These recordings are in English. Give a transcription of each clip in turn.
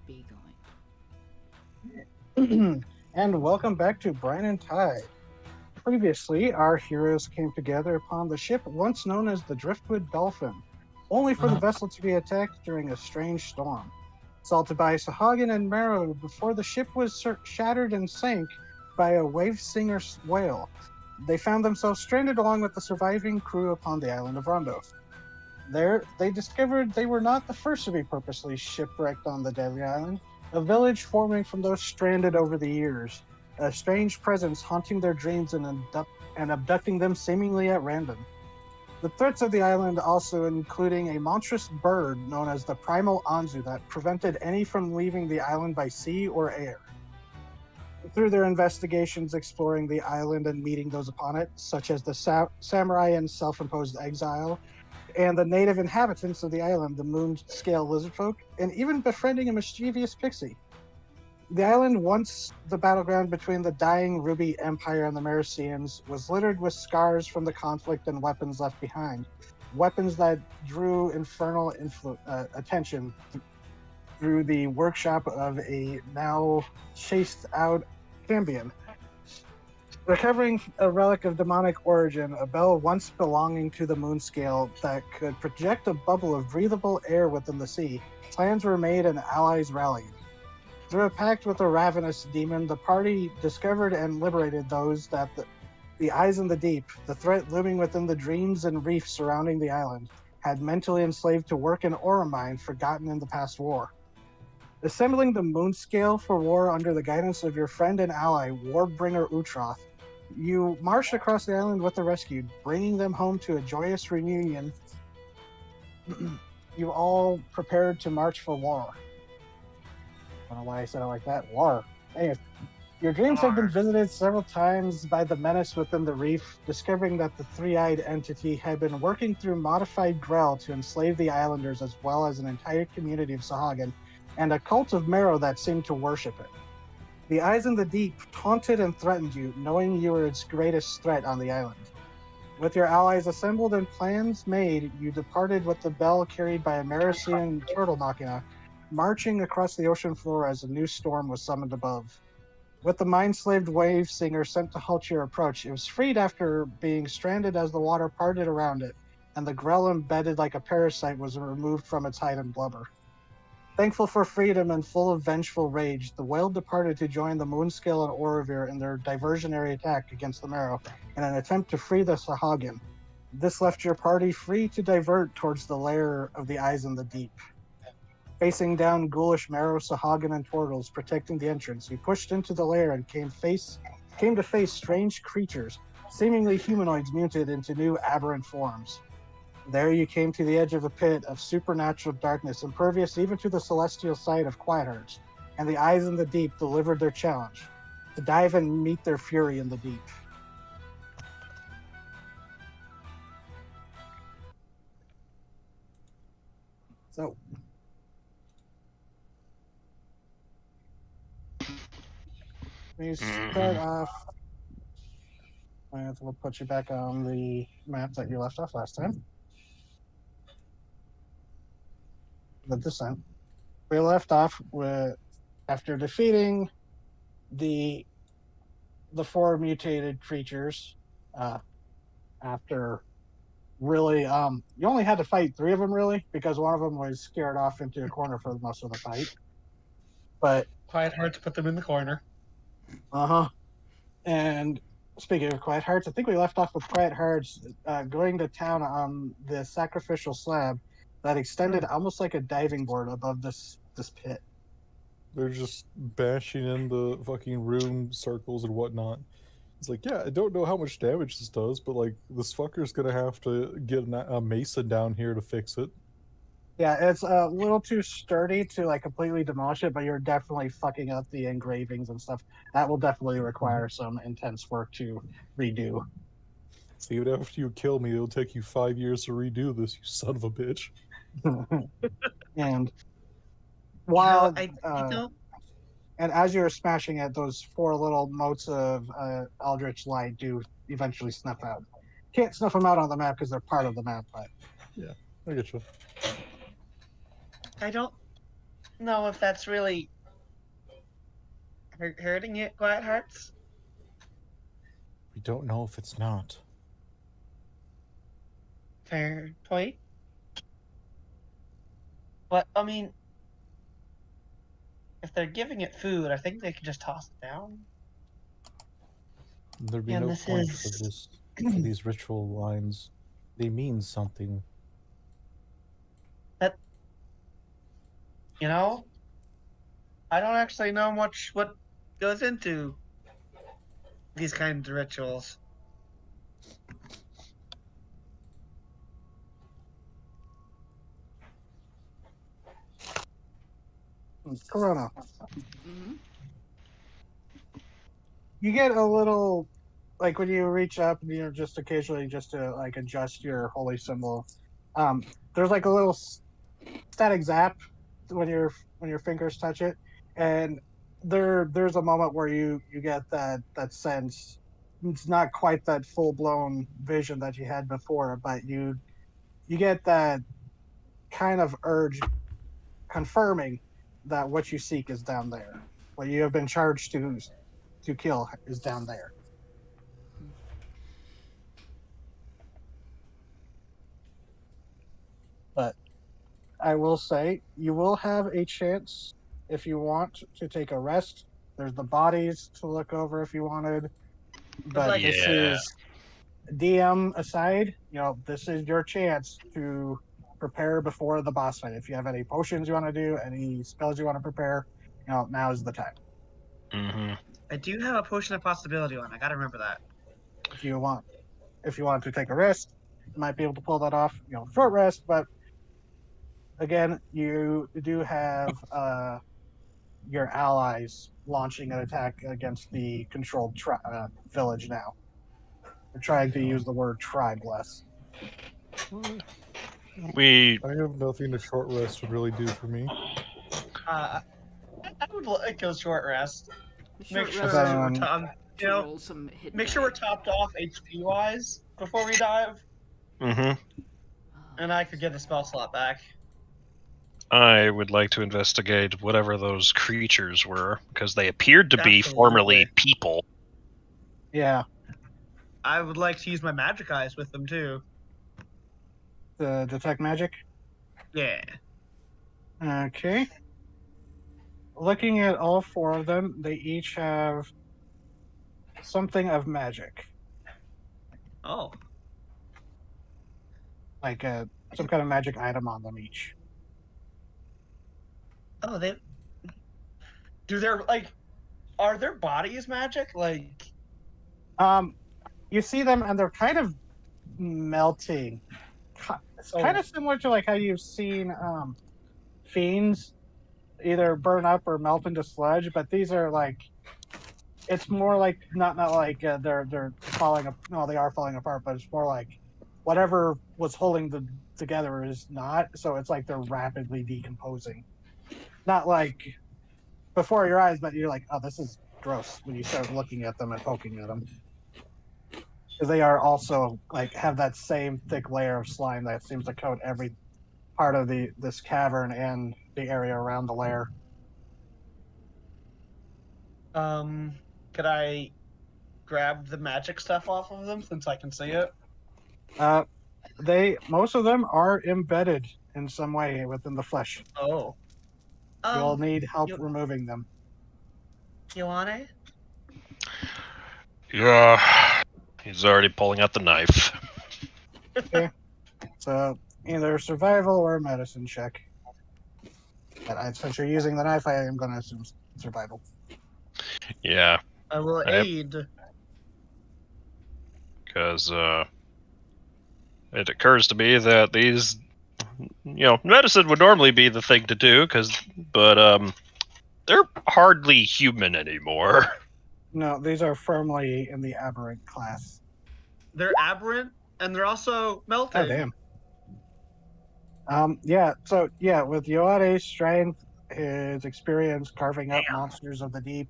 be And welcome back to Brine and Tide. Previously, our heroes came together upon the ship once known as the Driftwood Dolphin, only for the vessel to be attacked during a strange storm. Assaulted by Sahagin and Marrow before the ship was shattered and sank by a wave singer whale, they found themselves stranded along with the surviving crew upon the island of Rondo. There, they discovered they were not the first to be purposely shipwrecked on the deadly island, a village forming from those stranded over the years, a strange presence haunting their dreams and abducting them seemingly at random. The threats of the island also including a monstrous bird known as the Primal Anzu that prevented any from leaving the island by sea or air. Through their investigations exploring the island and meeting those upon it, such as the samurai and self imposed exile, and the native inhabitants of the island, the moon scale lizard folk, and even befriending a mischievous pixie. The island, once the battleground between the dying Ruby Empire and the Mercians, was littered with scars from the conflict and weapons left behind. Weapons that drew infernal attention through the workshop of a now chased out Cambion. Recovering a relic of demonic origin, a bell once belonging to the Moonscale that could project a bubble of breathable air within the sea, plans were made and allies rallied. Through a pact with a ravenous demon, the party discovered and liberated those that the eyes in the deep, the threat looming within the dreams and reefs surrounding the island, had mentally enslaved to work in ore mine forgotten in the past war. Assembling the Moonscale for war under the guidance of your friend and ally, Warbringer Utroth, you marched across the island with the rescued, bringing them home to a joyous reunion. You all prepared to march for war. I don't know why I said it like that. War. Anyway, your dreams have been visited several times by the menace within the reef, discovering that the three-eyed entity had been working through modified Grell to enslave the islanders as well as an entire community of Sahagin, and a cult of Marrow that seemed to worship it. The eyes in the deep taunted and threatened you, knowing you were its greatest threat on the island. With your allies assembled and plans made, you departed with the bell carried by a Marician turtle machina, marching across the ocean floor as a new storm was summoned above. With the mind-slaved wave singer sent to halt your approach, it was freed after being stranded as the water parted around it, and the grell embedded like a parasite was removed from its hide and blubber. Thankful for freedom and full of vengeful rage, the whale departed to join the Moonscale and Orovir in their diversionary attack against the Marrow in an attempt to free the Sahagin. This left your party free to divert towards the lair of the eyes in the deep. Facing down ghoulish Marrow, Sahagin, and Tortles protecting the entrance, you pushed into the lair and came to face strange creatures, seemingly humanoids muted into new aberrant forms. There you came to the edge of a pit of supernatural darkness, impervious even to the celestial sight of quiet hearts, and the eyes in the deep delivered their challenge to dive and meet their fury in the deep. So, we start off. We'll put you back on the map that you left off last time. The descent. We left off with after defeating the four mutated creatures. After really, you only had to fight three of them really because one of them was scared off into a corner for most of the fight. But Quiet Hearts put them in the corner. And speaking of Quiet Hearts, I think we left off with Quiet Hearts going to town on the sacrificial slab that extended almost like a diving board above this pit. They're just bashing in the fucking room circles and whatnot. It's like, yeah, I don't know how much damage this does, but like this fucker's gonna have to get a mason down here to fix it. Yeah, it's a little too sturdy to like completely demolish it, but you're definitely fucking up the engravings and stuff. That will definitely require some intense work to redo. So even after you kill me, it'll take you 5 years to redo this, you son of a bitch. And while know, and as you're smashing it, those four little motes of eldritch light do eventually snuff out. Can't snuff them out on the map because they're part of the map, but yeah, I get you. I don't know if that's really hurting it, Quiet Hearts. We don't know if it's not. Fair point. But, I mean, if they're giving it food, I think they could just toss it down. There'd be And no this point is... for these ritual lines. They mean something. That, you know, I don't actually know much what goes into these kinds of rituals. Corona. Mm-hmm. You get a little, like when you reach up, just occasionally just to like adjust your holy symbol. There's like a little static zap when your fingers touch it, and there's a moment where you get that sense. It's not quite that full blown vision that you had before, but you get that kind of urge confirming that what you seek is down there. What you have been charged to kill is down there. But I will say you will have a chance if you want to take a rest. There's the bodies to look over if you wanted. But Like, this Yeah. is DM aside, this is your chance to prepare before the boss fight. If you have any potions you want to do, any spells you want to prepare, now is the time. Mm-hmm. I do have a potion of possibility one. I gotta remember that. If you want to take a rest, you might be able to pull that off. Short rest, but again, you do have your allies launching an attack against the controlled village now. They're trying to use the word tribe less. We I have nothing a short rest would really do for me. I would like a short rest. Short Make rest sure to- we're to roll some hit make die. sure we're topped off HP wise before we dive, mm-hmm. and I could get a spell slot back. I would like to investigate whatever those creatures were, because they appeared to be Absolutely. formerly people. Yeah, I would like to use my magic eyes with them too. the detect magic. Yeah. Okay. Looking at all four of them, they each have something of magic, Oh. like some kind of magic item on them each. Oh, they. Do their are their bodies magic? You see them and they're kind of melting. It's kind of similar to like how you've seen fiends either burn up or melt into sludge, but these are like it's more like not like they're falling up. No, they are falling apart, but it's more like whatever was holding them together is not. So it's like they're rapidly decomposing. Not like before your eyes, but you're like, oh, this is gross when you start looking at them and poking at them. Because they are also like have that same thick layer of slime that seems to coat every part of this cavern and the area around the lair. Could I grab the magic stuff off of them since I can see it? Most of them are embedded in some way within the flesh. Oh. You'll need help you- removing them. You want it? Yeah. He's already pulling out the knife. So either survival or a medicine check. But since you're using the knife, I am going to assume survival. Yeah, I will aid. because it occurs to me that these, medicine would normally be the thing to do, but they're hardly human anymore. No, these are firmly in the aberrant class. They're aberrant, and they're also melting. Oh, damn. With Yoade's strength, his experience carving up monsters of the deep,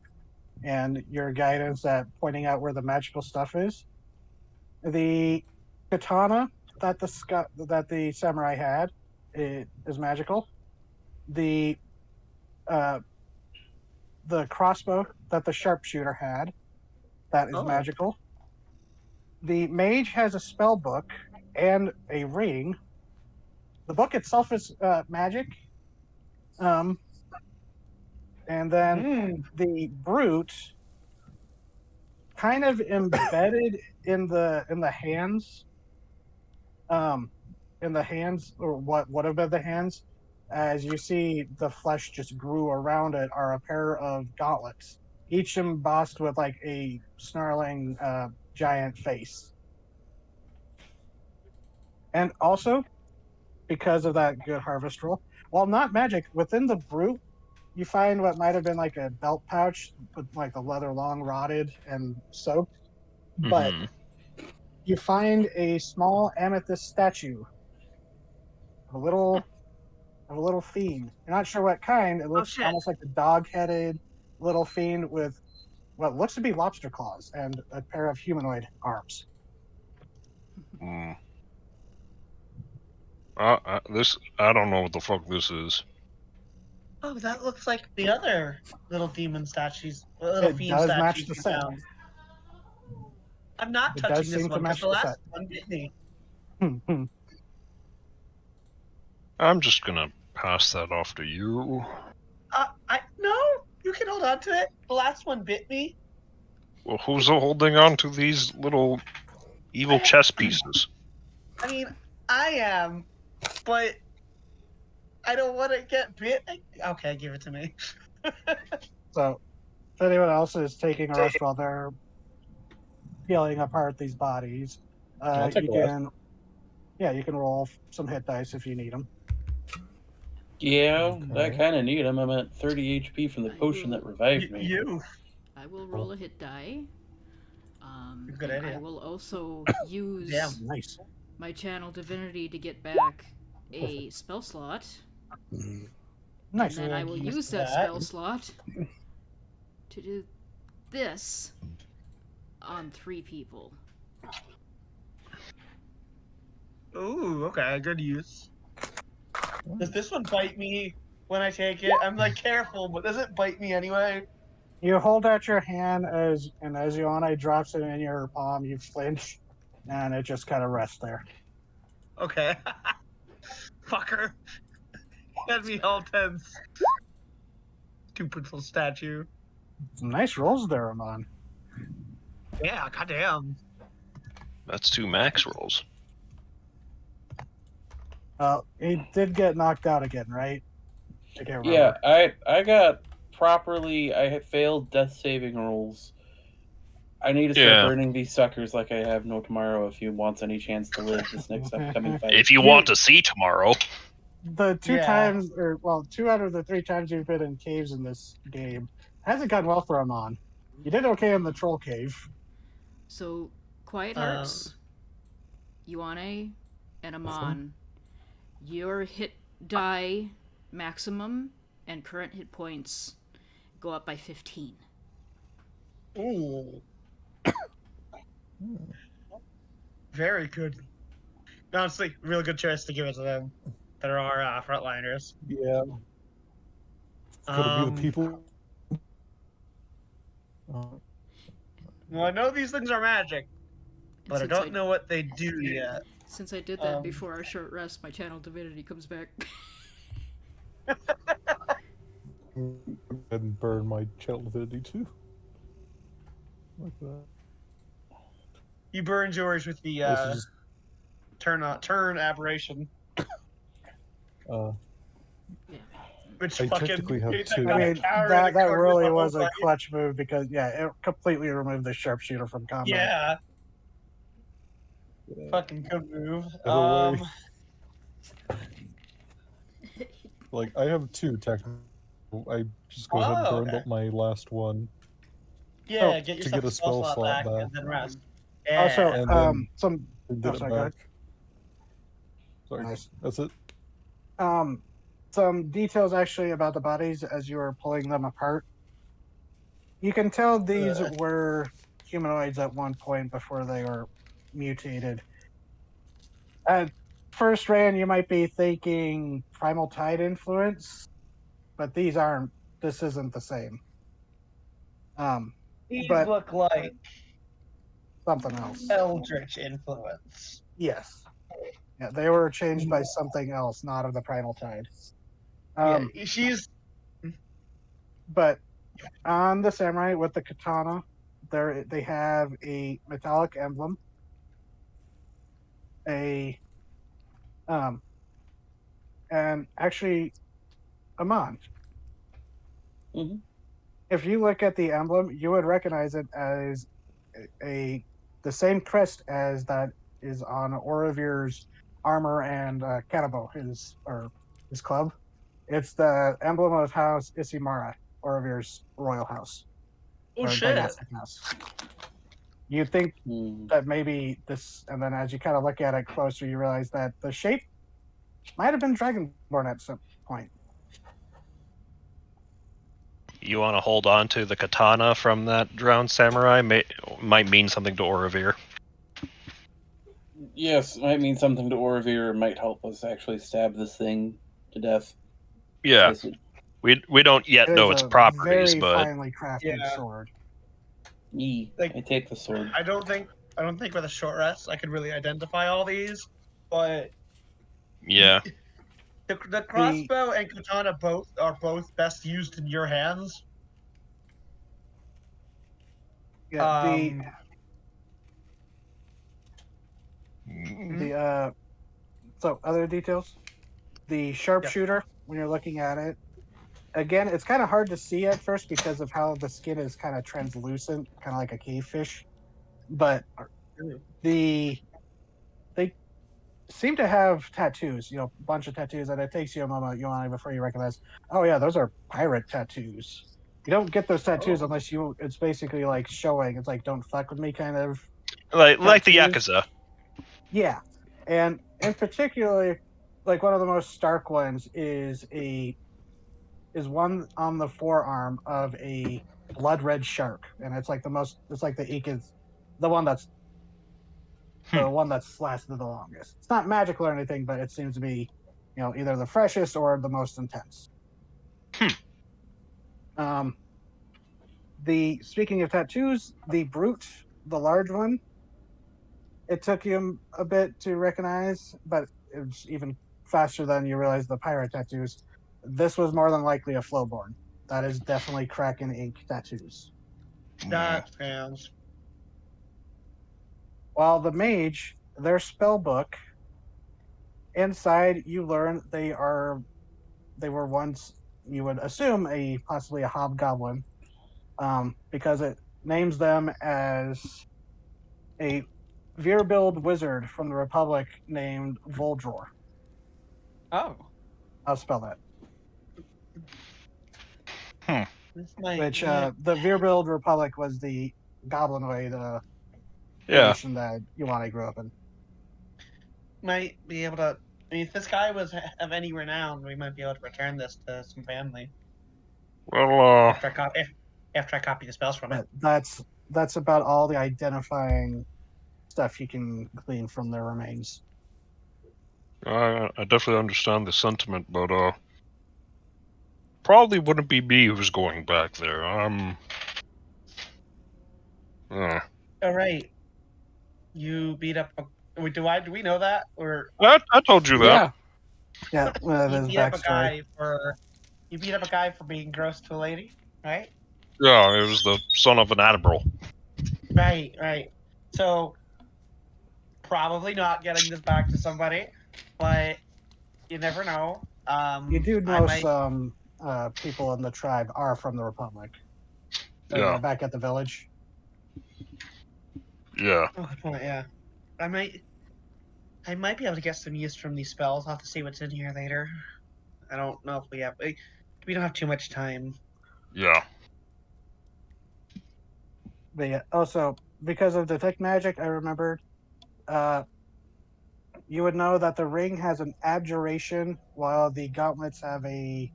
and your guidance at pointing out where the magical stuff is, the katana that the samurai had is magical. The the crossbow that the sharpshooter had. That is Oh. magical. The mage has a spell book and a ring. The book itself is magic. And then the brute, kind of embedded in the hands, or what would have been the hands, as you see the flesh just grew around it, are a pair of gauntlets, each embossed with like a snarling giant face. And also, because of that good harvest roll, while not magic, within the brute, you find what might have been like a belt pouch with like the leather long rotted and soaked, but Mhm. you find a small amethyst statue of a little fiend. You're not sure what kind. It looks shit. almost like a dog-headed little fiend with what looks to be lobster claws and a pair of humanoid arms. Mm. This I don't know what the fuck this is. Oh, that looks like the other little demon statues. Little It fiend does match statues the we set. found. I'm not It touching does this seem to one because match the the last set. one bit me. I'm just gonna pass that off to you. No, you can hold on to it. The last one bit me. Well, who's holding on to these little evil chess pieces? I mean, I am, but I don't want to get bit. Okay, give it to me. So, if anyone else is taking a rest while they're peeling apart these bodies, I'll take you a rest. can, yeah, you can roll some hit dice if you need them. Yeah, I Okay. kind of need him. I'm at 30 HP from the potion that revived me. You. I will roll a hit die. Good and idea. I will also use Damn. Nice. my channel divinity to get back a spell slot. Nice. And then I will Use use that that. spell slot to do this on 3 people. Ooh, okay, good use. Does this one bite me when I take it? I'm like careful, but does it bite me anyway? You hold out your hand as Iona drops it in your palm, you flinch, and it just kind of rests there. Okay. Fucker. Had me all tense. Stupid little statue. Some nice rolls there, Amon. Yeah, goddamn. That's 2 max rolls. He did get knocked out again, right? I can't remember. Yeah, I got properly. I have failed death saving rolls. I need to start Yeah. burning these suckers like I have no tomorrow if he wants any chance to live this next upcoming fight. If you want to see tomorrow. The 2 Yeah. times, or well, 2 out of the 3 times you've been in caves in this game hasn't gone well for Amon. You did okay in the troll cave. So, Quiet Hearts, Ioane, and Amon, your hit die maximum and current hit points go up by 15. Ooh. Very good. Honestly, really good choice to give it to them. That are our frontliners. Yeah. Could it be the people? Well, I know these things are magic, And but I since don't know what they do yet. Since I did that before our short rest, my channel divinity comes back. And burn my channel divinity too. Like that. You burned yours with the This is turn aberration, uh, which I fucking. technically have it's 2. like I mean, cower in that a corner really the whole was a fight. clutch move because, yeah, it completely removed the sharpshooter from combat. Yeah, Yeah. fucking good move. Other way. Like, I have 2 technically. I just go ahead and burn okay. up my last one. Yeah, Oh, get to yourself get a spell slot back. and then rest. Yeah. Also, And then some to get sorry, it go ahead. back. Sorry, Nice. that's it. Some details actually about the bodies as you were pulling them apart. You can tell these were humanoids at one point before they were mutated. At first, Rand, you might be thinking primal tide influence, but these aren't. This isn't the same. These But look like something else. eldritch influence. Yes. Yeah, they were changed by something else, not of the primal tide. Yeah, she's But on the samurai with the katana, they have a metallic emblem, and actually a mon. Mhm. If you look at the emblem, you would recognize it as the same crest as that is on Oravir's armor and Kanabo, his club. It's the emblem of House Isimara, Oravir's royal house oh or shit. dynastic house. You think Hmm. that maybe this, and then as you kind of look at it closer, you realize that the shape might have been Dragonborn at some point. You want to hold on to the katana from that drowned samurai? Might mean something to Orovir. Yes, might mean something to Orovir. Might help us actually stab this thing to death. Yeah, Slice it. we don't yet It know is its a properties, very but finely crafted Yeah. sword. Yee, Like- I take the sword. I don't think with a short rest I could really identify all these, but yeah, the crossbow and katana are both best used in your hands. Yeah, so other details. The sharpshooter, when you're looking at it, again, it's kind of hard to see at first because of how the skin is kind of translucent, kind of like a cave fish. But they seem to have tattoos, a bunch of tattoos, and it takes you a moment, before you recognize, oh yeah, those are pirate tattoos. You don't get those tattoos unless it's basically like showing, it's like, don't fuck with me kind of. like the tattoos. Yakuza. Yeah. And in particular, like one of the most stark ones is one on the forearm of a blood red shark. And it's like the ink is the one that's lasted the longest. It's not magical or anything, but it seems to be, either the freshest or the most intense. Um Speaking of tattoos, the brute, the large one, it took him a bit to recognize, but it was even faster than you realize the pirate tattoos. This was more than likely a flowborn. That is definitely Kraken ink tattoos. That sounds. While the mage, their spell book, inside you learn they were once, you would assume, possibly a hobgoblin, because it names them as a Veerbild wizard from the Republic named Voldror. Oh. I'll spell that. This might. Which the Veerbild Republic was the goblinoid Yeah, nation that Yuani grew up in. Might be able to. I mean, if this guy was of any renown, we might be able to return this to some family well, after I copy the spells from it. But that's about all the identifying stuff you can glean from their remains. I definitely understand the sentiment, but probably wouldn't be me who's going back there. All right. You beat up. Do we know that, or I told you that. Yeah, you his beat up a backstory. guy for being gross to a lady, right? Yeah, it was the son of an admiral. Right. So probably not getting this back to somebody, but you never know. You do I know might- some people in the tribe are from the Republic. Yeah. Back at the village. Yeah. Oh, good point. Yeah, I might be able to get some use from these spells. I'll have to see what's in here later. I don't know if we don't have too much time. Yeah. But yeah, also because of detect magic, I remembered. You would know that the ring has an abjuration, while the gauntlets have I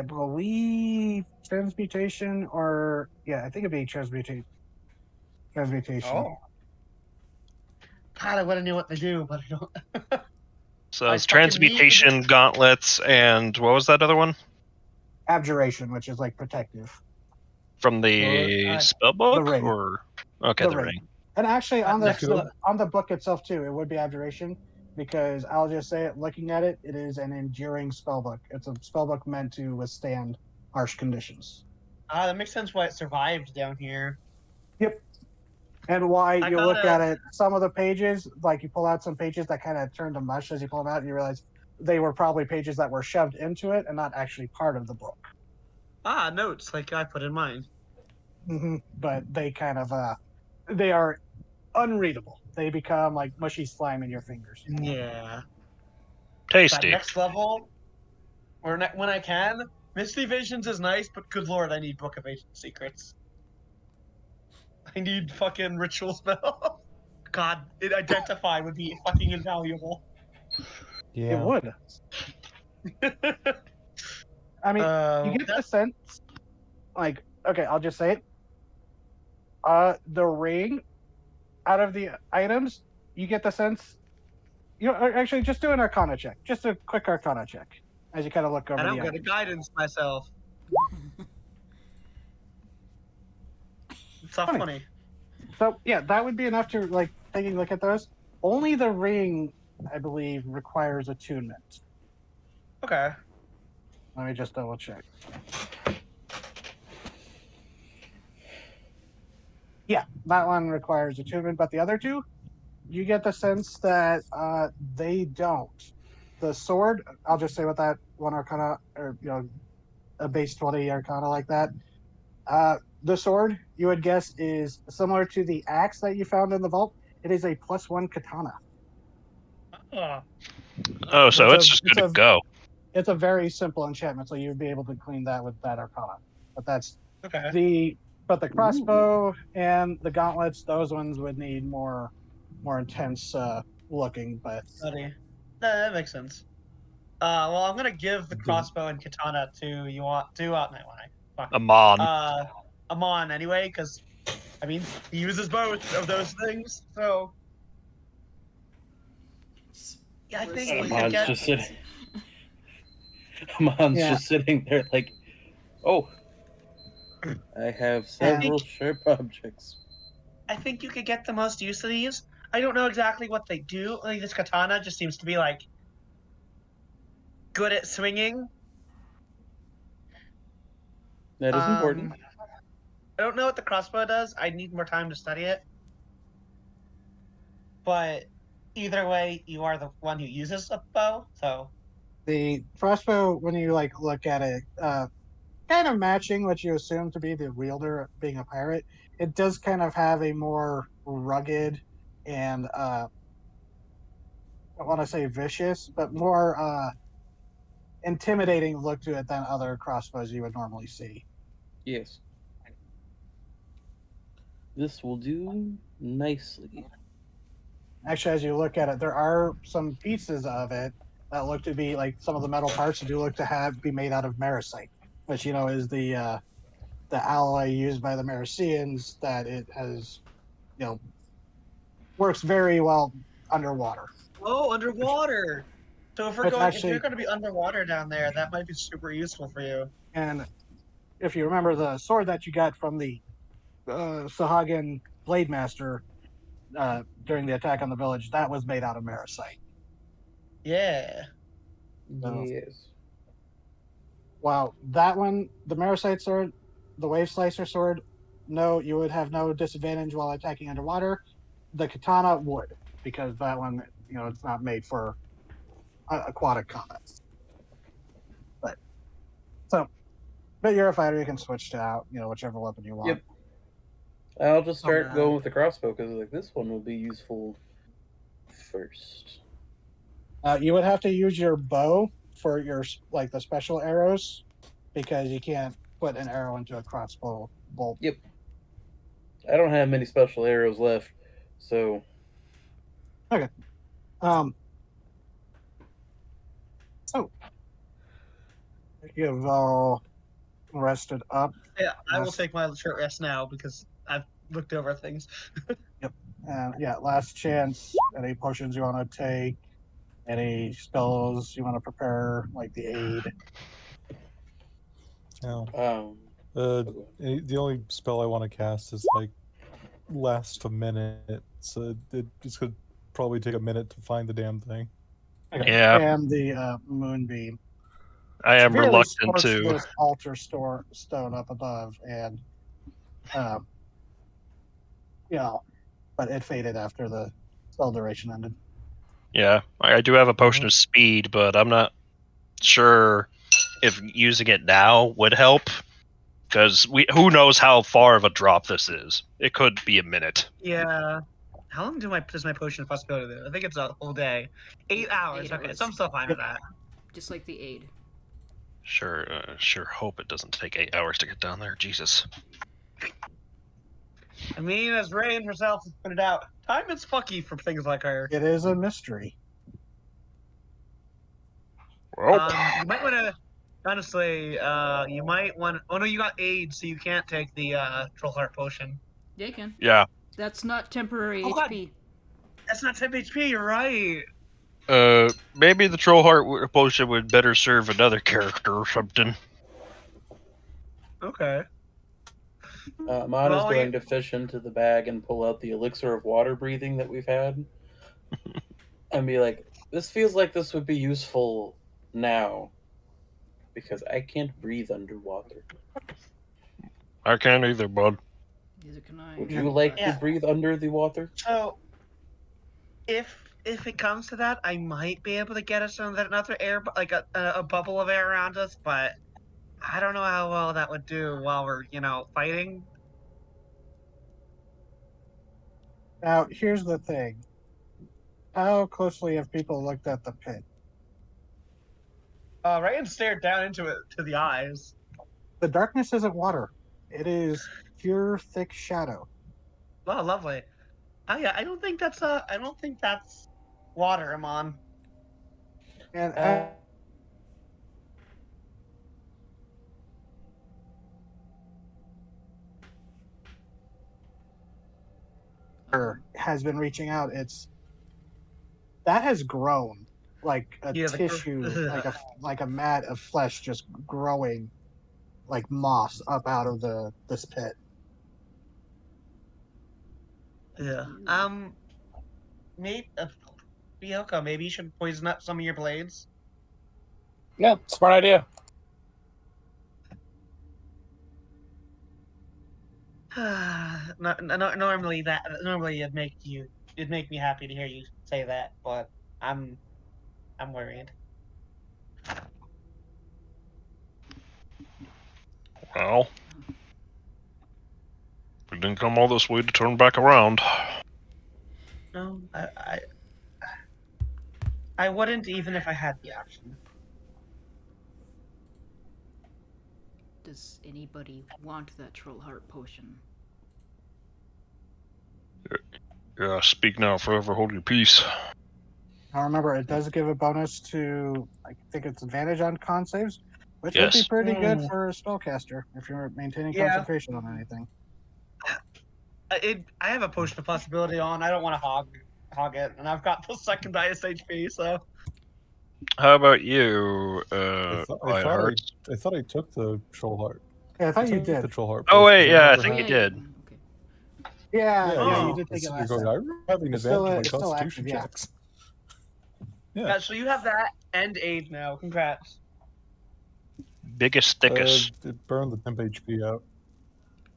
believe, transmutation, or I think it'd be transmutation. Oh. God, I would have knew what to do, but I don't. So I it's fucking need transmutation, gauntlets, and what was that other one? Abjuration, which is like protective. From the Or, spell book, ring. or okay, The the ring. ring. And actually, on next the up. on the book itself too, it would be Abjuration, because I'll just say it. Looking at it, it is an enduring spellbook. It's a spellbook meant to withstand harsh conditions. That makes sense why it survived down here. Yep. And why I you look gotta- at it, some of the pages, like you pull out some pages that kind of turn to mush as you pull them out, and you realize they were probably pages that were shoved into it and not actually part of the book. Notes like I put in mine. But they kind of they are unreadable. They become like mushy slime in your fingers. Yeah. That Tasty. next level, or when I can, Misty Visions is nice, but good lord, I need Book of Ancient Secrets. I need fucking ritual spell. God, identify would be fucking invaluable. It would. I mean, you get the sense, like, okay, I'll just say it. The ring, out of the items, you get the sense. You know, actually, just do an Arcana check. Just a quick Arcana check as you kind of look over I the don't get a items. guidance myself. It's not Funny. funny. So yeah, that would be enough to like taking a look at those. Only the ring, I believe, requires attunement. Okay. Let me just double check. Yeah, that one requires attunement, but the other two, you get the sense that they don't. The sword, I'll just say with that one Arcana, or a base 20 Arcana like that. The sword, you would guess, is similar to the axe that you found in the vault. It is a +1 katana. Oh, so it's just it's good to go. It's a very simple enchantment, so you'd be able to clean that with that Arcana. But that's Okay. but the crossbow and the gauntlets, those ones would need more intense looking. But Buddy. That makes sense. Well, I'm gonna give the crossbow and katana to Amon. Amon anyway, because I mean he uses both of those things. So yeah, I think we could Amon's get. just sitting. Amon's just sitting there like, oh, I have several sharp objects. I think you could get the most use of these. I don't know exactly what they do. Like this katana just seems to be like good at swinging. That is important. I don't know what the crossbow does. I need more time to study it. But either way, you are the one who uses a bow, so the crossbow, when you like look at it, kind of matching what you assume to be the wielder being a pirate, it does kind of have a more rugged and I want to say vicious, but more intimidating look to it than other crossbows you would normally see. Yes. This will do nicely. Actually, as you look at it, there are some pieces of it that look to be like some of the metal parts do look to be made out of marasite, which is the alloy used by the Marasians that it has, works very well underwater. Oh, underwater. So if you're going to be underwater down there, that might be super useful for you. And if you remember the sword that you got from the Sahagin Blade Master during the attack on the village, that was made out of marasite. Yeah. So, yes. Wow, that one, the marasite sword, the Wave Slicer sword, no, you would have no disadvantage while attacking underwater. The katana would, because that one, it's not made for aquatic combat. But you're a fighter, you can switch to out, whichever weapon you want. Yep. I'll just start going with the crossbow because like this one will be useful first. You would have to use your bow for your the special arrows, because you can't put an arrow into a crossbow bolt. Yep. I don't have many special arrows left, so. Okay. So you've all rested up. Yeah, I will take my short rest now because I've looked over things. Yep. Last chance. Any potions you want to take? Any spells you want to prepare, like the aid? No. Um, The only spell I want to cast is like last a minute, so it's gonna probably take a minute to find the damn thing. Yeah. And the moonbeam I am severely reluctant scorched to. this altar stone up above, and uh, you know, but it faded after the spell duration ended. Yeah, I do have a potion Mhm. of speed, but I'm not sure if using it now would help. Because who knows how far of a drop this is? It could be a minute. Yeah. How long does my potion of possibility do? I think it's a whole day. 8 hours. 8 Okay, hours. so I'm still fine with that. Just like the aid. Sure hope it doesn't take 8 hours to get down there. Jesus. I mean, as Rain herself has put it out, time is fucky for things like her. It is a mystery. Well, You might want to, honestly, you might want. Oh no, you got aid, so you can't take the Troll Heart potion. Yeah, you can. yeah. That's not temporary Oh, God. HP. That's not 10 HP. You're right. Maybe the troll heart potion would better serve another character or something. Okay. Mod is Well, going to fish into the bag and pull out the elixir of water breathing that we've had, and be like, "This feels like this would be useful now, because I can't breathe underwater. I can't either, bud. Neither can I. Would you like Yeah. to breathe under the water?" So, if it comes to that, I might be able to get us another air, like a bubble of air around us, but I don't know how well that would do while we're, fighting. Now, here's the thing. How closely have people looked at the pit? Ryan stared down into it to the eyes. The darkness isn't water. It is pure, thick shadow. Oh, lovely. Oh yeah, I don't think that's water, Amon. And has been reaching out. That has grown like a Yeah, tissue, like a mat of flesh just growing like moss up out of this pit. Yeah. Maybe Bioka, maybe you should poison up some of your blades. Yeah, smart idea. Normally it'd make me happy to hear you say that, but I'm worried. Well, we didn't come all this way to turn back around. No, I wouldn't even if I had the option. Does anybody want that troll heart potion? Yeah, speak now, forever hold your peace. Now remember, it does give a bonus to, I think it's advantage on con saves, which would be Yes. pretty good for a spellcaster if you're maintaining Yeah. concentration on anything. I have a potion of possibility on. I don't want to hog it, and I've got the second highest HP, so. How about you, I Lionheart? thought I took the troll heart. Yeah, I thought you took the did. troll heart. Oh, potion, wait, 'cause yeah, I remember think how- you did. Okay. Yeah, Oh. you did take it last You're time. going, I'm having It's advantage still- on my it's still active, constitution yeah. checks. Yeah. So you have that and aid now. Congrats. Biggest, thickest. It burned the temp HP out.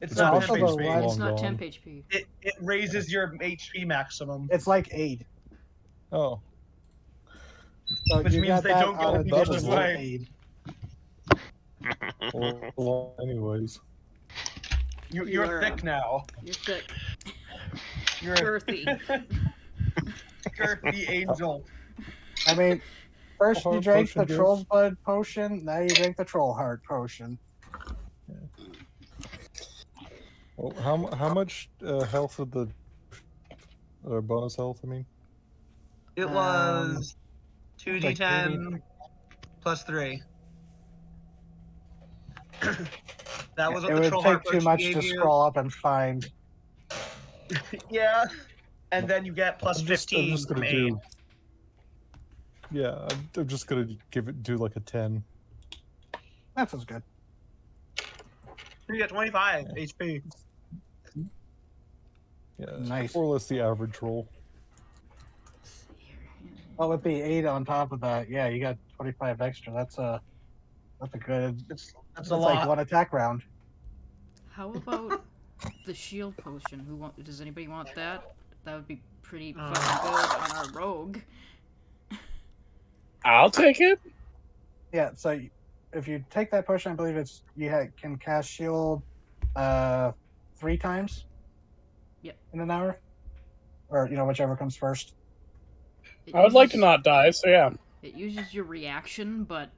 It's No, not also temp the HP. red- It's long not gone. temp HP. It raises your HP maximum. It's like aid. Oh, So Which you means got they that don't get on any different additional way. aid. well, anyways. You're You're, thick now. You're thick. You're Girthy. girthy angel. I mean, first you Heart drank the potion goes. troll blood potion, now you drink the troll heart potion. Well, how much health of the bonus health? I mean, It was like 2d10 plus 3. That was what It the would troll take heart too potion much gave to you. scroll up and find. Yeah, and then you get plus I'm 15 just from gonna aid. do. Yeah, I'm just gonna do like a 10. That sounds good. You get 25 HP. Yeah, Nice. more or less the average roll. Let's see here. Well, with the 8 on top of that, yeah, you got 25 extra. That's a good. That's That's a like lot. one attack round. How about the shield potion? Does anybody want that? That would be pretty fucking good on our rogue. I'll take it. Yeah, so if you take that potion, I believe it's can cast shield 3 times. Yep. In an hour, or whichever comes first. It I would like to uses- not die, so yeah. It uses your reaction, but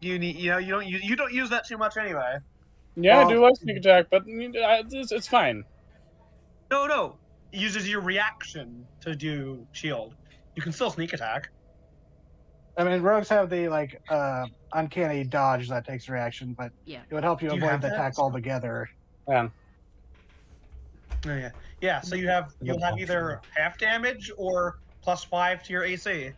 You need, you don't use that too much anyway. Yeah, Well- I do like sneak attack, but it's fine. No. It uses your reaction to do shield. You can still sneak attack. I mean, rogues have the uncanny dodge that takes reaction, but yeah. it would help you Do you avoid have the that? attack altogether. Yeah. Oh, yeah. So you'll have either half damage or +5 to your AC.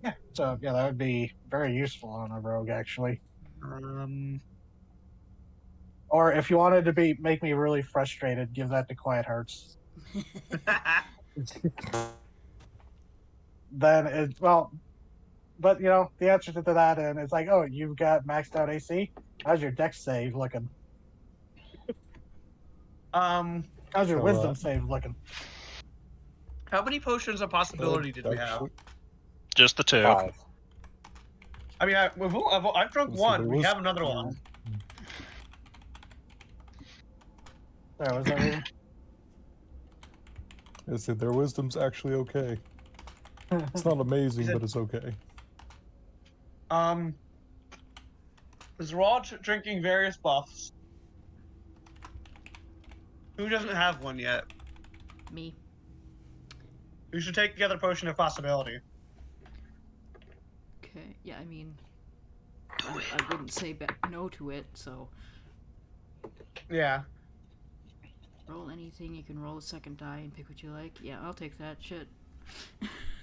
Yeah, so that would be very useful on a rogue actually. Or if you wanted to make me really frustrated, give that to Quiet Hearts. Then but the answer to that and it's like, oh, you've got maxed out AC. How's your dex save looking? How's your Oh, wisdom save looking? How many potions of possibility did we have? Actually, Just the 2. 5. I mean, I've drunk so one. there We was have another 2. one. Sorry, was that reading? I said their wisdom's actually okay. It's not amazing, but it's okay. Because we're all drinking various buffs. Who doesn't have one yet? Me. You should take the other potion of possibility. Okay. Yeah, I mean, I wouldn't say no to it. So Yeah. roll anything. You can roll a second die and pick what you like. Yeah, I'll take that shit.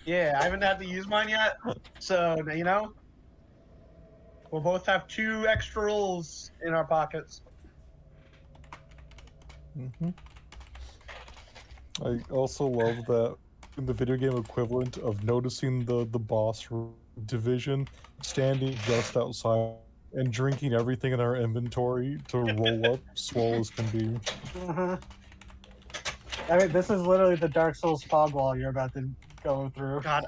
Yeah, I haven't had to use mine yet. So, we'll both have 2 extra rolls in our pockets. I also love that in the video game equivalent of noticing the boss division standing just outside and drinking everything in our inventory to roll up swole as can be. I mean, this is literally the Dark Souls fog wall you're about to go through. God,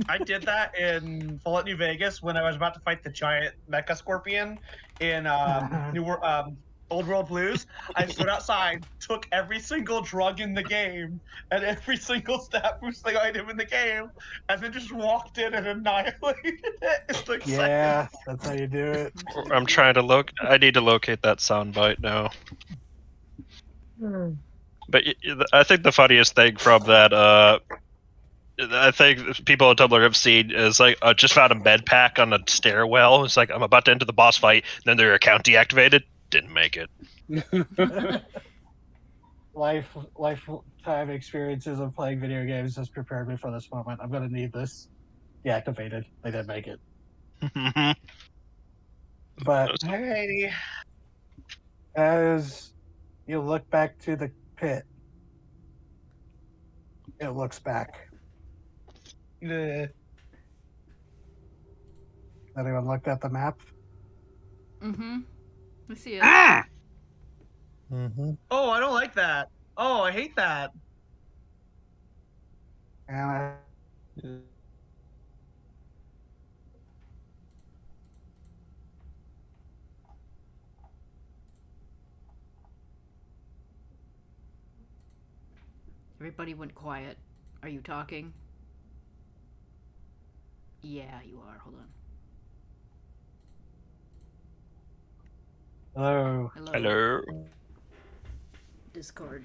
I did that in Fallout New Vegas when I was about to fight the giant mecha scorpion in Old World Blues. I stood outside, took every single drug in the game and every single stat boosting item in the game, and then just walked in and annihilated it. It's like Yeah, that's how you do it. I'm trying to I need to locate that soundbite now. But I think the funniest thing from that, I think people on Tumblr have seen is like, just found a med pack on a stairwell. It's like, I'm about to enter the boss fight, then their account deactivated. Didn't make it. Lifetime experiences of playing video games has prepared me for this moment. I'm gonna need this deactivated. They didn't make it. But Alrighty. as you look back to the pit, it looks back. Anyone looked at the map? Mm-hmm. I see it. Oh, I don't like that. Oh, I hate that. And Everybody went quiet. Are you talking? Yeah, you are. Hold on. hello. Hello. Discord.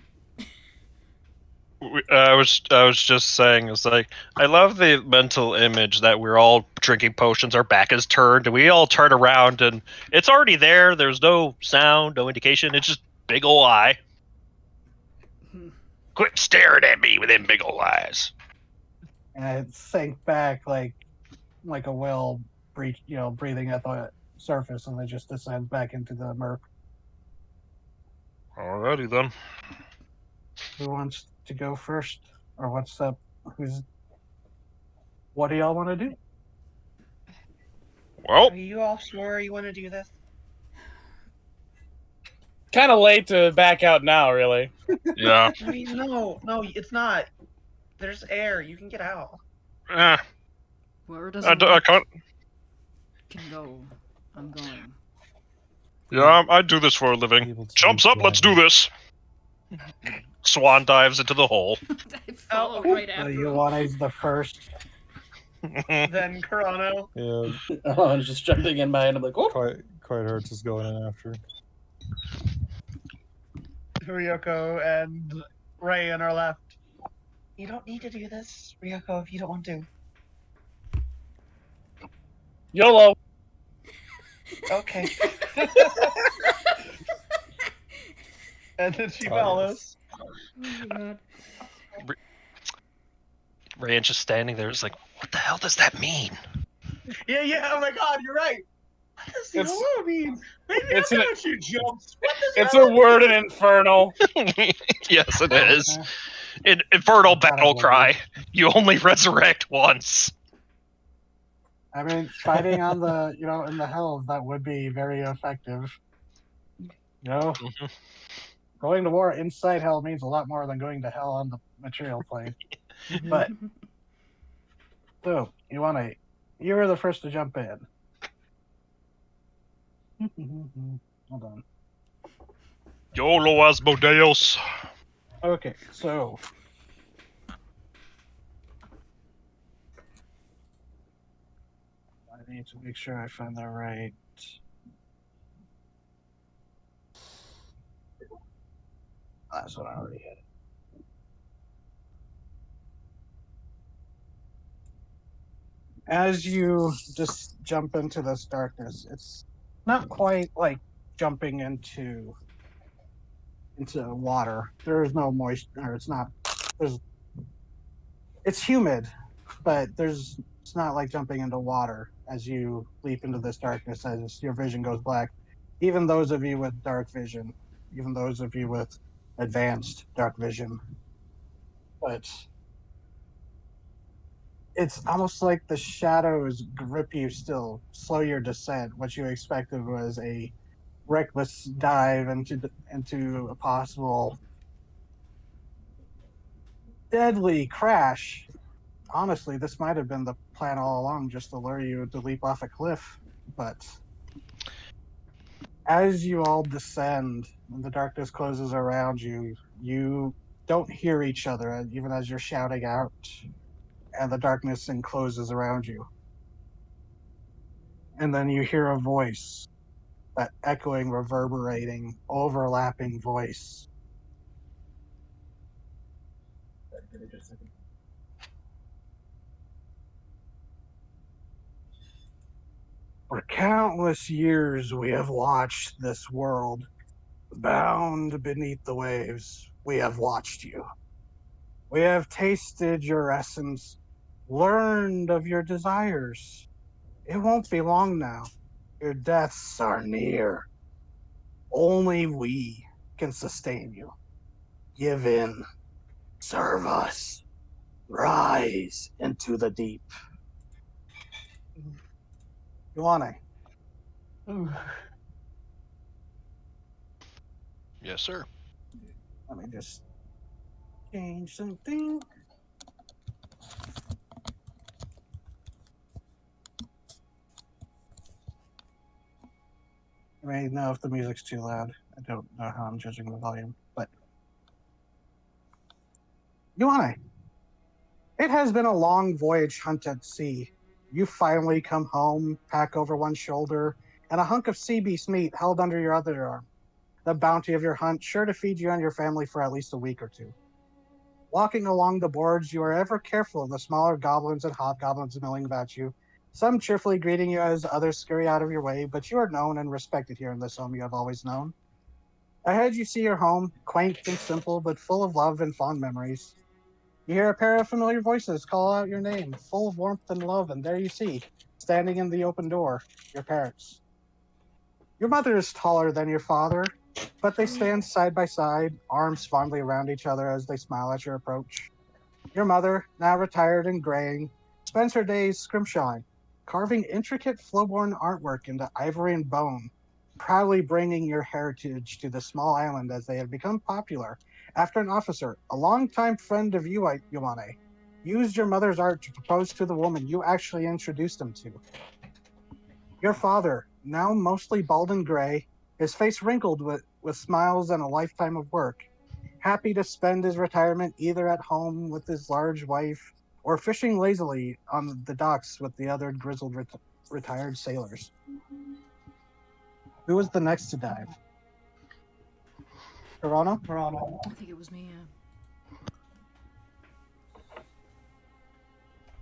I was just saying, it's like, I love the mental image that we're all drinking potions, our back is turned, and we all turn around, and it's already there. There's no sound, no indication. It's just big ol' eye. Quit staring at me with them big ol' eyes. And it sank back like a whale breathing at the surface, and they just descend back into the murk. Alrighty then. Who wants to go first, or what's up? What do y'all want to do? Well, Are you all sure you want to do this? Kind of late to back out now, really. yeah. I mean, no, it's not. There's air. You can get out. Where does I a can't. can go? I'm going. Yeah, I do this for a living. Able to Jumps be up, let's do flying. this. Swan dives into the hole. I follow right after him. Ioana's the first. Then Carano. Yeah, Oh, I'm just jumping in behind. I'm like, oh, Quiet Hearts is going in after. Ryoko and Ryan are left. You don't need to do this, Ryoko, if you don't want to. YOLO. Okay. And then she Oh, follows. Oh my god. Ryan's just standing there, it's like, what the hell does that mean? Yeah, oh my god, you're right. What does It's- YOLO mean? Maybe it's that's an- what you jumped. What does It's YOLO a word in mean? Infernal. Yes, it is. In Infernal Battle Cry, you only resurrect once. I mean, fighting on the, in the hells, that would be very effective. Mhm. Going to war inside hell means a lot more than going to hell on the material plane. But, so, you were the first to jump in. Hold on. YOLO Asmodeus. Okay, so. I need to make sure I find the right. That's what I already had. As you just jump into this darkness, it's not quite like jumping into water. There is no moisture. It's not. It's humid, but it's not like jumping into water as you leap into this darkness as your vision goes black. Even those of you with dark vision, even those of you with advanced dark vision, but it's almost like the shadows grip you still, slow your descent. What you expected was a reckless dive into a possible deadly crash. Honestly, this might have been the plan all along, just to lure you to leap off a cliff. But as you all descend and the darkness closes around you, you don't hear each other, even as you're shouting out, and the darkness encloses around you. And then you hear a voice, that echoing, reverberating, overlapping voice. For countless years we have watched this world. Bound beneath the waves, we have watched you. We have tasted your essence, learned of your desires. It won't be long now. Your deaths are near. Only we can sustain you. Give in. Serve us. Rise into the deep. Ioane. Ooh. Yes, sir. Let me just change something. I may know if the music's too loud. I don't know how I'm judging the volume, but Ioane, it has been a long voyage hunt at sea. You finally come home, pack over one shoulder, and a hunk of sea beast meat held under your other arm. The bounty of your hunt sure to feed you and your family for at least a week or two. Walking along the boards, you are ever careful of the smaller goblins and hobgoblins milling about you, some cheerfully greeting you as others scurry out of your way, but you are known and respected here in this home you have always known. Ahead you see your home, quaint and simple, but full of love and fond memories. You hear a pair of familiar voices call out your name, full of warmth and love, and there you see Standing in the open door, your parents. Your mother is taller than your father, but they stand side by side, arms fondly around each other as they smile at your approach. Your mother, now retired and graying, spends her days scrimshawing, carving intricate flowborn artwork into ivory and bone, proudly bringing your heritage to the small island as they have become popular after an officer, a longtime friend of Yuane, used your mother's art to propose to the woman you actually introduced him to. Your father, now mostly bald and gray, his face wrinkled with smiles and a lifetime of work, happy to spend his retirement either at home with his large wife or fishing lazily on the docks with the other grizzled retired sailors. Who was the next to dive? Toronto? I think it was me.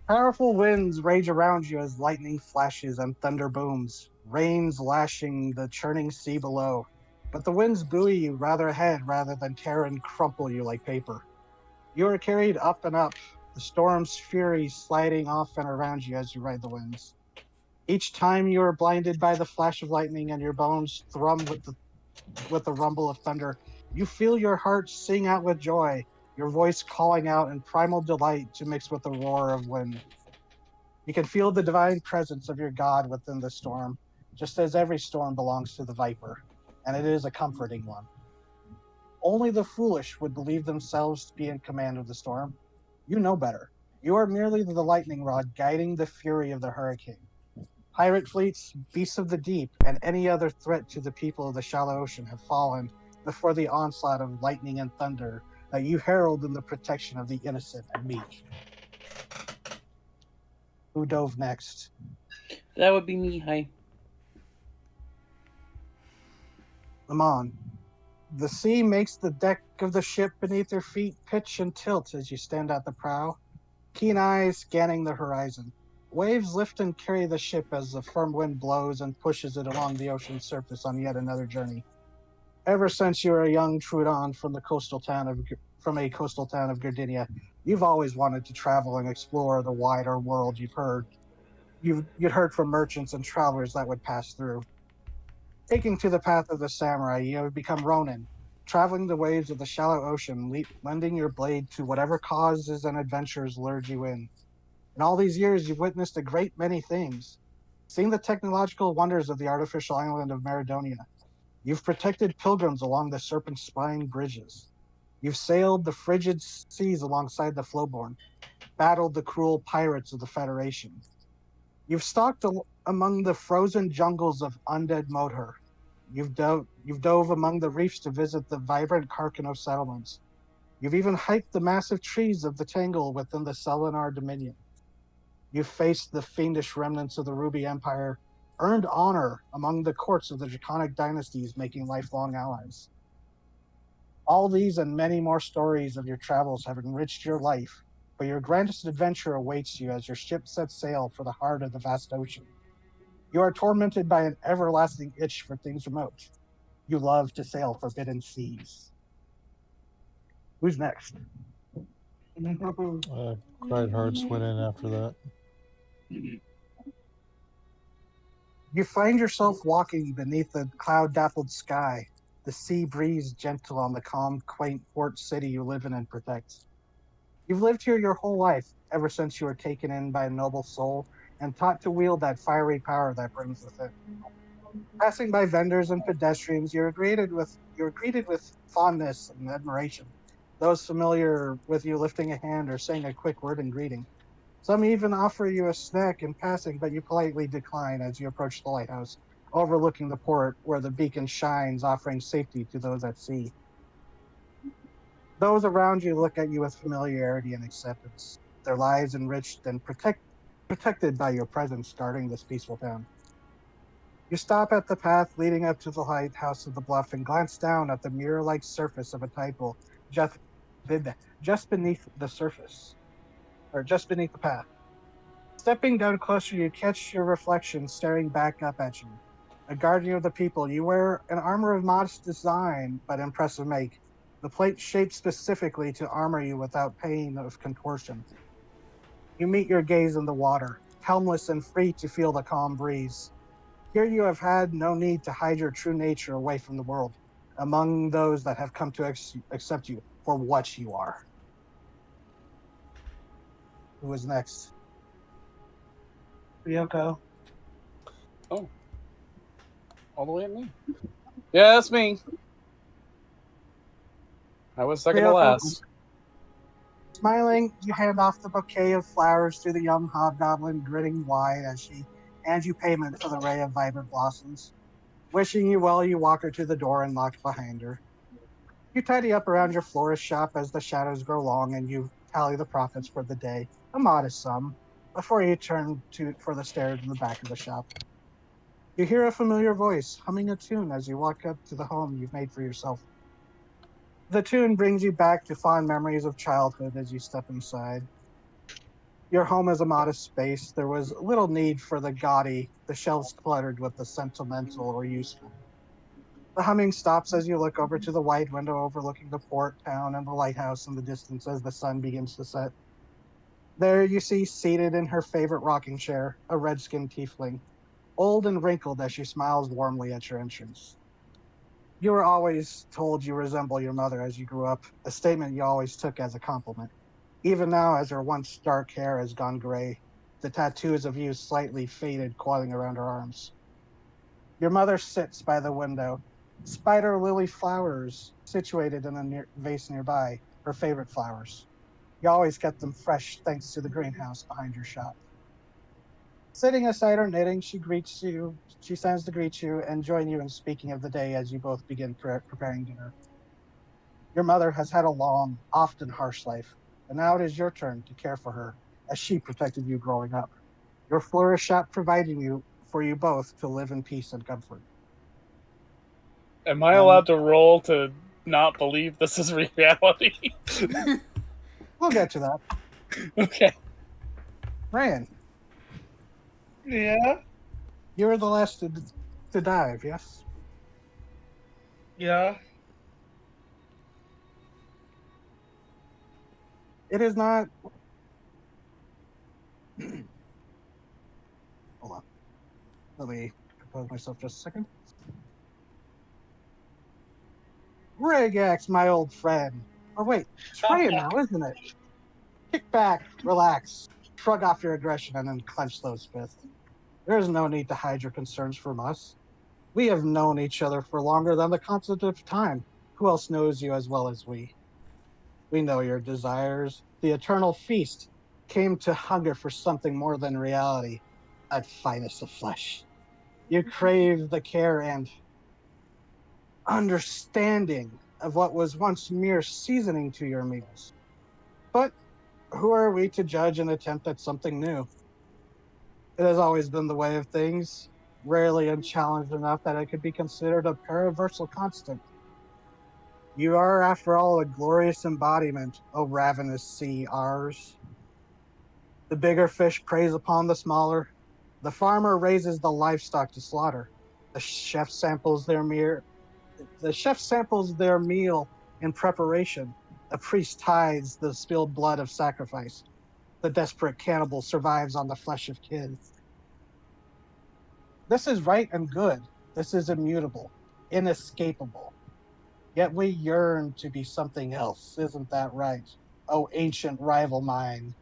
Powerful winds rage around you as lightning flashes and thunder booms, rains lashing the churning sea below. But the winds buoy you ahead rather than tear and crumple you like paper. You are carried up and up, the storm's fury sliding off and around you as you ride the winds. Each time you are blinded by the flash of lightning and your bones thrum with the rumble of thunder, you feel your heart sing out with joy, your voice calling out in primal delight to mix with the roar of wind. You can feel the divine presence of your God within the storm, just as every storm belongs to the viper, and it is a comforting one. Only the foolish would believe themselves to be in command of the storm. You know better. You are merely the lightning rod guiding the fury of the hurricane. Pirate fleets, beasts of the deep, and any other threat to the people of the shallow ocean have fallen before the onslaught of lightning and thunder that you herald in the protection of the innocent and meek. Who dove next? That would be me. Hi. Lamon. The sea makes the deck of the ship beneath your feet pitch and tilt as you stand at the prow, keen eyes scanning the horizon. Waves lift and carry the ship as the firm wind blows and pushes it along the ocean's surface on yet another journey. Ever since you were a young Trudon from a coastal town of Gardinia, you've always wanted to travel and explore the wider world you'd heard from merchants and travelers that would pass through. Taking to the path of the samurai, you have become Ronin, traveling the waves of the shallow ocean, lending your blade to whatever causes and adventures lured you in. In all these years, you've witnessed a great many things. Seen the technological wonders of the artificial island of Maradonia. You've protected pilgrims along the serpent spine bridges. You've sailed the frigid seas alongside the flowborn, battled the cruel pirates of the Federation. You've stalked among the frozen jungles of undead Modher. You've dove among the reefs to visit the vibrant Karkano settlements. You've even hiked the massive trees of the Tangle within the Selenar Dominion. You've faced the fiendish remnants of the Ruby Empire, earned honor among the courts of the Draconic dynasties, making lifelong allies. All these and many more stories of your travels have enriched your life, but your grandest adventure awaits you as your ship sets sail for the heart of the vast ocean. You are tormented by an everlasting itch for things remote. You love to sail forbidden seas. Who's next? Cried Hearts went in after that. You find yourself walking beneath the cloud-dappled sky, the sea breeze gentle on the calm, quaint port city you live in and protect. You've lived here your whole life, ever since you were taken in by a noble soul and taught to wield that fiery power that brings with it. Passing by vendors and pedestrians, you're greeted with fondness and admiration. Those familiar with you lifting a hand or saying a quick word in greeting. Some even offer you a snack in passing, but you politely decline as you approach the lighthouse, overlooking the port where the beacon shines, offering safety to those at sea. Those around you look at you with familiarity and acceptance, their lives enriched and protected by your presence guarding this peaceful town. You stop at the path leading up to the lighthouse of the bluff and glance down at the mirror-like surface of a tide pool just, just beneath the surface, or just beneath the path. Stepping down closer, you catch your reflection staring back up at you. A guardian of the people, you wear an armor of modest design but impressive make. The plate shaped specifically to armor you without pain of contortion. You meet your gaze in the water, helmless and free to feel the calm breeze. Here you have had no need to hide your true nature away from the world, among those that have come to accept you for what you are. Who is next? Ryoko. All the way at me. Yeah, that's me. I was second to Ryoko, last. smiling, you hand off the bouquet of flowers to the young hobgoblin, grinning wide as she hands you payment for the ray of vibrant blossoms. Wishing you well, you walk her to the door and lock behind her. You tidy up around your florist shop as the shadows grow long and you tally the profits for the day, a modest sum, before you turn for the stairs in the back of the shop. You hear a familiar voice humming a tune as you walk up to the home you've made for yourself. The tune brings you back to fond memories of childhood as you step inside. Your home is a modest space. There was little need for the gaudy, the shelves cluttered with the sentimental or useful. The humming stops as you look over to the wide window overlooking the port town and the lighthouse in the distance as the sun begins to set. There you see, seated in her favorite rocking chair, a red-skinned tiefling, old and wrinkled as she smiles warmly at your entrance. You were always told you resemble your mother as you grew up, a statement you always took as a compliment. Even now, as her once dark hair has gone gray, the tattoos of youth slightly faded, coiling around her arms. Your mother sits by the window, spider lily flowers situated in a vase nearby, her favorite flowers. You always kept them fresh thanks to the greenhouse behind your shop. Sitting aside her knitting, she greets you. She stands to greet you and join you in speaking of the day as you both begin preparing dinner. Your mother has had a long, often harsh life, and now it is your turn to care for her as she protected you growing up. Your florist shop providing you for you both to live in peace and comfort. Am I And allowed to roll to not believe this is reality? we'll get to that. Okay. Ryan, Yeah. you were the last to dive, yes? Yeah. It is not. Hold on. Let me compose myself just a second. Regax, my old friend. Or wait, it's Ryan now, isn't it? Kick back, relax, shrug off your aggression, and then clench those fists. There is no need to hide your concerns from us. We have known each other for longer than the concept of time. Who else knows you as well as we? We know your desires. The eternal feast came to hunger for something more than reality, that finest of flesh. You crave the care and understanding of what was once mere seasoning to your meals. But who are we to judge an attempt at something new? It has always been the way of things, rarely unchallenged enough that it could be considered a paraversal constant. You are, after all, a glorious embodiment, O ravenous sea, ours. The bigger fish preys upon the smaller. The farmer raises the livestock to slaughter. The chef samples their mere the chef samples their meal in preparation. The priest tithes the spilled blood of sacrifice. The desperate cannibal survives on the flesh of kids. This is right and good. This is immutable, inescapable. Yet we yearn to be something else. Isn't that right? Oh, ancient rival mine.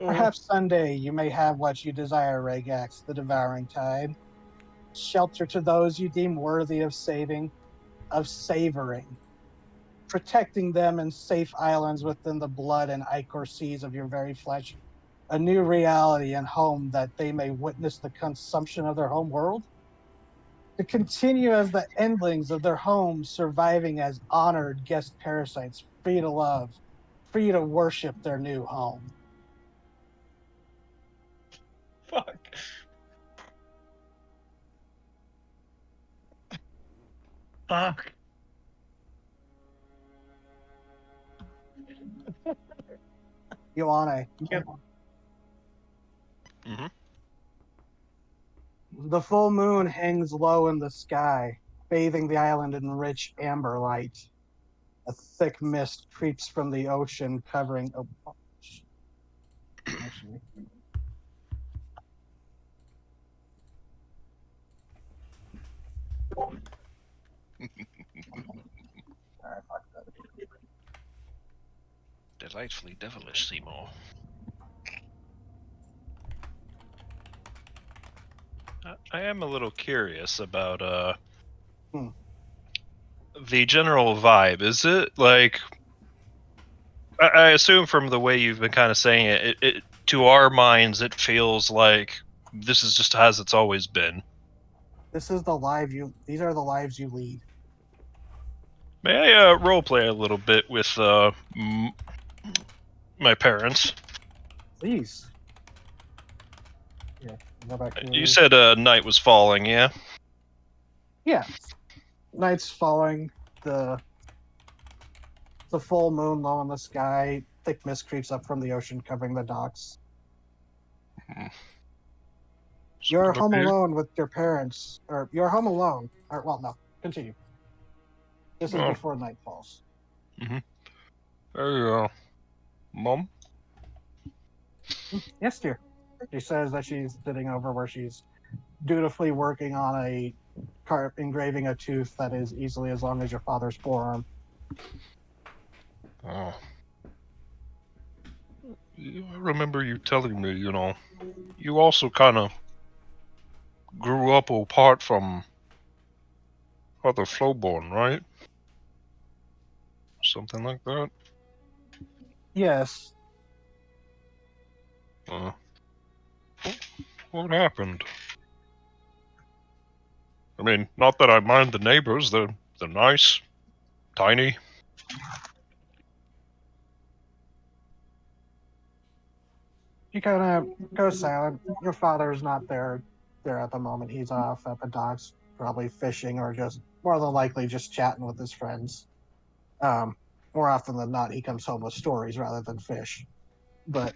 Perhaps someday you may have what you desire, Regax, the devouring tide. Shelter to those you deem worthy of saving, of savoring, protecting them in safe islands within the blood and ichor seas of your very flesh. A new reality and home that they may witness the consumption of their home world, to continue as the endlings of their homes, surviving as honored guest parasites, free to love, free to worship their new home. Fuck. Fuck. Ioane. Yep. Mhm. The full moon hangs low in the sky, bathing the island in rich amber light. A thick mist creeps from the ocean, covering. Oh, actually. Delightfully devilish, Seymour. I am a little curious about the general vibe. Is it like I assume from the way you've been kind of saying it, to our minds, it feels like this is just as it's always been. These are the lives you lead. May I roleplay a little bit with my parents? Please. Yeah, go back to You said night was falling, yeah? yeah. Night's falling, the full moon low in the sky, thick mist creeps up from the ocean covering the docks. You're home alone with your parents, or you're home alone. Or well, no, continue. This is before night falls. Mm-hmm. Hey, Mom? Yes, dear. She says that she's sitting over where she's dutifully working on engraving a tooth that is easily as long as your father's forearm. Oh. I remember you telling me, you also kind of grew up apart from other Flowborn, right? Something like that? Yes. What happened? I mean, not that I mind the neighbors, they're nice, tiny. She kind of goes silent. Your father's not there at the moment. He's off at the docks, probably fishing or just more than likely just chatting with his friends. More often than not, he comes home with stories rather than fish. But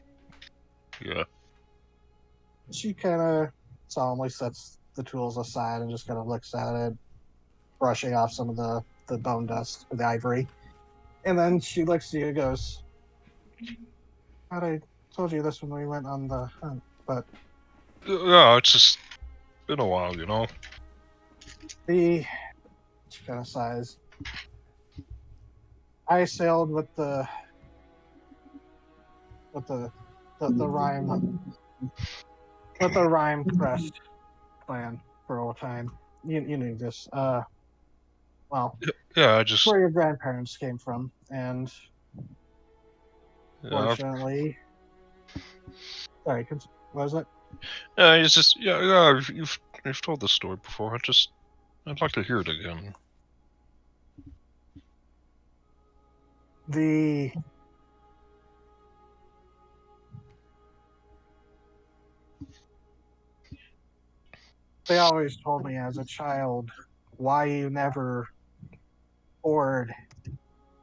Yeah. she kind of solemnly sets the tools aside and just kind of looks at it, brushing off some of the bone dust with the ivory. And then she looks at you and goes, I told you this when we went on the hunt, but Yeah, it's just been a while, she kind of sighs. I sailed with the rhyme crest clan for a time. You knew this. Well, Yeah, I just... where your grandparents came from, and Yeah, fortunately, sorry, what was it? yeah, it's just... Yeah, you've told this story before, I'd like to hear it again. They always told me as a child why you never board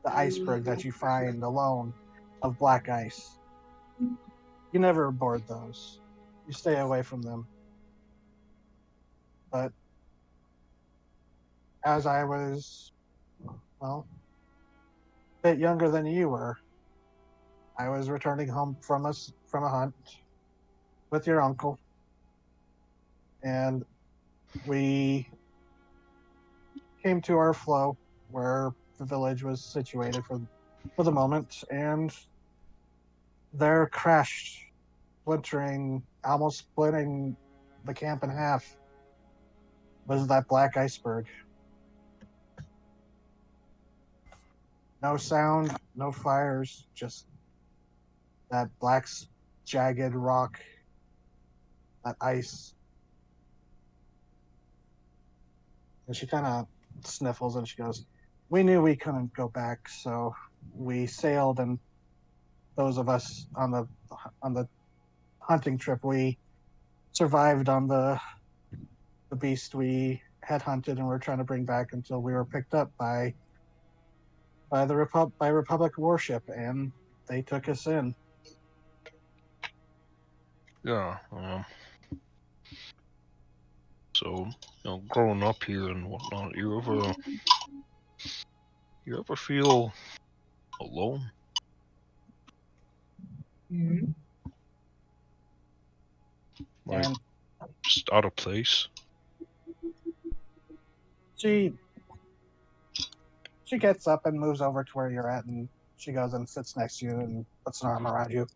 the iceberg that you find alone of black ice. You never board those. You stay away from them. But as I was, well, a bit younger than you were, I was returning home from a hunt with your uncle, and we came to our flow where the village was situated for the moment, and there crashed, almost splitting the camp in half, was that black iceberg. No sound, no fires, just that black, jagged rock, that ice. And she kind of sniffles and she goes, we knew we couldn't go back, so we sailed, and those of us on the hunting trip, we survived on the beast we had hunted and were trying to bring back until we were picked up by Republic warship, and they took us in. Yeah, so, growing up here and whatnot, you ever feel alone? Mm-hmm. Like, And just out of place? she gets up and moves over to where you're at and she goes and sits next to you and puts an arm around you.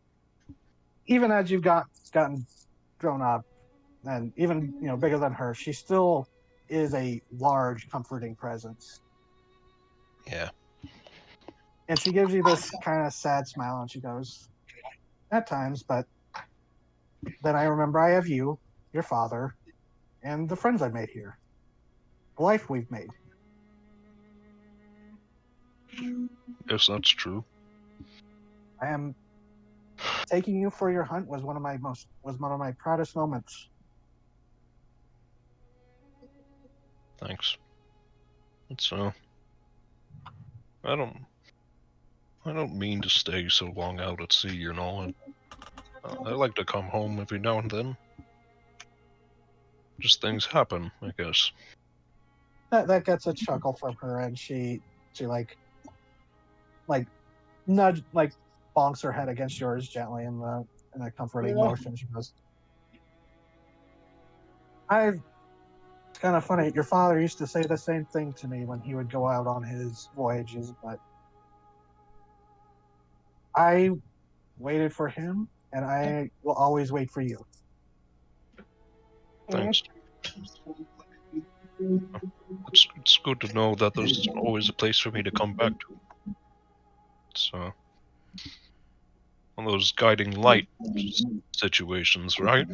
Even as you've gotten grown up, and even bigger than her, she still is a large, comforting presence. Yeah. And she gives you this kind of sad smile, and she goes, "At times, but then I remember I have you, your father, and the friends I made here, the life we've made." Yes, that's true. I am taking you for your hunt was one of my proudest moments. Thanks. It's I don't mean to stay so long out at sea, I like to come home every now and then. Just things happen, I guess. That gets a chuckle from her, and she like nudge bonks her head against yours gently in a comforting motion. She goes, It's kind of funny. Your father used to say the same thing to me when he would go out on his voyages, but I waited for him, and I will always wait for you." Thanks. It's good to know that there's always a place for me to come back to. It's one of those guiding light situations, right?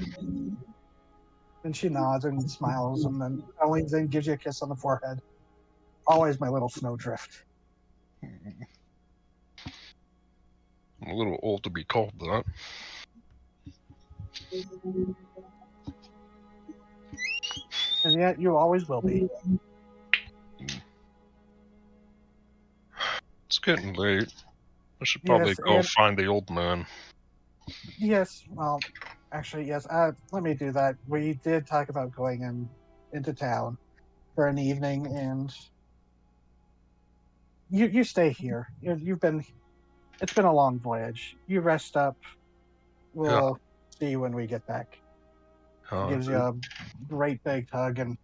And she nods and smiles, and then leans in, gives you a kiss on the forehead. "Always my little snowdrift." I'm a little old to be called that. And yet you always will be. It's getting late. I should probably Yes, go and find the old man. yes, well, actually, yes. Let me do that. We did talk about going into town for an evening, and you stay here. It's been a long voyage. You rest up. We'll see you when we get back. She gives you a great big hug, and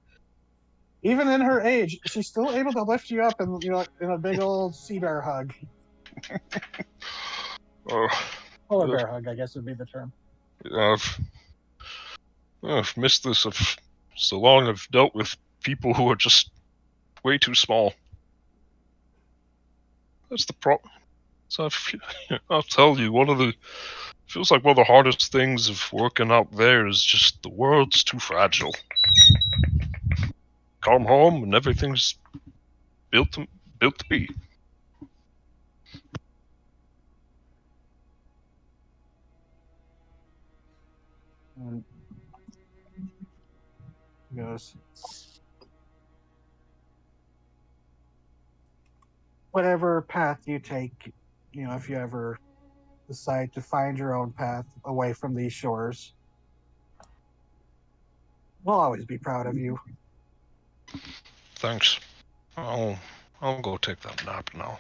even in her age, she's still able to lift you up and in a big old sea bear hug. Oh, Polar bear hug, I guess would be the term. I've missed this so long. I've dealt with people who are just way too small. That's the problem. So I'll tell you, feels like one of the hardest things of working out there is just the world's too fragile. Come home and everything's built to be. And he goes, "Whatever path you take, if you ever decide to find your own path away from these shores, we'll always be proud of you." Thanks. I'll go take that nap now.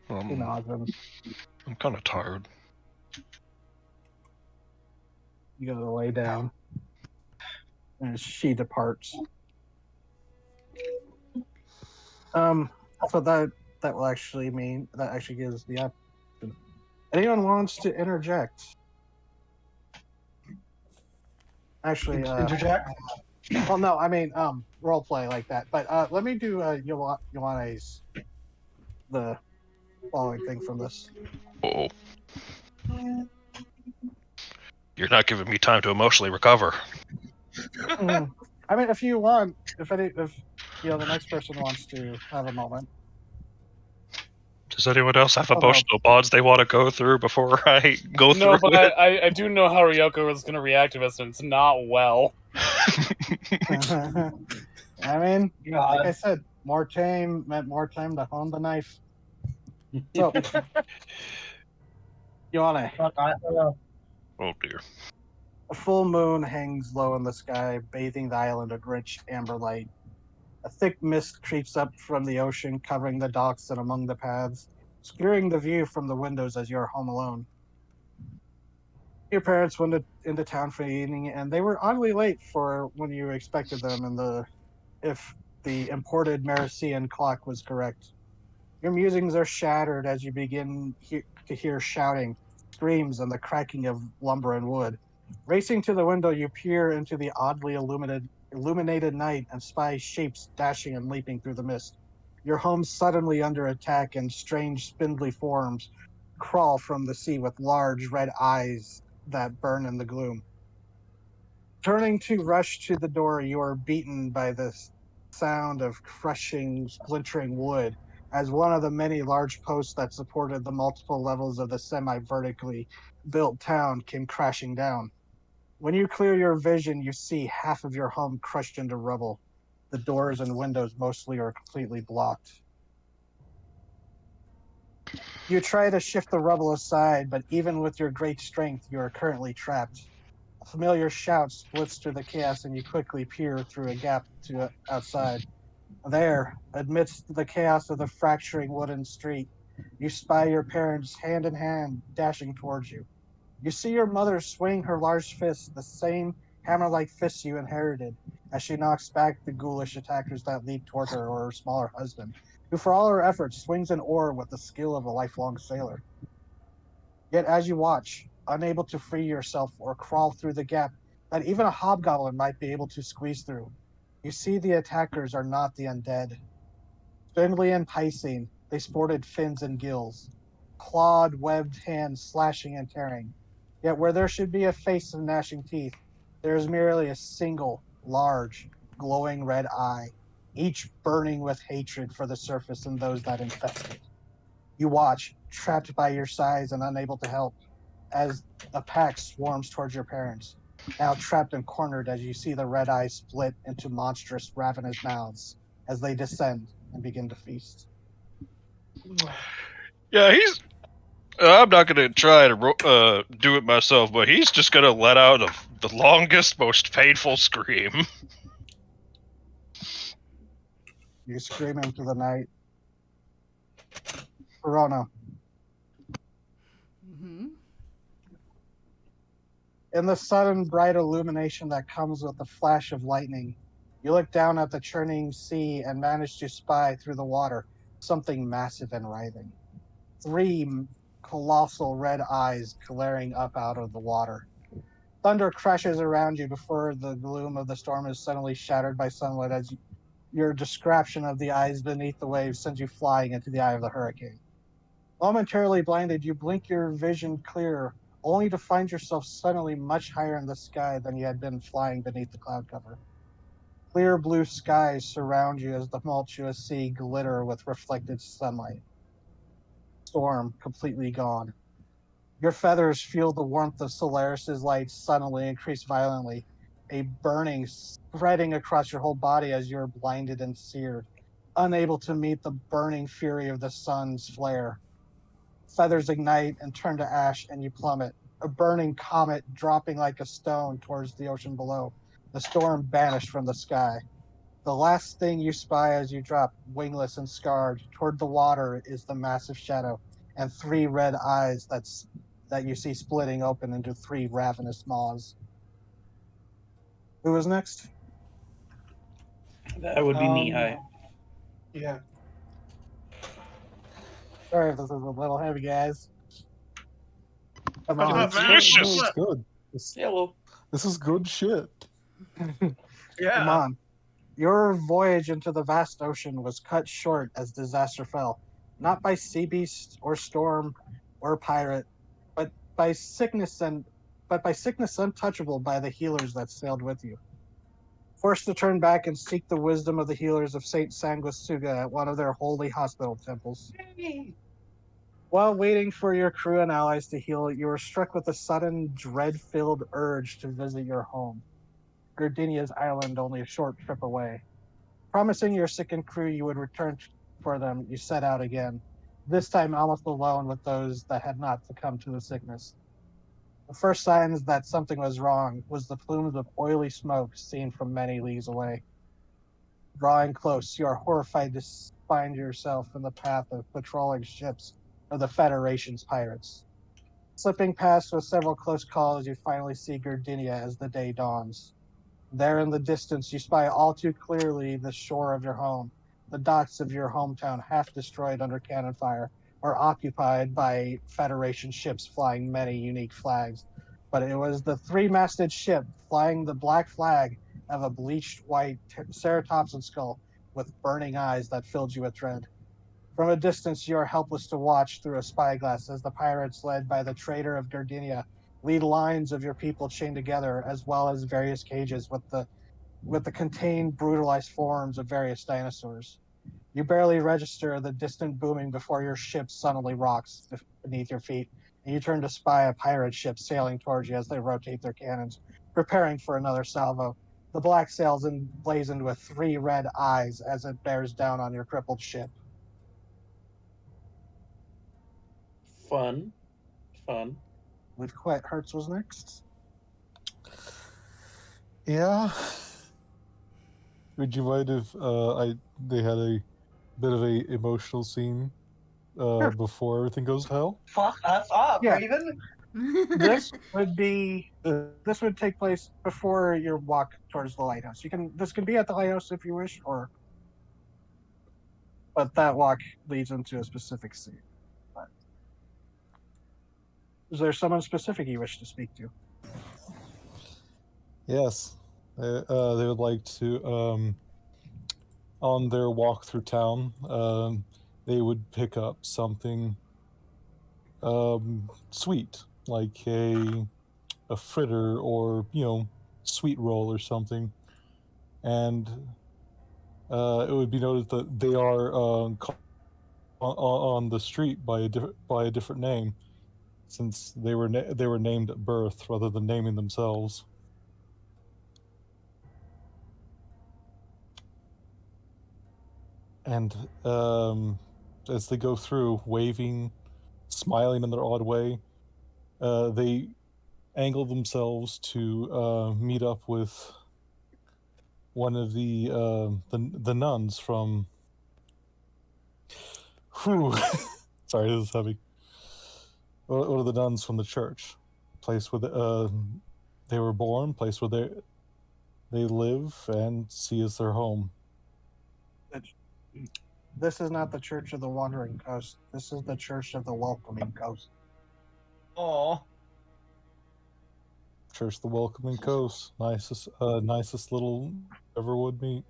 He nods and I'm kind of tired. you go to lay down, and she departs. So that will actually mean that actually gives the option. Anyone wants to interject? Actually, Interject. well, no, I mean role play like that. But let me do Ioane's the following thing from this. Oh. You're not giving me time to emotionally recover. I mean, if you want, if the next person wants to have a moment. Does anyone else have emotional bonds they want to go through before I go through No, but it? I do know how Ryoko is going to react to this, and it's not well. I mean, like I said, more time meant more time to hone the knife. So, Ioane, Oh dear. a full moon hangs low in the sky, bathing the island in rich amber light. A thick mist creeps up from the ocean, covering the docks and among the paths, obscuring the view from the windows as you are home alone. Your parents went into town for the evening, and they were oddly late for when you expected them. If the imported Marician clock was correct, Your musings are shattered as you begin to hear shouting, screams, and the cracking of lumber and wood. Racing to the window, you peer into the oddly illuminated night and spy shapes dashing and leaping through the mist. Your home suddenly under attack, and strange spindly forms crawl from the sea with large red eyes that burn in the gloom. Turning to rush to the door, you are beaten by the sound of crushing, splintering wood as one of the many large posts that supported the multiple levels of the semi-vertically built town came crashing down. When you clear your vision, you see half of your home crushed into rubble. The doors and windows mostly are completely blocked. You try to shift the rubble aside, but even with your great strength, you are currently trapped. A familiar shout splits through the chaos, and you quickly peer through a gap to outside. There, amidst the chaos of the fracturing wooden street, you spy your parents hand in hand dashing towards you. You see your mother swing her large fist, the same hammer-like fist you inherited, as she knocks back the ghoulish attackers that leap toward her or her smaller husband, who for all her efforts swings an oar with the skill of a lifelong sailor. Yet as you watch, unable to free yourself or crawl through the gap that even a hobgoblin might be able to squeeze through, you see the attackers are not the undead. Spindly and enticing, they sported fins and gills, clawed, webbed hands slashing and tearing. Yet where there should be a face of gnashing teeth, there is merely a single, large, glowing red eye, each burning with hatred for the surface and those that infest it. You watch, trapped by your size and unable to help, as a pack swarms towards your parents, now trapped and cornered as you see the red eyes split into monstrous, ravenous mouths as they descend and begin to feast. Yeah, he's. I'm not gonna try to do it myself, but he's just gonna let out the longest, most painful scream. You scream into the night. Verona. Mm-hmm. In the sudden bright illumination that comes with the flash of lightning, you look down at the churning sea and manage to spy through the water something massive and writhing. Three colossal red eyes glaring up out of the water. Thunder crashes around you before the gloom of the storm is suddenly shattered by sunlight as your description of the eyes beneath the waves sends you flying into the eye of the hurricane. Momentarily blinded, you blink your vision clear, only to find yourself suddenly much higher in the sky than you had been flying beneath the cloud cover. Clear blue skies surround you as the tumultuous sea glitter with reflected sunlight. Storm completely gone. Your feathers feel the warmth of Solaris's light suddenly increase violently, a burning spreading across your whole body as you're blinded and seared, unable to meet the burning fury of the sun's flare. Feathers ignite and turn to ash, and you plummet, a burning comet dropping like a stone towards the ocean below. The storm banished from the sky. The last thing you spy as you drop, wingless and scarred, toward the water is the massive shadow and three red eyes that you see splitting open into three ravenous maws. Who is next? That would be me. Hi. Yeah. Sorry if this is a little heavy, guys. Come What's on. up, man? Vicious. No, it's good. Hello. This is good shit. Yeah. Come on. Your voyage into the vast ocean was cut short as disaster fell, not by sea beast or storm or pirate, but by sickness untouchable by the healers that sailed with you. Forced to turn back and seek the wisdom of the healers of Saint Sanguisuga at one of their holy hospital temples. While waiting for your crew and allies to heal, you were struck with a sudden, dread-filled urge to visit your home, Gardinia's island only a short trip away. Promising your sickened crew you would return for them, you set out again, this time almost alone with those that had not succumbed to the sickness. The first signs that something was wrong was the plumes of oily smoke seen from many leagues away. Drawing close, you are horrified to find yourself in the path of patrolling ships of the Federation's pirates. Slipping past with several close calls, you finally see Gardinia as the day dawns. There in the distance, you spy all too clearly the shore of your home, the docks of your hometown half destroyed under cannon fire or occupied by Federation ships flying many unique flags. But it was the three-masted ship flying the black flag of a bleached white ceratopsid skull with burning eyes that filled you with dread. From a distance, you are helpless to watch through a spyglass as the pirates, led by the traitor of Gardinia, lead lines of your people chained together, as well as various cages with the contained, brutalized forms of various dinosaurs. You barely register the distant booming before your ship suddenly rocks beneath your feet, and you turn to spy a pirate ship sailing towards you as they rotate their cannons, preparing for another salvo. The black sails emblazoned with three red eyes as it bears down on your crippled ship. Fun. Fun. With Quiet Hearts was next. Yeah. Would you mind if they had a bit of a emotional scene Sure. before everything goes to hell? Fuck us up, Yeah. Raven. This would take place before your walk towards the lighthouse. This can be at the lighthouse if you wish, but that walk leads into a specific scene. But is there someone specific you wish to speak to? Yes. They would like to, on their walk through town, they would pick up something sweet, like a fritter or, sweet roll or something. And it would be noted that they are on the street by a different name, since they were named at birth rather than naming themselves. And as they go through, waving, smiling in their odd way, they angle themselves to meet up with one of the nuns from. Whew. Sorry, this is heavy. One of the nuns from the church, place where they were born, place where they live and see as their home. This is not the Church of the Wandering Coast. This is the Church of the Welcoming Coast. Oh, Church of the Welcoming Coast, nicest little ever would meet,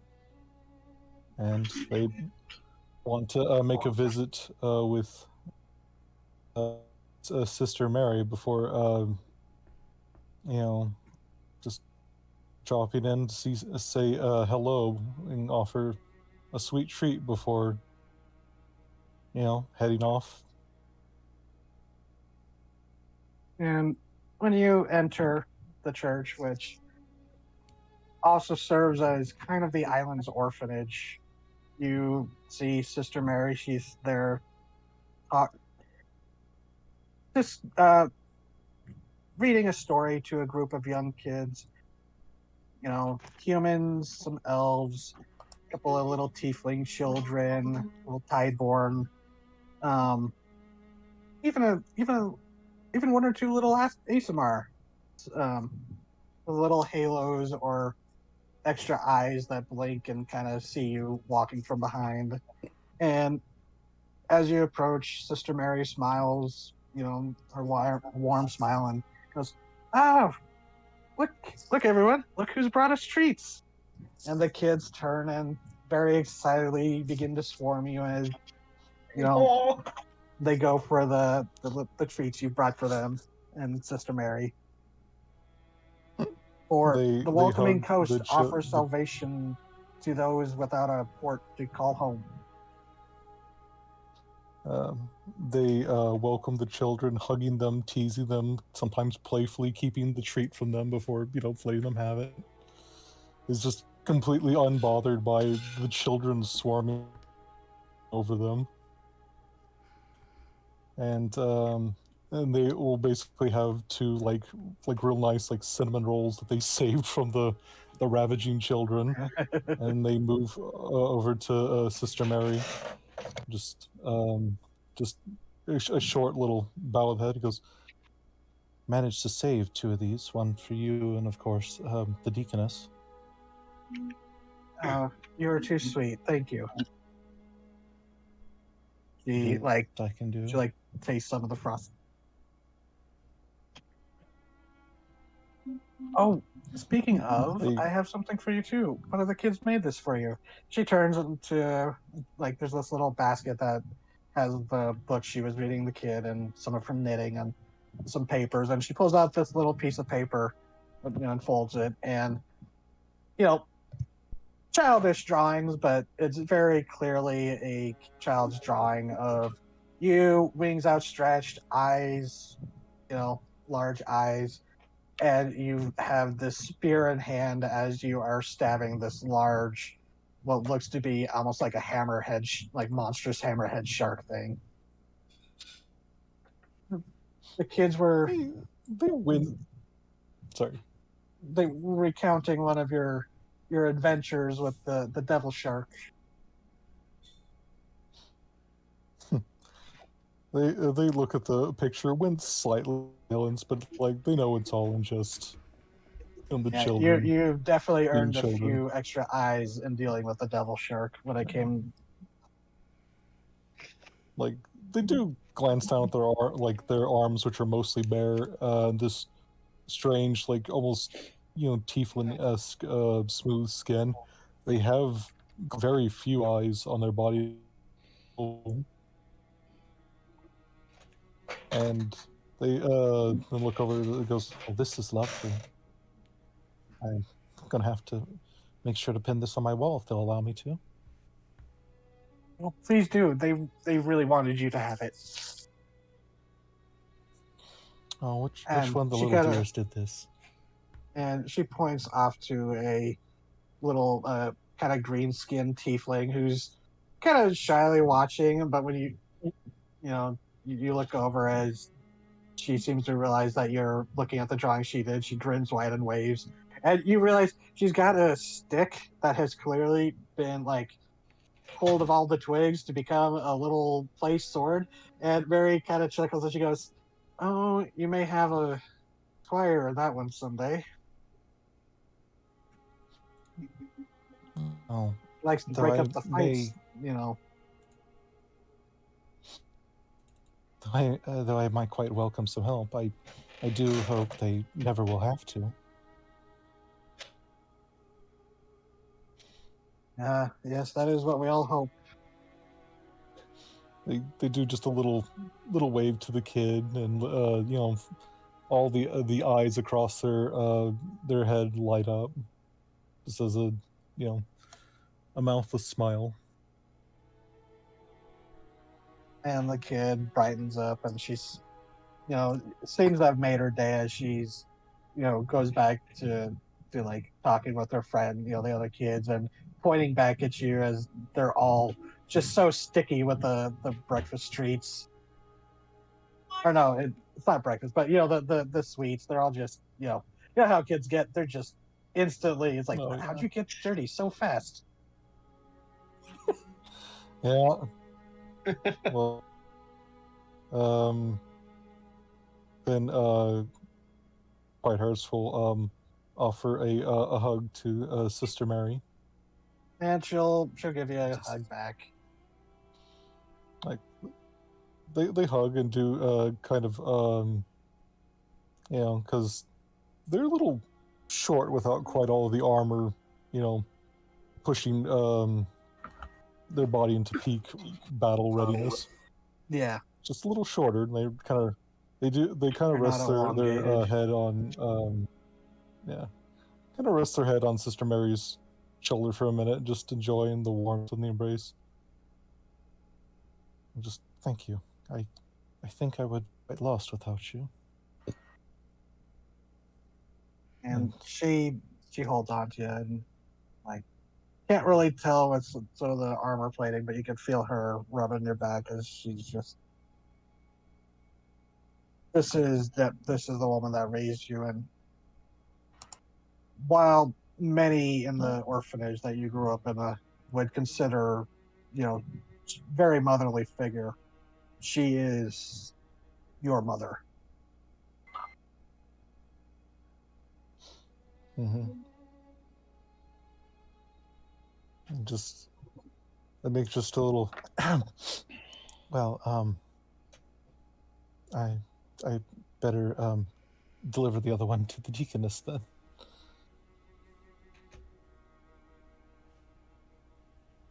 and they want to make a visit with Sister Mary before just dropping in to say hello and offer a sweet treat before heading off. And when you enter the church, which also serves as kind of the island's orphanage, you see Sister Mary. She's there, just reading a story to a group of young kids. Humans, some elves, a couple of little tiefling children, little tideborn, even one or two little ASMR, little halos or extra eyes that blink and kind of see you walking from behind. And as you approach, Sister Mary smiles, her warm smile, and goes, "Ah, look, everyone! Look who's brought us treats!" And the kids turn and very excitedly begin to swarm you as oh. they go for the treats you brought for them and Sister Mary. For the Welcoming Coast offers salvation to those without a port to call home. They welcome the children, hugging them, teasing them, sometimes playfully keeping the treat from them before letting them have it. Is just completely unbothered by the children swarming over them. And they will basically have two like real nice cinnamon rolls that they saved from the ravaging children, and they move over to Sister Mary. Just a short little bow of the head. He goes, "Managed to save two of these, one for you and of course the deaconess." You are too sweet. Thank you. She like I can do. she like tastes some of the frost. Oh, speaking of, They- I have something for you too. One of the kids made this for you. She turns into like there's this little basket that has the book she was reading the kid and some of her knitting and some papers, and she pulls out this little piece of paper, and folds it, and you know, childish drawings, but it's very clearly a child's drawing of you, wings outstretched, eyes, large eyes, and you have this spear in hand as you are stabbing this large, what looks to be almost like a hammerhead, like monstrous hammerhead shark thing. The kids were they win. Sorry. they were recounting one of your adventures with the devil shark. They look at the picture, wince slightly, but like they know it's all in just the Yeah, children. you definitely being earned a children. few extra eyes in dealing with the devil shark when I came. Like they do glance down at their arms, which are mostly bare. This strange, like almost tiefling-esque, smooth skin. They have very few eyes on their body, and they then look over. It goes, "Oh, this is lovely. I'm gonna have to make sure to pin this on my wall if they'll allow me to." Well, please do. They really wanted you to have it. Oh, which And one of the she little kinda- deers did this? And she points off to a little kind of green skinned tiefling who's kind of shyly watching, but when you look over as she seems to realize that you're looking at the drawing she did, she grins wide and waves. And you realize she's got a stick that has clearly been like pulled of all the twigs to become a little place sword, and Mary kind of chuckles as she goes, "Oh, you may have a fire in that one someday." Oh, Likes to though break I up the may, fights. though I might quite welcome some help. I do hope they never will have to. Yes, that is what we all hope. They do just a little wave to the kid, and all the eyes across their head light up, just as a mouthless smile. And the kid brightens up, and she's, seems to have made her day as she's, goes back to like talking with her friend, the other kids, and pointing back at you as they're all just so sticky with the breakfast treats. Or no, it's not breakfast, but the sweets. They're all just you know how kids get. They're just instantly. It's like, Oh, how'd yeah. you get dirty so fast? Yeah. Well, then White Hearts will offer a hug to Sister Mary. And she'll give you a hug back. Like they hug and do kind of because they're a little short without quite all of the armor, pushing their body into peak battle readiness. Yeah, Just a little shorter. And they kind of They're rest not their elongated. head on kind of rest their head on Sister Mary's shoulder for a minute, just enjoying the warmth and the embrace. And just thank you. I think I would get lost without you. and she holds on to you, and like can't really tell what's sort of the armor plating, but you can feel her rubbing your back as she's just. This is the woman that raised you, and while many in the orphanage that you grew up in would consider, very motherly figure, she is your mother. Mm-hmm. Just that makes just a little Well, I better deliver the other one to the deaconess then.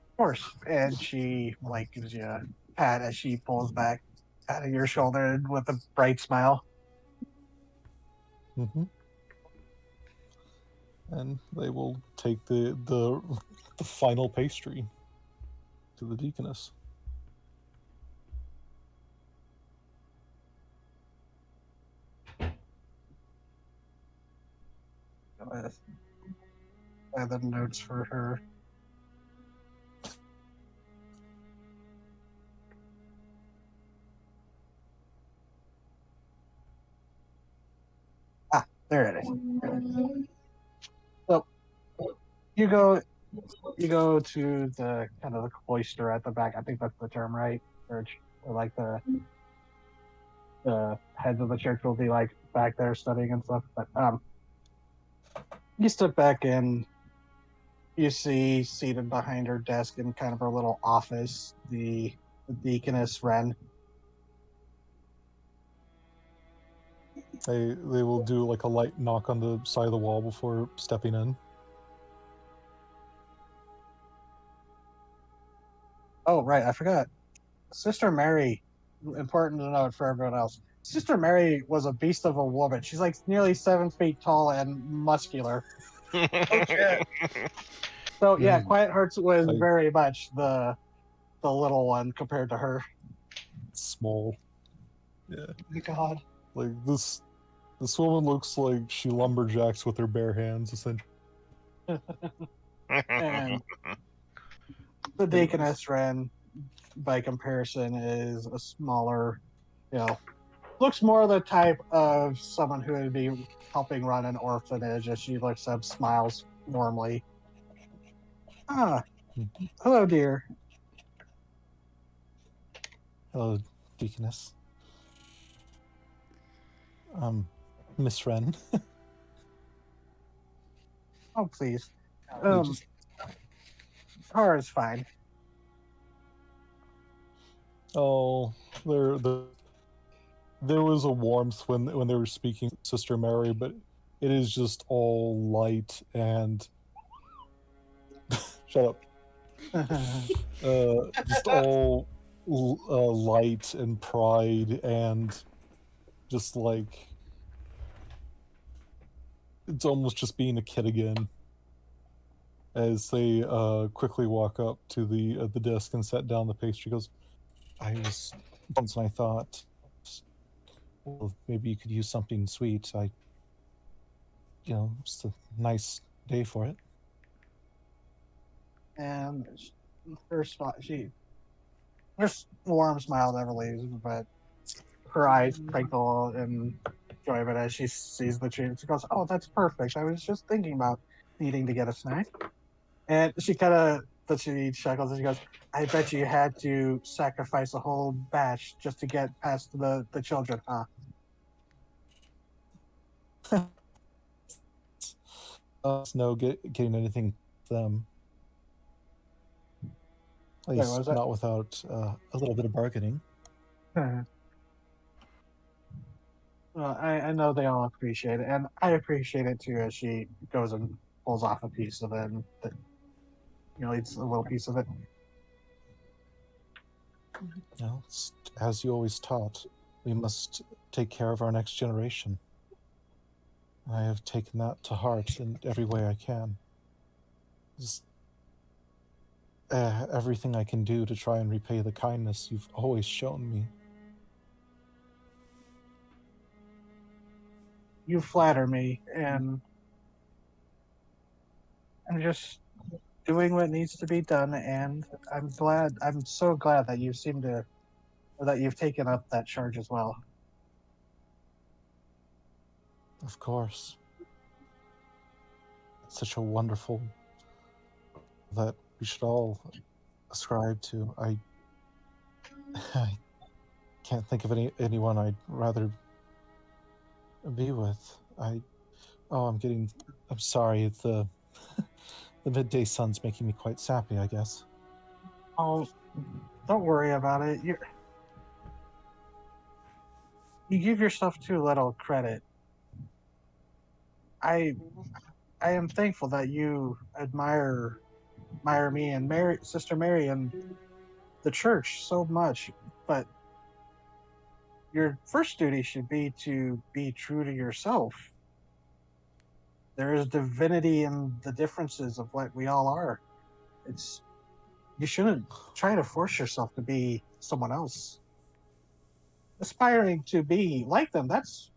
Of course. And she like gives you a pat as she pulls back out of your shoulder with a bright smile. Mm-hmm. And they will take the final pastry to the deaconess. I have the notes for her. Ah, there it is. So you go to the kind of the cloister at the back. I think that's the term, right? Church, or like the heads of the church will be like back there studying and stuff. But you step back in. You see seated behind her desk in kind of her little office, the deaconess Wren. They will do like a light knock on the side of the wall before stepping in. Oh, right, I forgot. Sister Mary, important to note for everyone else. Sister Mary was a beast of a woman. She's like nearly 7 feet tall and muscular. Oh shit. So yeah, Quiet Hearts was I- very much the little one compared to her. Small. Yeah. Oh my God. Like this woman looks like she lumberjacks with her bare hands, essentially. And the deaconess Wren, by comparison, is a smaller, looks more the type of someone who would be helping run an orphanage as she looks up, smiles warmly. Ah, hello, dear. Hello, deaconess. Miss Wren. Oh, please. They just- Car is fine. Oh, there was a warmth when they were speaking to Sister Mary, but it is just all light and shut up. Just all light and pride and just like it's almost just being a kid again. As they quickly walk up to the desk and set down the pastry, goes, I thought, well, maybe you could use something sweet. It's a nice day for it. And her warm smile never leaves, but her eyes twinkle in enjoyment as she sees the treat. She goes, "Oh, that's perfect. I was just thinking about needing to get a snack." And she she chuckles and she goes, "I bet you had to sacrifice a whole batch just to get past the children, huh?" No getting anything to them. At Wait, what least was that? not without a little bit of bargaining. Well, I know they all appreciate it, and I appreciate it too. As she goes and pulls off a piece of it, and eats a little piece of it. It's as you always taught, we must take care of our next generation. I have taken that to heart in every way I can. Just, everything I can do to try and repay the kindness you've always shown me. You flatter me, and I'm just doing what needs to be done. And I'm so glad that that you've taken up that charge as well. Of course. It's such a wonderful that we should all ascribe to. I can't think of anyone I'd rather be with. I'm sorry. It's the midday sun's making me quite sappy, I guess. Oh, don't worry about it. you give yourself too little credit. I am thankful that you admire me and Mary, Sister Mary, and the church so much, but your first duty should be to be true to yourself. There is divinity in the differences of what we all are. It's you shouldn't try to force yourself to be someone else. Aspiring to be like them, that's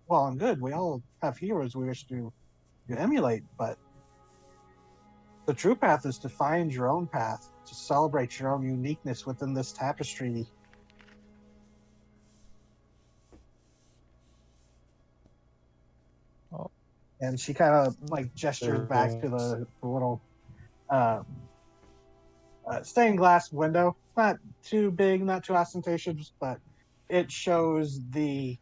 well and good. We all have heroes we wish to emulate, but the true path is to find your own path, to celebrate your own uniqueness within this tapestry. Oh. And she kind of like gestures back to the little uh, stained glass window. It's not too big, not too ostentatious, but it shows the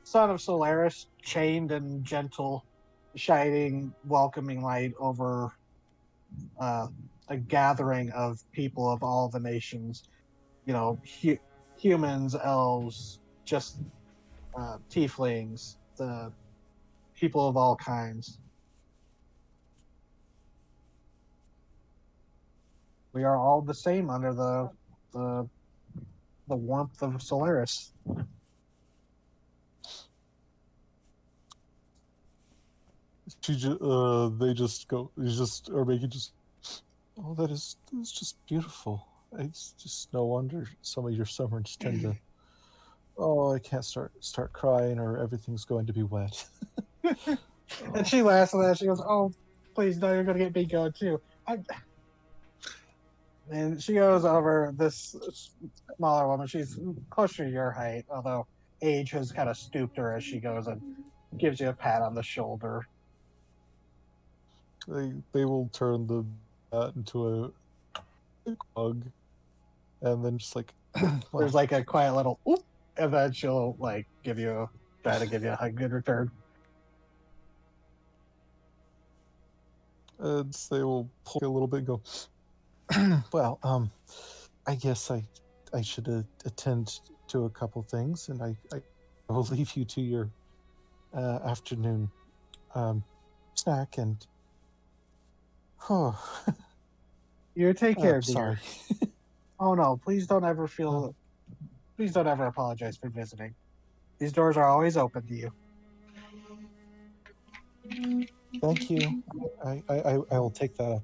son of Solaris, chained and gentle, shining, welcoming light over a gathering of people of all the nations. You know, humans, elves, just tieflings, the people of all kinds. We are all the same under the the warmth of Solaris. They just go. You just or make it just. Oh, that's just beautiful. It's just no wonder some of your summers tend to. Oh, I can't start crying, or everything's going to be wet. And she laughs at that. She goes, "Oh, please, no, you're going to get me going too." And she goes over this smaller woman. She's closer to your height, although age has kind of stooped her as she goes and gives you a pat on the shoulder. They will turn the bat into a bug, and then just like There's like a quiet little oop, and then she'll like try to give you a hug in return. and they will pull a little bit and go. Well, I guess I should attend to a couple things, and I will leave you to your afternoon snack. And oh, You take care, dear. sorry. Oh no, please don't ever please don't ever apologize for visiting. These doors are always open to you. Thank you. I will take that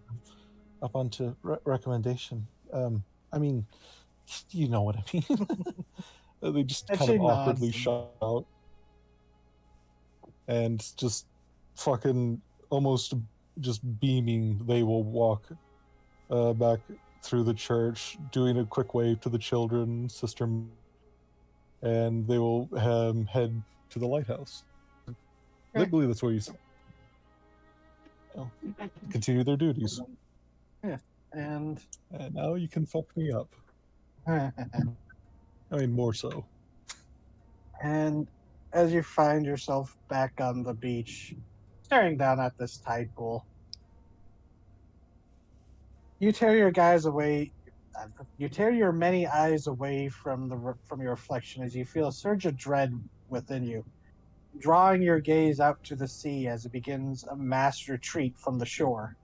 up onto recommendation. I mean, you know what I mean. They just And kind she of awkwardly nods. shout and just fucking almost just beaming. They will walk back through the church, doing a quick wave to the children, sister, and they will head to the lighthouse. I believe that's where you continue their duties. Yeah, and Now you can fuck me up. I mean, more so. and as you find yourself back on the beach, staring down at this tide pool, you tear your guys away. You tear your many eyes away from your reflection as you feel a surge of dread within you, drawing your gaze out to the sea as it begins a mass retreat from the shore.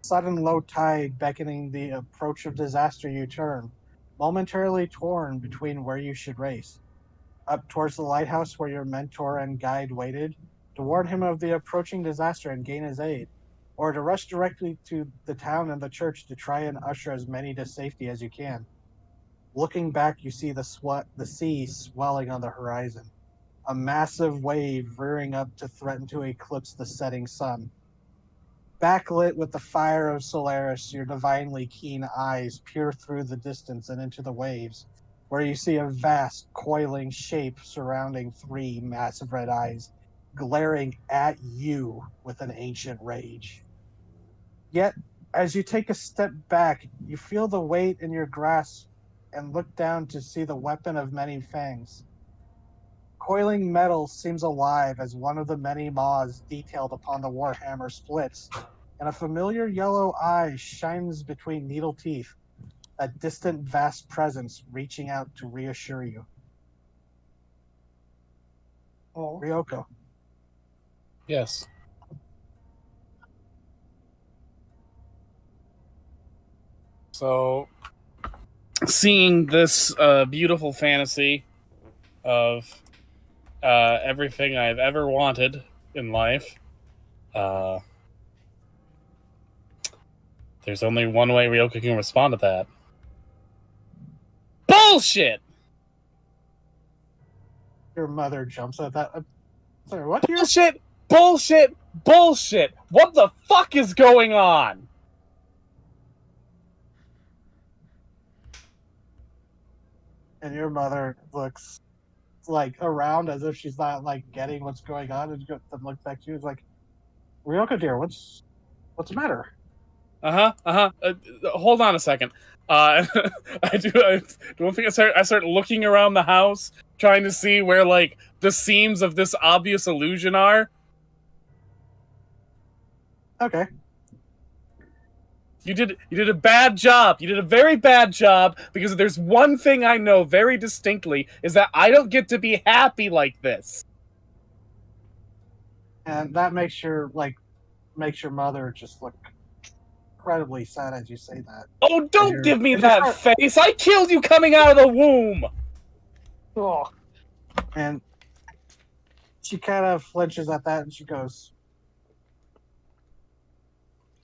Sudden low tide beckoning the approach of disaster, you turn, momentarily torn between where you should race. Up towards the lighthouse where your mentor and guide waited, to warn him of the approaching disaster and gain his aid, or to rush directly to the town and the church to try and usher as many to safety as you can. Looking back, you see the sea swelling on the horizon, a massive wave rearing up to threaten to eclipse the setting sun. Backlit with the fire of Solaris, your divinely keen eyes peer through the distance and into the waves, where you see a vast, coiling shape surrounding three massive red eyes, glaring at you with an ancient rage. Yet, as you take a step back, you feel the weight in your grasp and look down to see the weapon of many fangs. Coiling metal seems alive as one of the many maws detailed upon the warhammer splits, and a familiar yellow eye shines between needle teeth, a distant vast presence reaching out to reassure you. Oh. Ryoko. Yes. So, seeing this beautiful fantasy of everything I've ever wanted in life, there's only one way Ryoka can respond to that. Bullshit! Your mother jumps at that. Sorry, what here? Bullshit! Bullshit! Bullshit! What the fuck is going on? And your mother looks like around as if she's not like getting what's going on, and then looks back to you. It's like, Ryoko dear, what's the matter? Hold on a second. I don't think I start looking around the house, trying to see where like the seams of this obvious illusion are. Okay. You did a bad job. You did a very bad job, because there's one thing I know very distinctly, is that I don't get to be happy like this. And that makes your mother just look incredibly sad as you say that. Oh, don't you're- give me it's just that face. I killed you coming out of the womb. Oh. And she kind of flinches at that, and she goes,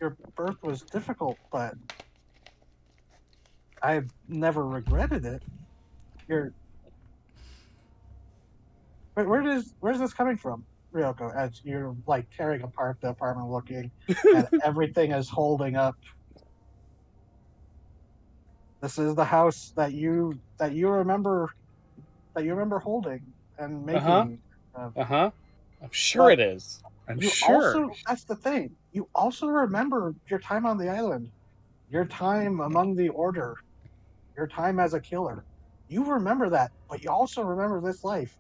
"Your birth was difficult, but I've never regretted it. You're Wait, where's this coming from, Ryoko? As you're like tearing apart the apartment, looking, and everything is holding up. This is the house that you remember holding and making. I'm sure it is. I'm sure. Also, that's the thing. You also remember your time on the island, your time among the Order, your time as a killer. You remember that, but you also remember this life.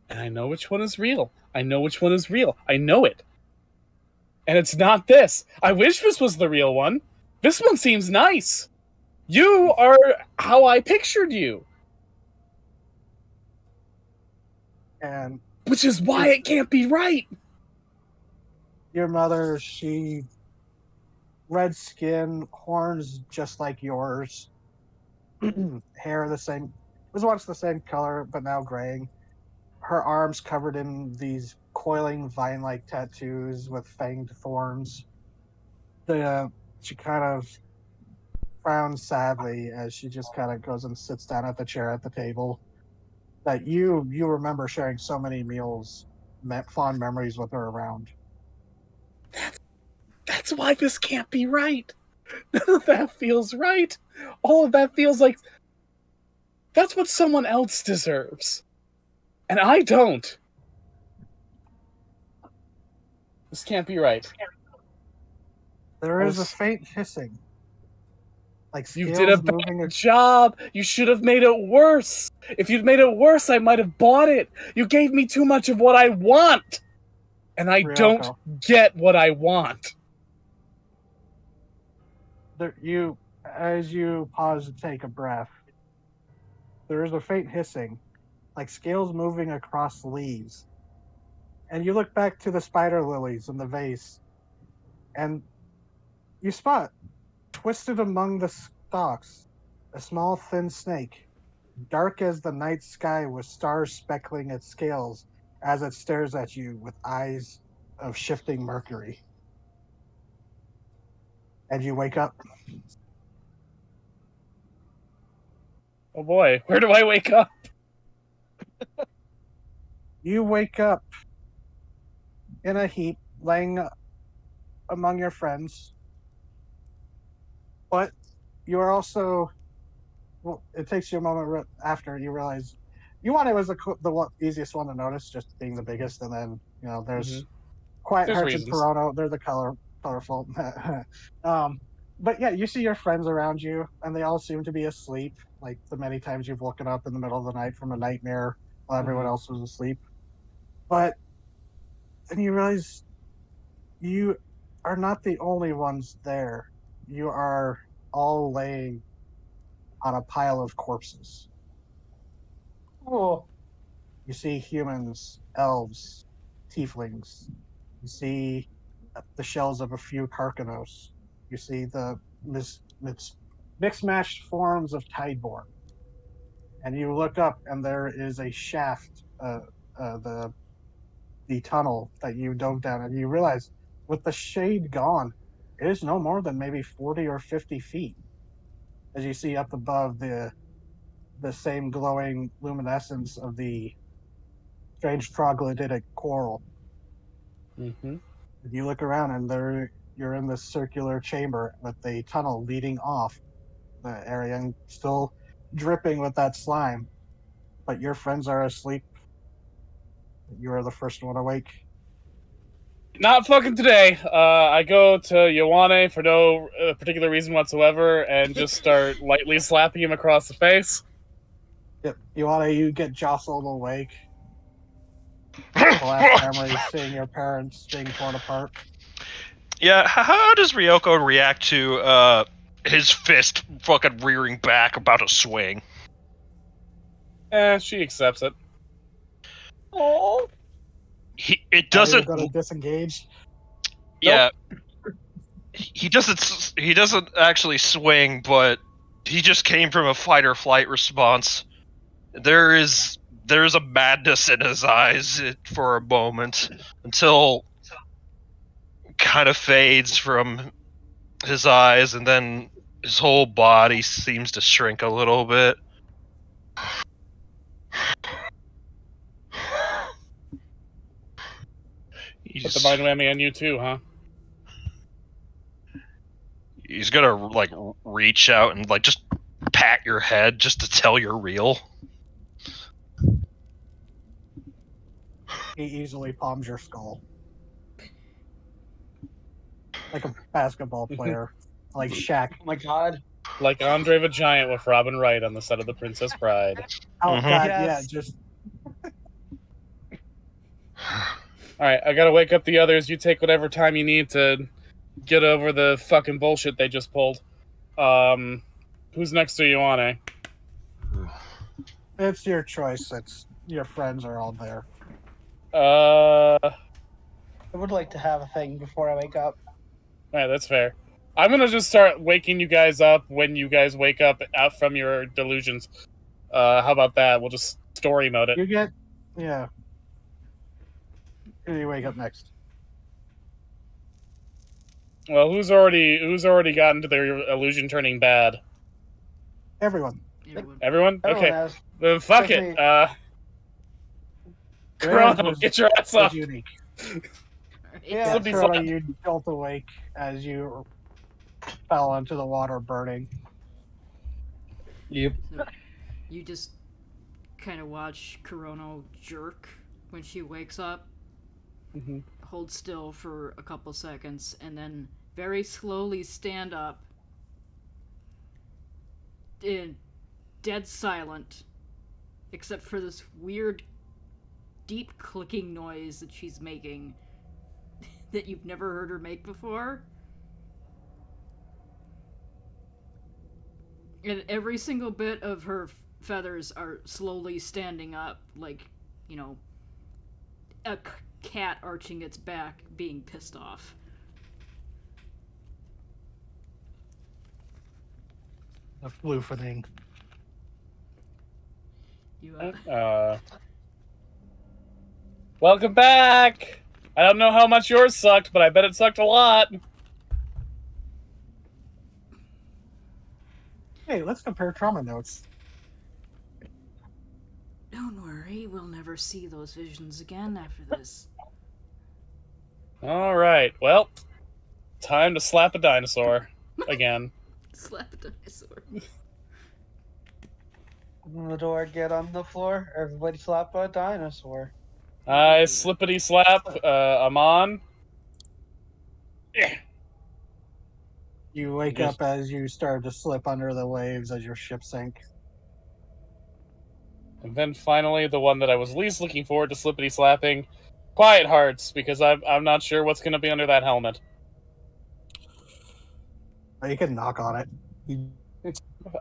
And I know which one is real. I know which one is real. I know it. And it's not this. I wish this was the real one. This one seems nice. You are how I pictured you. And which is why it can't be right. Your mother, she red skin, horns just like yours, hair the same, was once the same color but now graying. Her arms covered in these coiling vine-like tattoos with fanged thorns. She kind of frowns sadly as she just kind of goes and sits down at the chair at the table. That you remember sharing so many meals, fond memories with her around. That's why this can't be right. None of that feels right. All of that feels like that's what someone else deserves. And I don't. This can't be right. There is a faint hissing. Like scales you did a moving. bad job. You should have made it worse. If you'd made it worse, I might have bought it. You gave me too much of what I want. And I Ryoko. don't get what I want. As you pause to take a breath, there is a faint hissing, like scales moving across leaves. And you look back to the spider lilies in the vase, and you spot, twisted among the stalks, a small thin snake, dark as the night sky with stars speckling its scales as it stares at you with eyes of shifting mercury. And you wake up. Oh boy, where do I wake up? You wake up in a heap, laying among your friends. But you are also, well, it takes you a moment after you realize Yuane was the easiest one to notice, just being the biggest, and then there's Quiet There's Hearts reasons. and Toronto. They're the colorful. But yeah, you see your friends around you, and they all seem to be asleep. Like the many times you've woken up in the middle of the night from a nightmare while everyone else was asleep. But then you realize you are not the only ones there. You are all laying on a pile of corpses. Oh. You see humans, elves, tieflings. You see the shells of a few Karkanos. You see the mixed matched forms of Tideborn. And you look up, and there is a shaft, the tunnel that you dove down, and you realize with the shade gone, it is no more than maybe 40 or 50 feet. As you see up above the same glowing luminescence of the strange troglodytic coral. Mm-hmm. You look around, and you're in this circular chamber with a tunnel leading off the area and still dripping with that slime. But your friends are asleep. You are the first one awake. Not fucking today. I go to Ioane for no particular reason whatsoever and just start lightly slapping him across the face. Yep. You get jostled awake. The last memory seeing your parents being torn apart. Yeah, how does Ryoko react to his fist fucking rearing back about to swing? She accepts it. Oh, It Are you doesn't. going to disengage? Yeah, he doesn't. He doesn't actually swing, but he just came from a fight or flight response. There's a madness in his eyes for a moment until kind of fades from his eyes, and then his whole body seems to shrink a little bit. Put the mind whammy on you too, huh? He's gonna like reach out and like just pat your head just to tell you're real. He easily palms your skull. Like a basketball player. Like Shaq. oh my god. Like Andre the Giant with Robin Wright on the set of The Princess Bride. Oh, Mhm. God, Yes. yeah, just Alright, I gotta wake up the others. You take whatever time you need to get over the fucking bullshit they just pulled. Who's next to Ioane? it's your choice. It's your friends are all there. Alright, I would like to have a thing before I wake up. that's fair. I'm gonna just start waking you guys up when you guys wake up out from your delusions. How about that? We'll just story mode it. You get, yeah. Who do you wake up next? Well, who's already gotten to their illusion turning bad? Everyone. Everyone- Everyone? Everyone Okay. has. Then fuck Except it. me. Chrono, was- get your ass was up. unique. Yeah. Flippy Chrono, slap. you jolt awake as you fell into the water burning. Yep. You just kind of watch Kurono jerk when she wakes up, Mhm. hold still for a couple seconds, and then very slowly stand up, dead silent, except for this weird, deep clicking noise that she's making that you've never heard her make before. And every single bit of her feathers are slowly standing up, like, you know, a cat arching its back, being pissed off. The floofening. You, Welcome back. I don't know how much yours sucked, but I bet it sucked a lot. Hey, let's compare trauma notes. don't worry, we'll never see those visions again after this. All right. Well, time to slap a dinosaur again. Slap a dinosaur. Open the door, get on the floor. Everybody slap a dinosaur. I slippity slap. I'm on. You wake Just- up as you start to slip under the waves as your ship sank. And then finally, the one that I was least looking forward to slippity slapping, Quiet Hearts, because I'm not sure what's going to be under that helmet. But you can knock on it.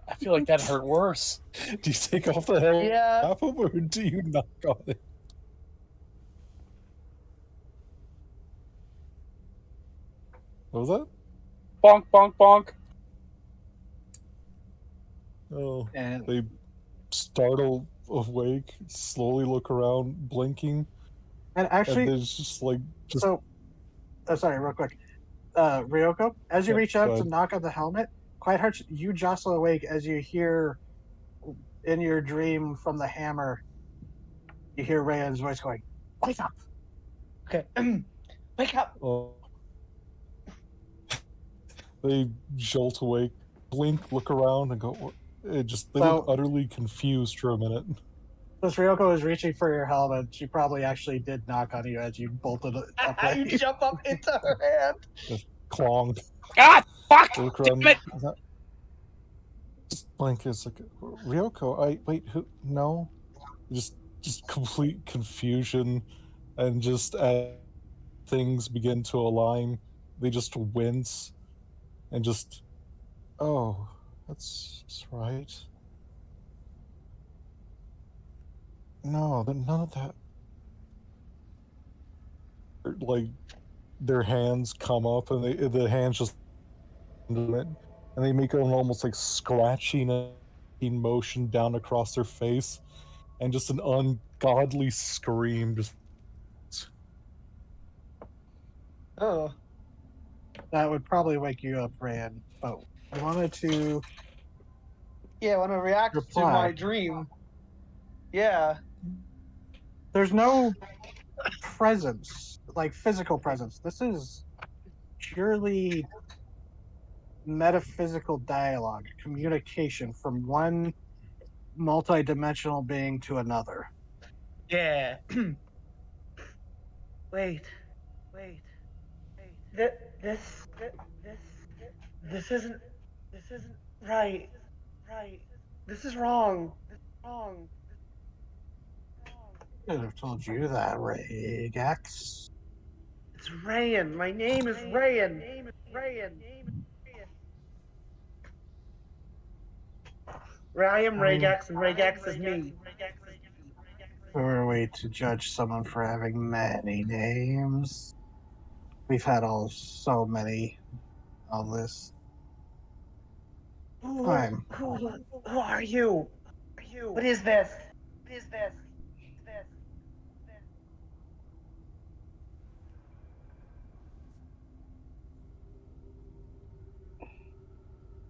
I feel like that hurt worse. Do you take off the helmet Yeah. half of, or do you knock on it? What was that? Bonk, bonk, bonk. Oh, And they startle awake, slowly look around, blinking, and actually, then it's just like, just so sorry, real quick. Ryoko, as you yeah, reach go out to ahead. knock on the helmet, Quiet Hearts, you jostle awake as you hear in your dream from the hammer, you hear Rayon's voice going, "Wake up!" Okay. Wake up. Oh. They jolt awake, blink, look around, and go. They look So, utterly confused for a minute. as Ryoko is reaching for your helmet, she probably actually did knock on you as you bolted it You upright. jump up into her hand. Just clong. Ah, fuck! They look Damn around. it! Just blink. It's like, Ryoko. Wait. Who? No. Just complete confusion, and just as things begin to align, they just wince, and just, oh, that's right. No, none of that. Like, their hands come up, and the hands just do it, and they make an almost like scratching motion down across their face, and just an ungodly scream. Just Oh. That would probably wake you up, Rand. But you wanted to Yeah, when I react to reply. my dream. Yeah. There's no presence, like physical presence. This is purely metaphysical dialogue, communication from one multi-dimensional being to another. Yeah. Wait. This isn't right. This is wrong. I could have told you that, Regax. It's Rayan. My name is Rayan. I am Regax, and Regax is me. Who are we to judge someone for having many names? We've had so many of this time. Who are you? What is this?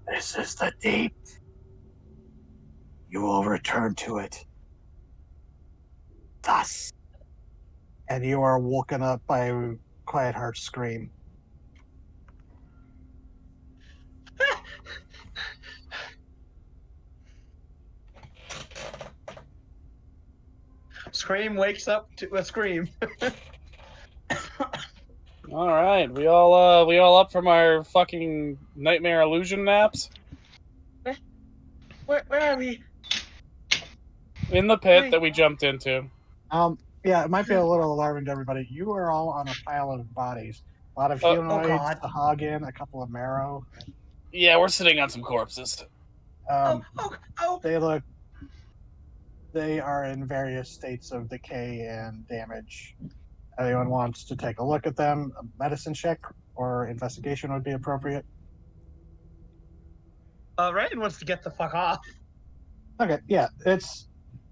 This is the deep. You will return to it. Thus. And you are woken up by a Quiet Heart's scream. Scream wakes up to a scream. All right, we all up from our fucking nightmare illusion naps Where are we? in the pit Wait. that we jumped into. Yeah, it might be a little alarming to everybody. You are all on a pile of bodies. A lot of humanoids, God. a Hagen, a couple of marrow. Yeah, we're sitting on some corpses. Um, Oh. they are in various states of decay and damage. Anyone wants to take a look at them, a medicine check or investigation would be appropriate. Rayan wants to get the fuck off. Okay, it's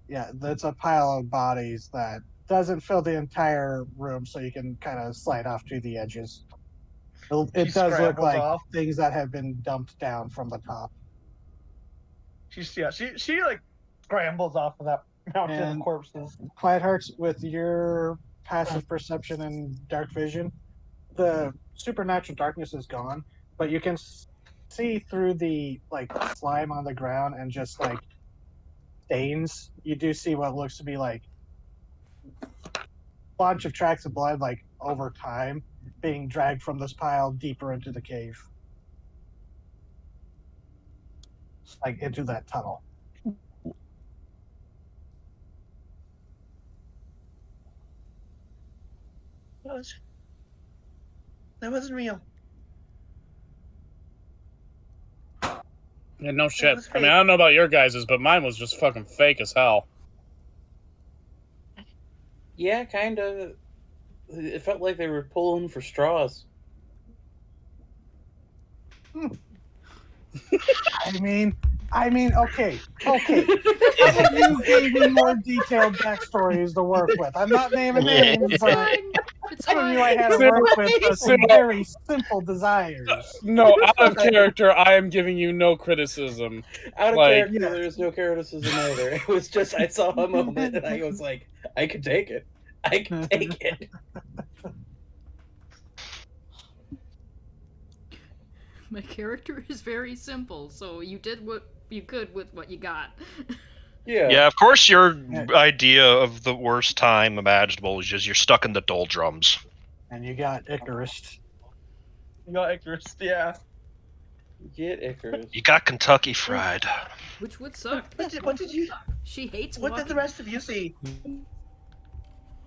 a pile of bodies that doesn't fill the entire room, so you can kind of slide off to the edges. It She does look scrambles like off. things that have been dumped down from the top. She like scrambles off of that mountain And of corpses. Quiet Hearts, with your passive perception and dark vision, the supernatural darkness is gone, but you can see through the like slime on the ground and just like stains. You do see what looks to be like a bunch of tracks of blood, like over time, being dragged from this pile deeper into the cave, like into that tunnel. That wasn't real. Yeah, no shit. was I mean, fake. I don't know about your guys's, but mine was just fucking fake as hell. Yeah, kind of. It felt like they were pulling for straws. I mean, okay. How about you gave me more detailed backstories to work with? I'm not naming names, It's but fine. It's some of fine. you I had to So- work with some so- very simple desires. No, out of character, I am giving you no criticism. Out of Like- character, Yes. there's no criticism either. It was just I saw a moment and I was like, I could take it. I could take it. My character is very simple, so you did what you could with what you got. Yeah. Yeah, of course your Yeah. idea of the worst time imaginable is just you're stuck in the doldrums. And you got Icarus. You got Icarus, yeah. Get Icarus. You got Kentucky Fried. Which would suck. What did you? She hates What walking. did the rest of you see?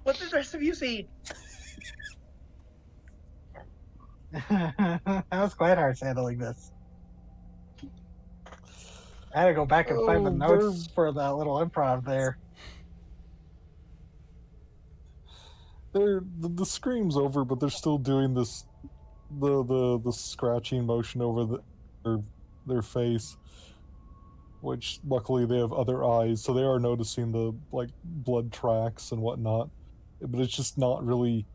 What did the rest of you see? That was quite hard handling this. I had to go back and find the Oh, notes for that little improv there. The scream's over, but they're still doing this the scratching motion over their face, which luckily they have other eyes, so they are noticing the like blood tracks and whatnot. But it's just not really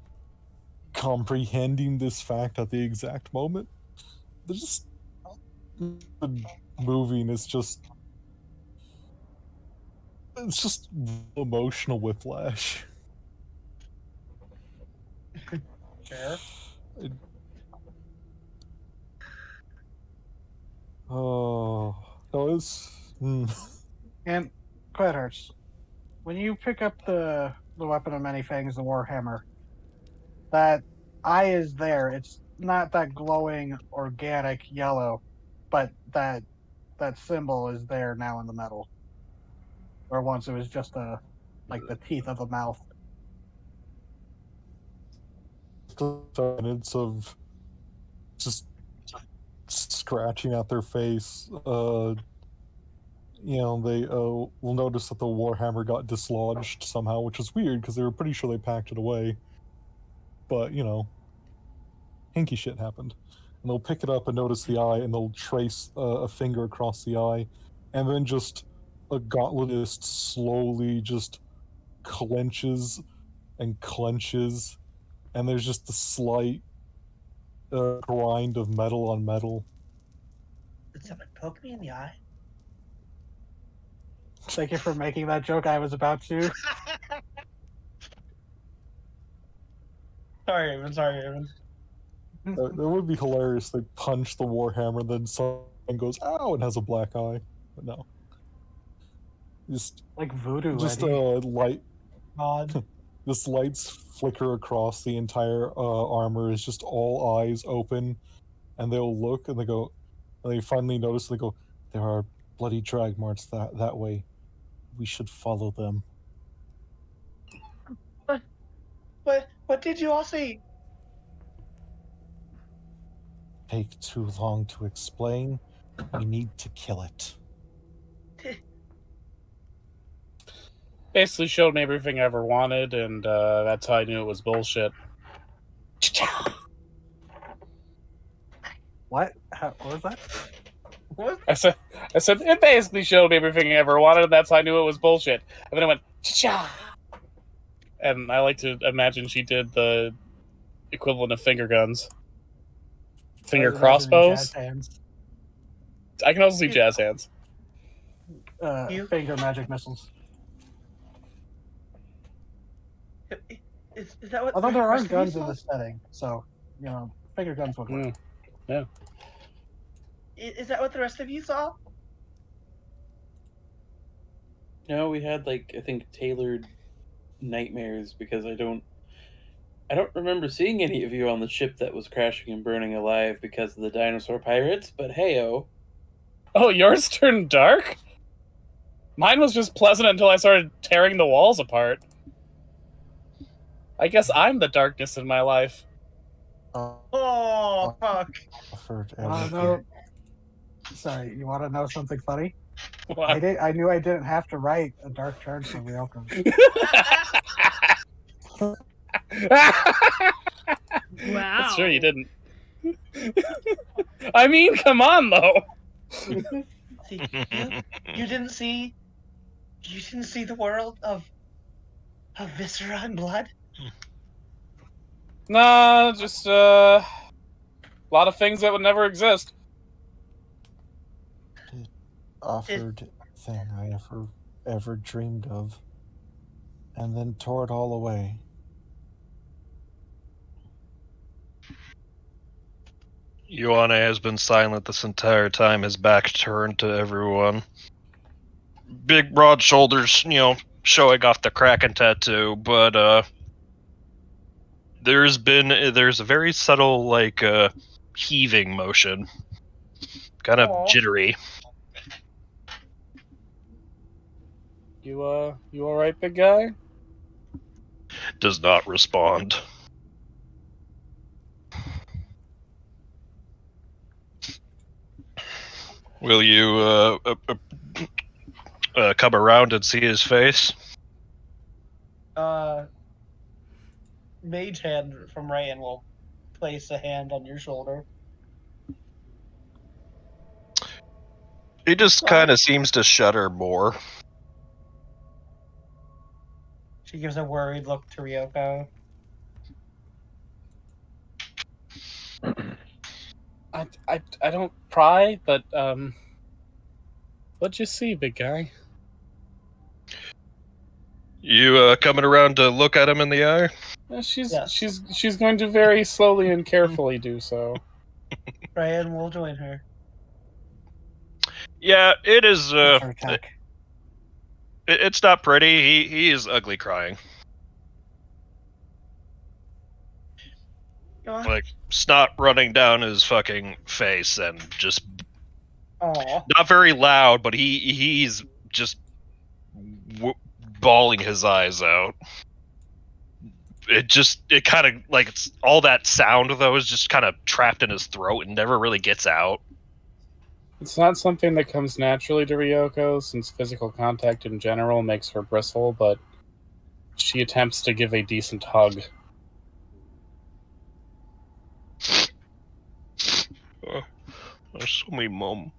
comprehending this fact at the exact moment. They're just moving. It's just emotional whiplash. Fair. Oh no, it's And quite hurts. When you pick up the weapon of many fangs, the Warhammer, that eye is there. It's not that glowing organic yellow, but that symbol is there now in the metal. Where once it was just like the teeth of a mouth. minutes of just scratching at their face. You know, they will notice that the Warhammer got dislodged somehow, which is weird because they were pretty sure they packed it away. But, you know, hinky shit happened. And they'll pick it up and notice the eye, and they'll trace a finger across the eye, and then just a gauntletist slowly just clenches and clenches, and there's just a slight grind of metal on metal. Did someone poke me in the eye? Thank you for making that joke. I was about to. Sorry, Raven. That would be hilarious. They punch the Warhammer, then someone goes, ow, and has a black eye. But no. Just Like voodoo. just Eddie. light. God. This lights flicker across the entire armor. It's just all eyes open, and they'll look and they go, and they finally notice. They go, there are bloody drag marks that way. We should follow them. What did you all see? Take too long to explain. We need to kill it. Basically showed me everything I ever wanted, and that's how I knew it was bullshit. What? What was that? What? I said it basically showed me everything I ever wanted, and that's how I knew it was bullshit. And then I went, cha. And I like to imagine she did the equivalent of finger guns. Finger I was imagining crossbows. jazz hands. I can also see jazz hands. You- Finger magic missiles. Is that what? Although the there rest are of you guns in saw? this setting, so you know, finger guns would work. Is that what the rest of you saw? No, we had like I think tailored nightmares because I don't remember seeing any of you on the ship that was crashing and burning alive because of the dinosaur pirates, but heyo. Oh, yours turned dark? Mine was just pleasant until I started tearing the walls apart. I guess I'm the darkness in my life. Oh fuck! Offered No. everything. Sorry, you want to know something funny? What? I knew I didn't have to write a dark turn for Ryoko. Wow. Sure you didn't. I mean, come on though. You didn't see the world of viscera and blood? Nah, just a lot of things that would never exist. Offered thing I ever dreamed of, and then tore it all away. Ioana has been silent this entire time, his back turned to everyone. Big, broad shoulders, showing off the Kraken tattoo, but there's a very subtle, heaving motion. Kind of Aw. jittery. You alright, big guy? Does not respond. Will you come around and see his face? Mage hand from Ryan will place a hand on your shoulder. He just kind of seems to shudder more. She gives a worried look to Ryoko. I don't pry, but what'd you see, big guy? You coming around to look at him in the eye? Yes. She's going to very slowly and carefully do so. Ryan will join her. Yeah, it is. It's her attack. It's not pretty. He is ugly crying. Go on. Like snot running down his fucking face and just Aw. not very loud, but he's just bawling his eyes out. It kind of like it's all that sound though is just kind of trapped in his throat and never really gets out. It's not something that comes naturally to Ryoko, since physical contact in general makes her bristle, but she attempts to give a decent hug. I saw me mom,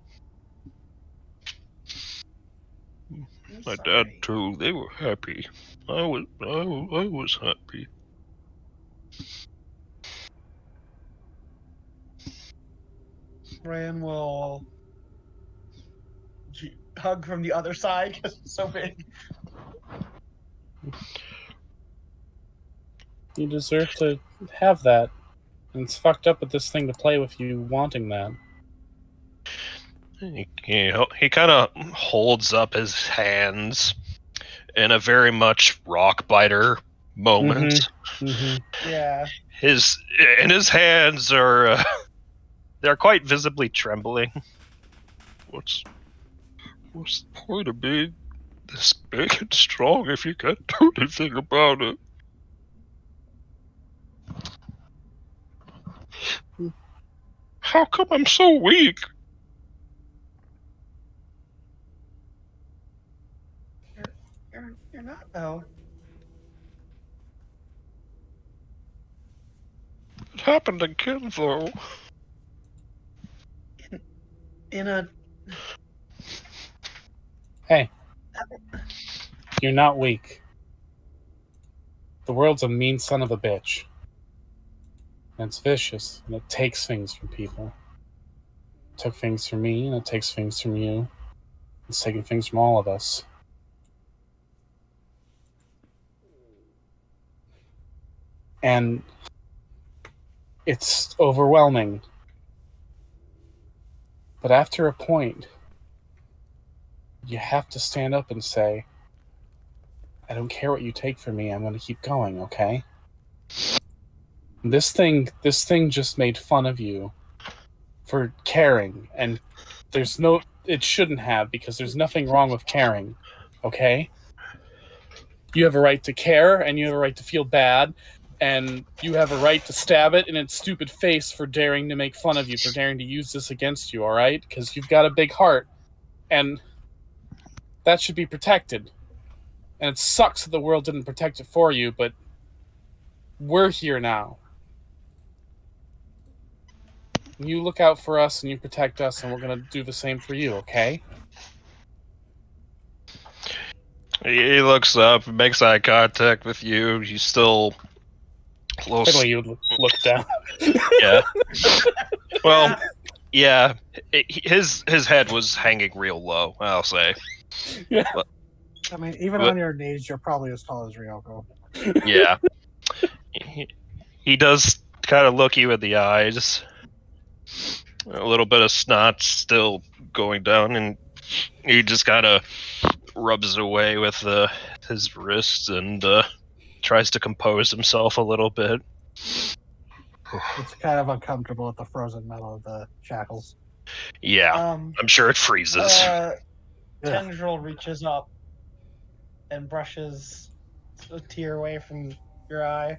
I'm my sorry. dad too. They were happy. I was happy. Ryan will hug from the other side because it's so big. You deserve to have that. And it's fucked up with this thing to play with you wanting that. He kind of holds up his hands in a very much rock biter moment. Mm-hmm. Yeah. His hands are they're quite visibly trembling. What's the point of being this big and strong if you can't do anything about it? How come I'm so weak? You're not though. It happened again though. In a Hey, you're not weak. The world's a mean son of a bitch. And it's vicious, and it takes things from people. It took things from me, and it takes things from you. It's taking things from all of us. And it's overwhelming. But after a point, you have to stand up and say, I don't care what you take from me, I'm going to keep going, okay? This thing just made fun of you for caring, and it shouldn't have, because there's nothing wrong with caring, okay? You have a right to care, and you have a right to feel bad, and you have a right to stab it in its stupid face for daring to make fun of you, for daring to use this against you, all right? Because you've got a big heart, and that should be protected. And it sucks that the world didn't protect it for you, but we're here now. You look out for us, and you protect us, and we're going to do the same for you, okay? He looks up, makes eye contact with you. He's still close. Typically, you would look down. Yeah. Well, yeah. His head was hanging real low, I'll say. Yeah. I mean, even What? on your knees, you're probably as tall as Ryoko. Yeah. He does kind of look you in the eyes. A little bit of snot still going down, and he just kind of rubs away with his wrists and tries to compose himself a little bit. It's kind of uncomfortable with the frozen metal of the shackles. Yeah, I'm sure it freezes. Tendril reaches up and brushes a tear away from your eye.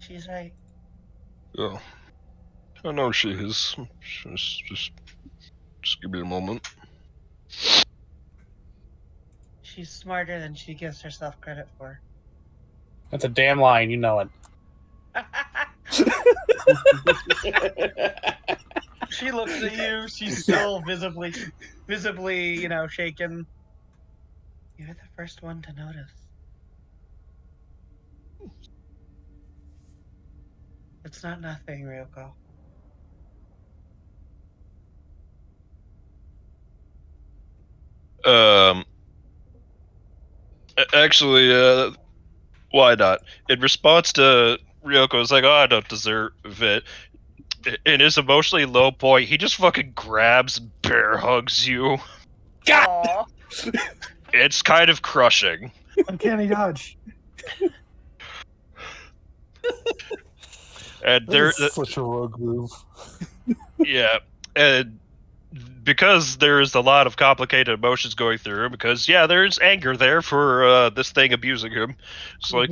She's right. Yeah. I know she is. Just give me a moment. She's smarter than she gives herself credit for. That's a damn line, you know it. She looks at you. She's still visibly, shaken. You're the first one to notice. It's not nothing, Ryoko. Actually, why not? In response to Ryoko's like, "Oh, I don't deserve it." In his emotionally low point, he just fucking grabs, bear hugs you. God. It's kind of crushing. Uncanny dodge. And That's such a rogue move. yeah, and because there's a lot of complicated emotions going through, because there's anger there for this thing abusing him. It's like,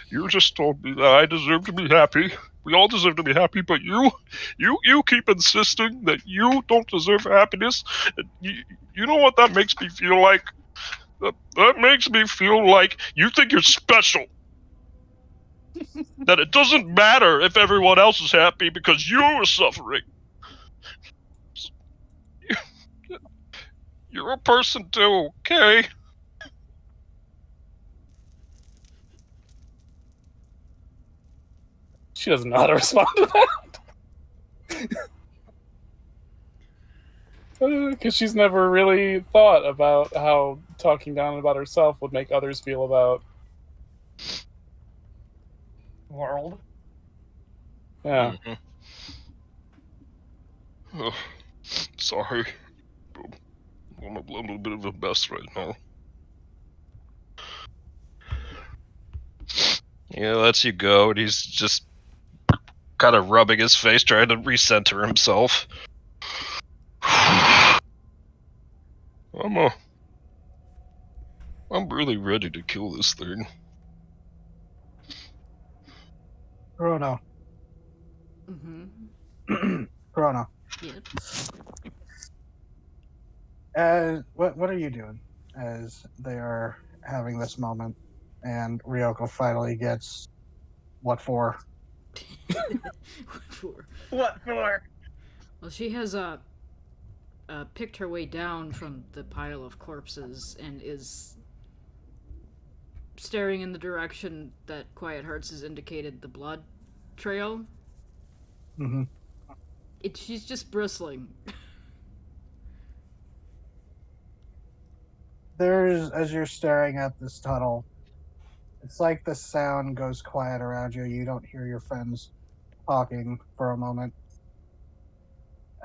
You just told me that I deserve to be happy. We all deserve to be happy, but you keep insisting that you don't deserve happiness. You know what that makes me feel like? That makes me feel like you think you're special. That it doesn't matter if everyone else is happy because you are suffering. You're a person too, okay? She doesn't know how to respond to that. Because she's never really thought about how talking down about herself would make others feel about. World. Yeah. Ugh, sorry. I'm a little bit of a mess right now. Yeah, lets you go, and he's just kind of rubbing his face, trying to recenter himself. I'm really ready to kill this thing. Chrono. Mm-hmm. Chrono. Yep. What are you doing as they are having this moment and Ryoko finally gets what for? What for? Well, she has picked her way down from the pile of corpses and is staring in the direction that Quiet Hearts has indicated the blood trail. Mm-hmm. She's just bristling. As you're staring at this tunnel, it's like the sound goes quiet around you. You don't hear your friends talking for a moment.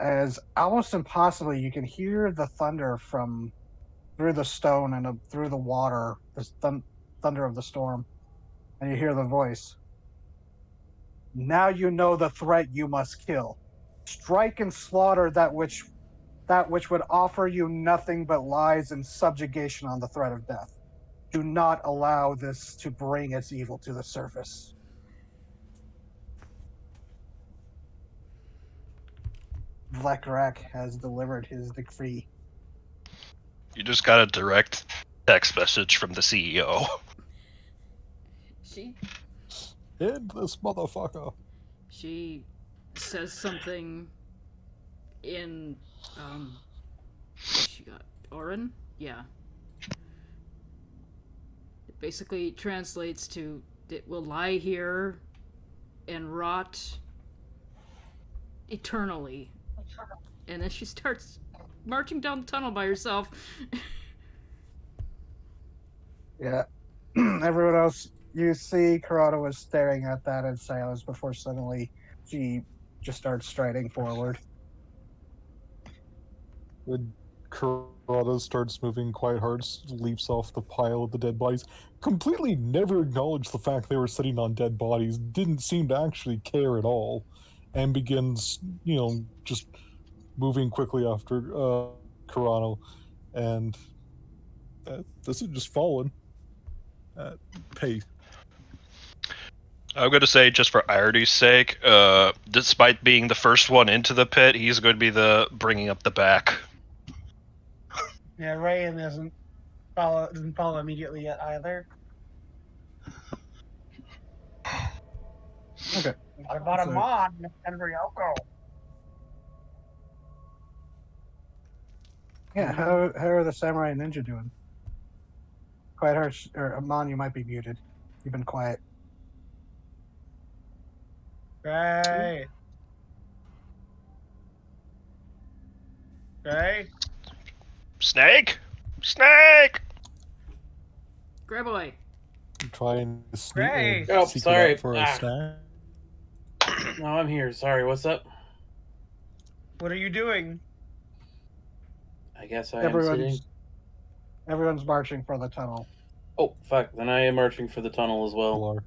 As almost impossibly, you can hear the thunder from through the stone and through the water, the thunder of the storm. And you hear the voice. Now you know the threat you must kill. Strike and slaughter that which that which would offer you nothing but lies and subjugation on the threat of death. Do not allow this to bring its evil to the surface. Vlekrak has delivered his decree. You just got a direct text message from the CEO. She Hit this motherfucker. she says something in what she got? Orin? Yeah. It basically translates to it will lie here and rot eternally. And then she starts marching down the tunnel by herself. Yeah. Everyone else, you see Corrado was staring at that in silence before suddenly she just starts striding forward. When Corrado starts moving quite hard, leaps off the pile of the dead bodies, completely never acknowledged the fact they were sitting on dead bodies, didn't seem to actually care at all, and begins, just moving quickly after Corrado, and this is just falling at pace. I'm going to say, just for irony's sake, despite being the first one into the pit, he's going to be the bringing up the back. Yeah, Rayan doesn't follow immediately yet either. Okay. What about So- a mod, and Ryoko? Yeah, how are the samurai and ninja doing? Quiet Hearts, or Amon, you might be muted. You've been quiet. Right. Okay. Snake? Snake! Graboy. Trying to sneak Great. Oh, seek it sorry. out for a Ah. snack. No, I'm here. Sorry, what's up? What are you doing? I guess I am sitting. Everyone's marching for the tunnel. Oh, fuck. Then I am marching for the tunnel as well. Pilar.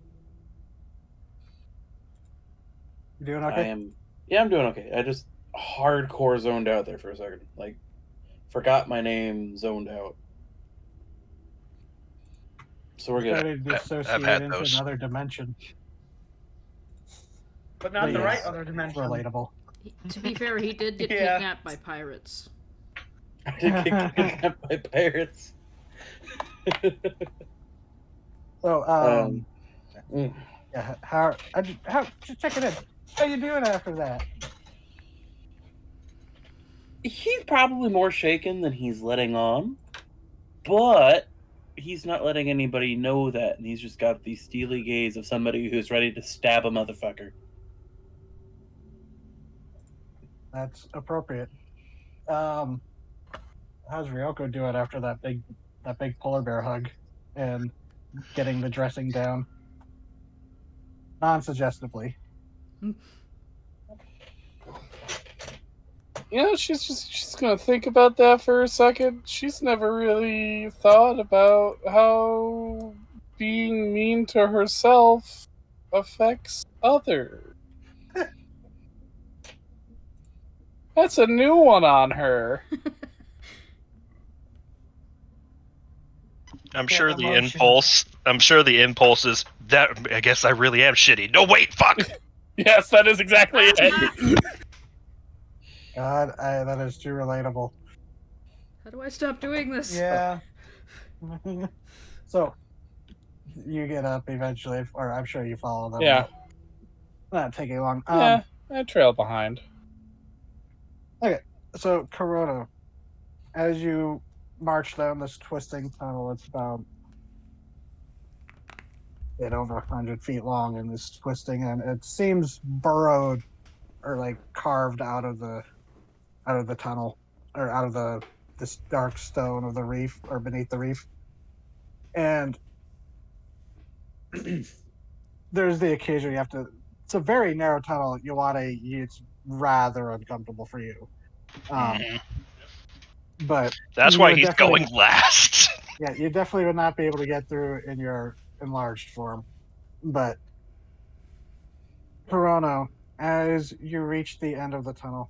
You doing I okay? am. Yeah, I'm doing okay. I just hardcore zoned out there for a second. Like, forgot my name, zoned out. So we're good. Started to I've dissociate had into those. another dimension. But not the Yes, right other it's dimension. relatable. To be fair, he did get Yeah. kidnapped by pirates. I did get kidnapped by pirates. So, Mm. yeah, just check it in. How you doing after that? He's probably more shaken than he's letting on, but he's not letting anybody know that, and he's just got the steely gaze of somebody who's ready to stab a motherfucker. That's appropriate. How's Ryoko doing after that big polar bear hug and getting the dressing down? Non-suggestively. She's gonna think about that for a second. She's never really thought about how being mean to herself affects others. That's a new one on her. I'm sure the emotion. impulse is that I guess I really am shitty. No, wait, fuck! Yes, that is exactly it. God, that is too relatable. How do I stop doing this? Yeah. So, you get up eventually, or I'm sure you follow them. Yeah. Not taking long. Yeah, I trail behind. So, Corona, as you march down this twisting tunnel, it's about over 100 feet long in this twisting, and it seems burrowed or like carved out of the tunnel, or out of this dark stone of the reef, or beneath the reef. And there's the occasion you have to. It's a very narrow tunnel. It's rather uncomfortable for you. But That's you why would he's definitely- going last. yeah, you definitely would not be able to get through in your enlarged form. But Corono, as you reach the end of the tunnel,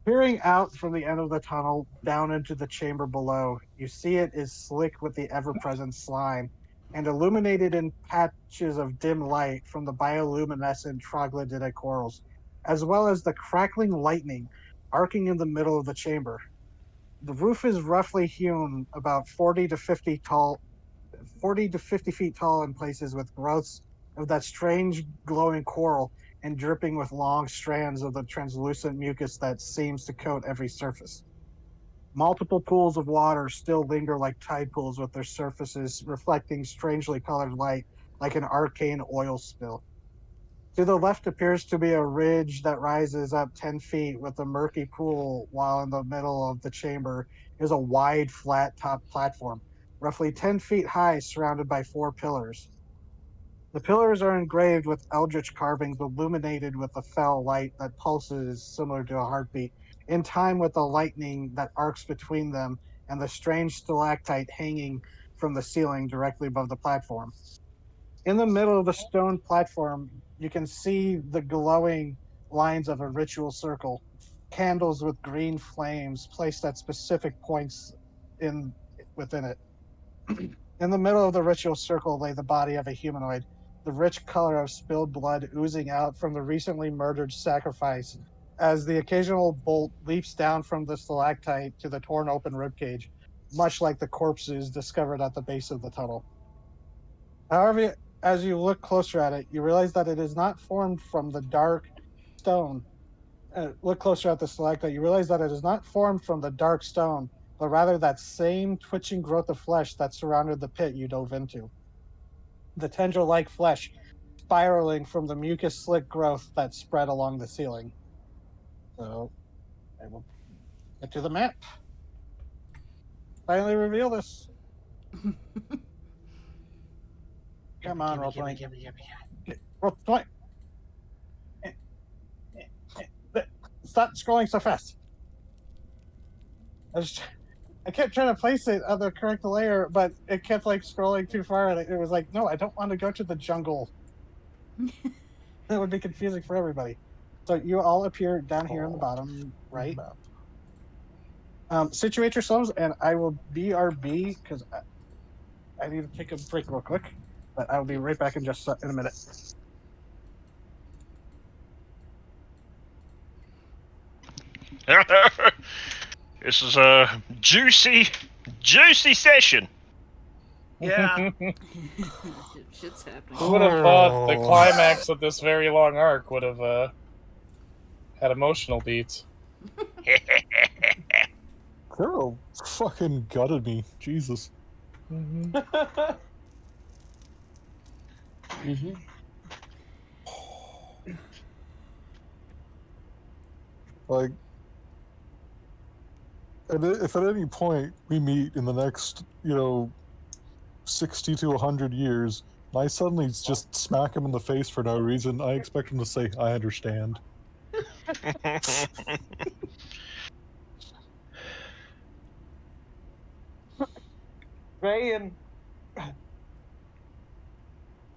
Peering out from the end of the tunnel down into the chamber below, you see it is slick with the ever-present slime and illuminated in patches of dim light from the bioluminescent troglodytic corals, as well as the crackling lightning arcing in the middle of the chamber. The roof is roughly hewn about 40 to 50 feet tall in places, with growths of that strange glowing coral and dripping with long strands of the translucent mucus that seems to coat every surface. Multiple pools of water still linger like tide pools, with their surfaces reflecting strangely colored light like an arcane oil spill. To the left appears to be a ridge that rises up 10 feet with a murky pool, while in the middle of the chamber is a wide, flat top platform, roughly 10 feet high, surrounded by 4 pillars. The pillars are engraved with eldritch carvings illuminated with a fell light that pulses similar to a heartbeat, in time with the lightning that arcs between them and the strange stalactite hanging from the ceiling directly above the platform. In the middle of the stone platform, you can see the glowing lines of a ritual circle, candles with green flames placed at specific points in within it. In the middle of the ritual circle lay the body of a humanoid, the rich color of spilled blood oozing out from the recently murdered sacrifice, as the occasional bolt leaps down from the stalactite to the torn open ribcage, much like the corpses discovered at the base of the tunnel. However, as you look closer at it, you realize that it is not formed from the dark stone. Look closer at the stalactite, you realize that it is not formed from the dark stone, but rather that same twitching growth of flesh that surrounded the pit you dove into. The tendril-like flesh spiraling from the mucus-slick growth that spread along the ceiling. So, I will get to the map. Finally reveal this. Come on, roll 20. Roll 20. Stop scrolling so fast. I kept trying to place it on the correct layer, but it kept like scrolling too far, and it was like, no, I don't want to go to the jungle. That would be confusing for everybody. So you all appear down here on the bottom right. Situate yourselves, and I will BRB because I need to take a break real quick. But I will be right back in just in a minute. This is a juicy session. Yeah. Shit's happening. Who would have thought the climax of this very long arc would have had emotional beats? Carol fucking gutted me. Jesus. Mm-hmm. Mm-hmm. Like, if at any point we meet in the next, 60 to 100 years, and I suddenly just smack him in the face for no reason, I expect him to say, I understand.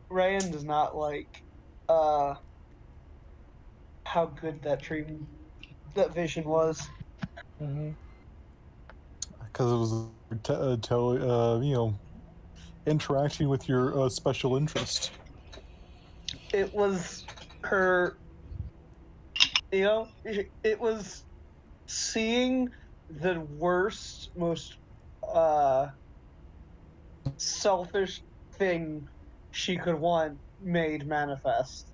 Ryan does not like how good that vision was. Mm-hmm. Because it was, interacting with your special interest. It was her, it was seeing the worst, most selfish thing she could want made manifest.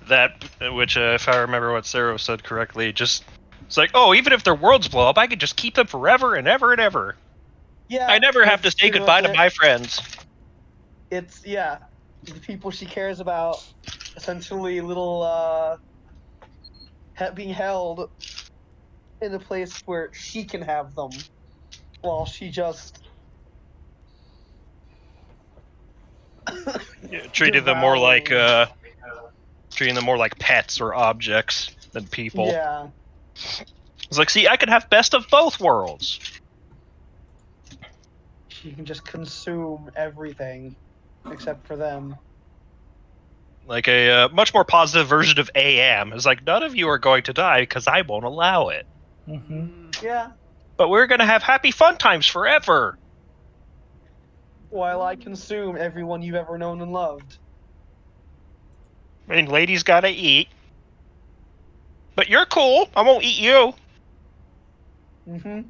That, which, if I remember what Sarah said correctly, just it's like, oh, even if their worlds blow up, I could just keep them forever and ever and ever. Yeah, I never have to say goodbye to my friends. It's the people she cares about, essentially little being held in a place where she can have them, while she just treating them more like pets or objects than people. Yeah. It's like, see, I could have best of both worlds. She can just consume everything except for them. like a much more positive version of AM. It's like, none of you are going to die because I won't allow it. Mm-hmm. Yeah. But we're going to have happy fun times forever. While I consume everyone you've ever known and loved. I mean, ladies gotta eat. But you're cool. I won't eat you. Mm-hmm.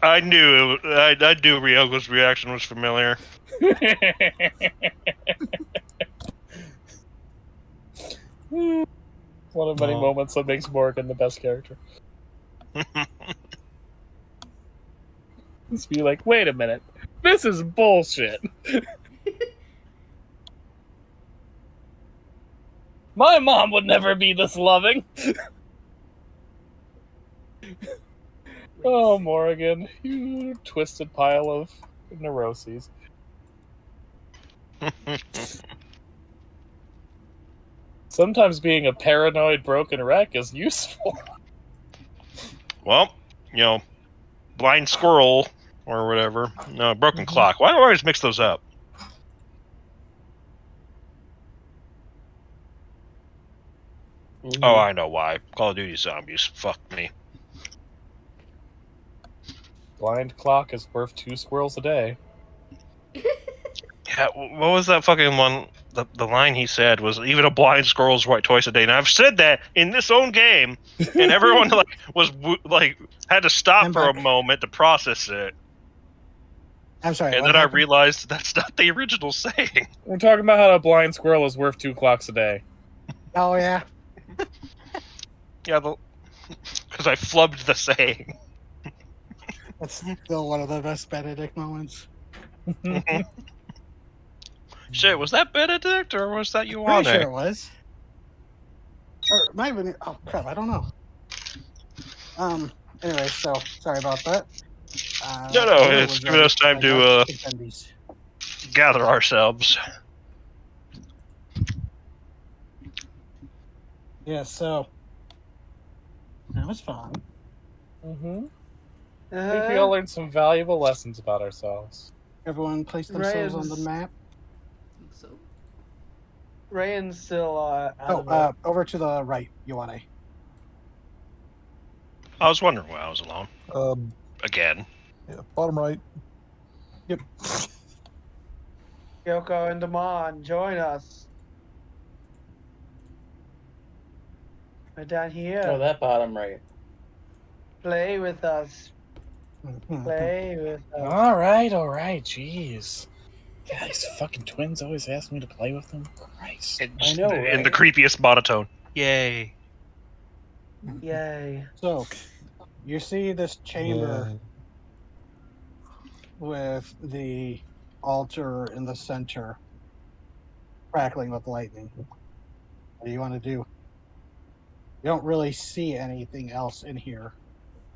I knew Ryogo's reaction was familiar. One of many Oh. moments that makes Morgan the best character. Just be like, wait a minute, this is bullshit. My mom would never be this loving. Oh, Morgan, you twisted pile of neuroses. Sometimes being a paranoid broken wreck is useful. Well, blind squirrel or whatever. No, broken clock. Why do I always mix those up? Mm-hmm. Oh, I know why. Call of Duty Zombies. Fuck me. Blind clock is worth 2 squirrels a day. Yeah, what was that fucking one? The line he said was, "Even a blind squirrel's right twice a day." And I've said that in this own game, and everyone had to stop I'm for a back. moment to process it. I'm sorry. And what then I happened? realized that's not the original saying. We're talking about how a blind squirrel is worth 2 clocks a day. Oh yeah. Yeah, because I flubbed the saying. That's still one of the best Benedict moments. Shit, was that Benedict or was that Pretty Ioane? sure it was. Or it might have been. Oh crap! I don't know. Anyway, so sorry about that. No, dinner it's was giving ready. us time I to got attendees. gather ourselves. Yeah. So that was fun. Mm-hmm. I think we all learned some valuable lessons about ourselves. Everyone placed themselves on the Ryan's- map. So, Ryan's still out Oh, of it. over to the right, Ioane. I was wondering why I was alone. Again. Yeah, bottom right. Yoko and Damon, join us. Right down here. Oh, that bottom right. Play with us. Play with us. All right, jeez. God, these fucking twins always ask me to play with them. Christ. I know, In the right? creepiest monotone. Yay. Yay. So you see this chamber Yeah. with the altar in the center, crackling with lightning. What do you want to do? You don't really see anything else in here.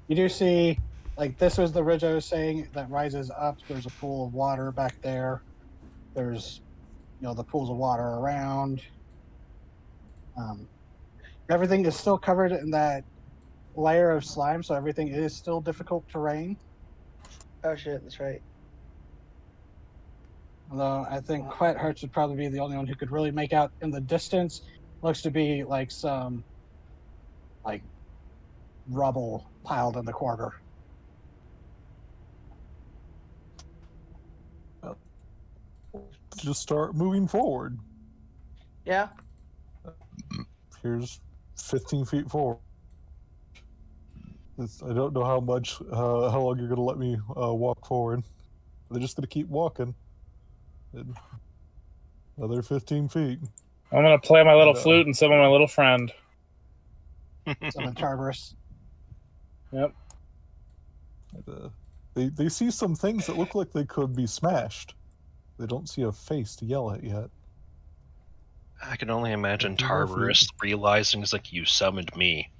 You do see, like, this was the ridge I was saying that rises up. There's a pool of water back there. There's, the pools of water around. Everything is still covered in that layer of slime, so everything is still difficult terrain. Oh shit, that's right. Although I think Quiet Hearts would probably be the only one who could really make out in the distance. Looks to be like some rubble piled in the corner. Just start moving forward. Yeah. Here's 15 feet forward. I don't know how long you're gonna let me walk forward. They're just gonna keep walking. And another 15 feet. I'm gonna play my little No. flute and summon my little friend. Summon Tartarus. Yep. They see some things that look like they could be smashed. They don't see a face to yell at yet. I can only imagine Thank you, Murphy. Tartarus realizing it's like, you summoned me,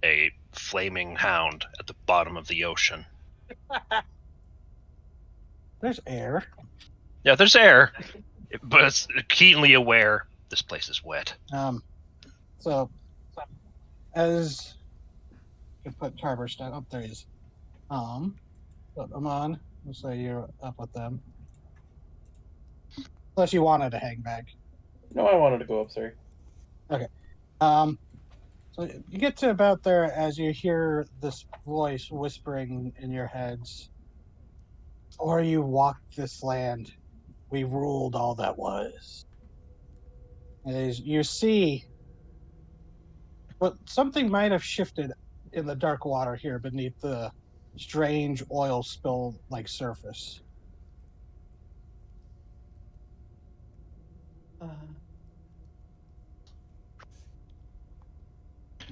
a flaming hound at the bottom of the ocean. There's air. Yeah, there's air. But it's keenly aware this place is wet. So as you put Tarver's down, up there he is. But Amon, let's say you're up with them. Unless you wanted to hang back. No, I wanted to go up, sorry. So you get to about there as you hear this voice whispering in your heads. Or you walked this land, we ruled all that was. As you see, but something might have shifted in the dark water here beneath the strange oil spill like surface.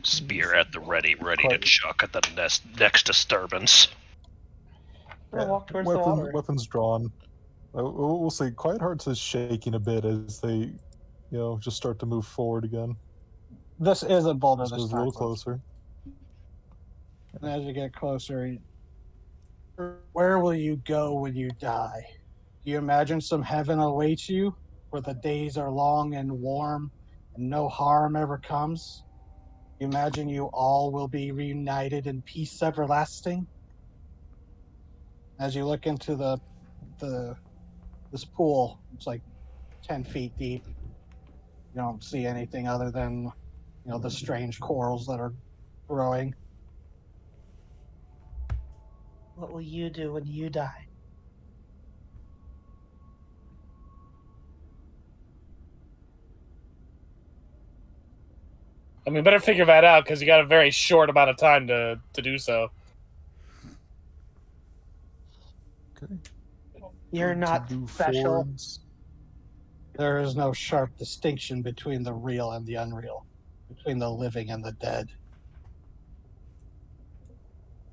Spear at the ready to chuck at the next disturbance. I'm gonna walk towards the water. Weapons drawn. We'll see. Quiet Hearts is shaking a bit as they, just start to move forward again. This is a boulder Just to move a start little with. closer. And as you get closer, where will you go when you die? Do you imagine some heaven awaits you, where the days are long and warm, and no harm ever comes? You imagine you all will be reunited in peace everlasting? As you look into this pool, it's like 10 feet deep. You don't see anything other than, the strange corals that are growing. What will you do when you die? I mean, better figure that out because you got a very short amount of time to do so. Okay. You're not To move special. forwards. There is no sharp distinction between the real and the unreal, between the living and the dead.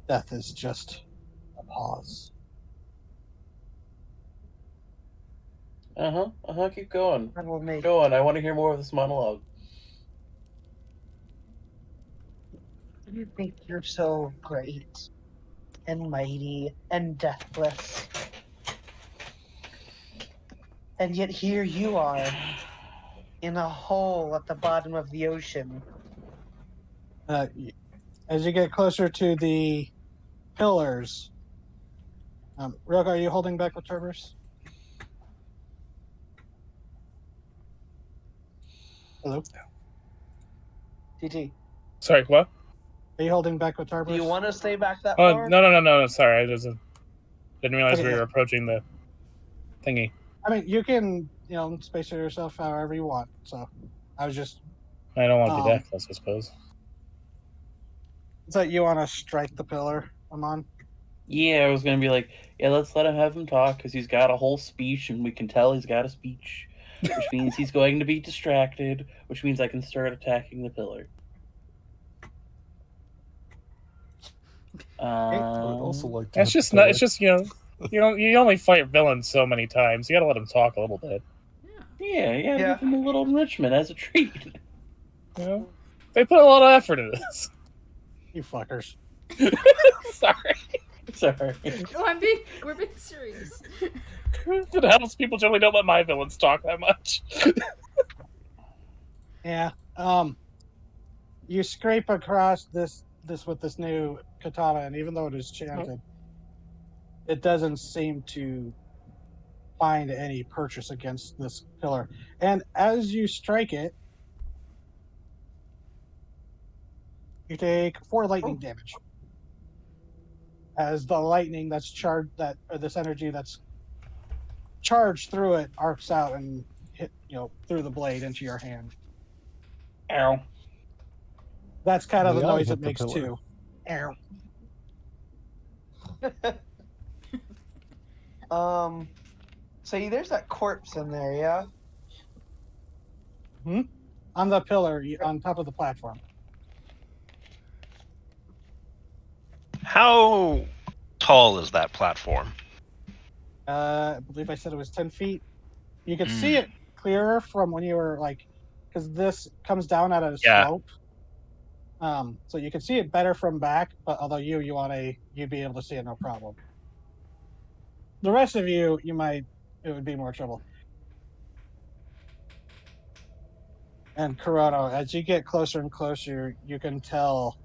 Death is just a pause. Keep going. I will make. Go on, I want to hear more of this monologue. You think you're so great and mighty and deathless. And yet here you are, in a hole at the bottom of the ocean. As you get closer to the pillars, Rogue, are you holding back with Turbers? Hello? TT, Sorry, what? Are you holding back with Turbers? do you want to stay back that Oh, far? no. Sorry, I didn't realize Okay, we were yeah. approaching the thingy. I mean, you can, space yourself however you want. So I was just... I don't want to be that close, I suppose. Is that you want to strike the pillar, Amon? Yeah, I was gonna be like, yeah, let's let him have him talk because he's got a whole speech and we can tell he's got a speech, which means he's going to be distracted, which means I can start attacking the pillar. I would also like to. It's just not. It's just you only fight villains so many times. You gotta let them talk a little bit. Yeah, give him a little enrichment as a treat. They put a lot of effort into this. You fuckers. Sorry. No, we're being serious. It helps people generally don't let my villains talk that much. Yeah. You scrape across this with this new katana, and even though it is chanted, it doesn't seem to find any purchase against this pillar. And as you strike it, you take 4 lightning damage. As the lightning that's charged, this energy that's charged through it arcs out and hit, through the blade into your hand. Ow. That's kind of the Yeah, I noise hit it the makes pillar. too. Ow. So there's that corpse in there, yeah? On the pillar, on top of the platform. How tall is that platform? I believe I said it was 10 feet. You could see it clearer from when you were because this comes down at a slope. So you can see it better from back, but although you'd be able to see it no problem. The rest of you, it would be more trouble. And Corona, as you get closer and closer, you can tell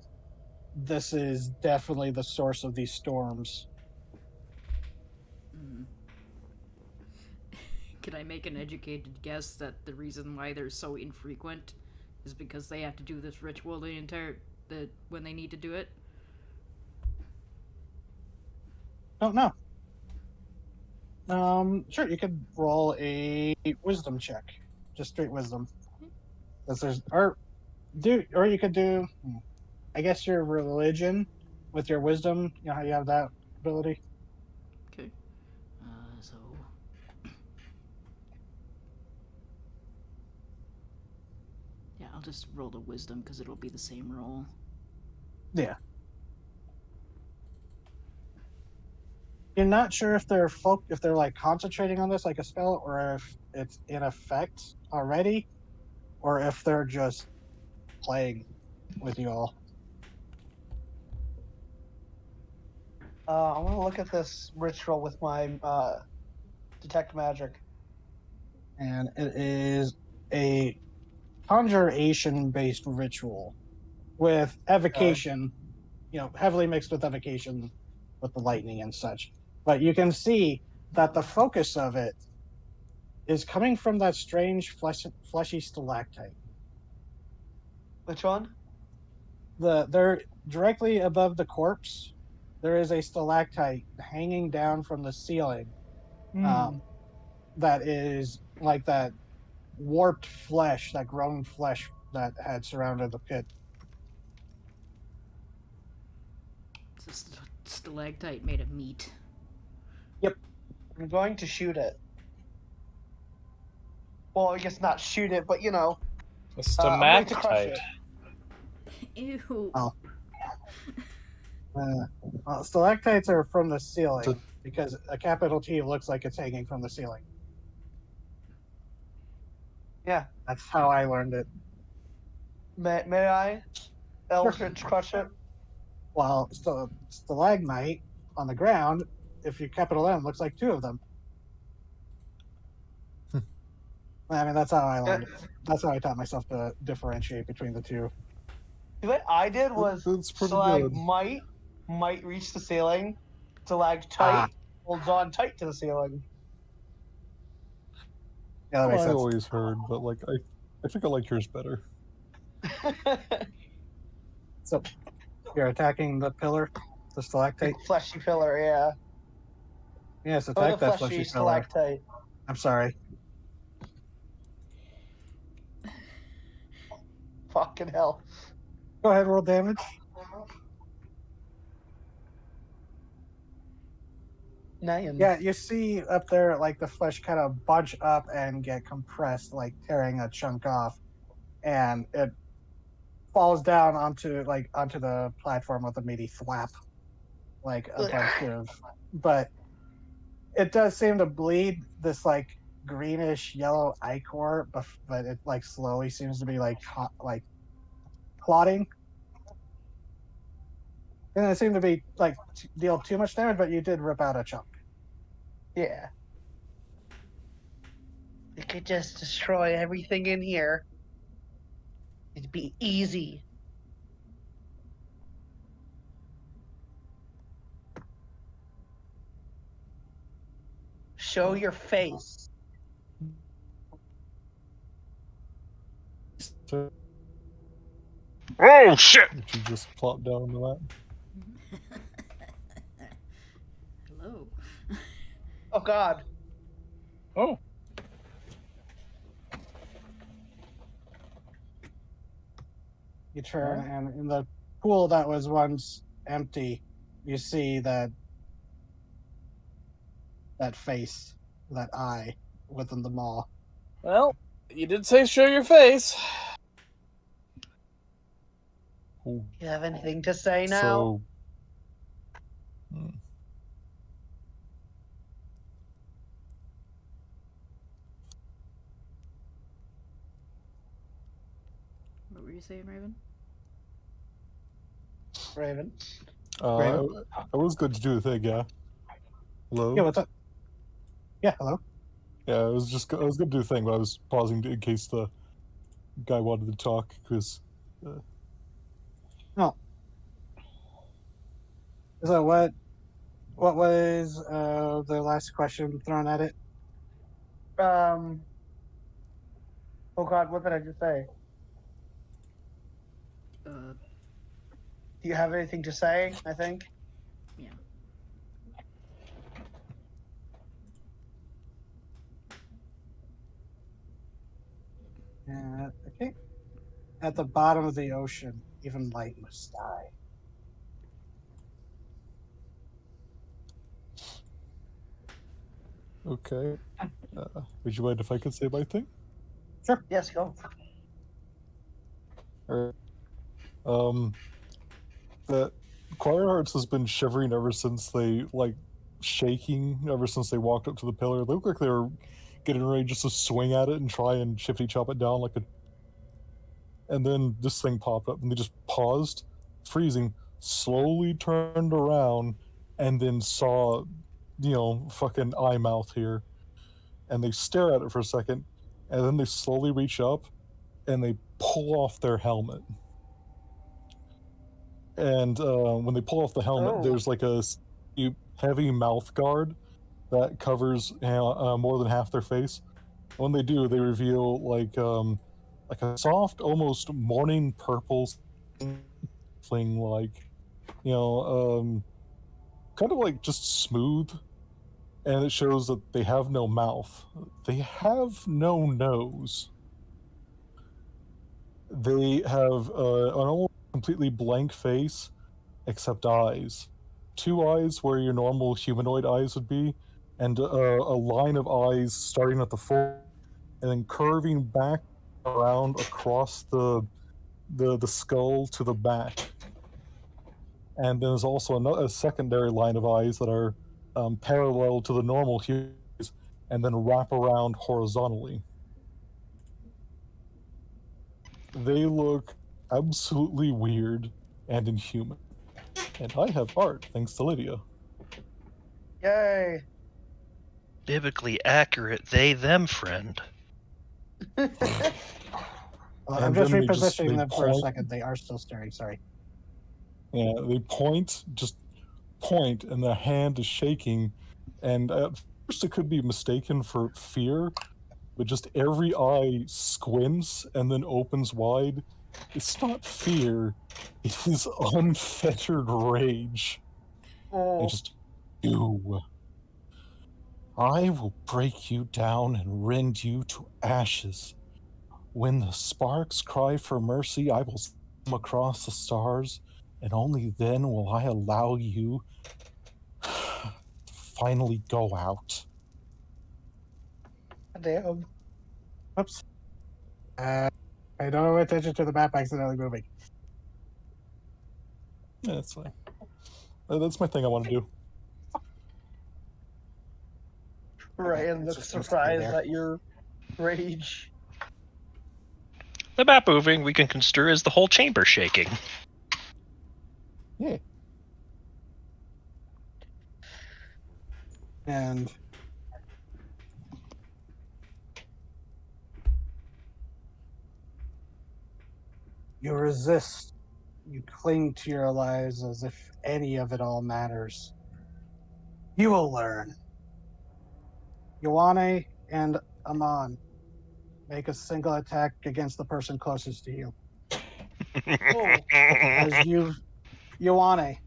this is definitely the source of these storms. Mm. Can I make an educated guess that the reason why they're so infrequent is because they have to do this ritual when they need to do it? Don't know. Sure, you could roll a wisdom check, just straight wisdom. Or you could do, I guess, your religion with your wisdom. You know how you have that ability. Okay. So. Yeah, I'll just roll the wisdom because it'll be the same roll. Yeah. You're not sure if they're like concentrating on this like a spell, or if it's in effect already, or if they're just playing with you all. I want to look at this ritual with my detect magic. And it is a conjuration-based ritual with evocation, heavily mixed with evocation with the lightning and such. But you can see that the focus of it is coming from that strange fleshy stalactite. Which one? They're directly above the corpse. There is a stalactite hanging down from the ceiling. That is like that warped flesh, that grown flesh that had surrounded the pit. It's a stalactite made of meat. I'm going to shoot it. Well, I guess not shoot it, but A I'm going to crush stalactite. it. Ew. Oh. Stalactites are from the ceiling because a capital T looks like it's hanging from the ceiling. Yeah. That's how I learned it. May I? Eldritch crush it? While stalagmite on the ground, if you capital M, looks like two of them. I mean, that's how I learned it. That's how I taught myself to differentiate between the two. What I did was That's pretty stalagmite might reach the ceiling. Stalactite holds on tight to the ceiling. Yeah, that makes I sense. always heard, but like I think I like yours better. So you're attacking the pillar, the stalactite. Fleshy pillar, yeah. Yes, Or attack the that fleshy fleshy pillar. stalactite. I'm sorry. Fucking hell. Go ahead, roll damage. 9. Yeah, you see up there like the flesh kind of bunch up and get compressed, like tearing a chunk off, and it falls down onto the platform with a meaty flap, like a bunch of. But it does seem to bleed this like greenish yellow ichor, but it like slowly seems to be like clotting. And it seemed to be like deal too much damage, but you did rip out a chunk. Yeah. We could just destroy everything in here. It'd be easy. Show your face. So Oh shit! she just plopped down on the lap. Hello. Oh god. Oh, You turn, and in the pool that was once empty, you see that face, that eye within the maw. well, you did say show your face. Ooh. You have anything to say now? So What were you saying, Raven? Raven. I was good to do the thing, yeah. Hello? Yeah, what's up? Yeah, hello. Yeah, I was going to do the thing, but I was pausing in case the guy wanted to talk because No. So what was the last question thrown at it? Oh God, what did I just say? Uh, Do you have anything to say? I think. yeah. Okay. At the bottom of the ocean, even light must die. okay. Would you mind if I could say my thing? Sure. Yes, go. Or, that Choir Hearts has been shivering ever since they shaking ever since they walked up to the pillar. They look like they were getting ready just to swing at it and try and shiftty chop it down like a. And then this thing popped up and they just paused, freezing, slowly turned around, and then saw, fucking eye mouth here. And they stare at it for a second, and then they slowly reach up and they pull off their helmet. And when they pull off the helmet, Oh. there's like a heavy mouth guard that covers more than half their face. When they do, they reveal like a soft, almost morning purple thing, kind of like just smooth, and it shows that they have no mouth. They have no nose. They have an almost completely blank face, except eyes. Two eyes where your normal humanoid eyes would be, and a line of eyes starting at the forehead and then curving back around across the skull to the back. And then there's also a secondary line of eyes that are parallel to the normal human eyes and then wrap around horizontally. They look absolutely weird and inhuman. And I have art, thanks to Lydia. Yay. Biblically accurate, they them friend. I'm And just then they repositioning them for a point. second. They are still staring. Sorry. Yeah, they point, and their hand is shaking. And at first it could be mistaken for fear, but just every eye squints and then opens wide. It's not fear, it is unfettered rage. Oh. And just, you. I will break you down and rend you to ashes. When the sparks cry for mercy, I will come across the stars, and only then will I allow you to finally go out. Damn. Oops. I don't pay attention to the map accidentally moving. Yeah, that's fine. That's my thing I want to do. Ryan it's looks just supposed to be surprised there. at your rage. The map moving we can construe as the whole chamber shaking. Yeah. And you resist. You cling to your lives as if any of it all matters. You will learn. Ioane and Amon, make a single attack against the person closest to you. As Ioane,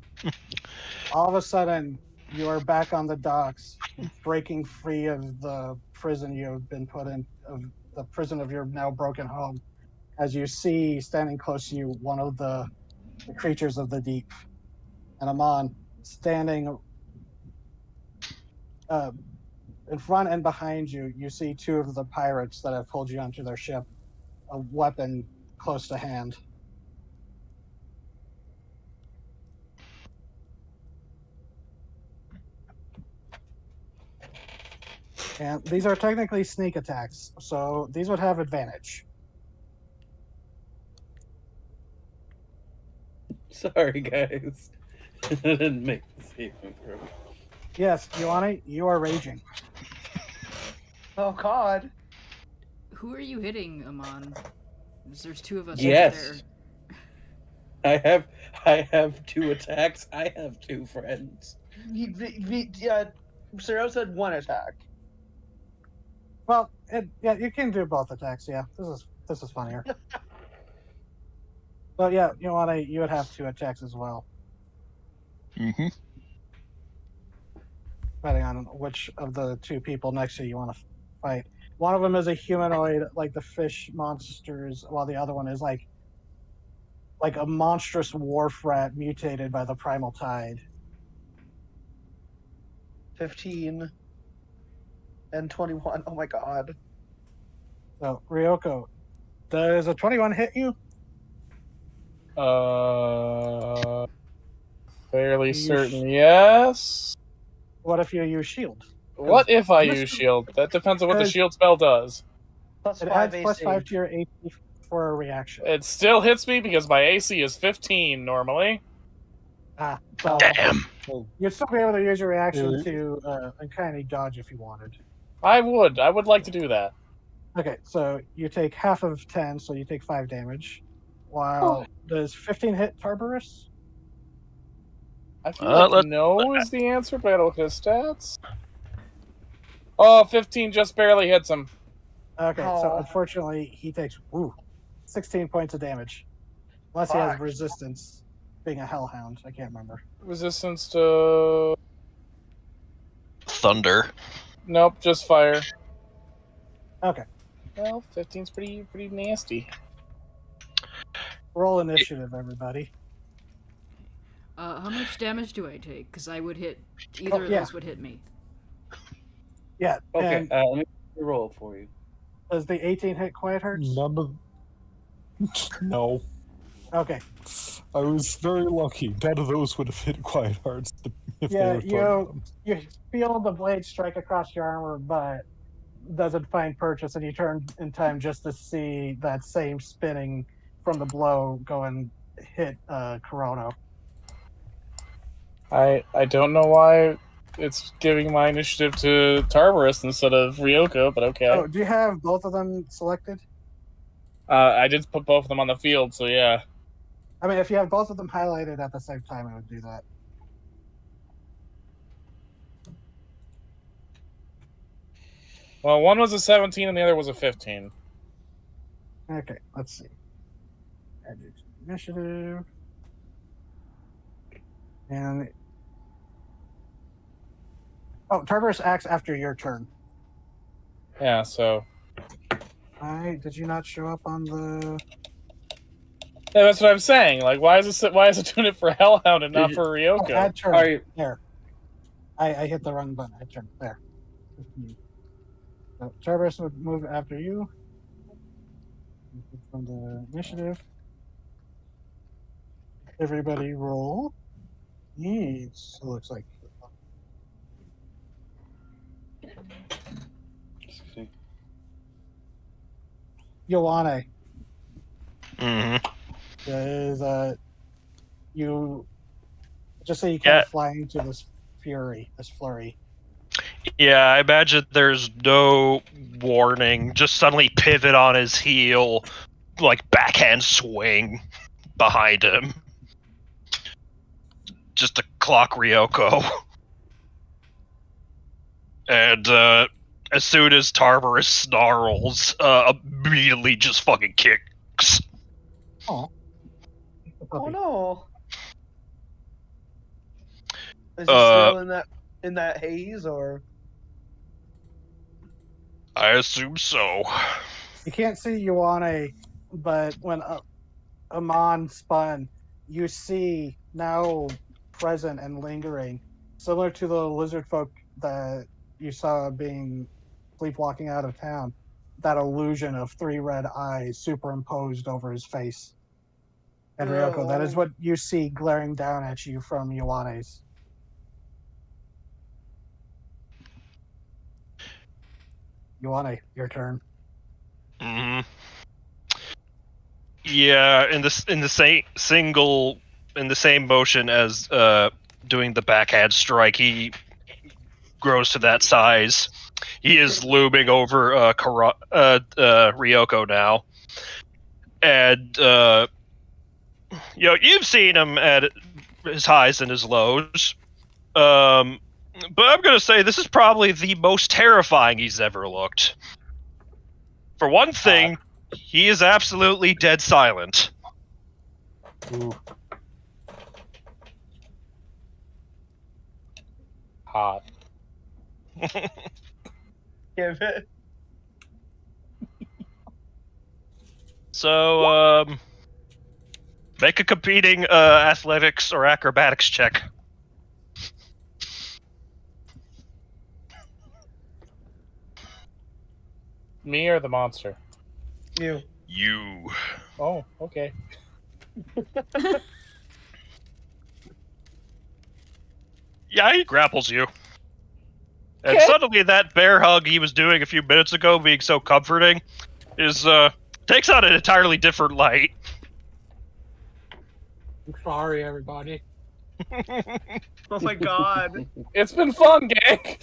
all of a sudden, you are back on the docks, breaking free of the prison you have been put in, of the prison of your now broken home. As you see, standing close to you, one of the creatures of the deep, and Amon standing in front and behind you. You see two of the pirates that have pulled you onto their ship, a weapon close to hand. And these are technically sneak attacks, so these would have advantage. Sorry, guys. I didn't make the saving throw. Yes, Ioane, you are raging. Oh God. Who are you hitting, Amon? There's two of us Yes. right I have 2 attacks. I have 2 friends. Cyril said 1 attack. Well, yeah, you can do both attacks. Yeah, this is funnier. But yeah, you would have 2 attacks as well, Mm-hmm. depending on which of the 2 people next to you want to fight. One of them is a humanoid, like the fish monsters, while the other one is like a monstrous wharf rat mutated by the primal tide. 15 and 21. Oh my god. So Ryoko, does a 21 hit you? Fairly You certain, yes. What if you use shield? What if I this use is- shield? That depends on what the because- shield spell does. Plus It 5 adds plus AC. 5 to your AP for a reaction. It still hits me because my AC is 15 normally. So Damn. you'd still be able to use your reaction Yeah. to uncanny dodge if you wanted. I would like to do that. Okay, so you take half of 10, so you take 5 damage. While does 15 hit Tarbarus? I feel like let's- no is the answer, but I gotta look at his stats. Oh, 15 just barely hits him. Okay, so Oh. unfortunately he takes 16 points of damage. Unless he has Fuck. resistance, being a hellhound. I can't remember. Resistance to... Thunder. Nope, just fire. Okay, Well, 15's pretty nasty. roll initiative, everybody. How much damage do I take? Because I would hit either of yeah. those would hit me. Yeah, Okay, and let me roll for you. does the 18 hit Quiet Hearts? None of. No. Okay, I was very lucky. None of those would have hit Quiet Hearts if Yeah, they were targeted. you feel the blade strike across your armor, but doesn't find purchase, and you turn in time just to see that same spinning from the blow go and hit Corono. I don't know why it's giving my initiative to Tarbarus instead of Ryoko, but okay. Oh, do you have both of them selected? I did put both of them on the field, so yeah. I mean, if you have both of them highlighted at the same time, I would do that. Well, one was a 17 and the other was a 15. Okay, let's see. Add your initiative. And Tarverse acts after your turn. Yeah, so Did you not show up on the? yeah, that's what I'm saying. Like, why is it doing it for Hellhound and not for Ryoko? Add turn. Are you- There. I hit the wrong button. Add turn. There. 15. So Tarverse would move after you. From the initiative. Everybody roll. Yes, it looks like. Ioane Mm-hmm. is you just say you can't Yeah. fly into this flurry. Yeah, I imagine there's no warning. Just suddenly pivot on his heel, like backhand swing behind him. Just to clock Ryoko. And as soon as Tarbarus snarls, immediately just fucking kicks. Oh. Oh no. Is he still in that haze, or? I assume so. You can't see Ioane, but when Amon spun, you see now present and lingering, similar to the lizard folk that you saw being sleepwalking out of town, that illusion of 3 red eyes superimposed over his face. And Ryoko, that is what you see glaring down at you from Ioane's. Ioane, your turn. Hmm. Yeah, in the same motion as doing the backhand strike, he grows to that size. He is looming over Ryoko now, And you've seen him at his highs and his lows. But I'm gonna say this is probably the most terrifying he's ever looked. For one thing, he is absolutely dead silent. Ooh. Hot. Give it. So, make a competing athletics or acrobatics check. Me or the monster? You. You. Oh, okay. Yeah, he grapples you. And Okay. suddenly that bear hug he was doing a few minutes ago, being so comforting, is takes on an entirely different light. I'm sorry, everybody. Oh my god. It's been fun, gang.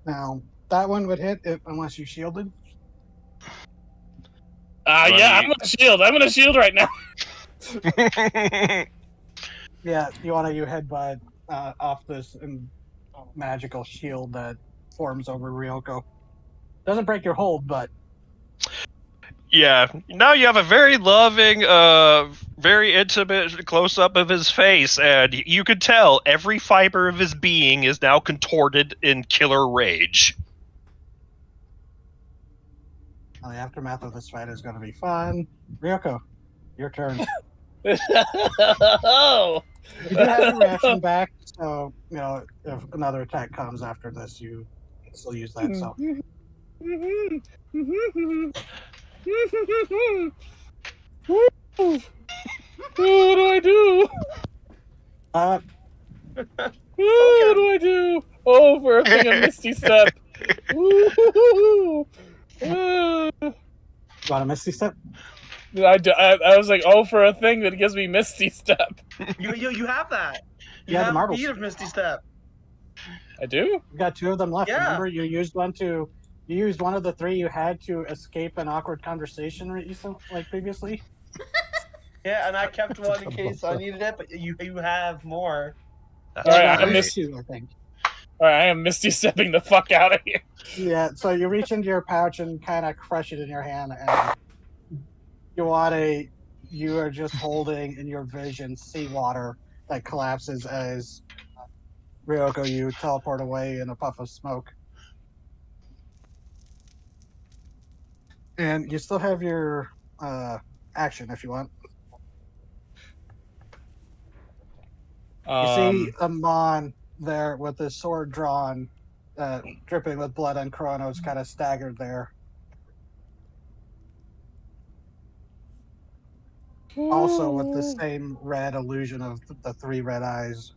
Now, that one would hit unless you shielded. Yeah, I'm gonna shield. I'm gonna shield right now. Yeah, you want to headbutt off this magical shield that forms over Ryoko. Doesn't break your hold, but Yeah, now you have a very loving, very intimate close-up of his face, and you could tell every fiber of his being is now contorted in killer rage. the aftermath of this fight is going to be fun. Ryoko, your turn. Oh. You do have your reaction back, so if another attack comes after this, you can still use that. So What do I do? What do I do? Oh, for a thing of Misty Step. Woo-hoo-hoo. want a Misty Step? I was like, oh, for a thing that gives me Misty Step. You have that. You Yeah, the have marbles. Beat of Misty Step. I do? You got 2 of them left. Yeah. Remember, you used one of the 3 you had to escape an awkward conversation previously. Yeah, and I kept one in case I needed it, but you have more. That's All right, Yeah, I there's missed. 2, I think. All right, I am Misty Stepping the fuck out of here. Yeah, so you reach into your pouch and kind of crush it in your hand, and you are just holding in your vision seawater that collapses as Ryoko, you teleport away in a puff of smoke. And you still have your action if you want. You see Amon there with his sword drawn, dripping with blood, and Kronos kind of staggered there. Also with the same red illusion of the 3 red eyes.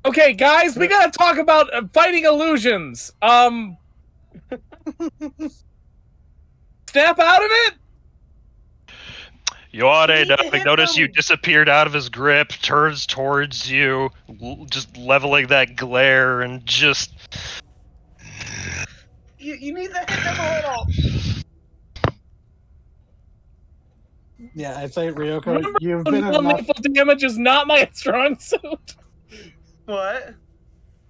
Okay, guys, we gotta talk about fighting illusions. Snap out of it. Yoade, notice you disappeared out of his grip, turns towards you, just leveling that glare, and just... You need to hit them a little. Yeah, I'd say Ryoko, Remember you've been enough. non-lethal damage is not my strong suit. What?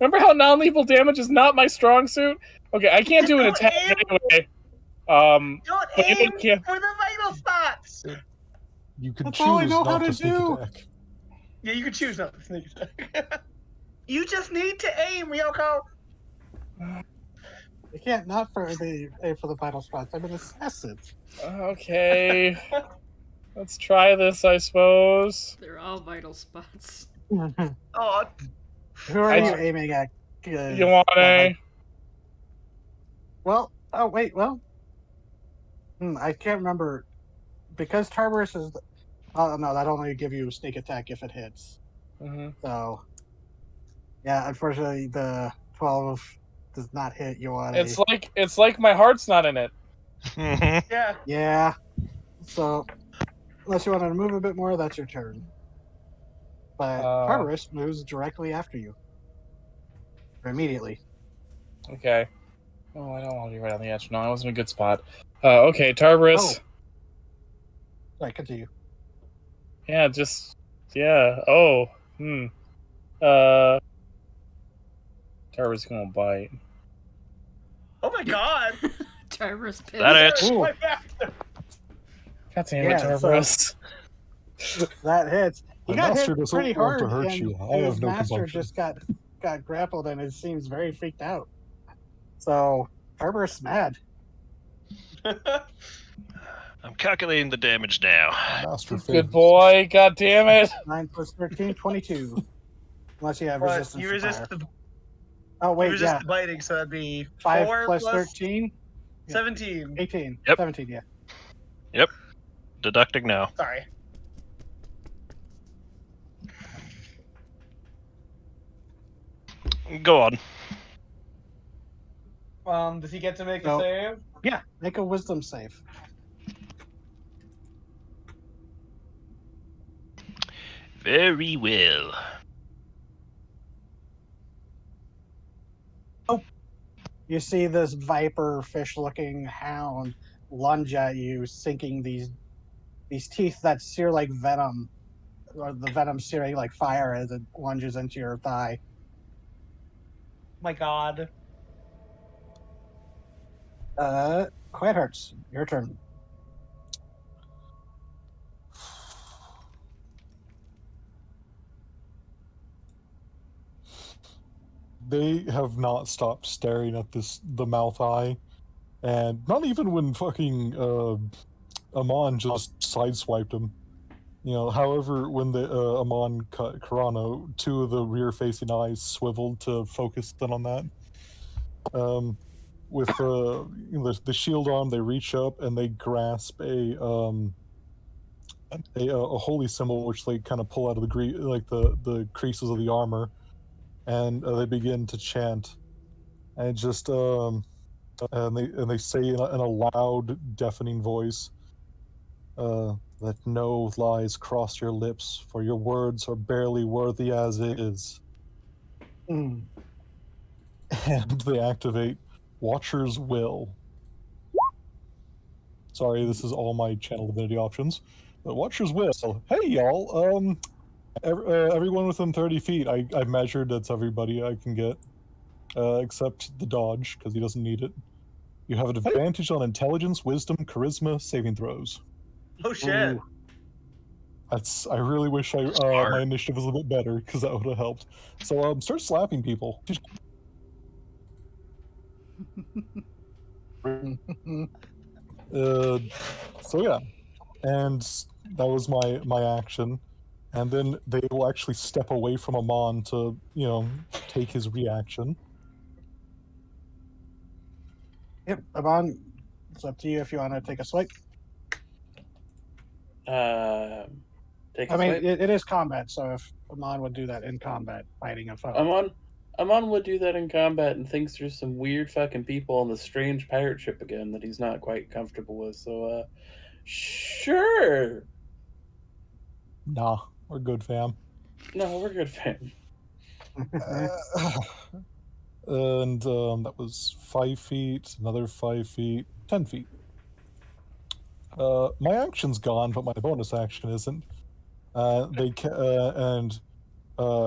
Remember how non-lethal damage is not my strong suit? Okay, I can't do an Don't attack aim. anyway. Don't But you aim can't- for the vital spots. You can That's choose all I know how not to to sneak do. attack. Yeah, you can choose not to sneak attack. You just need to aim, Ryoko. You can't not for the vital spots. I'm an assassin. Okay. Let's try this, I suppose. They're all vital spots. Oh, Who are you aiming at? You want a? Well, I can't remember. Because Tartarus is... Oh, no, that only give you sneak attack if it hits. Mhm. So, yeah, unfortunately, the 12 does not hit you on It's like my heart's not in it. Yeah. Yeah. So, unless you want to move a bit more, that's your turn. But Tartarus moves directly after you. Or immediately. Okay. Oh, I don't want to be right on the edge. No, I was in a good spot. Okay, Tartarus. Oh. Sorry, continue. Yeah, just yeah. Oh. Tartarus gonna bite. Oh my god. Tyrus pissed. That hits. Ooh. My back. God damn it, Yeah, so- Tartarus. That hits. He My got master hit doesn't pretty want to hard, hurt and you. I his have no master compunction. just got grappled, and it seems very freaked out. So Tartarus mad. I'm calculating the damage now. Master Good favors. boy. God damn it. 9 plus 13, 22. Unless you have But resistance you to resist fire. the Oh you wait, resist yeah. the biting, so that'd be 5 4 plus 13, 17. 18, Yep. 17. Yeah. Deducting now. Sorry. Go on. Does he get to make a No. save? Yeah. Make a wisdom save. Very well. You see this viper fish-looking hound lunge at you, sinking these teeth that sear like venom, or the venom searing like fire as it lunges into your thigh. My god. Quiet Hearts, your turn. They have not stopped staring at the mouth eye, and not even when fucking Amon just sideswiped him. You know, however, when the Amon cut Karano, two of the rear-facing eyes swiveled to focus in on that. With the shield arm, they reach up and they grasp a holy symbol, which they kind of pull out of the creases of the armor, and they begin to chant, and just and they say in a loud, deafening voice, "Let no lies cross your lips, for your words are barely worthy as it is." Mm. And they activate Watcher's Will. Sorry, this is all my channel divinity options. But Watcher's Will. Hey, y'all. Everyone within 30 feet. I measured. That's everybody I can get, except the dodge because he doesn't need it. You have an advantage on intelligence, wisdom, charisma, saving throws. Oh shit. Ooh. I really wish Smart. my initiative was a bit better because that would have helped. So start slapping people. So yeah, and that was my action, and then they will actually step away from Amon to take his reaction. Yep, Amon, it's up to you if you want to take a swipe. Take a I mean, swipe. it is combat, so if Amon would do that in combat, fighting a foe. Amon would do that in combat and thinks there's some weird fucking people on the strange pirate ship again that he's not quite comfortable with. So, sure. Nah, we're good, fam. No, we're good, fam. And that was 5 feet, another 5 feet, 10 feet. My action's gone, but my bonus action isn't.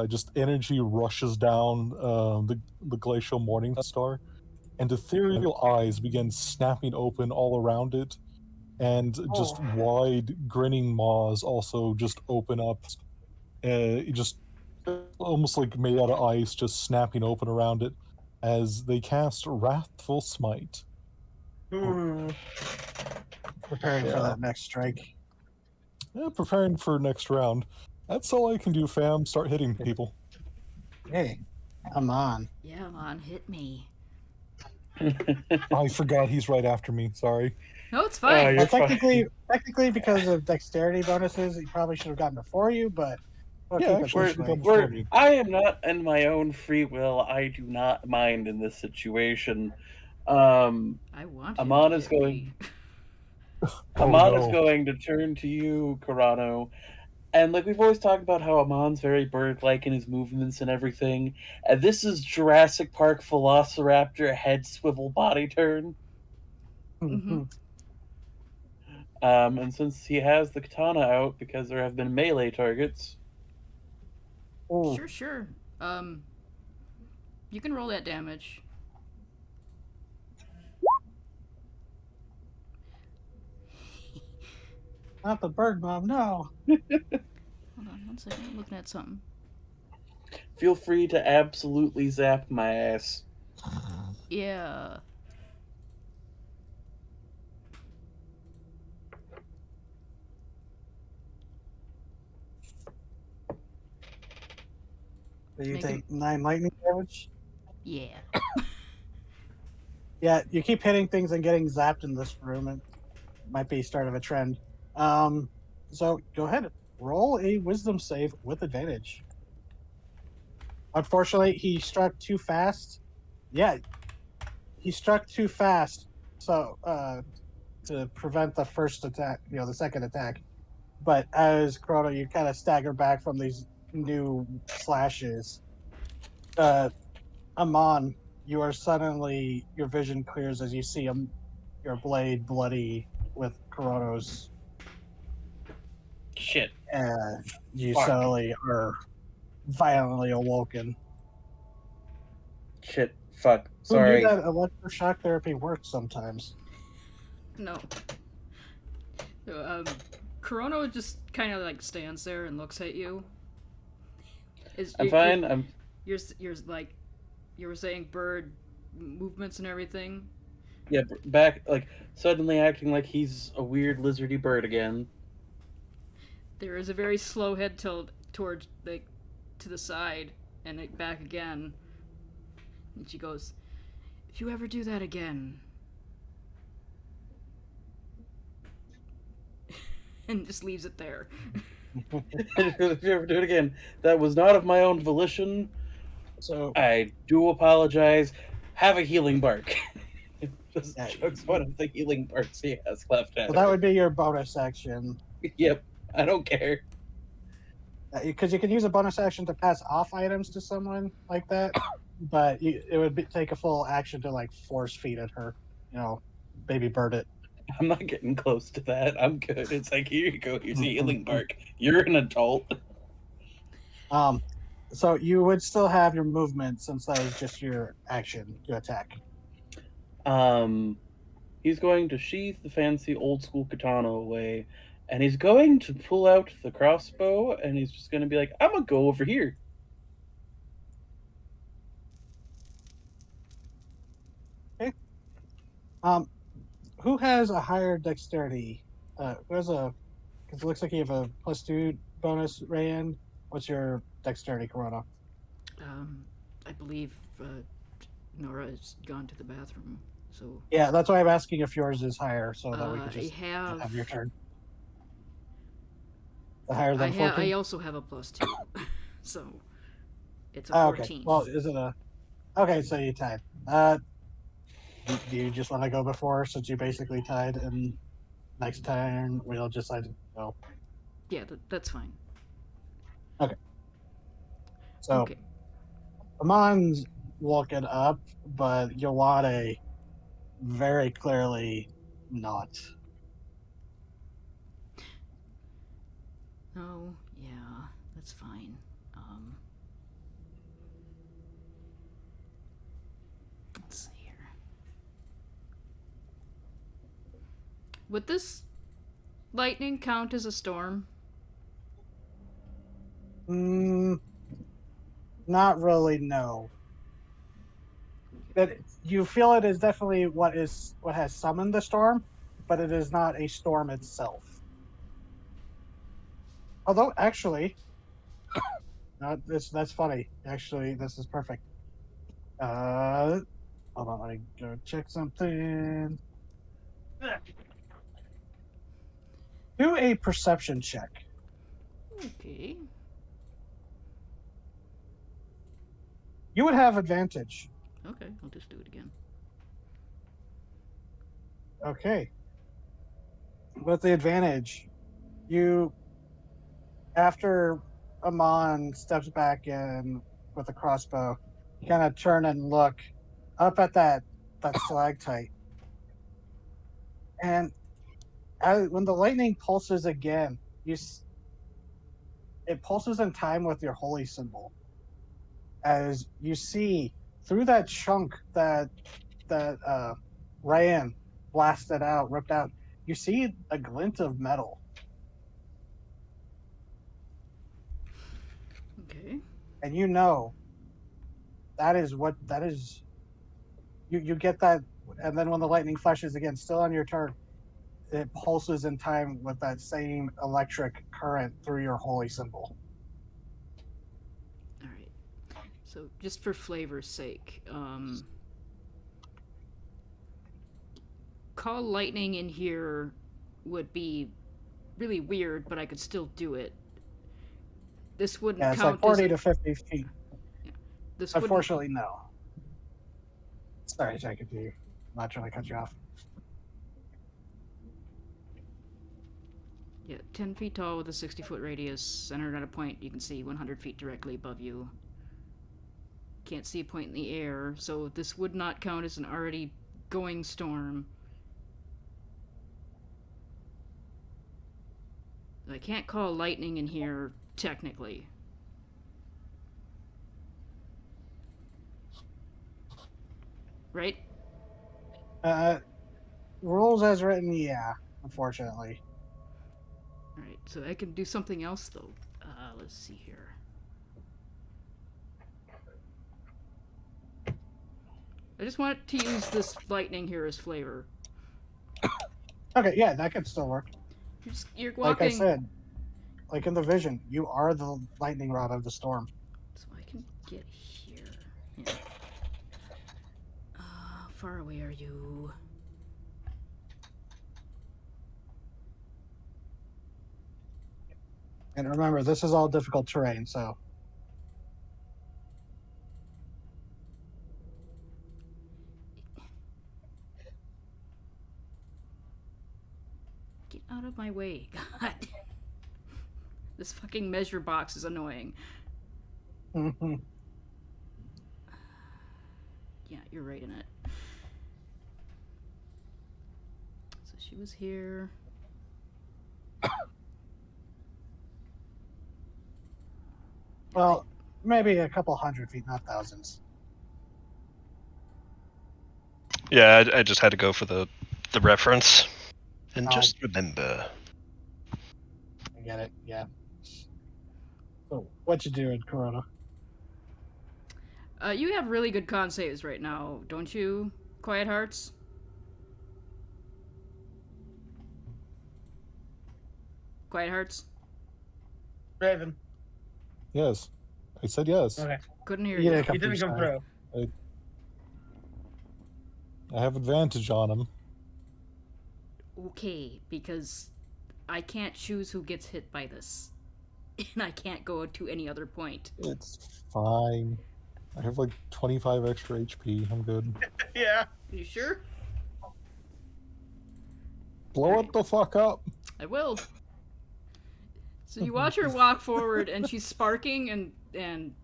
Just energy rushes down the glacial morning star, and ethereal eyes begin snapping open all around it, and just wide grinning maws also just open up, just almost like made out of ice, just snapping open around it as they cast Wrathful Smite. Ooh. Preparing for that next strike. Yeah, preparing for next round. That's all I can do, fam. Start hitting people. Hey, Amon. Yeah, man, hit me. I forgot he's right after me. Sorry. No, it's fine. You're Well, fine. technically, because of dexterity bonuses, he probably should have gotten before you, but we'll Yeah, keep it actually, this should way. have gone before me. I am not in my own free will. I do not mind in this situation. I want Amon him is to hit going. me. Oh, Amon is no. going to turn to you, Karano. And like we've always talked about how Amon's very bird-like in his movements and everything. And this is Jurassic Park Velociraptor head swivel body turn. Mm-hmm. And since he has the katana out because there have been melee targets, Oh, Sure. You can roll that damage. not the bird mom, no. Hold on 1 second. I'm looking at something. feel free to absolutely zap my ass. Yeah. So you Make him. take 9 lightning damage. Yeah. Yeah, you keep hitting things and getting zapped in this room. It might be start of a trend. Um, so go ahead, roll a wisdom save with advantage. Unfortunately, he struck too fast. Yeah, he struck too fast. So to prevent the first attack, the second attack. But as Chrono, you kind of stagger back from these new slashes. Uh, Amon, you are suddenly your vision clears as you see your blade bloody with Corono's. Shit. You Fuck. suddenly are violently awoken. Shit. Fuck. Who knew Sorry. that electroshock therapy works sometimes? No. Corono just kind of like stands there and looks at you. I'm fine. You're like, you were saying bird movements and everything. Yeah, back, like, suddenly acting like he's a weird lizardy bird again. There is a very slow head tilt towards like to the side and like, back again. And she goes, "If you ever do that again," and just leaves it there. If you ever do it again, that was not of my own volition. So I do apologize. Have a healing bark. Just Yeah, chugs one of the healing barks he has left at so that her. would be your bonus action. Yep, I don't care. Because you can use a bonus action to pass off items to someone like that, but it would take a full action to like force feed at her, baby bird it. I'm not getting close to that. I'm good. It's like, here you go. Here's a healing bark. You're an adult. So you would still have your movement since that was just your action to attack. He's going to sheath the fancy old school katana away, and he's going to pull out the crossbow, and he's just going to be like, I'm going to go over here. Okay. Who has a higher dexterity? Who has a? Because it looks like you have a +2 bonus, Rayan. What's your dexterity, Corona? I believe Nora has gone to the bathroom, so Yeah, that's why I'm asking if yours is higher, so that we can I just have. have your turn. Higher than 14? I also have a +2, so it's a Oh, 14. okay. Well, is it a? Okay, so you tied. Do you just want to go before since you basically tied, and next turn we'll just decide to go? Yeah, that's fine. So Okay. Amon's looking up, but Yawade very clearly not. Oh, yeah, that's fine. Let's see here. Would this lightning count as a storm? Not really. No. That you feel it is definitely what has summoned the storm, but it is not a storm itself. Although, actually, that's funny. Actually, this is perfect. Hold on, let me go check something. Do a perception check. Okay. You would have advantage. Okay, I'll just do it again. Okay. With the advantage, you, after Amon steps back in with a crossbow, you kind of turn and look up at that stalactite. And when the lightning pulses again, it pulses in time with your holy symbol. As you see through that chunk that Ryan blasted out, ripped out, you see a glint of metal. Okay. And you know that is you get that, and then when the lightning flashes again, still on your turn, it pulses in time with that same electric current through your holy symbol. All right. So just for flavor's sake, call lightning in here would be really weird, but I could still do it. This wouldn't Yeah, it's count like 40 as to 50 feet. this wouldn't. Unfortunately, no. Sorry, Jacob, I'm not trying to cut you off. Yeah, 10 feet tall with a 60-foot radius, centered at a point you can see 100 feet directly above you. Can't see a point in the air, so this would not count as an already going storm. I can't call lightning in here, technically. Right? Rules as written, yeah, unfortunately. Alright, so I can do something else, though. Let's see here. I just want to use this lightning here as flavor. Okay, yeah, that could still work. You're walking. Like I said, like in the vision, you are the lightning rod of the storm. So I can get here. Yeah. How far away are you? And remember, this is all difficult terrain, so Get out of my way, God. This fucking measure box is annoying. mhm. Yeah, you're right in it. So she was here. Well, maybe a couple 100 feet, not thousands. Yeah, I just had to go for the reference. And Oh. just remember. I get it, yeah. So, what you doing, Corona? You have really good con saves right now, don't you, Quiet Hearts? Quiet Hearts? Raven. Yes. I said yes. Okay. Couldn't hear You you. didn't He didn't come sorry. through. I have advantage on him. Okay, because I can't choose who gets hit by this. And I can't go to any other point. It's fine. I have like 25 extra HP. I'm good. Yeah. You sure? Blow it the fuck up. I will. So you watch her walk forward, and she's sparking, and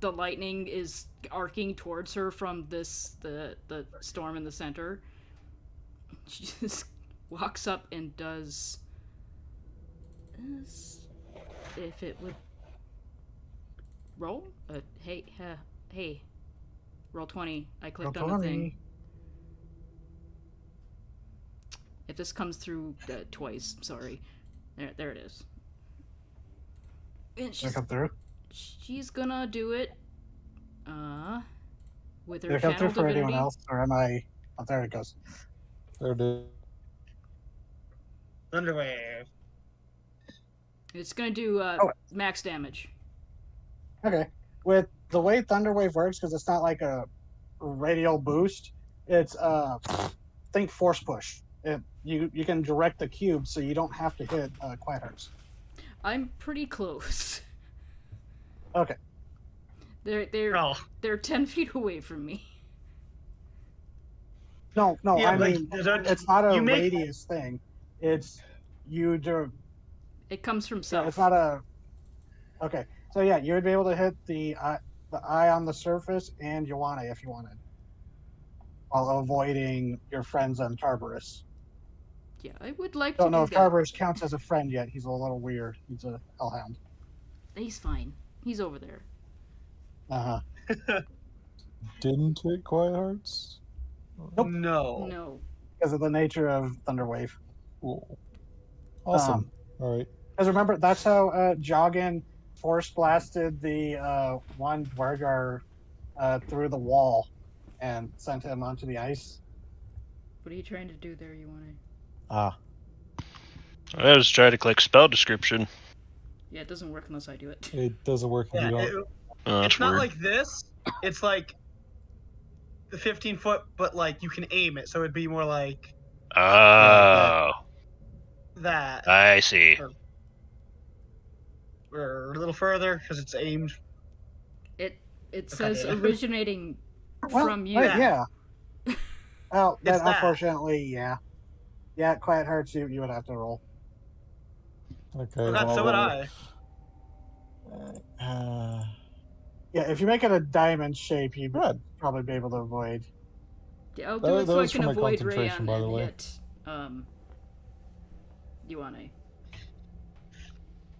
the lightning is arcing towards her from the storm in the center. She just walks up and does this. If it would roll, hey, roll 20. I clicked Roll on the 20. thing. If this comes through twice, sorry. There it is. And Did it come through? she's gonna do it. With her Did it come channel through for anyone divinity. else, or am I? Oh, there it goes. There it is. Thunderwave. It's gonna do Oh. max damage. Okay. With the way Thunderwave works, because it's not like a radial boost, it's think force push. You can direct the cube, so you don't have to hit Quiet Hearts. I'm pretty close. Okay. They're Oh. 10 feet away from me. No, Yeah, I but mean, don't- it's not a you make- radius thing. It's you do. It comes from Yeah, south. it's not a. Okay, so yeah, you would be able to hit the eye on the surface and Ioane if you wanted, while avoiding your friends on Tarbarus. Yeah, I would like Don't to know do if that. Tarbarus counts as a friend yet. He's a little weird. He's a hellhound. He's fine. He's over there. Uh huh. Didn't hit Quiet Hearts? Nope. No. No. Because of the nature of Thunderwave. Cool. Awesome. All right. Because remember, that's how Joggin force blasted the one Dwargar through the wall and sent him onto the ice. What are you trying to do there, Ioane? Ah. I was trying to click spell description. Yeah, it doesn't work unless I do it. It doesn't work if Yeah, you don't. That's it's not weird. like this. It's like the 15-foot, but like you can aim it, so it'd be more like Oh, that, I see. or a little further because it's aimed. It says Okay. originating Well, from you. yeah. Well, then It's that. unfortunately, yeah. Yeah, Quiet Hearts, you would have to roll. Okay. Oh, God, well, so would well, I. Yeah, if you make it a diamond shape, you'd Good. probably be able to avoid. Yeah, I'll That- do it that so I was can for my avoid concentration, Rayan by the and way. hit Ioane.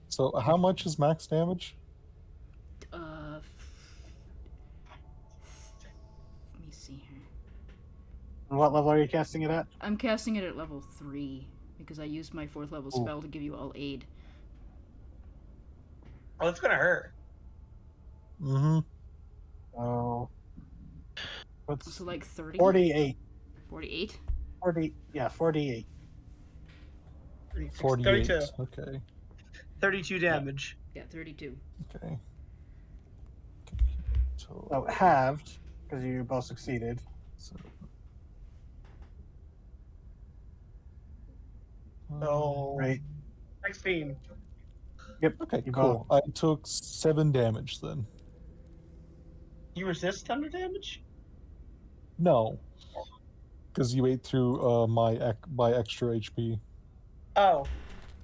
So how much is max damage? Let me see here. And what level are you casting it at? I'm casting it at level 3 because I used my 4th level spell to give you all aid. Oh, it's gonna hurt. Mm-hmm. Oh. What's So like 30? 48. 48? 48. 48. 32. Okay. 32 damage. Yeah, 32. Okay. So, So halved, because you both succeeded. so, So Right. 16. Yep. Okay, You cool. I took 7 damage then. You resist thunder damage? No. Because you ate through my extra HP. Oh.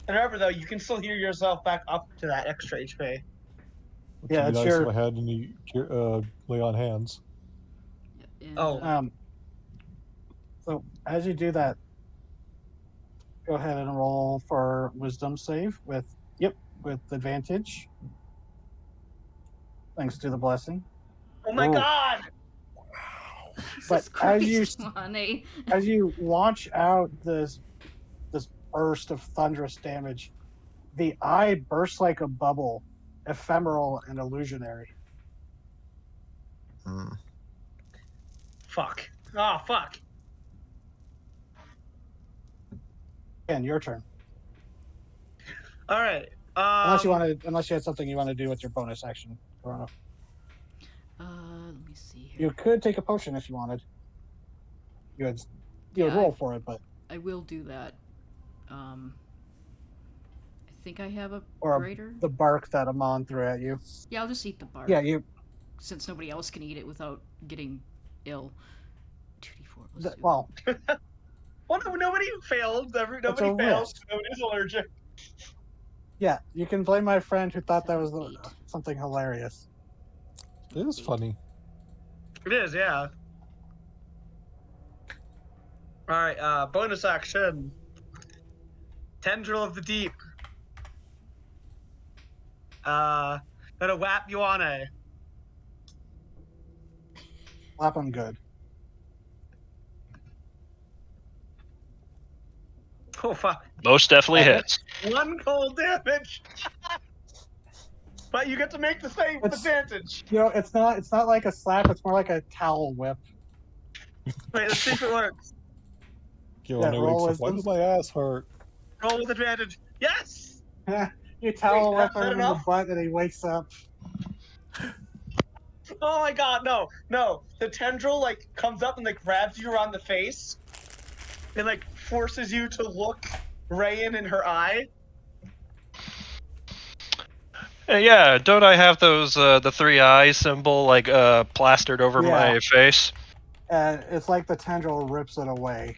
And remember though, you can still heal yourself back up to that extra HP. Which Yeah, would be it's nice your- if I had any lay on hands. Yeah, and, Oh. So as you do that, go ahead and roll for wisdom save with advantage. Thanks to the blessing. Oh my Ooh. god! Jesus but Christ, as you- Ioane. As you launch out this burst of thunderous damage, the eye bursts like a bubble, ephemeral and illusionary. Fuck. Oh, fuck. Again, your turn. Alright. Unless you had something you want to do with your bonus action, Corona. Let me see here. You could take a potion if you wanted. You would Yeah, roll for it, but I will do that. I think I have a Or a- greater. the bark that Amon threw at you. Yeah, I'll just eat the bark. Yeah, you. Since nobody else can eat it without getting ill. 2d4 plus 2. Well, Well, no, nobody failed. Nobody That's a failed. risk. Nobody's allergic. yeah, you can blame my friend who thought that was 8. something hilarious. It is funny. It is, yeah. Alright, bonus action. Tendril of the Deep. Gonna whap Ioane. Slap him good. Oh, fuck. Most definitely Yeah. hits. 1 cold damage. But you get to make the same It's- advantage. You know, it's not like a slap. It's more like a towel whip. Wait, let's see if it works. Yo, Yeah, no, roll wakes up, why wisdom. does my ass hurt? Roll with advantage. Yes! You towel Wait, whip that him in the enough? butt, and he wakes up. Oh my god, no. The tendril, like, comes up and, like, grabs you around the face. And, like, forces you to look Rayan in her eye. Yeah, don't I have those the 3 eye symbol like plastered over Yeah. my face? It's like the tendril rips it away.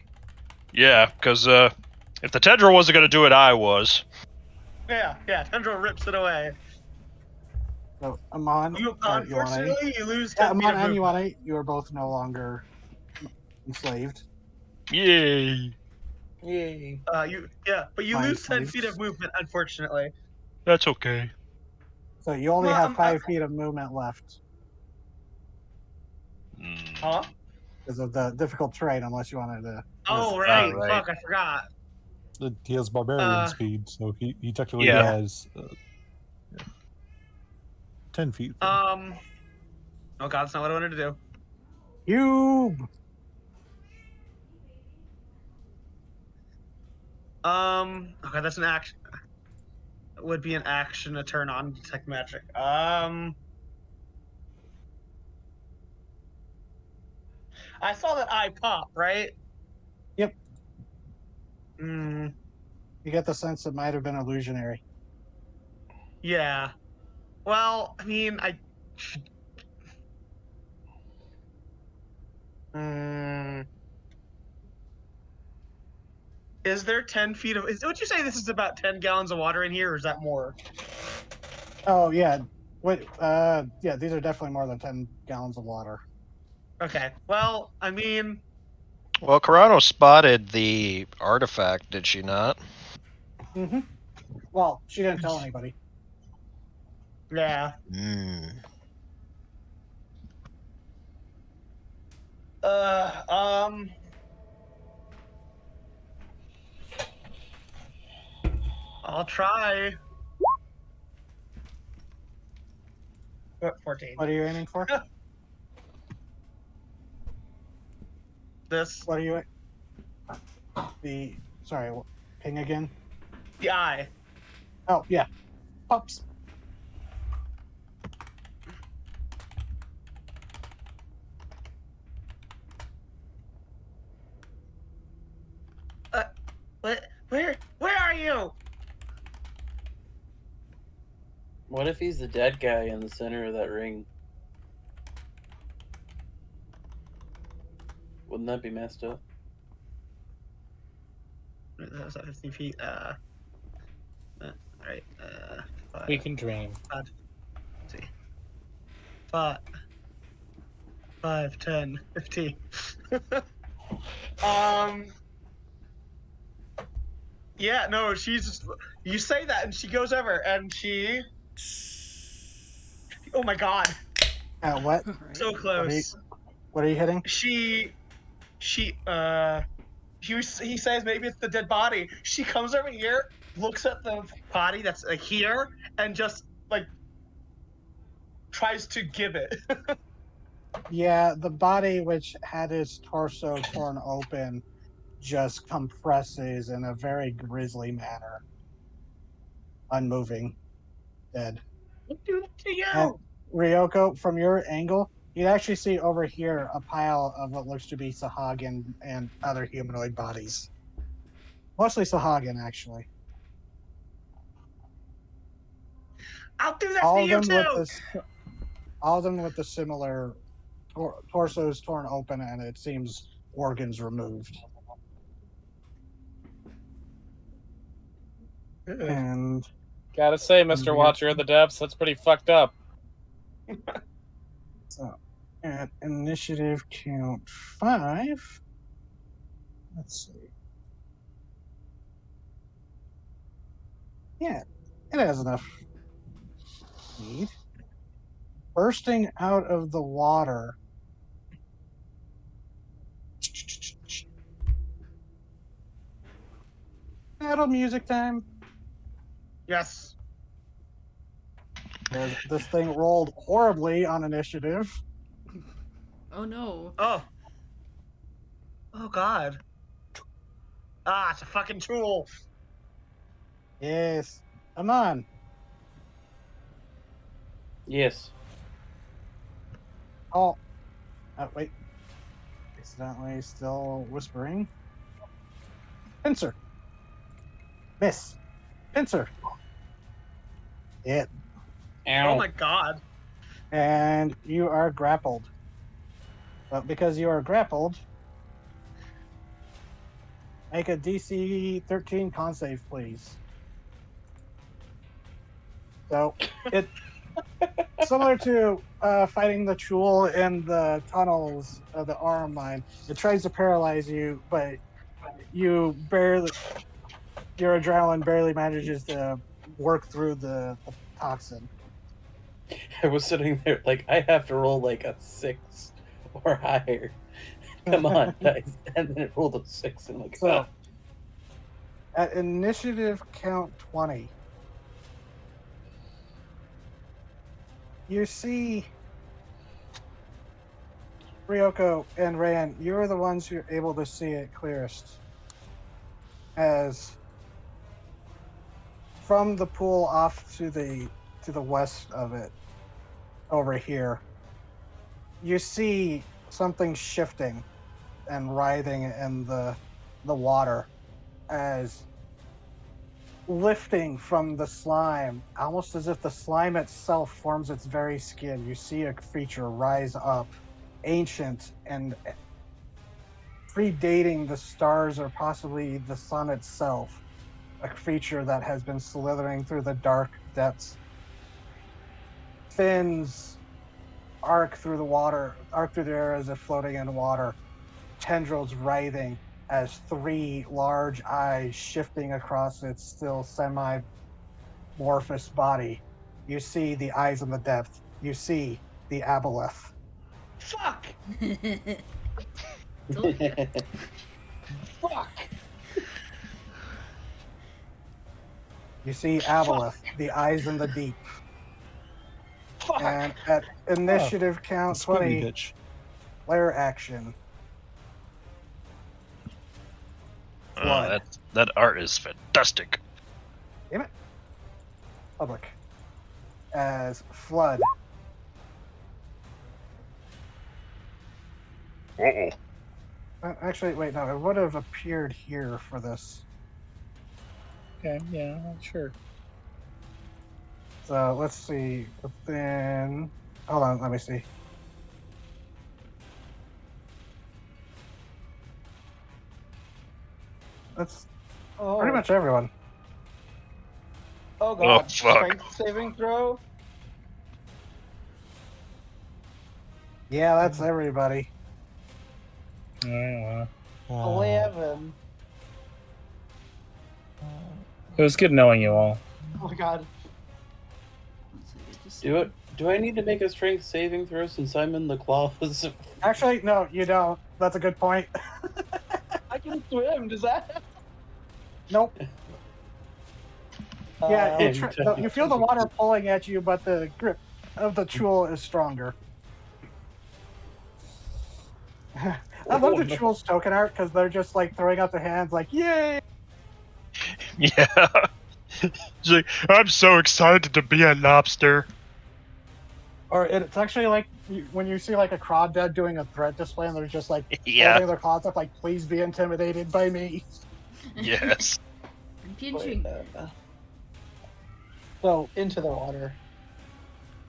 Yeah, because if the tendril wasn't going to do it, I was. Yeah, tendril rips it away. So Amon, You want unfortunately you lose yeah, 10 feet Amon of and movement. Yuana, you are both no longer enslaved. Yay. Yay. But you Mind lose 10 feet slaves. of movement, unfortunately. That's okay. So you only Well, have 5 feet of movement left Huh? because of the difficult terrain, unless you wanted to. Oh, risk right. right. Fuck, I forgot. He has barbarian Uh, speed, so he technically Yeah. has 10 feet. Then. Oh god, that's not what I wanted to do. Cube. Okay, that's an action. It would be an action to turn on detect magic. I saw that eye pop, right? Yep. Hmm. You get the sense it might have been illusionary. Yeah. Well, I mean, Is there 10 feet of? Would you say this is about 10 gallons of water in here, or is that more? Oh yeah. Wait. Yeah. These are definitely more than 10 gallons of water. Okay. Well, I mean, Well, Carano spotted the artifact, did she not? Mm-hmm. Well, she didn't tell anybody. yeah. Hmm. I'll try. 14. What are you aiming for? This. What are you? Sorry. Ping again. The eye. Oh yeah. Pops. Where are you? What if he's the dead guy in the center of that ring? Wouldn't that be messed up? That's 50 feet. Right. We can dream. Let's see. 5, 10, 15. Yeah, no, she's. You say that, and she goes over, and she. Oh my god, What? Right. so close. What are you hitting? He says maybe it's the dead body. She comes over here, looks at the body that's like here, and just like tries to give it. Yeah, the body, which had its torso torn open, just compresses in a very grisly manner, unmoving, dead. Do that to you. And Ryoko, from your angle, you actually see over here a pile of what looks to be Sahagin and other humanoid bodies. Mostly Sahagin, actually. I'll do that All to of you them too. all of them with the similar torsos torn open and it seems organs removed. And Gotta say, Mr. Watcher of the Depths, that's pretty fucked up. so at initiative count 5, let's see. Yeah, it has enough speed. Bursting out of the water. Metal music time. Yes. This thing rolled horribly on initiative. Oh no. Oh. Oh god. It's a fucking tool. Yes. Come on. Yes. Oh. Wait. Accidentally still whispering. Pincer. Miss. Pincer. Hit. Ow. Oh my god. And you are grappled. But because you are grappled, make a DC 13 con save, please. So it similar to fighting the Chul in the tunnels of the Arum mine. It tries to paralyze you, but your adrenaline barely manages to work through the toxin. I was sitting there like I have to roll like a 6 or higher. Come on, guys. And then it rolled a 6 and I'm like, So at initiative count 20, you see Ryoko and Ran, you're the ones who are able to see it clearest. As from the pool off to the west of it, over here, you see something shifting and writhing in the water, as lifting from the slime, almost as if the slime itself forms its very skin. You see a creature rise up, ancient and predating the stars or possibly the sun itself. A creature that has been slithering through the dark depths. Fins arc through the air as if floating in water. Tendrils writhing as 3 large eyes shifting across its still semi-morphous body. You see the eyes in the depth. You see the aboleth. Fuck! Fuck! You see aboleth, the eyes in the deep. Fuck! And at initiative count The squibby 20, bitch. player action. Flood. That art is fantastic. Damn it. Public. As flood. Uh-oh. Actually, wait, no, it would have appeared here for this. Okay, yeah, sure. So let's see. Within. Hold on, let me see. That's Oh, pretty much everyone. oh god. fuck. Strength saving throw? Yeah, that's everybody. Alright, well. 11. It was good knowing you all. Oh my god. Do I need to make a strength saving throw since I'm in the claws? Actually, no, you don't. That's a good point. I can swim, does that? Nope. Yeah, Uh, you feel the water pulling at you, but the grip of the Chul is stronger. I love the Chul's token art because they're just like throwing out their hands, like "Yay!" Yeah. It's like, I'm so excited to be a lobster. Or it's actually like when you see like a crawdad doing a threat display, and they're just like Yeah. holding their claws up, like "Please be intimidated by me." Yes. I'm pinching. So, into the water.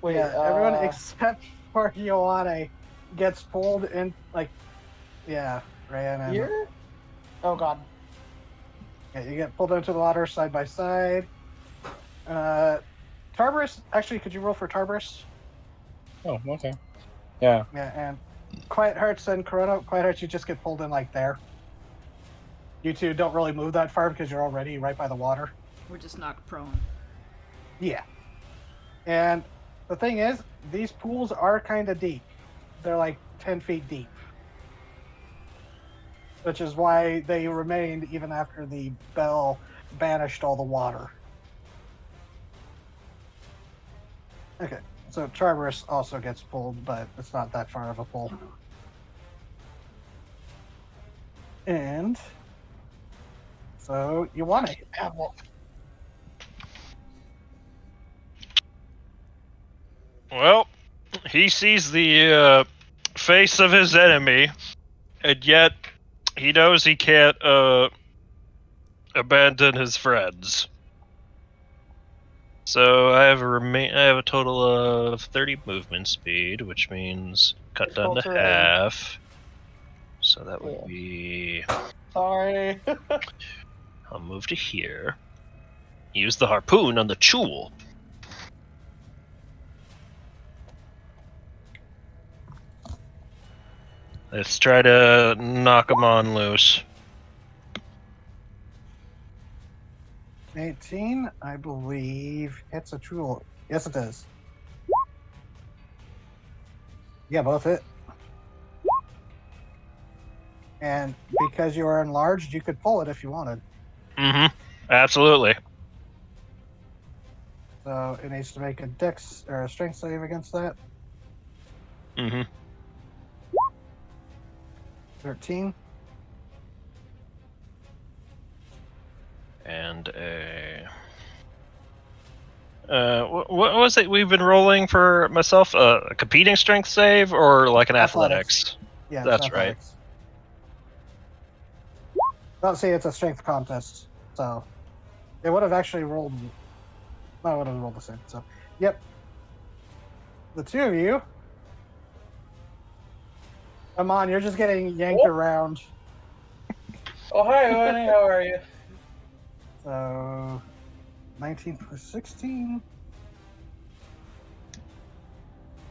Wait, Yeah, everyone except for Ioane gets pulled in, like, yeah, Ryan and here? Oh god. yeah, you get pulled into the water side by side. Tarbarus, actually, could you roll for Tarbarus? Oh, okay. Yeah. Yeah, and Quiet Hearts and Corona. Quiet Hearts, you just get pulled in like there. You two don't really move that far because you're already right by the water. We're just knocked prone. Yeah. And the thing is, these pools are kind of deep. They're like 10 feet deep. Which is why they remained even after the bell banished all the water. Okay, so Tarbarus also gets pulled, but it's not that far of a pull. And so you want it. Well, he sees the face of his enemy, and yet he knows he can't abandon his friends. So I have a total of 30 movement speed, which means cut down to Culture and- half. So that would Yeah. be. Sorry. I'll move to here. Use the harpoon on the Chul. Let's try to knock him on loose. 18, I believe, hits a tool. Yes, it does. Yeah, both hit. And because you are enlarged, you could pull it if you wanted. Mm-hmm. Absolutely. So it needs to make a dex or a strength save against that. Mm-hmm. 13. And a. What was it we've been rolling for myself? A competing strength save or like an athletics? Yeah, it's That's right. athletics. Don't say it's a strength contest, so it would have actually rolled. No, it would have rolled the same. So, yep. The two of you. Come on, you're just getting yanked around. Oh, hi, honey. How are you? So, 19 plus 16.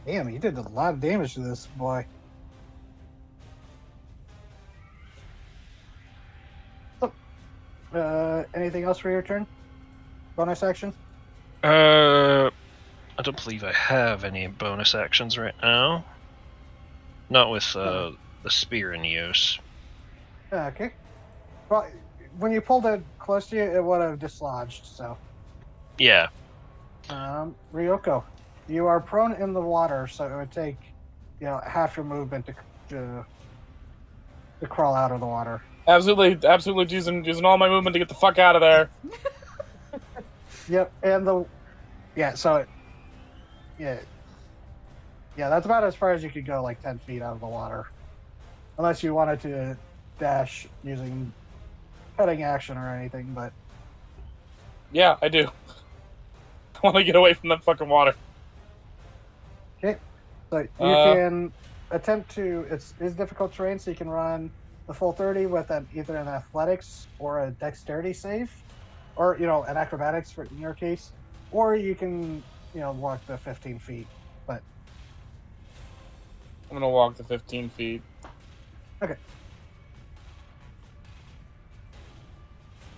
Damn, you did a lot of damage to this boy. So, anything else for your turn? Bonus action? I don't believe I have any bonus actions right now. Not with the spear in use. Okay. Well, when you pulled it close to you, it would have dislodged, so. Yeah. Ryoko, you are prone in the water, so it would take, half your movement to crawl out of the water. Absolutely using all my movement to get the fuck out of there. Yep, and that's about as far as you could go, like 10 feet out of the water. Unless you wanted to dash using cutting action or anything, but... Yeah, I do. I want to get away from that fucking water. Okay, so you can attempt to... It's difficult terrain, so you can run the full 30 with either an athletics or a dexterity save, or, an acrobatics in your case, or you can, walk the 15 feet, but... I'm gonna walk the 15 feet. Okay.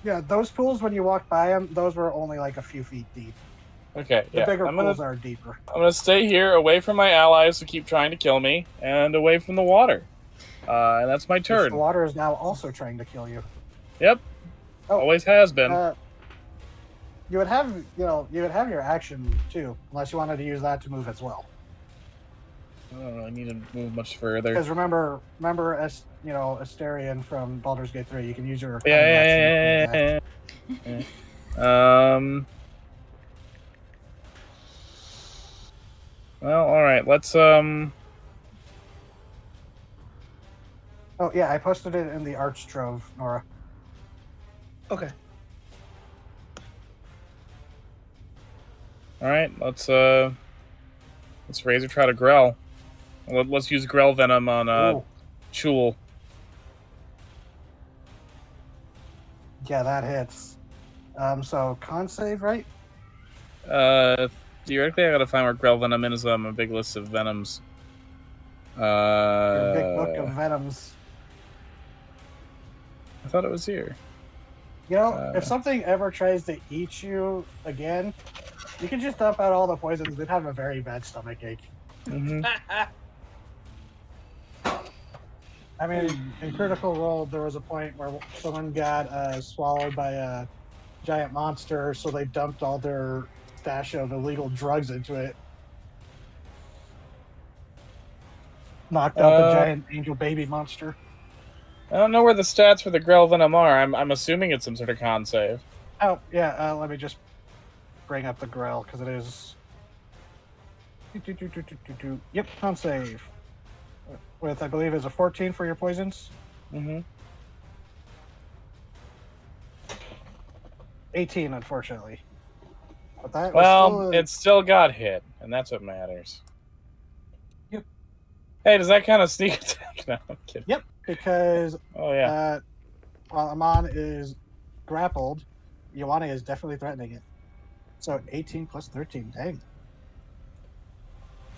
Yeah, those pools, when you walk by them, those were only like a few feet deep. Okay, The yeah. bigger I'm pools gonna are deeper. stay here, away from my allies who keep trying to kill me, and away from the water. And that's my Which turn. the water is now also trying to kill you. Yep. Oh, Always has been. You would have your action too, unless you wanted to use that to move as well. I don't really need to move much further. Because remember, Asterion from Baldur's Gate 3, you can use your Yeah. Well, all right. Let's Oh yeah, I posted it in the Arch Trove, Nora. Okay. All right. Let's razor try to Grell. Let's use Grell venom on Chul. Yeah, that hits. So con save, right? Theoretically, I gotta find where Grell venom is on my big list of venoms. Your big book of venoms. I thought it was here. If something ever tries to eat you again, you can just dump out all the poisons. They'd have a very bad stomach ache. Mm-hmm. I mean, in Critical Role, there was a point where someone got swallowed by a giant monster, so they dumped all their stash of illegal drugs into it. Knocked out the giant angel baby monster. I don't know where the stats for the Grell venom are. I'm assuming it's some sort of con save. Oh, yeah, let me just bring up the Grell, because it is... Yep, con save. With, I believe, is a 14 for your poisons. Mm-hmm. 18, unfortunately. But that was Well, still it still got hit, and that's what matters. Yep. Hey, does that kind of sneak attack? No, I'm kidding. Yep, because Oh yeah. while Amon is grappled, Ioane is definitely threatening it. So 18 plus 13, dang.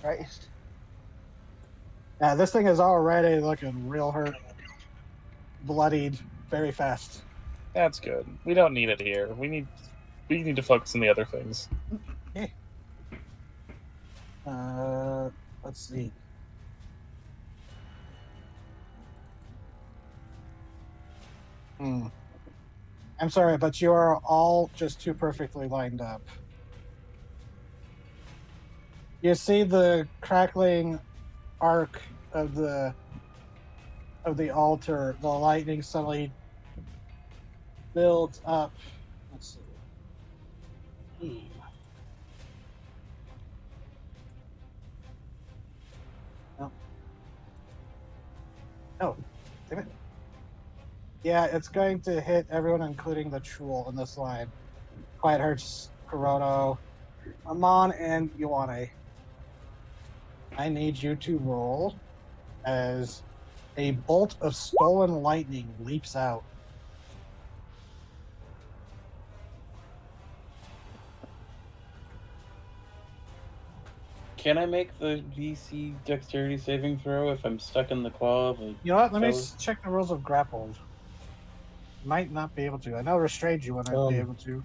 Christ. Yeah, this thing is already looking real hurt, bloodied, very fast. That's good. We don't need it here. We need to focus on the other things. Let's see. I'm sorry, but you are all just too perfectly lined up. You see the crackling arc of the altar. The lightning suddenly builds up. Let's see. No. Oh, damn it. Yeah, it's going to hit everyone, including the Troll in this line. Quiet Hearts, Kurono, Amon, and Ioane. I need you to roll as a bolt of stolen lightning leaps out. Can I make the DC dexterity saving throw if I'm stuck in the claw of a... You know what? Let me foe? check the rules of grappled. Might not be able to. I know restrained you wouldn't be able to.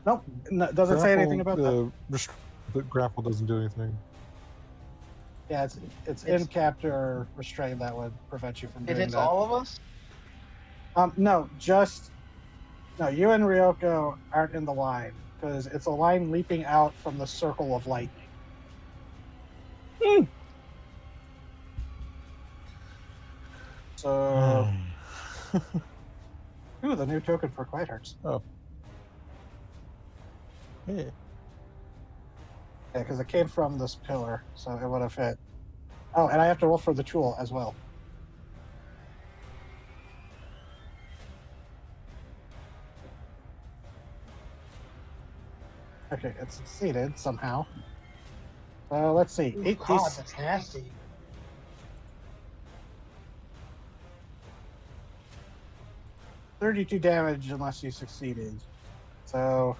Nope. Doesn't say anything about that. But grapple doesn't do anything. Yeah, it's in captor or restrained that would prevent you from doing It hits that. all of us? No, you and Ryoko aren't in the line because it's a line leaping out from the circle of lightning. So, ooh, the new token for Quiet Hearts. Oh. Yeah. Yeah, because it came from this pillar, so it would have hit. Oh, and I have to roll for the tool as well. Okay, it succeeded somehow. Let's see. Ooh, 8 God, that's nasty. $32 damage unless you succeeded. So,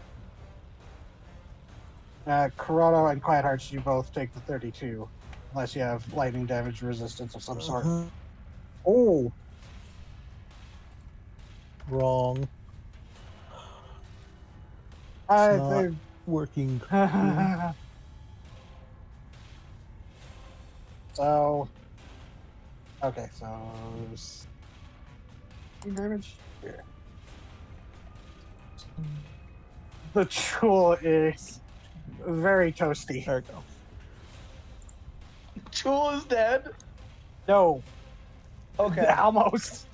Kurono and Quiet Hearts, you both take the 32, unless you have lightning damage resistance of some sort. Oh, Wrong. I not think. Working. So, okay, so damage here. The tool is very toasty. There we go. Tool is dead? No, Okay. almost.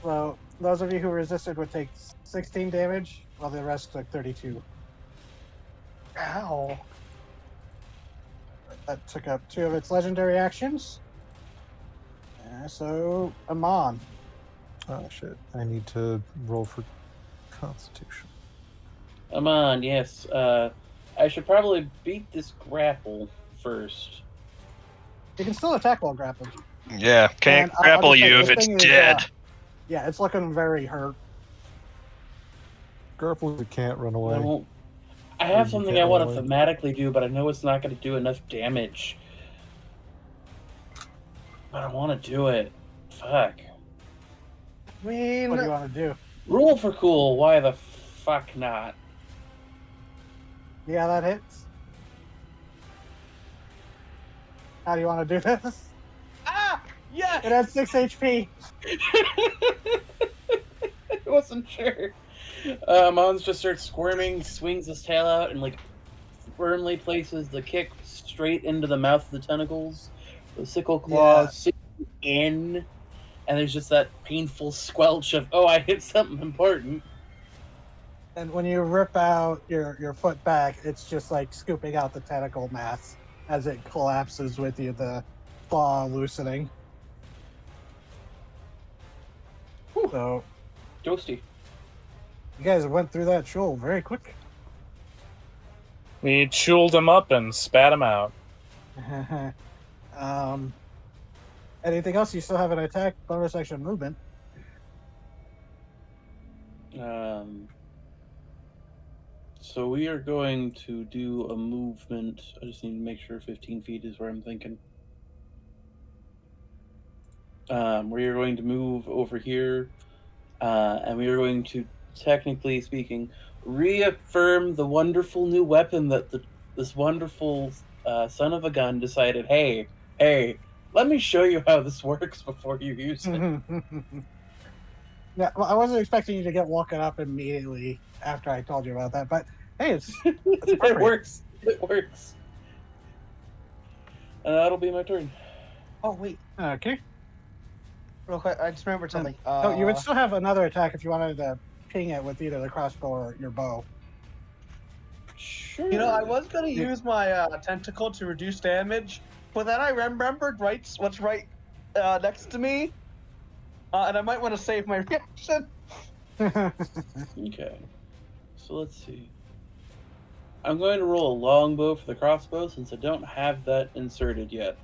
So those of you who resisted would take 16 damage, while the rest took 32. Ow. That took up 2 of its legendary actions. So, Amon. Oh shit! I need to roll for Constitution. Come on, yes. I should probably beat this grapple first. You can still attack while grappled. Yeah, can't And I'll grapple just say, you if this it's thing is, dead. Yeah, it's looking very hurt. Grapple it can't run I away. won't. I Or have you something can't I want run to away. thematically do, but I know it's not going to do enough damage. But I want to do it. Fuck. I mean, What do you want to do? Roll for cool. Why the fuck not? Yeah, that hits. How do you want to do this? yeah. It has 6 HP. I wasn't sure. Mons just starts squirming, swings his tail out, and like firmly places the kick straight into the mouth of the tentacles. The sickle claws sink in, and there's just that painful squelch of, oh, I hit something important. And when you rip out your foot back, it's just like scooping out the tentacle mass as it collapses with you, the claw loosening. So, Toasty. You guys went through that shoal very quick. We chewed him up and spat him out. Anything else? You still have an attack, bonus action, movement. So we are going to do a movement. I just need to make sure 15 feet is where I'm thinking. We are going to move over here, and we are going to, technically speaking, reaffirm the wonderful new weapon that this wonderful son of a gun decided, hey, let me show you how this works before you use it. Yeah, well, I wasn't expecting you to get woken up immediately after I told you about that, but hey, it's It works. It works. That'll be my turn. Oh wait, okay. real quick, I just remembered something. Oh, you would still have another attack if you wanted to ping it with either the crossbow or your bow. Sure. You know, I was gonna use my tentacle to reduce damage, but then I remembered what's right next to me, and I might want to save my reaction. Okay. So let's see. I'm going to roll a longbow for the crossbow since I don't have that inserted yet.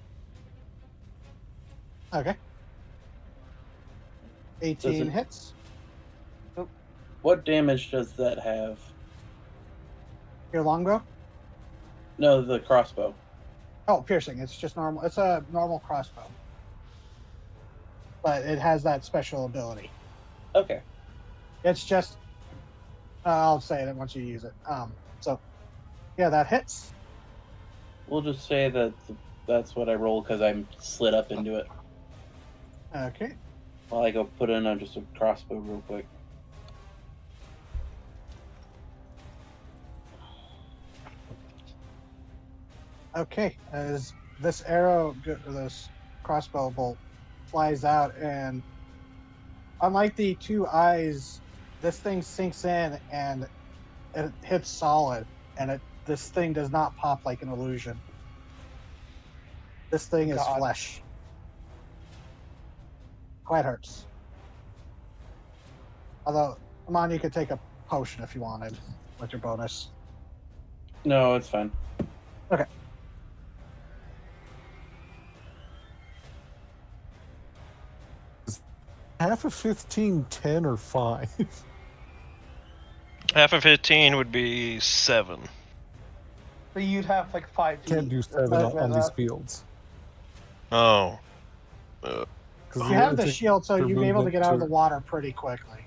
Okay. 18 Does it- hits. What damage does that have? Your longbow? No, the crossbow. Oh, piercing. It's just normal. It's a normal crossbow. But it has that special ability. Okay. It's just I'll say it once you use it. So yeah, that hits. We'll just say that that's what I roll because I'm slid up into it. Okay. While I go put in just a crossbow real quick. Okay. As this arrow, this crossbow bolt flies out, and unlike the two eyes, this thing sinks in and it hits solid, and this thing does not pop like an illusion. This thing is God. flesh. Quite hurts. Although, come on, you could take a potion if you wanted with your bonus. No, it's fine. Okay. Half of 15, 10, or 5? Half of 15 would be 7. So you'd have like 5 feet. Can't do 7 on these fields. Oh. You have the shield, so you'd be able to get out of the water pretty quickly.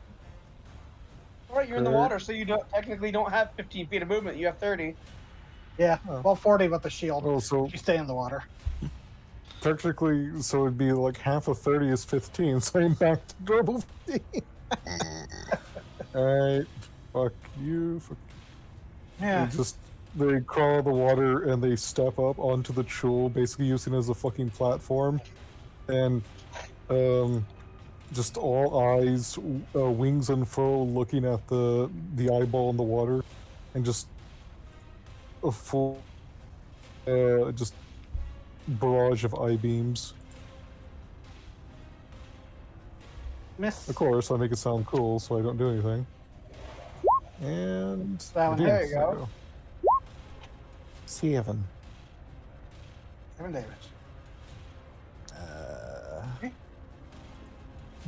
Right, you're in the water, so you technically don't have 15 feet of movement. You have 30. Yeah, Oh. well, 40 with the shield. Oh, so If you stay in the water. technically, so it'd be like half of 30 is 15, so I'm back to double 15. Alright, fuck you. Fuck. Yeah. They crawl the water and they step up onto the chul, basically using it as a fucking platform. And just all eyes, wings unfurl, looking at the eyeball in the water, and just a full, just barrage of eye beams. Miss. Of course, I make it sound cool, so I don't do anything. And That one, I do. there you go. 7. 7 damage.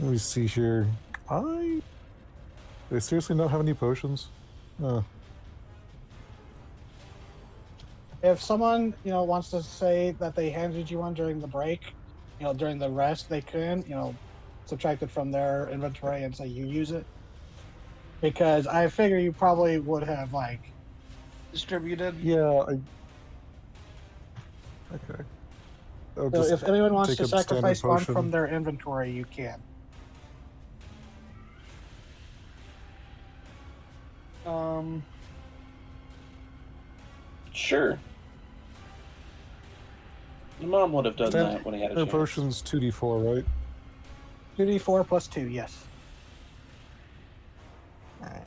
Let me see here. Do they seriously not have any potions? If someone, wants to say that they handed you one during the break, during the rest, they can, subtract it from their inventory and say you use it. Because I figure you probably would have, Distributed. Yeah, okay. I'll so just if anyone wants take to a standard sacrifice one potion. from their inventory, you can. Sure. Your mom would have done Standard that when he had a standard chance. potion's 2d4, right? 2d4 plus 2, yes. Alright.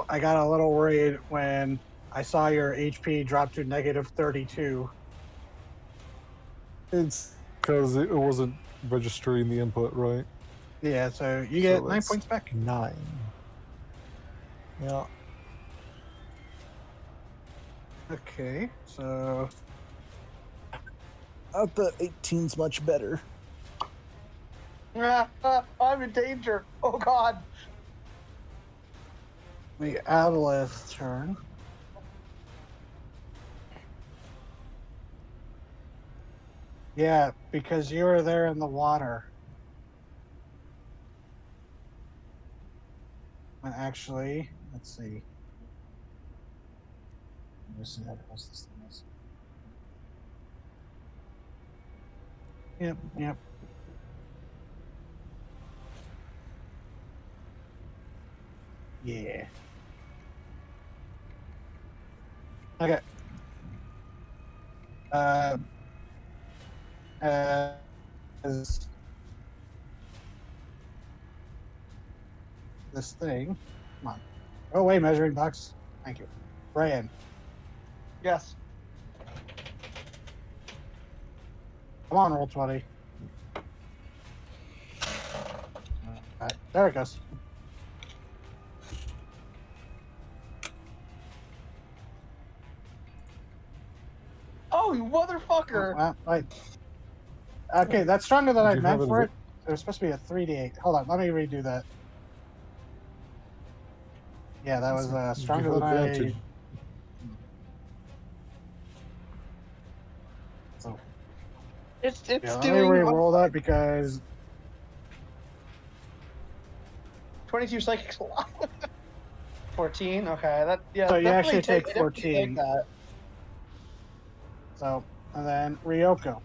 I got a little worried when I saw your HP drop to negative 32. It's Because it wasn't registering the input, right? Yeah, so you So get 9 that's points back. 9. Yeah. Okay, so The 18's much better. I'm in danger. Oh God. the Adolith's turn. Yeah, because you were there in the water. And actually, let's see. Let me see how close this thing is. Yep. Yeah. Okay. As this thing. Come on. Go away, measuring box. Thank you. Brian. Yes. Come on, roll 20. Alright, there it goes. Oh, you motherfucker! Wait. Okay, that's stronger than Did I you meant have for it? it. It was supposed to be a 3d8. Hold on, let me redo that. Yeah, that was You stronger have than I. advantage. So It's yeah, let me doing re-roll that because 22 psychics a lot. 14. Okay, that so you definitely actually take definitely 14. that. So and then Ryoko.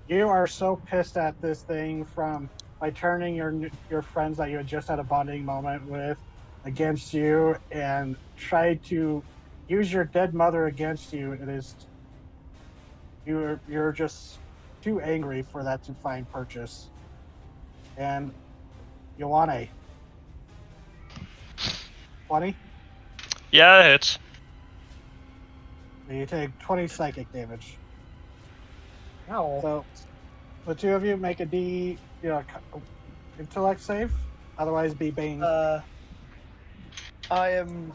You are so pissed at this thing from by turning your friends that you had just had a bonding moment with against you and tried to use your dead mother against you. It is you're just too angry for that to find purchase. And Ioane, 20. Yeah, it's You take 20 psychic damage. No. So the two of you make a intellect save. Otherwise, be bane. I am.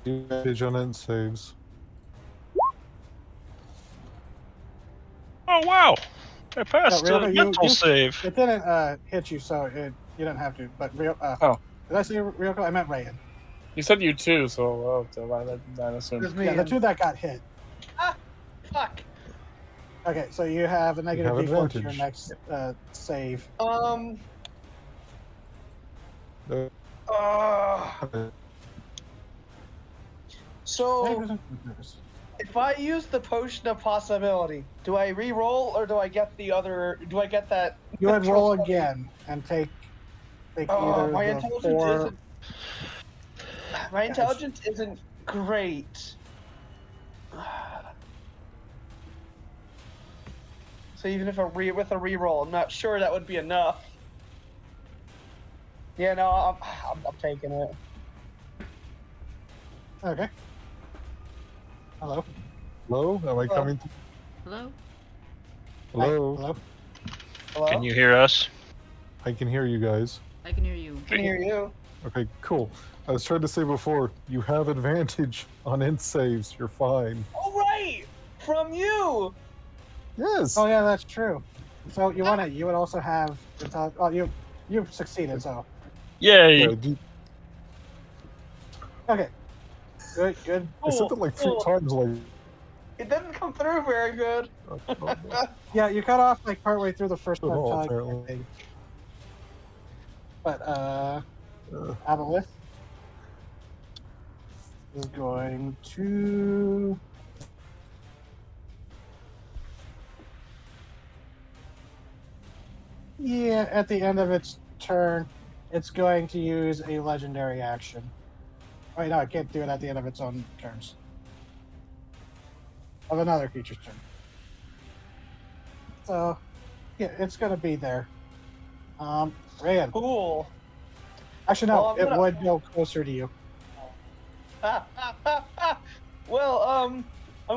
Advantage on end saves. oh wow, I passed Ryoko, a mental save. It didn't hit you, so you didn't have to. But Oh. did I say Ryoko? I meant Rayan. You said you too, so I assumed. It's me. Yeah, the two that got hit. Fuck. Okay, so you have a negative have D4 to your advantage. next save. Uh, So if I use the potion of possibility, do I re-roll or do I get the other? Do I get that? You would roll natural 20? again and take Oh, either my the intelligence 4. isn't. My intelligence isn't great. So even if with a re-roll, I'm not sure that would be enough. Yeah, no, I'm taking it. Okay. Hello. hello? Am I coming? Hello? Hello? Hello. Hello? Can you hear us? I can hear you guys. I can hear you. I can hear you. Okay, cool. I was trying to say before, you have advantage on end saves. You're fine. Oh, right! From you! Yes. Oh yeah, that's true. So you would also have oh you've succeeded, so Yay! Yeah, okay. Good. I said that like 3 times. Like, It didn't come through very good. Yeah, you cut off like partway through the first part, Oh, telling apparently. everything. But Uh, Aboleth is going to at the end of its turn, it's going to use a legendary action. Wait, no, it can't do it at the end of its own turns. Of another creature's turn. So, yeah, it's going to be there. Rayan. Cool. Actually, no, Well, it would go closer to you. Well, I'm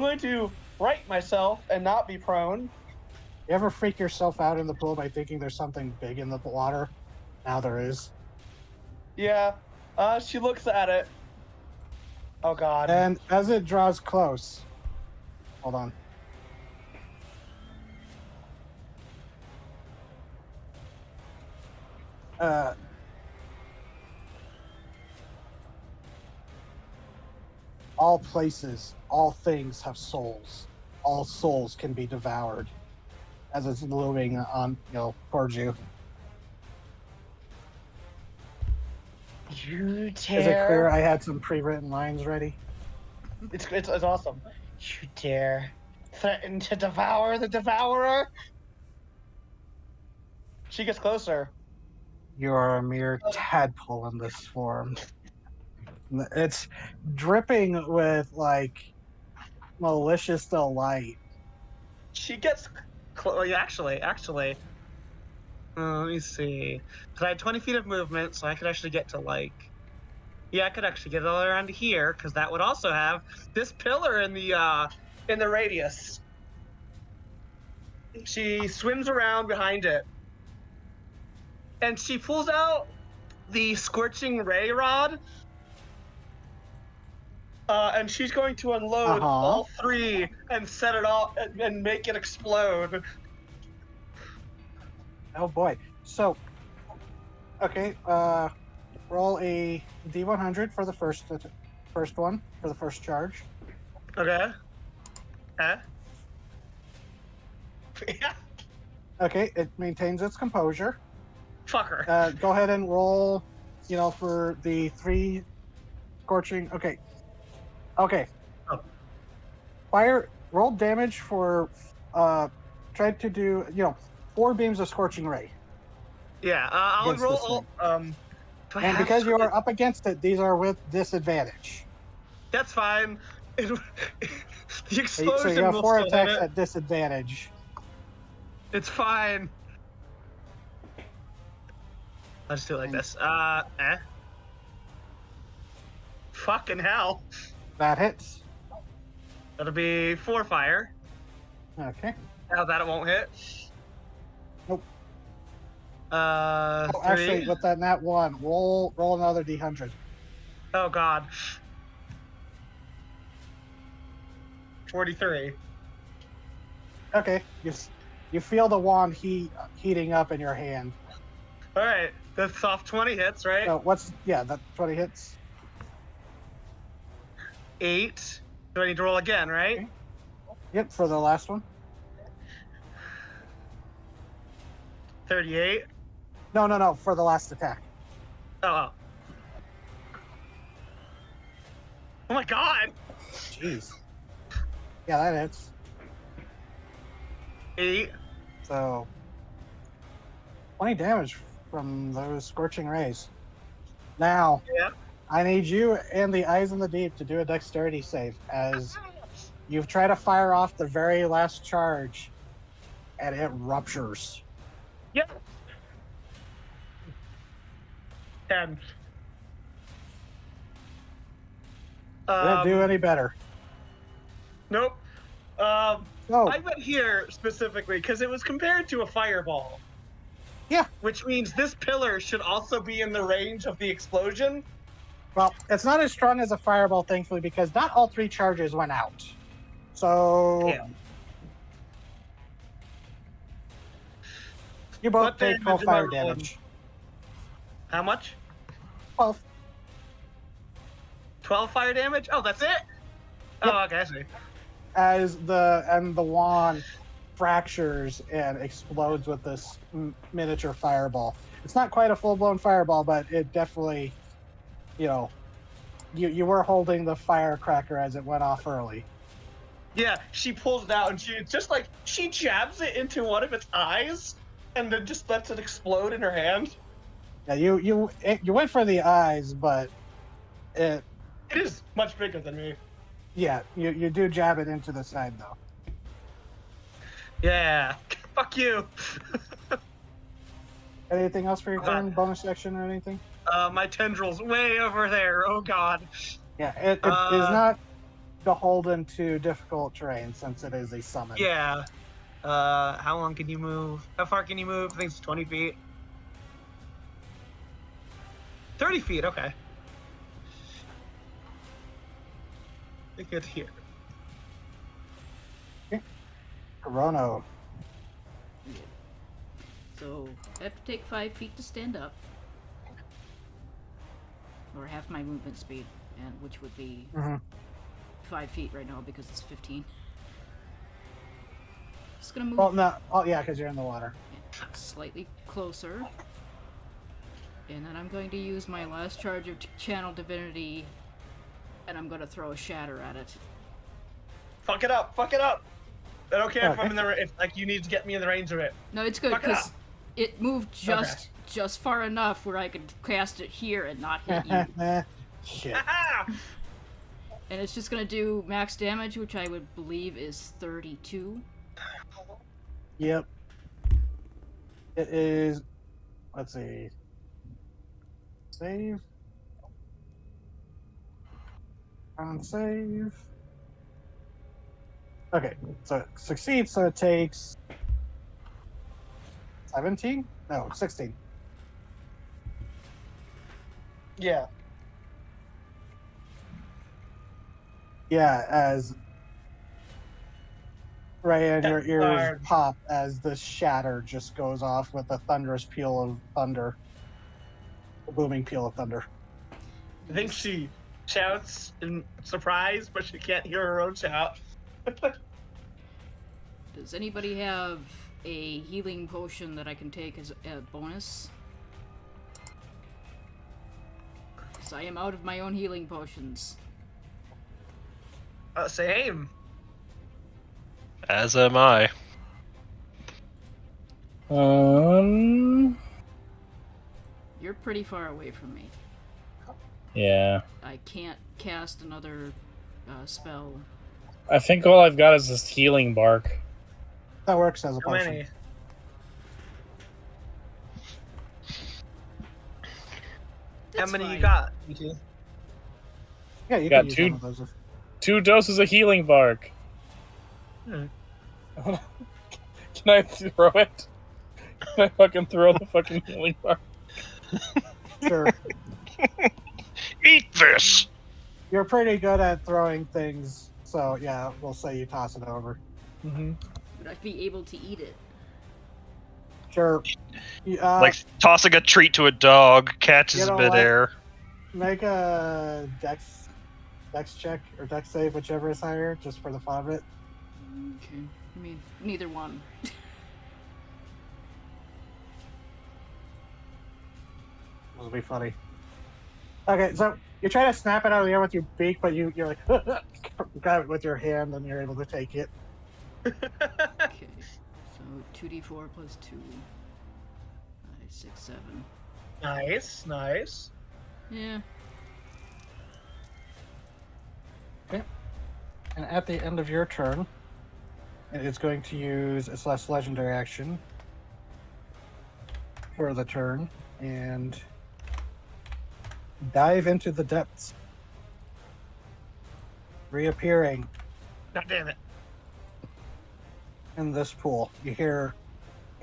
going to right myself and not be prone. You ever freak yourself out in the pool by thinking there's something big in the water? Now there is. Yeah. She looks at it. Oh god. And as it draws close, hold on. All places, all things have souls. All souls can be devoured. As it's looming on, towards you. You Is it clear? I had some pre-written lines ready. It's awesome. You dare threaten to devour the devourer? She gets closer. You are a mere tadpole in this form. It's dripping with malicious delight. She gets actually. Let me see. Because I had 20 feet of movement, so I could actually get to I could actually get all around to here, because that would also have this pillar in the radius. She swims around behind it, and she pulls out the scorching ray rod, and she's going to unload all three and set it off and make it explode. Oh boy. So, okay, roll a D100 for the first one, for the first charge. Okay. Yeah. Okay, it maintains its composure. Fuck her. Go ahead and roll, for the 3 scorching. Okay. Oh. Roll damage for, try to do, 4 beams of scorching ray. Yeah, I'll roll. And because you are up against it, these are with disadvantage. That's fine. The explosion So you have will 4 still attacks hit it. at disadvantage. It's fine. I'll just do it like this. Fucking hell. That hits. That'll be 4 fire. Okay. Now that it won't hit. Nope. 3. Actually, with that nat 1, roll another D100. Oh god. 43. Okay. You feel the wand heating up in your hand. All right, that's off 20 hits, right? So that 20 hits. 8. Do I need to roll again, right? Okay. Yep, for the last one. 38. No, for the last attack. Oh. Oh my god. Jeez. Yeah, that hits. 8. So 20 damage from those scorching rays. Now, Yeah. I need you and the Eyes in the Deep to do a dexterity save as you've tried to fire off the very last charge and it ruptures. Yep. 10. Didn't do any better. Nope. Oh, I went here specifically because it was compared to a fireball. Yeah. Which means this pillar should also be in the range of the explosion. well, it's not as strong as a fireball, thankfully, because not all 3 charges went out. So Yeah. you both What take damage 12 am I fire rolling? damage. How much? 12. 12 fire damage? Oh, that's it? Oh, okay, I see. As the wand fractures and explodes with this miniature fireball. It's not quite a full-blown fireball, but it definitely, you were holding the firecracker as it went off early. Yeah, she pulls it out and she jabs it into one of its eyes and then just lets it explode in her hand. Yeah, you went for the eyes, but it is much bigger than me. Yeah, you do jab it into the side though. Yeah. Fuck you. Anything else for your turn? Bonus action or anything? My tendril's way over there. Oh god. Yeah, it is not beholden to difficult terrain since it is a summon. Yeah. How long can you move? How far can you move? I think it's 20 feet. 30 feet, okay. Good to hear. Corono. So I have to take 5 feet to stand up. Or half my movement speed, and which would be 5 feet right now because it's 15. Just gonna move Well, no. Oh, yeah, because you're in the water. slightly closer. And then I'm going to use my last charge of Channel Divinity, and I'm going to throw a shatter at it. Fuck it up! Fuck it up! I don't care if Okay. I'm in the if like you need to get me in the range of it. No, it's good Fuck it because up. it moved just far enough where I could cast it here and not hit you. Shit. Haha! And it's just going to do max damage, which I would believe is 32. Yep. It is. Let's see. Save. On save. Okay, so it succeeds, so it takes 17? No, 16. Yeah. Yeah, as Ryan, your That's ears hard. pop as the shatter just goes off with a thunderous peal of thunder. A booming peal of thunder. I think she shouts in surprise, but she can't hear her own shout. Does anybody have a healing potion that I can take as a bonus? Because I am out of my own healing potions. Same. As am I. You're pretty far away from me. Yeah. I can't cast another spell. I think all I've got is this healing bark. That works as a How potion. many? That's How many fine. you got? You two? Yeah, you Got can use two- one of those. 2 doses of healing bark. Hmm. Can I throw it? Can I fucking throw the fucking healing bark? Sure. Eat this! You're pretty good at throwing things, so yeah, we'll say you toss it over. Mm-hmm. Would I be able to eat it? Sure. Like tossing a treat to a dog, catches you know midair. Make a dex check or dex save, whichever is higher, just for the fun of it. Okay. I mean, neither one. This will be funny. Okay, so you try to snap it out of the air with your beak, but you're like grab it with your hand, and you're able to take it. Okay. So 2d4 plus 2. 5, 6, 7. Nice, nice. Yeah. And at the end of your turn, it's going to use its last legendary action for the turn and dive into the depths, reappearing God damn it. in this pool. You hear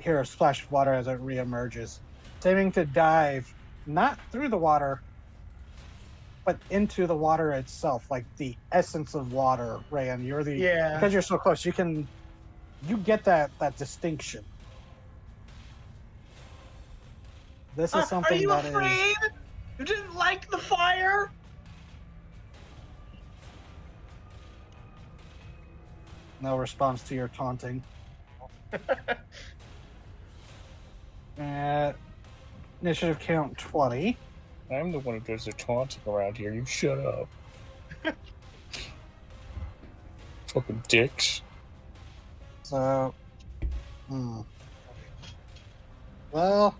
a splash of water as it reemerges, seeming to dive not through the water, but into the water itself, like the essence of water. Rayan, you're the Yeah. because you're so close. You get that distinction. This is something Are you that is. afraid? You didn't like the fire? No response to your taunting. Initiative count 20. I'm the one who does the taunting around here. You shut up. Fucking dicks. So, well,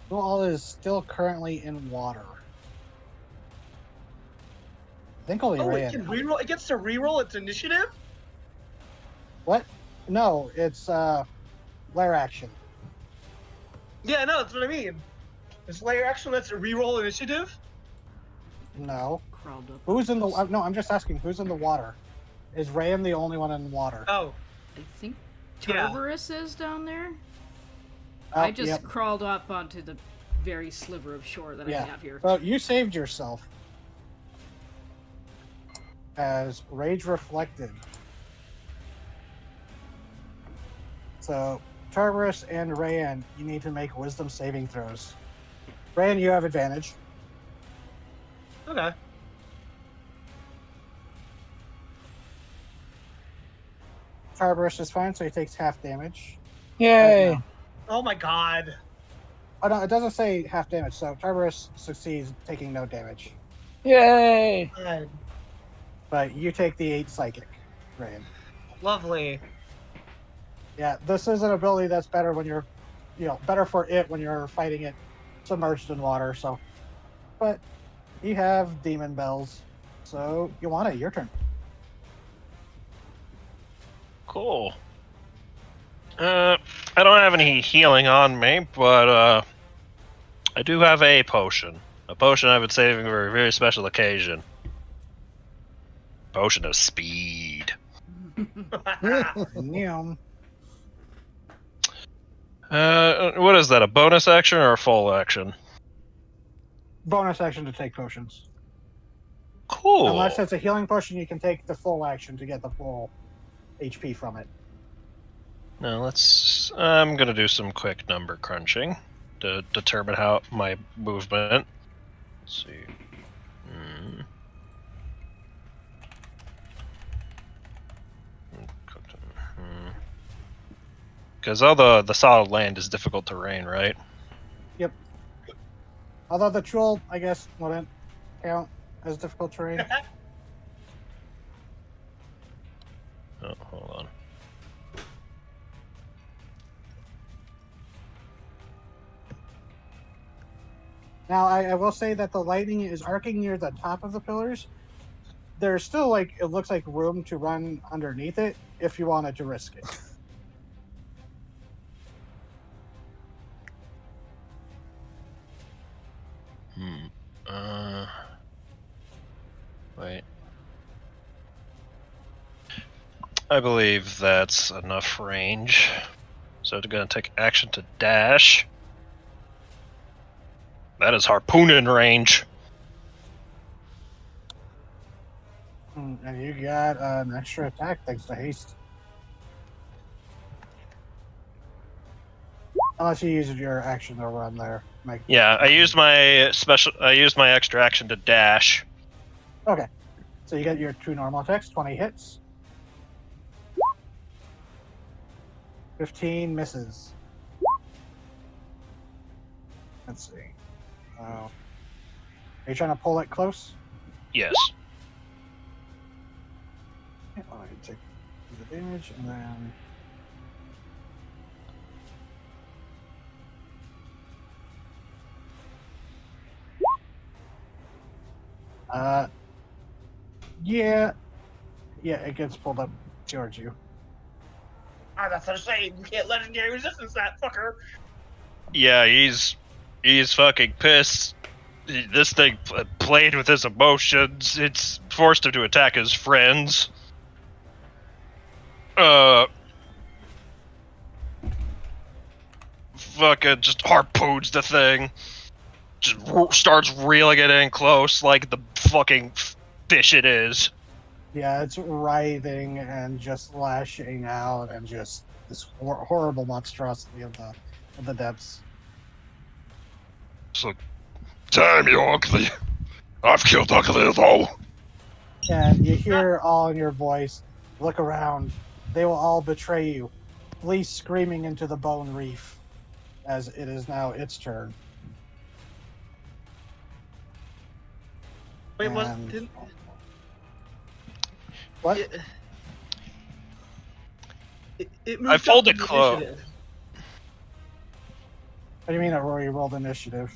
all is still currently in water. I think only Oh, it Rayan. can reroll. It gets to reroll its initiative. What? No, it's lair action. Yeah, no, that's what I mean. This layer action lets it reroll initiative. No. crawled up. Who's in the? No, I'm just asking. Who's in the water? Is Rayan the only one in the water? Oh, I think Yeah. Tarbarus is down there. Oh, I just yep. crawled up onto the very sliver of shore that Yeah. I have here. So you saved yourself. As Rage Reflected. So, Tarbarus and Rayan, you need to make wisdom saving throws. Rayan, you have advantage. okay. Tarbarus is fine, so he takes half damage. Yay! No. Oh my god. Oh no, it doesn't say half damage, so Tarbarus succeeds taking no damage. Yay! God. But you take the 8 psychic, Rayan. Lovely. Yeah, this is an ability that's better when you're, better for it when you're fighting it submerged in water, so. But you have demon bells, so Ioana, your turn. Cool. I don't have any healing on me, but I do have a potion. A potion I've been saving for a very special occasion. Potion of speed. Neum. What is that? A bonus action or a full action? Bonus action to take potions. Cool. Unless it's a healing potion, you can take the full action to get the full HP from it. Now I'm gonna do some quick number crunching to determine how my movement. Let's see. Because all the solid land is difficult terrain, right? Yep. Although the troll, I guess, wouldn't count as difficult terrain. Oh, hold on. Now, I will say that the lightning is arcing near the top of the pillars. There's still, it looks like room to run underneath it if you wanted to risk it. Wait. I believe that's enough range. So I'm gonna take action to dash. That is harpooning range. And you got an extra attack thanks to haste. Unless you used your action to run there. Mike. Yeah, I used my extra action to dash. Okay. So you get your 2 normal attacks, 20 hits. 15 misses. Let's see. Are you trying to pull it close? Yes. Yeah, I take the damage and then. Yeah, it gets pulled up towards you. Ah, that's a shame. You can't legendary resistance that fucker. Yeah, he's fucking pissed. This thing played with his emotions. It's forced him to attack his friends. Fucking just harpoons the thing. Just starts reeling it in close like the fucking fish it is. Yeah, it's writhing and just lashing out and just this horrible monstrosity of the depths. So, damn you, Ugly. I've killed Ugly as well. And you hear all in your voice, look around. They will all betray you. Flee screaming into the bone reef, as it is now its turn. Wait, And- What? It I moved folded up close. initiative. What do you mean Rory rolled initiative?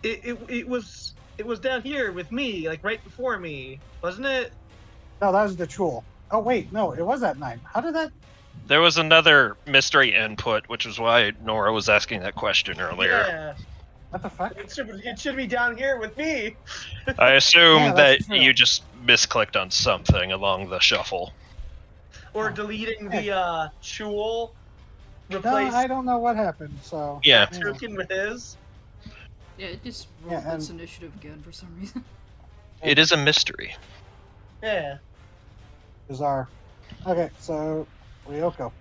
It was down here with me, like right before me, wasn't it? No, that was the Troll. Oh wait, no, it was at 9. How did that? There was another mystery input, which is why Nora was asking that question earlier. Yeah. What the fuck? It should be down here with me. I assume Yeah, that that's true. you just misclicked on something along the shuffle. Or deleting the Chul. No, Replace I don't know what happened. So Yeah. that token with his. Yeah, it just rolled Yeah, its and- initiative again for some reason. It is a mystery. Yeah. bizarre. Okay, so Ryoko.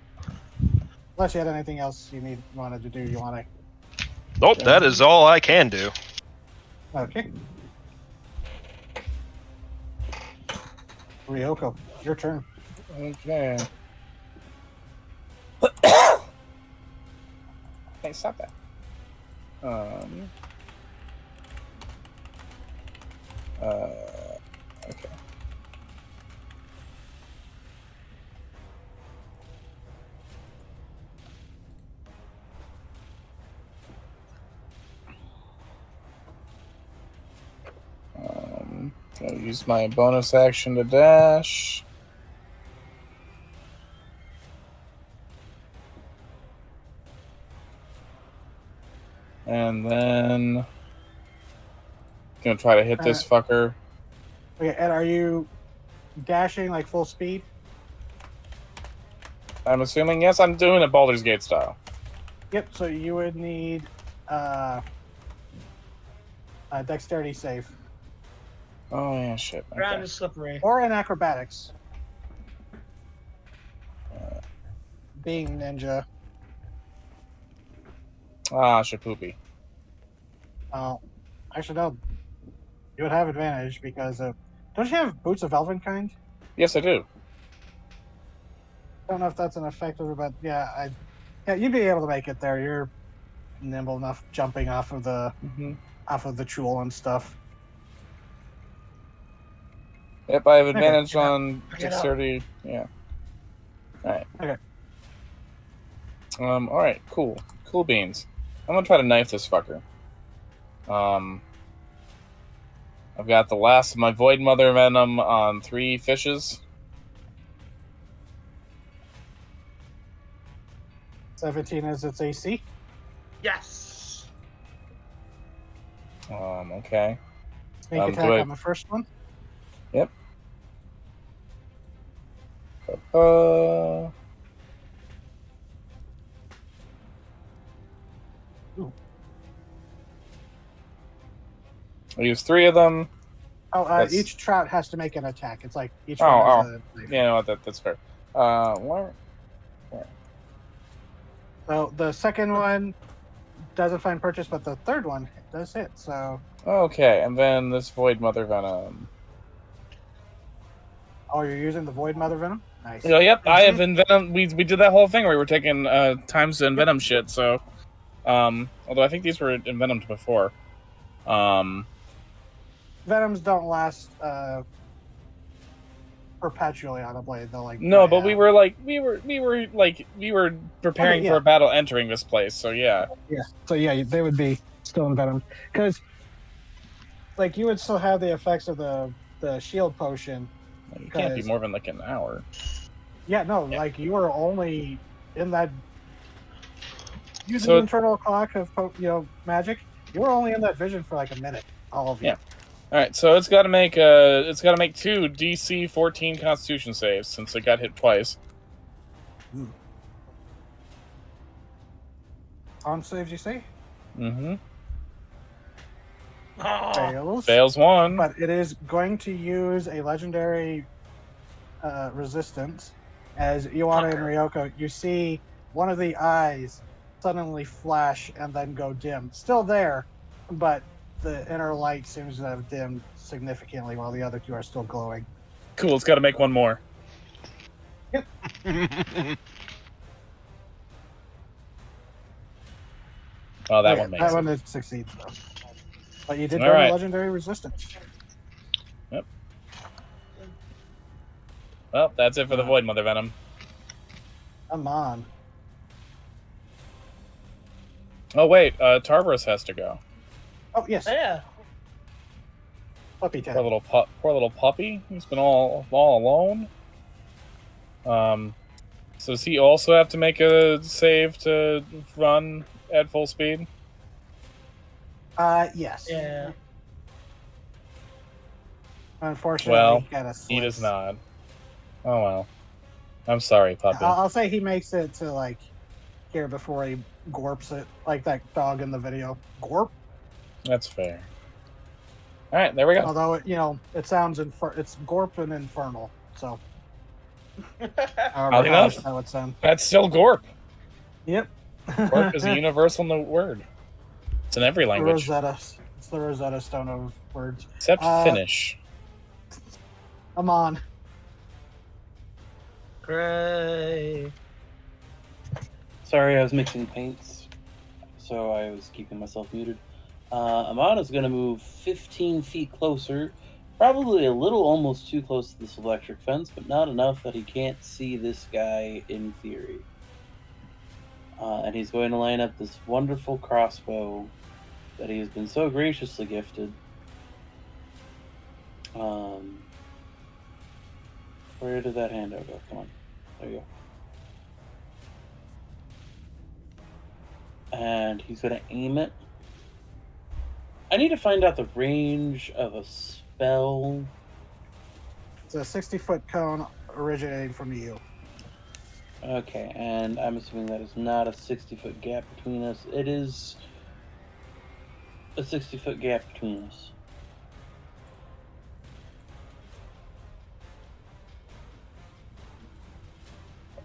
Unless you had anything else you wanted to do, you want Nope, that is all I can do. to. Okay. Ryoko, your turn. Okay. Hey, stop that. Okay. I'll use my bonus action to dash. And then gonna try to hit this fucker. Okay, and are you dashing like full speed? I'm assuming yes. I'm doing it Baldur's Gate style. Yep. So you would need a dexterity save Oh yeah, shit. Ground Okay. is slippery. or an acrobatics. Being ninja. Ah, shapoopy. Actually, no. You would have advantage because don't you have boots of elven-kind? Yes, I do. I don't know if that's an effective, but yeah, you'd be able to make it there. You're nimble enough jumping off of the Chul and stuff. Yep, I have Okay, advantage yeah. on Pick it up. dexterity. Yeah. Alright. Okay. Alright, cool. Cool beans. I'm gonna try to knife this fucker. I've got the last of my Void Mother Venom on 3 fishes. 17 is its AC. Yes. Okay. Sneak attack do I- on the first one. Yep. I use 3 of them. Oh, That's- each trout has to make an attack. It's like each Oh, one has a knife. Yeah, no, that's fair. Where? So the second one doesn't find purchase, but the third one does hit. So, Okay, and then this Void Mother Venom. oh, you're using the Void Mother Venom? Nice. Yep, I have Envenom. We did that whole thing where we were taking times to Envenom shit. So, although I think these were envenomed before. Venoms don't last perpetually on a blade. They'll like No, dry but we out. were preparing Okay, for yeah. a battle entering this place. So yeah. Yeah. So yeah, they would be still in venom because, like, you would still have the effects of the shield potion. You can't be Because- more than like an hour. Yeah, no, Yeah. like you were only in that using So- the internal clock of magic. You were only in that vision for like a minute. All of you. Yeah. All right, so it's got to make 2 DC 14 Constitution saves since it got hit twice. On saves, you say? Mm-hmm. Oh, Fails. Fails 1. But it is going to use a legendary resistance. As Iwana and Ryoko, you see one of the eyes suddenly flash and then go dim. Still there, but the inner light seems to have dimmed significantly while the other two are still glowing. Cool. It's got to make 1 more. Oh, that Okay, one makes that it. one it succeeds though. But you did All burn right. a legendary resistance. Well, that's it for the Void Mother Venom. Come on. Oh wait, Tarbarus has to go. Oh yes, yeah. puppy tag. Poor little puppy. He's been all alone. So does he also have to make a save to run at full speed? Yes. Yeah. Unfortunately, Well, he got a he does slice. not. Oh well. I'm sorry, puppy. I'll say he makes it to like here before he gorps it, like that dog in the video. Gorp. That's fair. All right, there we go. Although it sounds it's gorp and infernal. So however Oddly how enough. that would sound. That's still Gorp. Yep. Gorp is a universal word. It's in every language Rosetta. It's the Rosetta Stone of words. except Finnish. Come on. Great. Sorry, I was mixing paints, so I was keeping myself muted. Amana's going to move 15 feet closer, probably a little almost too close to this electric fence, but not enough that he can't see this guy in theory. And he's going to line up this wonderful crossbow that he has been so graciously gifted. Where did that handout go? Come on. There you go. And he's going to aim it. I need to find out the range of a spell. It's a 60-foot cone originating from you. Okay, and I'm assuming that is not a 60-foot gap between us. It is a 60-foot gap between us.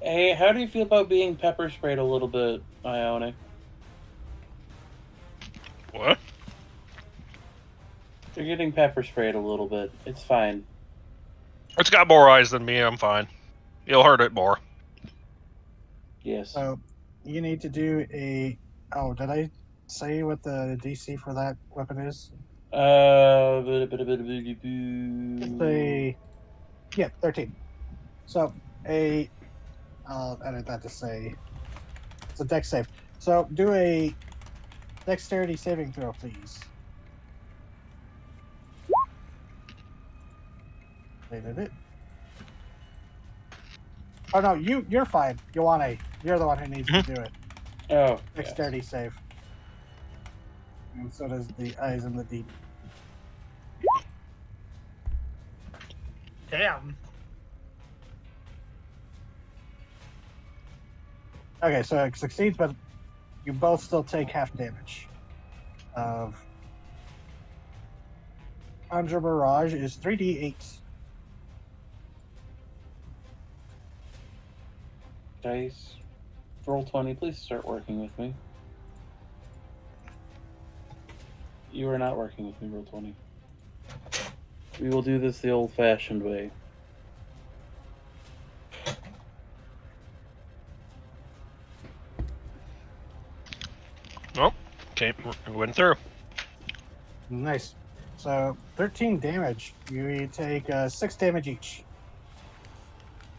Hey, how do you feel about being pepper sprayed a little bit, Ione? What? You're getting pepper sprayed a little bit. It's fine. It's got more eyes than me. I'm fine. You'll hurt it more. Yes. So you need to do a. Oh, did I say what the DC for that weapon is? It's a. Yeah, 13. So I'll edit that to say it's a dex save. So do a dexterity saving throw, please. They did it. Oh no, you're fine. Ioane, you're the one who needs to do it. Oh, Dexterity save. And so does the eyes in the deep. Damn. Okay, so it succeeds, but you both still take half damage. Of Conjure Barrage is 3d8. Dice. Roll 20. Please start working with me. You are not working with me, roll 20. We will do this the old-fashioned way. Nope. Okay, went through. Nice. So 13 damage. You take 6 damage each.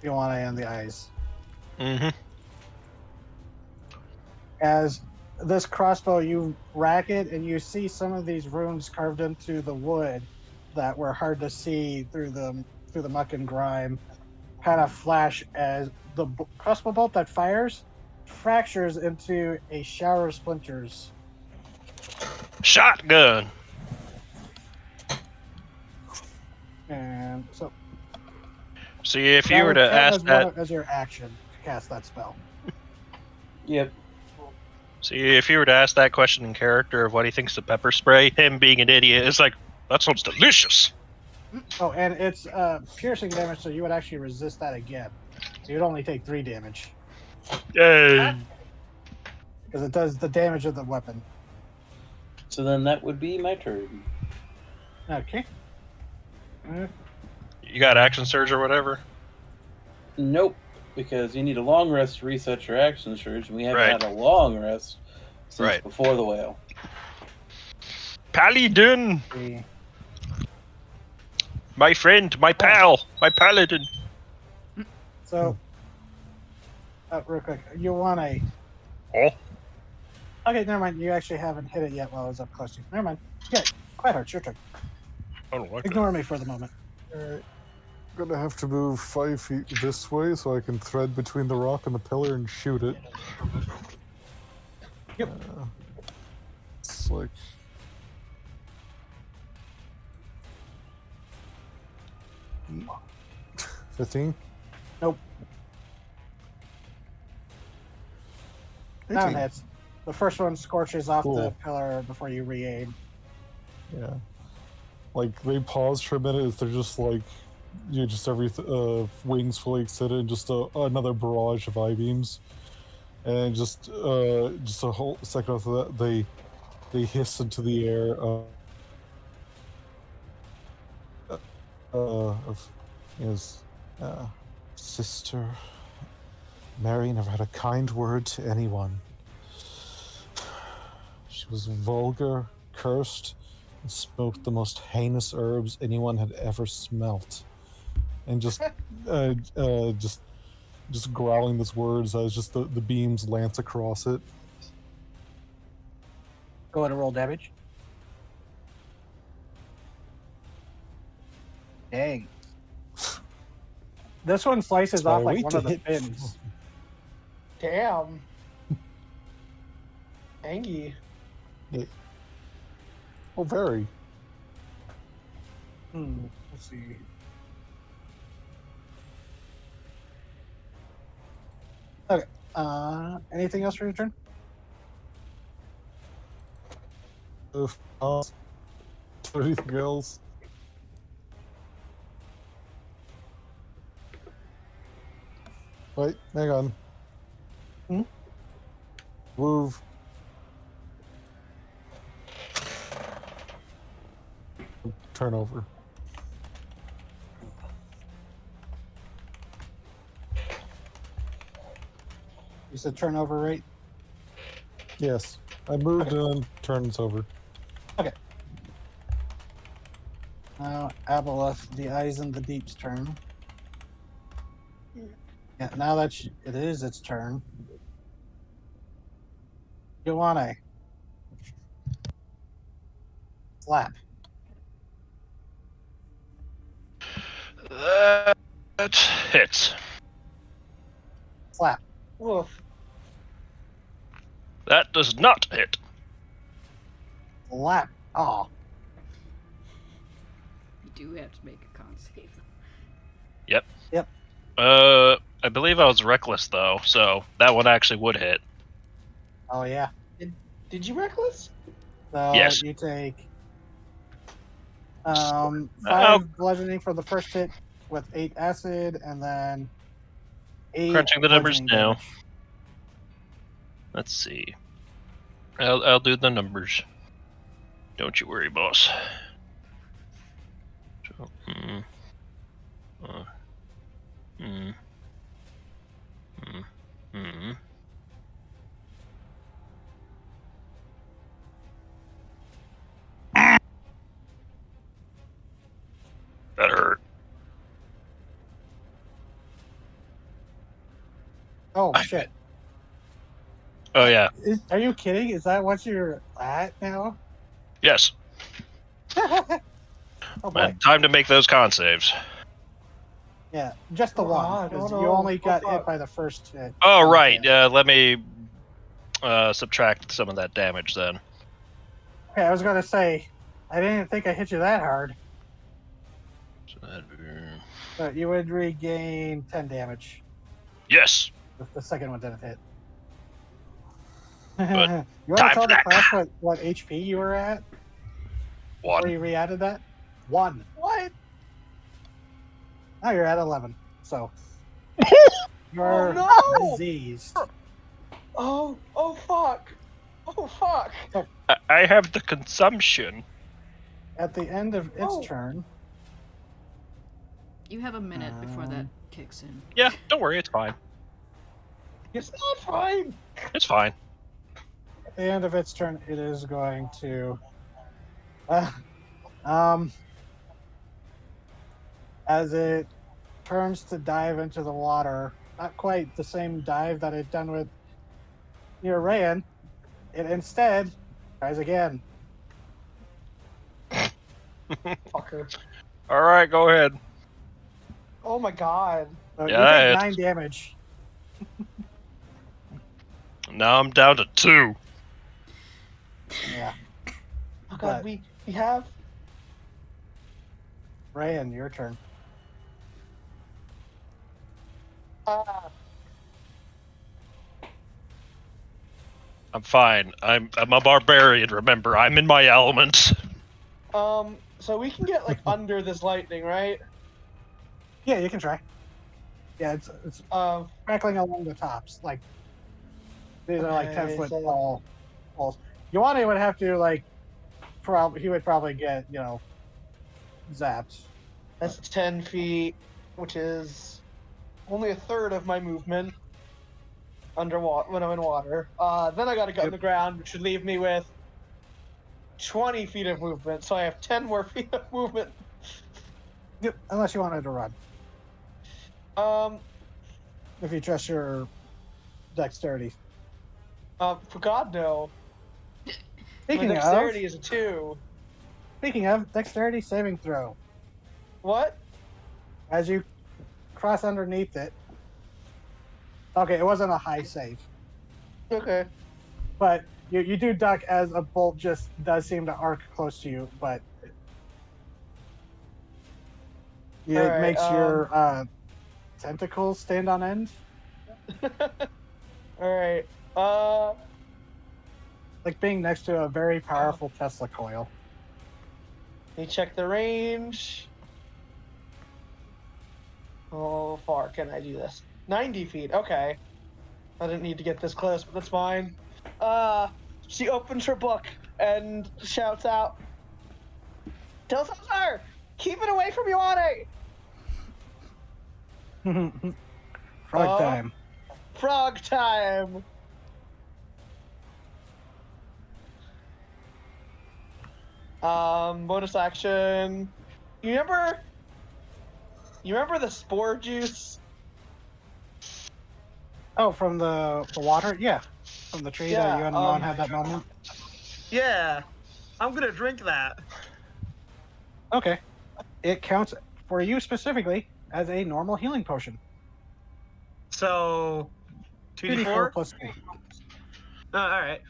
Ioane and the eyes. Mm-hmm. As this crossbow, you rack it, and you see some of these runes carved into the wood that were hard to see through the muck and grime, kind of flash as the crossbow bolt that fires fractures into a shower of splinters. Shotgun. And so, See, if that you were would to count ask as that, as your action to cast that spell. Yep. see, if you were to ask that question in character of what he thinks of pepper spray, him being an idiot, it's like, that sounds delicious. Oh, and it's piercing damage, so you would actually resist that again. So you'd only take 3 damage Yay. because it does the damage of the weapon. So then that would be my turn. Okay. You got action surge or whatever? Nope, because you need a long rest to reset your action surge, and we haven't Right. had a long rest since Right. before the whale. Paladin! The- My friend, my pal, my paladin. So, real quick, you want a. Oh. Okay, never mind. You actually haven't hit it yet while I was up close to you. Never mind. Yeah, quite hard. Your turn. I don't like that. Ignore me for the moment. Alright. Gonna have to move 5 feet this way so I can thread between the rock and the pillar and shoot it. Yep. It's like 15? Nope. 18. None hits. The first one scorches off the Cool. pillar before you re-aim. Yeah. Like, they pause for a minute as they're just like, you know, just every wings fully extended and just another barrage of I-beams. And just a whole second after that, they hiss into the air of his sister. Mary never had a kind word to anyone. She was vulgar, cursed, and smoked the most heinous herbs anyone had ever smelt. And just growling those words as just the beams lance across it. Go ahead and roll damage. Dang. This one slices That's why off I like wait one to of the hit. fins. Damn. Angie. Oh, very. Let's see. Okay. Anything else for your turn? Anything else? Wait, hang on. Move. Turnover. You said turnover rate? Yes. I moved and turns over. Now, Aboleth, the Eyes in the Deep's turn. Yeah, now that it is its turn. Ioane. Slap. That hits. Slap. Woof. That does not hit. Slap. Oh. You do have to make a con save. I believe I was reckless though, so that one actually would hit. Oh, yeah. Did you reckless? So Yes. you take Oh. 5 bludgeoning for the first hit with 8 acid, and then 8 Crunching the numbers bludgeoning now. damage. Let's see. I'll do the numbers. Don't you worry, boss. So, That hurt. Oh, shit. Oh yeah. Are you kidding? Is that what you're at now? Yes. Oh, boy. And time to make those con saves. Yeah, just the Oh, one. God. Because Oh, you no. only Oh, got hit fuck. by the first hit. Oh right. Yeah. Let me subtract some of that damage then. Okay, I was going to say, I didn't think I hit you that hard. So that'd be... But you would regain 10 damage Yes. if the second one didn't hit. But you want time to tell for the that. class what HP you were at before One. you re-added that? 1. What? Now you're at 11. So you're Oh, no! diseased. Oh fuck. Oh fuck. I have the consumption. At the end of its Oh. turn, You have a minute before that kicks in. Yeah, don't worry, it's fine. It's not fine. It's fine. at the end of its turn, it is going to, as it turns to dive into the water, not quite the same dive that it done with near Rayan, it instead tries again. Fucker. All right, go ahead. Oh my god. So Yeah, you it's- take 9 damage. Now I'm down to 2. Yeah. Oh god, But- we have Rayan, your turn. I'm fine. I'm a barbarian. Remember, I'm in my element. So we can get like under this lightning, right? Yeah, you can try. Yeah, it's Um, crackling along the tops. Like these are like 10-foot so tall poles. Yoane would have to like he would probably get zapped. that's 10 feet, which is only a third of my movement underwater when I'm in water. Then I gotta get on the ground, which should leave me with 20 feet of movement. So I have 10 more feet of movement. Yep, unless you wanted to run. If you trust your dexterity. For God no. My Speaking dexterity is a 2. of dexterity saving throw. What? As you cross underneath it. Okay, it wasn't a high save. Okay. But you do duck as a bolt just does seem to arc close to you, but it Alright, makes your tentacles stand on end. Alright. Like being next to a very powerful Tesla coil. Let me check the range. How far can I do this? 90 feet. Okay. I didn't need to get this close, but that's fine. She opens her book and shouts out, "Delsazar, keep it away from Ioane!" Frog time. Frog time! Bonus action. You remember the spore juice? Oh, from the water? Yeah. From the tree that you and Mon had that moment? Yeah. I'm gonna drink that. Okay. It counts for you specifically as a normal healing potion. So, 2d4? plus 3. Alright.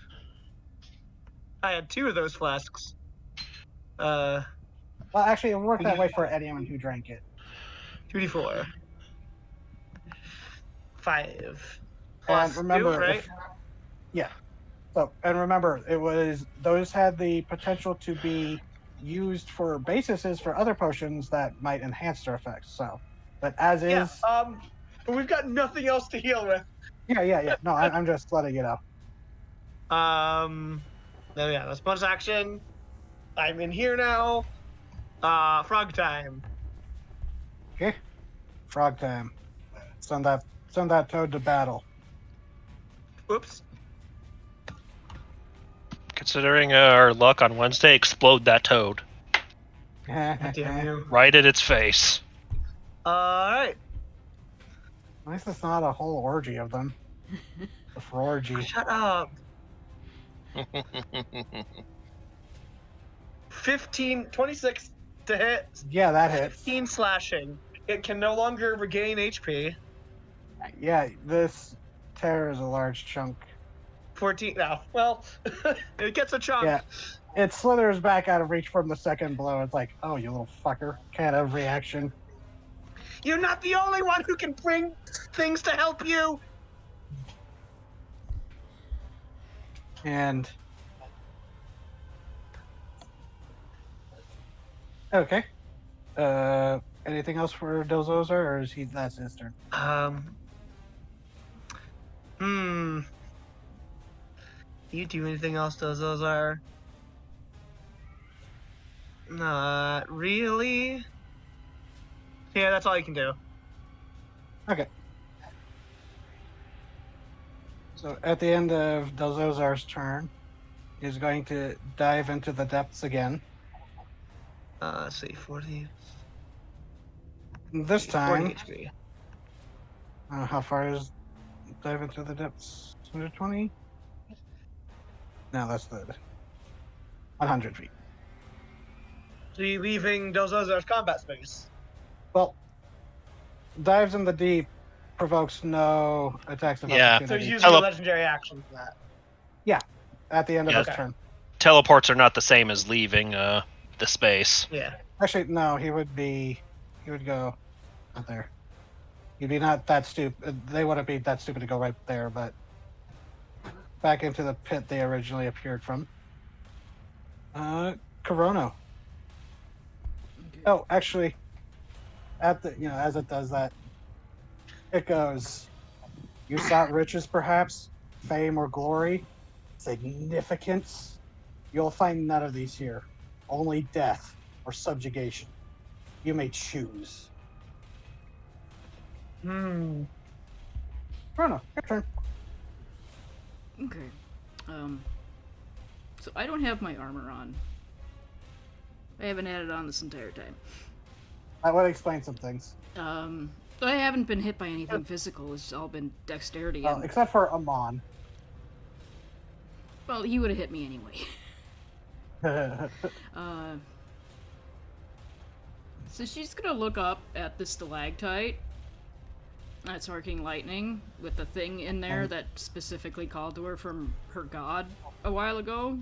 I had 2 of those flasks. Well, actually, it worked that way for anyone who drank it. 2d4. 5. And Plus remember, 2, right? And remember, those had the potential to be used for bases for other potions that might enhance their effects. So, but as is, but we've got nothing else to heal with. yeah. No, I'm just letting it out. That's bonus action. I'm in here now. Frog time. Okay, frog time. Send that toad to battle. Oops. Considering our luck on Wednesday, explode that toad. Damn you. Right at its face. Alright. At least it's not a whole orgy of them. A frorgy. Shut up. 26 to hit. Yeah, that hits. 15 slashing. It can no longer regain HP. Yeah, this tears a large chunk. 14 now. Well, it gets a chunk. Yeah. It slithers back out of reach from the second blow. It's like, oh, you little fucker. Kind of reaction. You're not the only one who can bring things to help you. And okay. Anything else for Delzoza, or is that's his turn? You do anything else, Delzoza? Not really. Yeah, that's all you can do. Okay. So at the end of Delzozar's turn, he's going to dive into the depths again. Let's see, 40. This 40 time, HP. how far is dive into the depths? 120? No, that's the 100 feet. So you leaving Delzoza's combat space? Well, dives in the deep provokes no attacks of Yeah. So opportunity. he's using a legendary action for that. At the end of his turn. Teleports are not the same as leaving the space. Yeah. Actually, no, he would go out there. You'd be not that stupid. They wouldn't be that stupid to go right there, but back into the pit they originally appeared from. Corona. Okay. Oh, actually, at the as it does that, it goes. You sought riches, perhaps, fame or glory, significance. You'll find none of these here. Only death or subjugation. You may choose. Hmm. Corona, your turn. Okay. So I don't have my armor on. I haven't had it on this entire time. I would explain some things. I haven't been hit by anything physical. It's all been dexterity. Well, And, except for Amon. well, he would have hit me anyway. So she's gonna look up at the stalactite that's arcing lightning with the thing in there that specifically called to her from her god a while ago.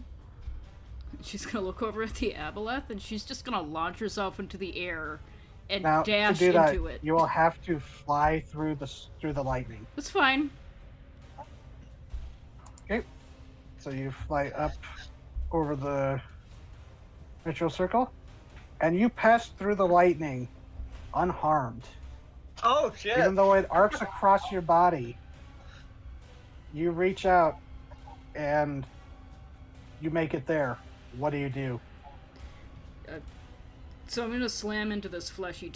She's gonna look over at the aboleth and she's just gonna launch herself into the air and Now, dash to do that, into it. you will have to fly through the lightning. That's fine. Okay. So you fly up over the ritual circle, and you pass through the lightning unharmed. Oh shit! Even though it arcs across your body, you reach out and you make it there. What do you do? So I'm gonna slam into this fleshy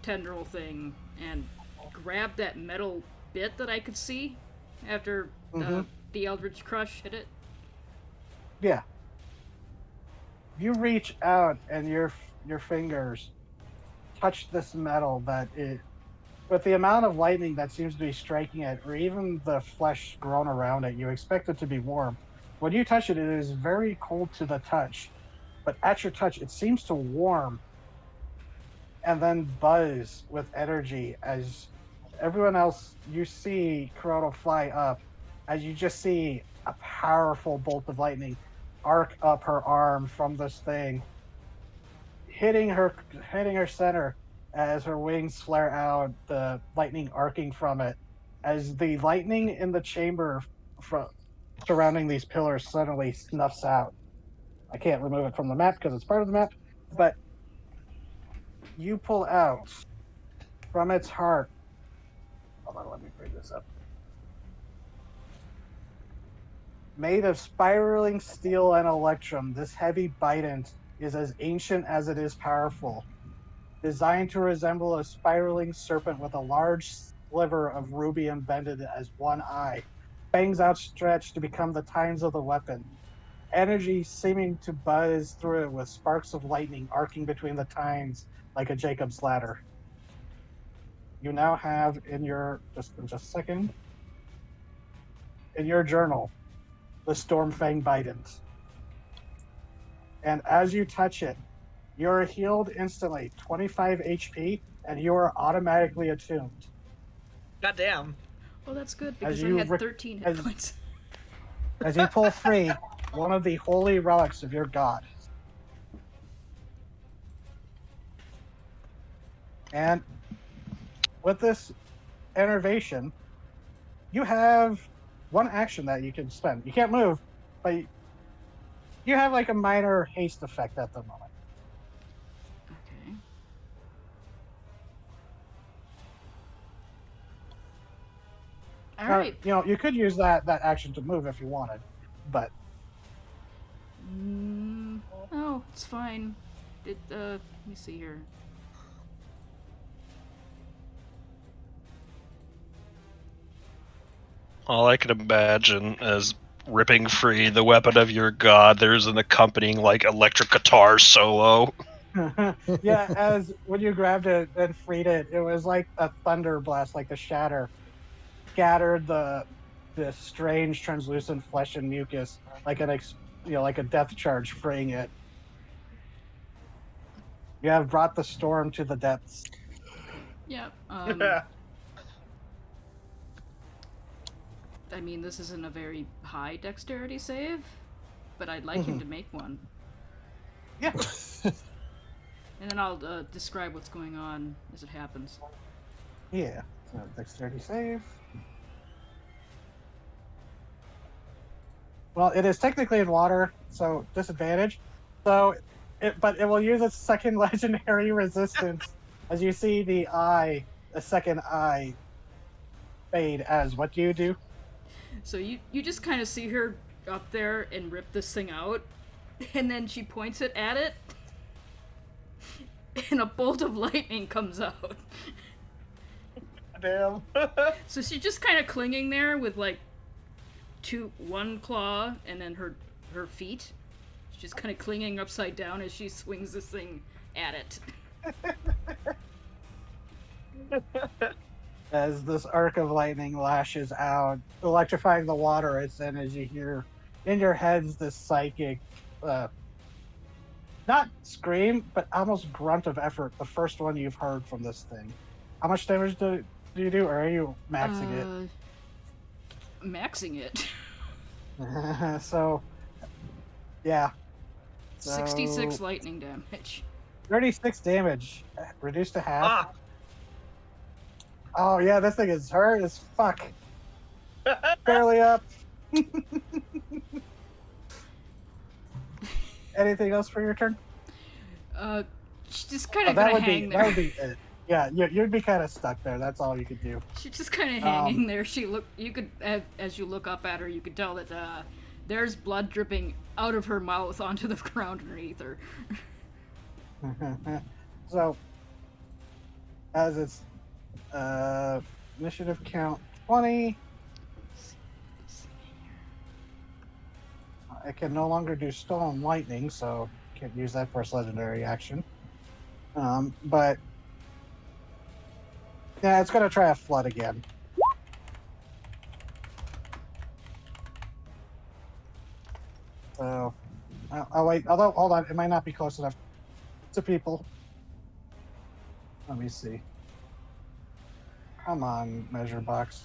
tendril thing and grab that metal bit that I could see after the Eldritch Crush hit it. Yeah. You reach out and your fingers touch this metal that it, with the amount of lightning that seems to be striking it, or even the flesh grown around it, you expect it to be warm. When you touch it, it is very cold to the touch. But at your touch, it seems to warm and then buzz with energy as everyone else, you see Corona fly up, as you just see a powerful bolt of lightning arc up her arm from this thing, hitting her center as her wings flare out, the lightning arcing from it, as the lightning in the chamber surrounding these pillars suddenly snuffs out. I can't remove it from the map because it's part of the map, but you pull out from its heart. Hold on, let me bring this up. Made of spiraling steel and electrum, this heavy bident is as ancient as it is powerful. Designed to resemble a spiraling serpent with a large sliver of ruby embedded as one eye, fangs outstretched to become the tines of the weapon. Energy seeming to buzz through it with sparks of lightning arcing between the tines like a Jacob's ladder. You now have in your just a second in your journal the Stormfang Bident. And as you touch it, you're healed instantly, 25 HP, and you are automatically attuned. Goddamn. Well, that's good As because I you had rec- 13 hit as- points. As you pull free one of the holy relics of your god. And with this enervation, you have one action that you can spend. You can't move, but you have like a minor haste effect at the moment. Okay. All right. You could use that action to move if you wanted, but Oh, it's fine. Let me see here. All I can imagine is ripping free the weapon of your god. There's an accompanying like electric guitar solo. yeah, as when you grabbed it and freed it, it was like a thunder blast, like the shatter, scattered the strange translucent flesh and mucus, like like a death charge, freeing it. You have brought the storm to the depths. Yeah. I mean, this isn't a very high dexterity save, but I'd like him to make one. Yeah. And then I'll describe what's going on as it happens. Yeah. Dexterity save. Well, it is technically in water, so disadvantage. So, but it will use its second legendary resistance as you see the second eye fade. As what do you do? So you just kind of see her up there and rip this thing out, and then she points it at it, and a bolt of lightning comes out. Damn. So she's just kind of clinging there with like one claw and then her feet. She's just kind of clinging upside down as she swings this thing at it. As this arc of lightning lashes out, electrifying the water it's in, as you hear in your heads this psychic, not scream, but almost grunt of effort, the first one you've heard from this thing. How much damage do you do, or are you maxing Maxing it. it? So, yeah. 66 lightning damage. 36 damage, reduced to half. Ah. Oh yeah, this thing is hurt as fuck. Barely up. Anything else for your turn? She's just kind of that gonna would hang be there. that would be it. Yeah, you'd be kind of stuck there. That's all you could do. She's just kind of hanging there. You could, as you look up at her, you could tell that there's blood dripping out of her mouth onto the ground underneath her. So, as its initiative count 20, it can no longer do Stolen Lightning, so can't use that for its legendary action. But yeah, it's gonna try a flood again. So, I'll wait. Although, hold on, it might not be close enough to people. Let me see. Come on, measure box.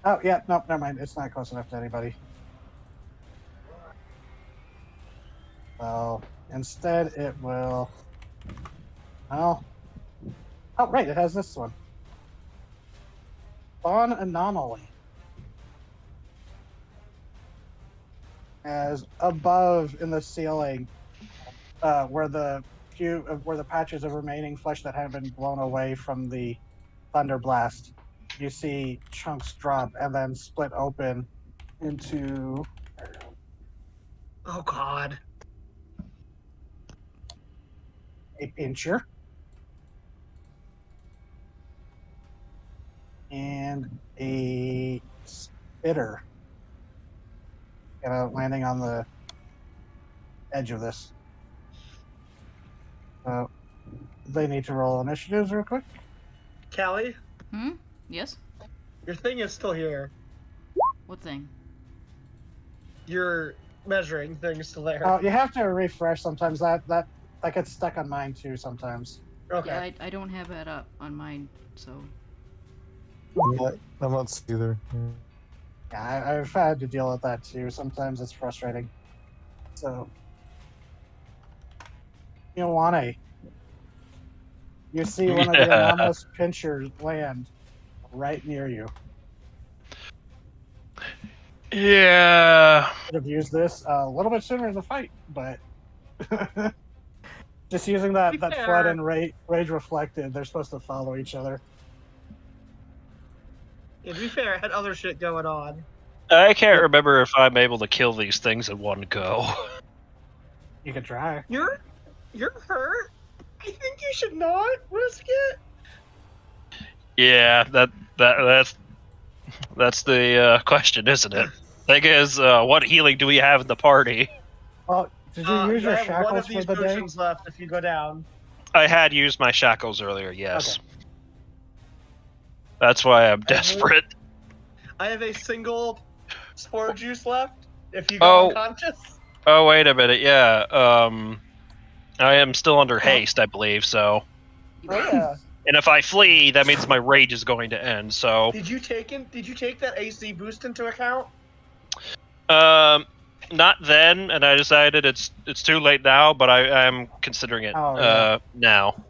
Oh, yeah, nope, never mind. It's not close enough to anybody. So, instead, it will. Oh, right, it has this one. Spawn Anomaly. As above in the ceiling, where the patches of remaining flesh that have been blown away from the thunder blast, you see chunks drop and then split open into Oh God. a pincher and a spitter, landing on the edge of this. They need to roll initiatives real quick. Callie, Yes? your thing is still here. What thing? Your measuring thing is still there. Oh, you have to refresh sometimes. That gets stuck on mine too sometimes. Okay. Yeah, I don't have that up on mine, so... I'm not either. Yeah, I've had to deal with that too. Sometimes it's frustrating. So, Ioane, you see one of the anomalous pinchers land right near you. Yeah. Could have used this a little bit sooner in the fight, but just using that flood and rage reflected, they're supposed to follow each other. Yeah, to be fair, I had other shit going on. I can't remember if I'm able to kill these things in one go. You could try. You're hurt. I think you should not risk it. Yeah, that's the question, isn't it? Thing is, what healing do we have in the party? Well, did you use your I have one shackles of these for the day? potions left if you go down. I had used my shackles earlier, yes. Okay. That's why I'm desperate. I have a single spore juice left if you go unconscious. Oh, wait a minute, yeah. I am still under haste, I believe, so... Oh, yeah. And if I flee, that means my rage is going to end, so... Did you take that AC boost into account? Not then, and I decided it's too late now, but I am considering it now.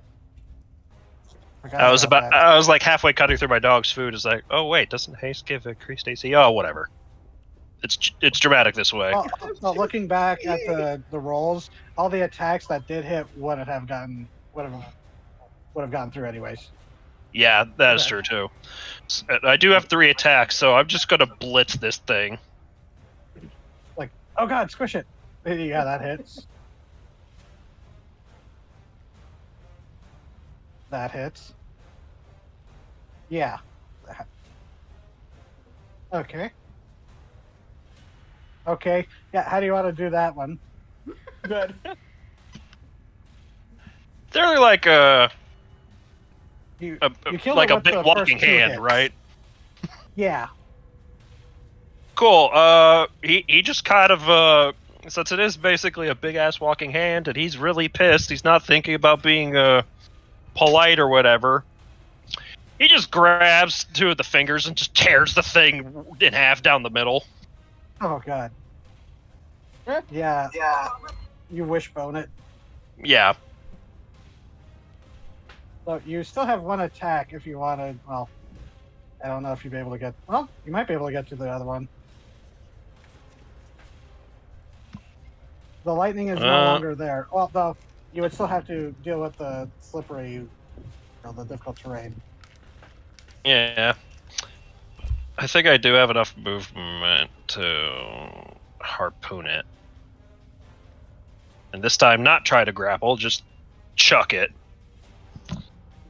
Forgot I was that. I was like halfway cutting through my dog's food. It's like, oh wait, doesn't haste give increased AC? Oh, whatever. It's dramatic this way. Well, looking back at the rolls, all the attacks that did hit would have gotten through anyways. Yeah, that is Okay. true too. I do have 3 attacks, so I'm just gonna blitz this thing. Like, oh god, squish it. Yeah, that hits. That hits. Yeah. Okay. Okay. Yeah, how do you want to do that one? Good. They're like You killed like it a with big the walking first 2 hand, hits. right? Yeah. Cool. He just kind of since it is basically a big ass walking hand, and he's really pissed. He's not thinking about being polite or whatever. He just grabs 2 of the fingers and just tears the thing in half down the middle. Oh god. Yeah. You wishbone it. Yeah. So you still have 1 attack if you wanted. Well, I don't know if you'd be able to get. Well, you might be able to get to the other one. The lightning is no longer there. Well, though, you would still have to deal with the slippery, the difficult terrain. Yeah. I think I do have enough movement to harpoon it. And this time, not try to grapple, just chuck it.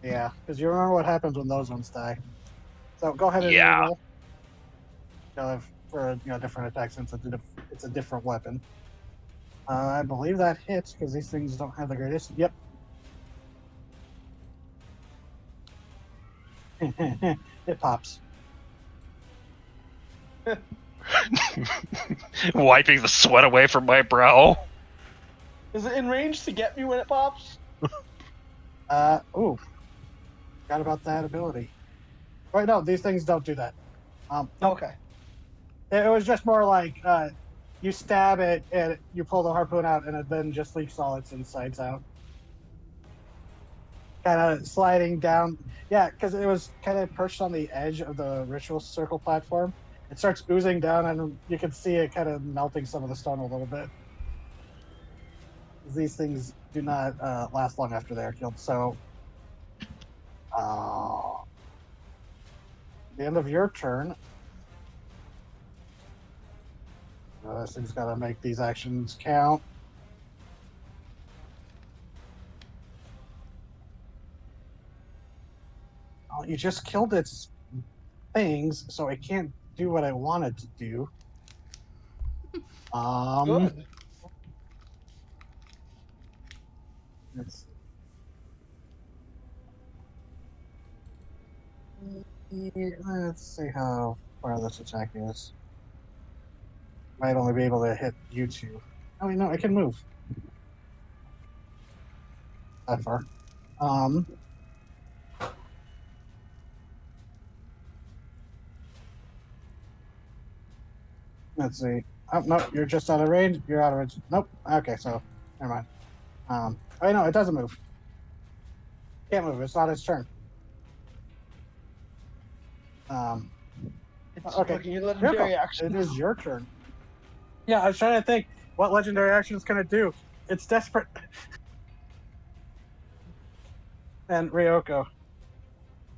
Yeah, because you remember what happens when those ones die. So go ahead and Yeah. roll. For a different attack since it's a different weapon. I believe that hits because these things don't have the greatest. Yep. It pops. Wiping the sweat away from my brow. Is it in range to get me when it pops? Ooh. Forgot about that ability. Right, no, these things don't do that. Nope. Okay. It was just more like you stab it and you pull the harpoon out and it then just leaks all its insides out. Kind of sliding down. Yeah, because it was kind of perched on the edge of the ritual circle platform. It starts oozing down and you can see it kind of melting some of the stone a little bit. These things do not last long after they're killed. So, the end of your turn. This thing's got to make these actions count. Oh, you just killed its things, so it can't do what I wanted to do. Good. Let's see how far this attack is. Might only be able to hit you 2. Oh, no, I can move. That far. Let's see. Oh, no, you're just out of range. You're out of range. Nope. Okay, so never mind. Oh, no, it doesn't move. Can't move. It's not its turn. It's Okay. fucking legendary Miracle, action. it is your turn. Yeah, I was trying to think what legendary action is going to do. It's desperate. And Ryoko,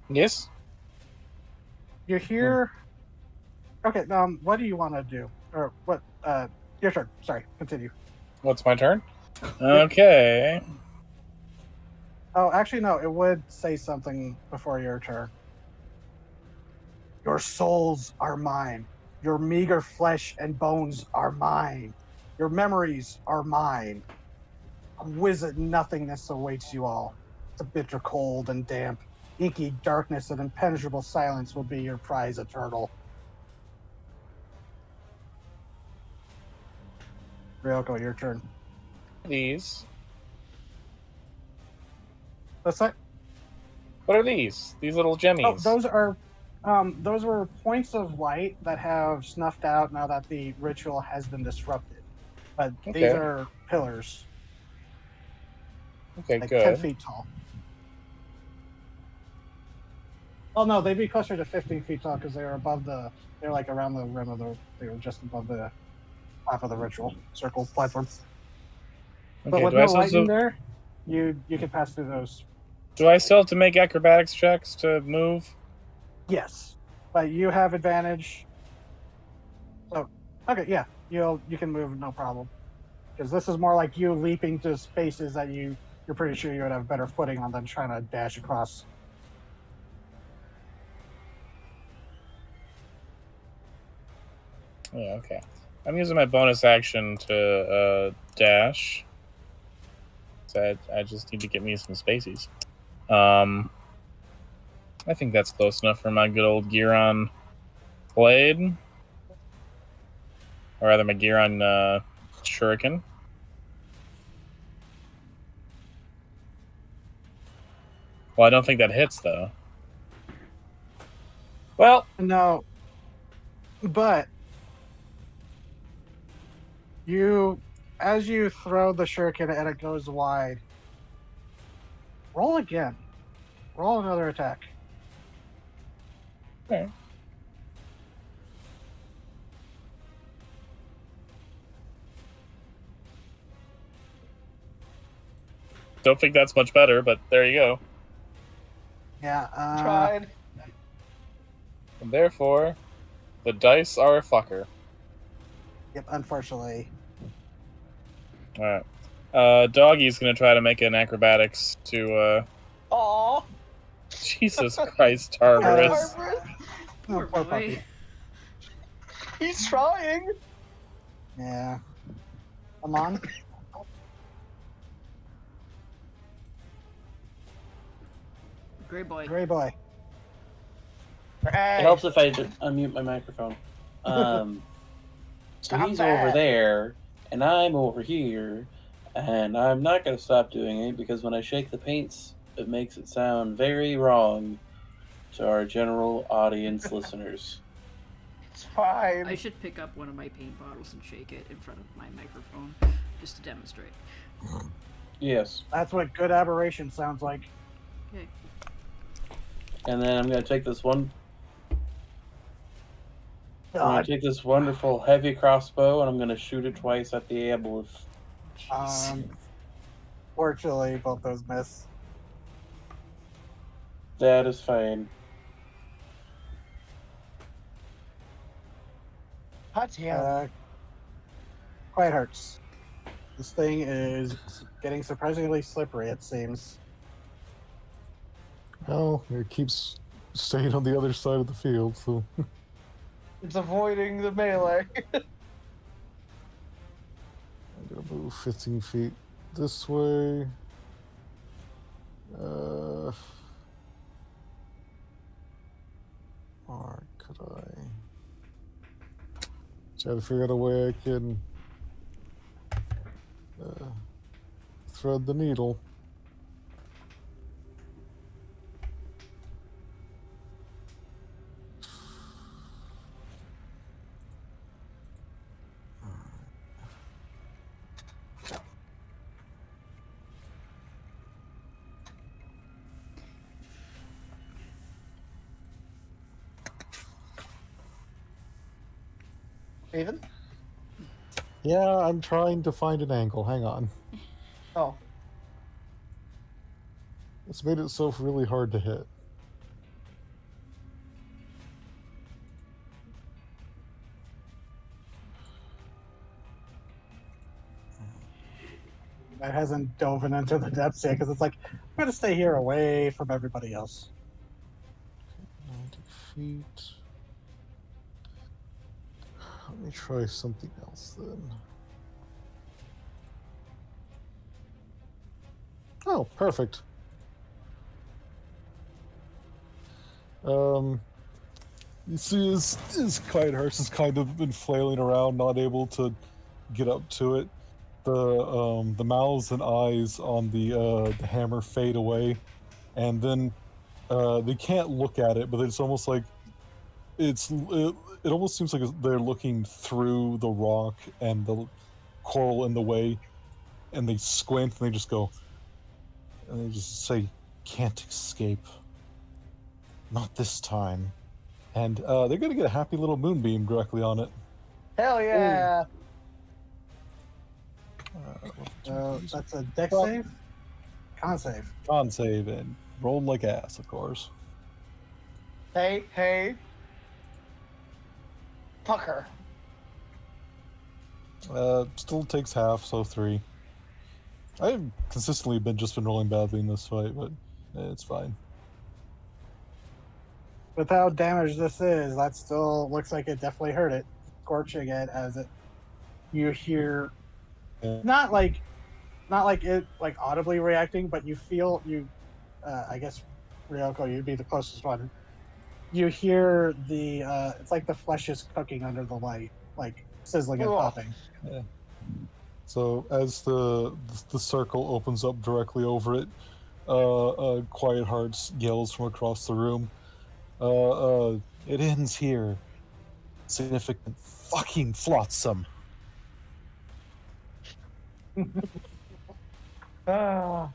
Yes? you hear. Okay, what do you want to do? Or what? Your turn. Sorry, continue. What's my turn? Okay. Oh, actually, no, it would say something before your turn. Your souls are mine. Your meager flesh and bones are mine. Your memories are mine. A wizard nothingness awaits you all. The bitter cold and damp, inky darkness and impenetrable silence will be your prize eternal. Ryoko, your turn. These. What's that? What are these? These little jemmies. Oh, those were points of light that have snuffed out now that the ritual has been disrupted. But these Okay. are pillars, Okay, like good. 10 feet tall. Oh no, they'd be closer to 15 feet tall because they're above the. They're like around the rim of the. They were just above the top of the ritual circle platform. But Okay, with do I no still lightning there, you can pass through those. have to make acrobatics checks to move? Yes, but you have advantage. So okay, yeah, you can move no problem because this is more like you leaping to spaces that you're pretty sure you would have better footing on than trying to dash across. Yeah, okay. I'm using my bonus action to dash. So I just need to get me some spacies. I think that's close enough for my good old Giron blade. Or rather, my Giron shuriken. Well, I don't think that hits, though. Well, No, but as you throw the shuriken and it goes wide, roll again. Roll another attack. okay. Don't think that's much better, but there you go. Yeah. Tried. And therefore, the dice are a fucker. Yep. Unfortunately. All right. Doggy's gonna try to make an acrobatics to. Aw. Jesus Christ, Tartarus. Poor Poor boy. puppy. He's trying. Yeah. Come on. Gray boy. Gray boy. It helps if I just unmute my microphone. So Stop he's that. over there, and I'm over here, and I'm not going to stop doing it because when I shake the paints, it makes it sound very wrong to our general audience listeners. It's fine. I should pick up one of my paint bottles and shake it in front of my microphone just to demonstrate. Yes. That's what good aberration sounds like. Okay. And then I'm going to take this one. I'm going God. to take this wonderful heavy crossbow, and I'm going to shoot it twice at the aboleth. Fortunately, both those miss. That is fine. Hot damn. Quite hurts. This thing is getting surprisingly slippery, it seems. Well, it keeps staying on the other side of the field, so. It's avoiding the melee. I'm gonna move 15 feet this way. Or could I? Try to figure out a way I can thread the needle. Ethan? Yeah, I'm trying to find an angle. Hang on. Oh. It's made itself really hard to hit. That hasn't dove into the depths yet because it's like, I'm going to stay here away from everybody else. 90 feet. Let me try something else then. Oh, perfect. You see his quiet horse has kind of been flailing around, not able to get up to it. The mouths and eyes on the hammer fade away, and then they can't look at it, but it's almost like it almost seems like they're looking through the rock and the coral in the way, and they squint and they just go, and they just say, "Can't escape." Not this time. And they're going to get a happy little moonbeam directly on it. Hell yeah! That's a deck Well- save? Con save. Con save and roll like ass, of course. Hey. Fucker. Still takes half, so 3. I've consistently been rolling badly in this fight, but it's fine. With how damaged this is, that still looks like it definitely hurt it. Scorching it as it you hear Yeah. not like it like audibly reacting, but you feel I guess Ryoko, you'd be the closest one. You hear the it's like the flesh is cooking under the light, like sizzling and Ugh. popping. So as the circle opens up directly over it, Quiet Hearts yells from across the room. It ends here. Significant fucking flotsam. Ah.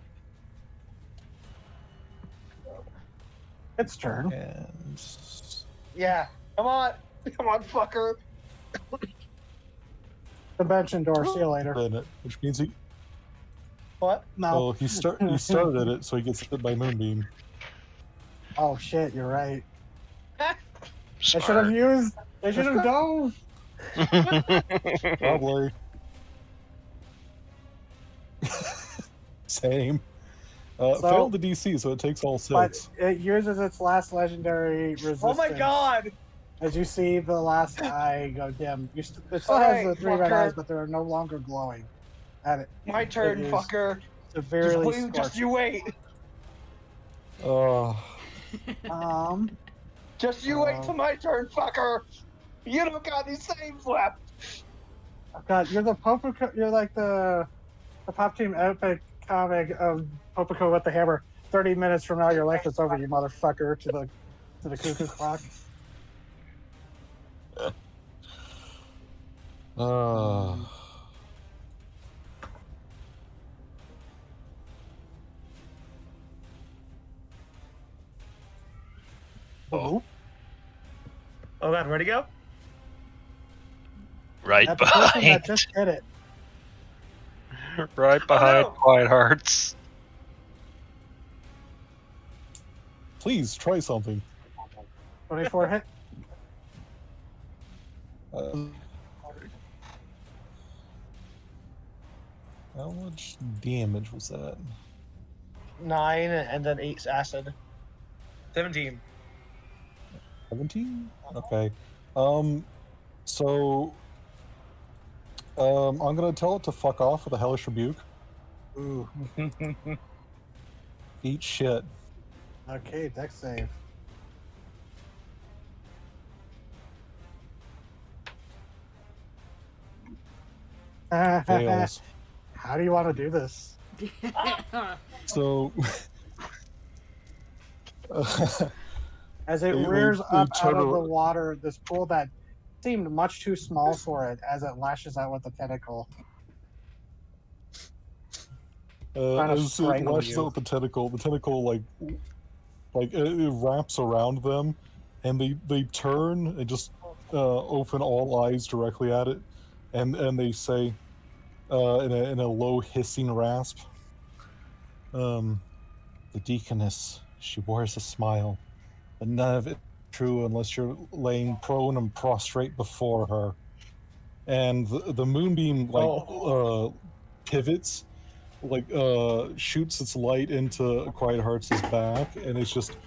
Its turn. And Yeah. Come on, fucker. Convention door. See you later. then which means he What? No. he started it, so he gets hit by moonbeam. Oh shit! You're right. They should Smart. have used. They should have dove. Probably. Same. Failed the DC, so it takes all 6. But it uses its last legendary resistance. Oh my god! As you see the last eye go dim, it still has Alright, the 3 red fucker. eyes, but they're no longer glowing. And it My turn, It is fucker. severely Just scorched. you wait. Just you wait till my turn, fucker. You don't got any saves left. Oh God, you're the Popico. You're like the Pop Team Epic comic of Popico with the hammer. 30 minutes from now, your life is over, you motherfucker. To the cuckoo clock. Oh god, where'd he go? Right That's the person behind. that just hit it. Right behind no. Quiet Hearts. Please try something. 24 hit. How much damage was that? 9 and then 8's acid. 17. 17? Okay. So I'm gonna tell it to fuck off with a hellish rebuke. Ooh. Eat shit. Okay, deck save. Fails. How do you want to do this? So As it They- rears they up out turn of the ar- water, this pool that seemed much too small for it as it lashes out with the tentacle. Trying to as it strangle lashes you. out the tentacle like it wraps around them, and they turn and just open all eyes directly at it, and they say in a low hissing rasp, the deaconess, she wears a smile, but none of it true unless you're laying prone and prostrate before her. And the moonbeam pivots, shoots its light into Quiet Hearts' back, and it's just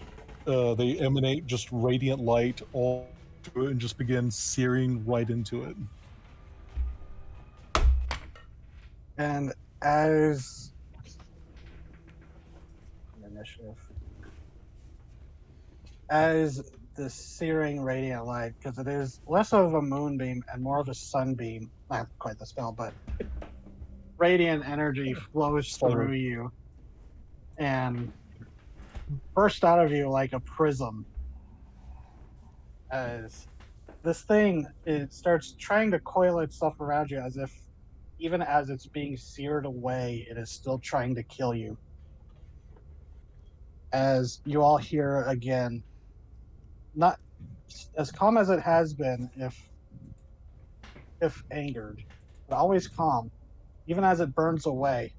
they emanate just radiant light all through it and just begin searing right into it. And as initiative, as the searing radiant light, because it is less of a moonbeam and more of a sunbeam, not quite the spell, but radiant energy flows Sorry. through you and bursts out of you like a prism. As this thing, it starts trying to coil itself around you as if even as it's being seared away, it is still trying to kill you. As you all hear again, not as calm as it has been, if angered, but always calm, even as it burns away.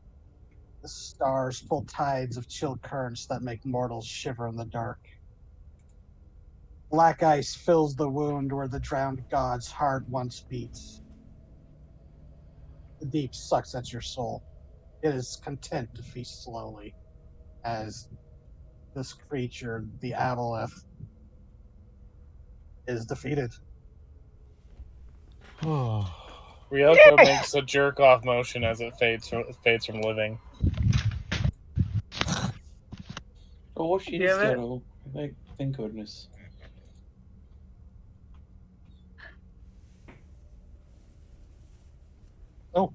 The stars pull tides of chill currents that make mortals shiver in the dark. Black ice fills the wound where the drowned god's heart once beats. The deep sucks at your soul. It is content to feast slowly, as this creature, the Aboleth, is defeated. Ryoko makes a jerk off motion as it fades from living. Oh, she's Damn it. still. Thank goodness. Oh,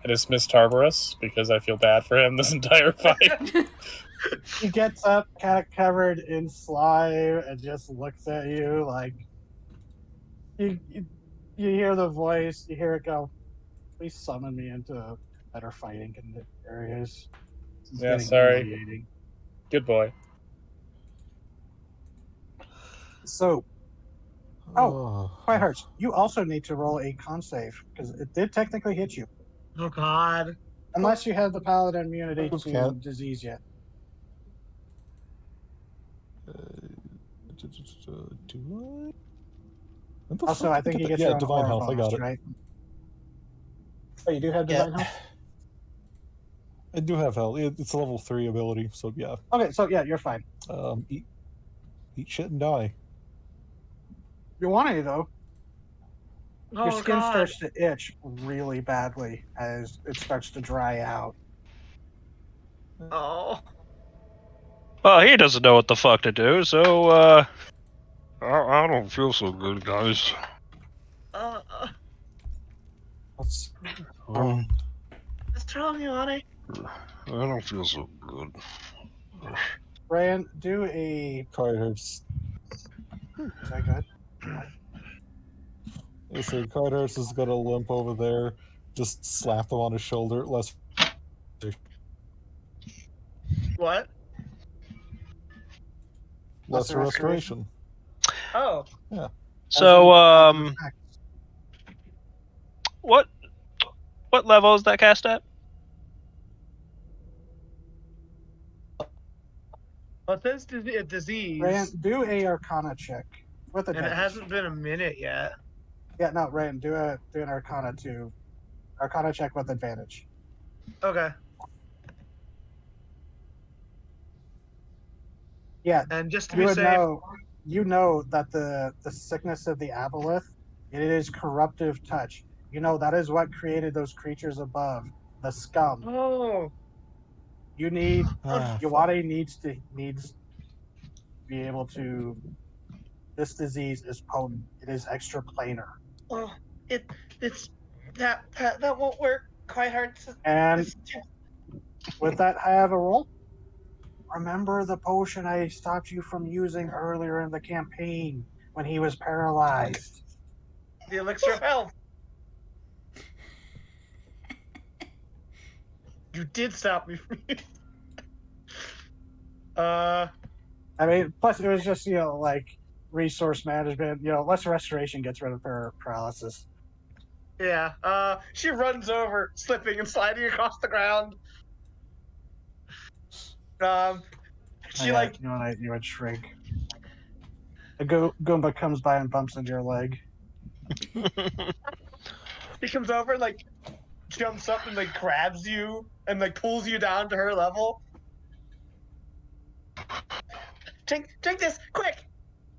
I dismiss Tartarus because I feel bad for him this entire fight. he gets up, kind of covered in slime, and just looks at you like you hear the voice, you hear it go, "Please summon me into better fighting areas." This is Yeah, getting sorry. humiliating. Good boy. So, Quite hurts. You also need to roll a con save because it did technically hit you, Oh God. unless you have the paladin immunity to Can't. disease yet. Do I? What the Also, fuck I did think get you that? get Yeah, your own divine aura health. I bonus, got it. right? Oh, you do have divine health? I do have health. It's a level 3 ability, so yeah. Okay, so yeah, you're fine. Eat shit and die. You want to, though. Oh Your skin God. starts to itch really badly as it starts to dry out. Oh. Well, he doesn't know what the fuck to do, so, I don't feel so good, guys. Uh, That's, Um, what's wrong, Johnny? I don't feel so good. Ryan, do a. Card hurts. Is that good? So Card hurts is gonna limp over there, just slap him on his shoulder. What? Lesser restoration. Oh. so, As an effect. what level is that cast at? Well, this is a disease, Ryan, do a Arcana check with and it advantage. hasn't been a minute yet. Yeah, no, Ryan, do an Arcana too. Arcana check with advantage. Okay. Yeah, And just to you be would safe, know that the sickness of the Aboleth, it is corruptive touch. You know that is what created those creatures above, the scum. oh, You need Ah, Yawade needs to be able to. This disease is potent. It is extraplanar, oh, it's that won't work. Quite hard to. and with that, I have a roll. Remember the potion I stopped you from using earlier in the campaign when he was paralyzed. The elixir of health. You did stop me from using. I mean, plus it was just like resource management. Lesser restoration gets rid of her paralysis. Yeah. She runs over, slipping and sliding across the ground. She like you would shrink. A Goomba comes by and bumps into your leg. he comes over and like jumps up and like grabs you and like pulls you down to her level. Drink this quick.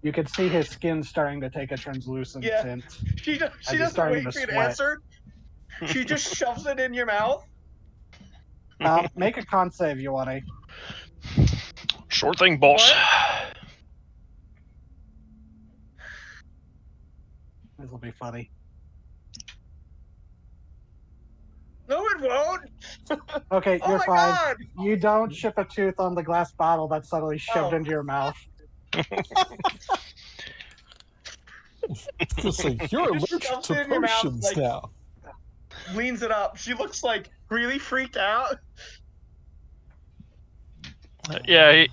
You can see his skin starting to take a translucent Yeah. tint. She he's doesn't starting wait to for you to sweat. answer. She just shoves it in your mouth. Make a con save, you want to. Sure thing, boss. This will be funny. No, it won't. Okay, Oh you're my fine. God. You don't chip a tooth on the glass bottle that's suddenly shoved Oh. into your mouth. It's like you're Just allergic shoves to it in your mouth, potions like- now. Leans it up. She looks like really freaked out. Yeah,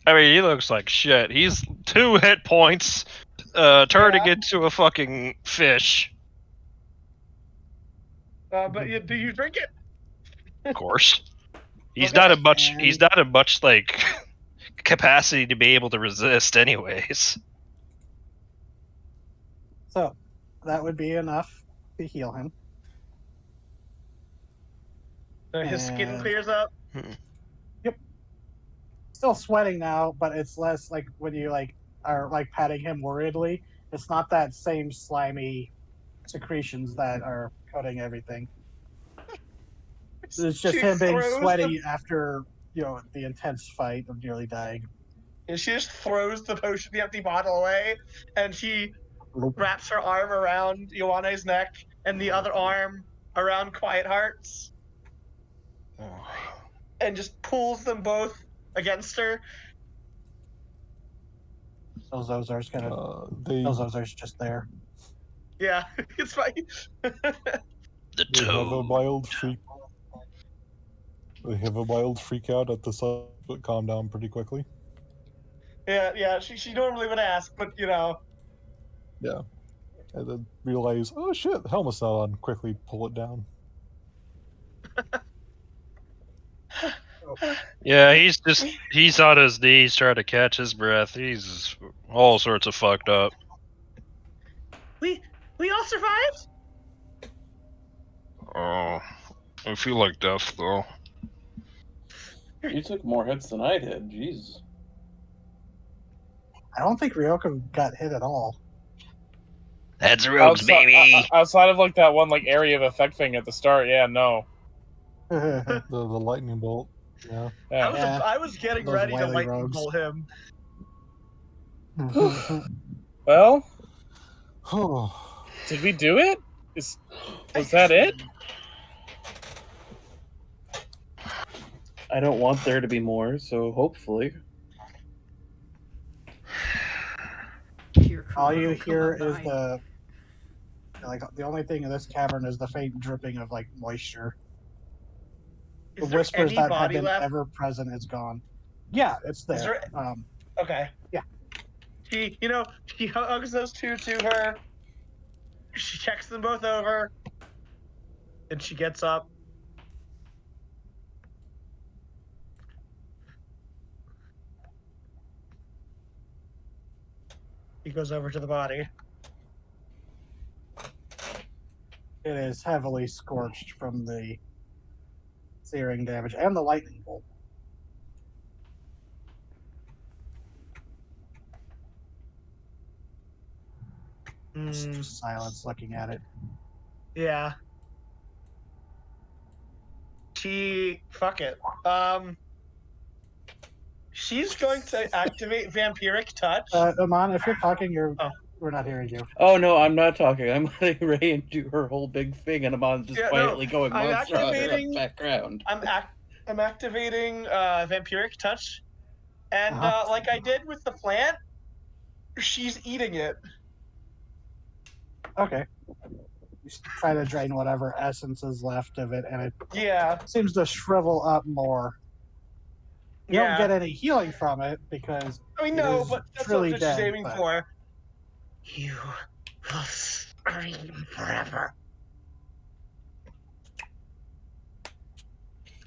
I mean, he looks like shit. He's 2 hit points, turning Yeah. into a fucking fish. But do you drink it? Of course, he's Okay. not a much. He's And- not a much like capacity to be able to resist, anyways. So that would be enough to heal him. So his skin And- clears up. Still sweating now, but it's less like when you are patting him worriedly. It's not that same slimy secretions that are coating everything. It's just She him being throws sweaty after the intense fight of nearly dying. And she just throws the potion, the empty bottle away, and she wraps her arm around Ioane's neck and the other arm around Quiet Heart's, and just pulls them both against her. Zozar's gonna. They Zozar's just there. Yeah, it's fine. The They have a toad. mild freak. They have a mild freak out at the sight, but calm down pretty quickly. yeah. She normally would ask, but Yeah, and then realize, oh shit, the helmet's not on. Quickly pull it down. Yeah, he's on his knees trying to catch his breath. He's all sorts of fucked up. we all survived. Oh, I feel like death though. You took more hits than I did. Jeez. I don't think Ryoka got hit at all. That's rogues, baby. Outside of like that one like area of effect thing at the start, yeah, no. The lightning bolt. Yeah. Yeah. I was getting Those ready to wily lightning rogues. bolt him. Well, Oh, did we do it? Was that it? I don't want there to be more, so hopefully. All you hear is the only thing in this cavern is the faint dripping of moisture. The Is there whispers any that have body been left? ever present is gone. Yeah, it's there. Is there- Okay. Yeah. She hugs those two to her. She checks them both over. And she gets up. He goes over to the body. It is heavily scorched from the searing damage and the lightning bolt. Just silence looking at it. Yeah. Fuck it. She's going to activate Vampiric Touch. Amon, if you're talking, Oh. we're not hearing you. Oh no, I'm not talking. I'm letting Ray do her whole big thing, and I'm just Yeah, no, quietly going I'm monster hunter in activating- the background. I'm activating Vampiric Touch, and Uh-huh. like I did with the plant, she's eating it. Okay. Just try to drain whatever essence is left of it, and it Yeah, seems to shrivel up more. You yeah. don't get any healing from it because I mean, it no, is but that's truly what she's dead, aiming but- for. You will scream forever.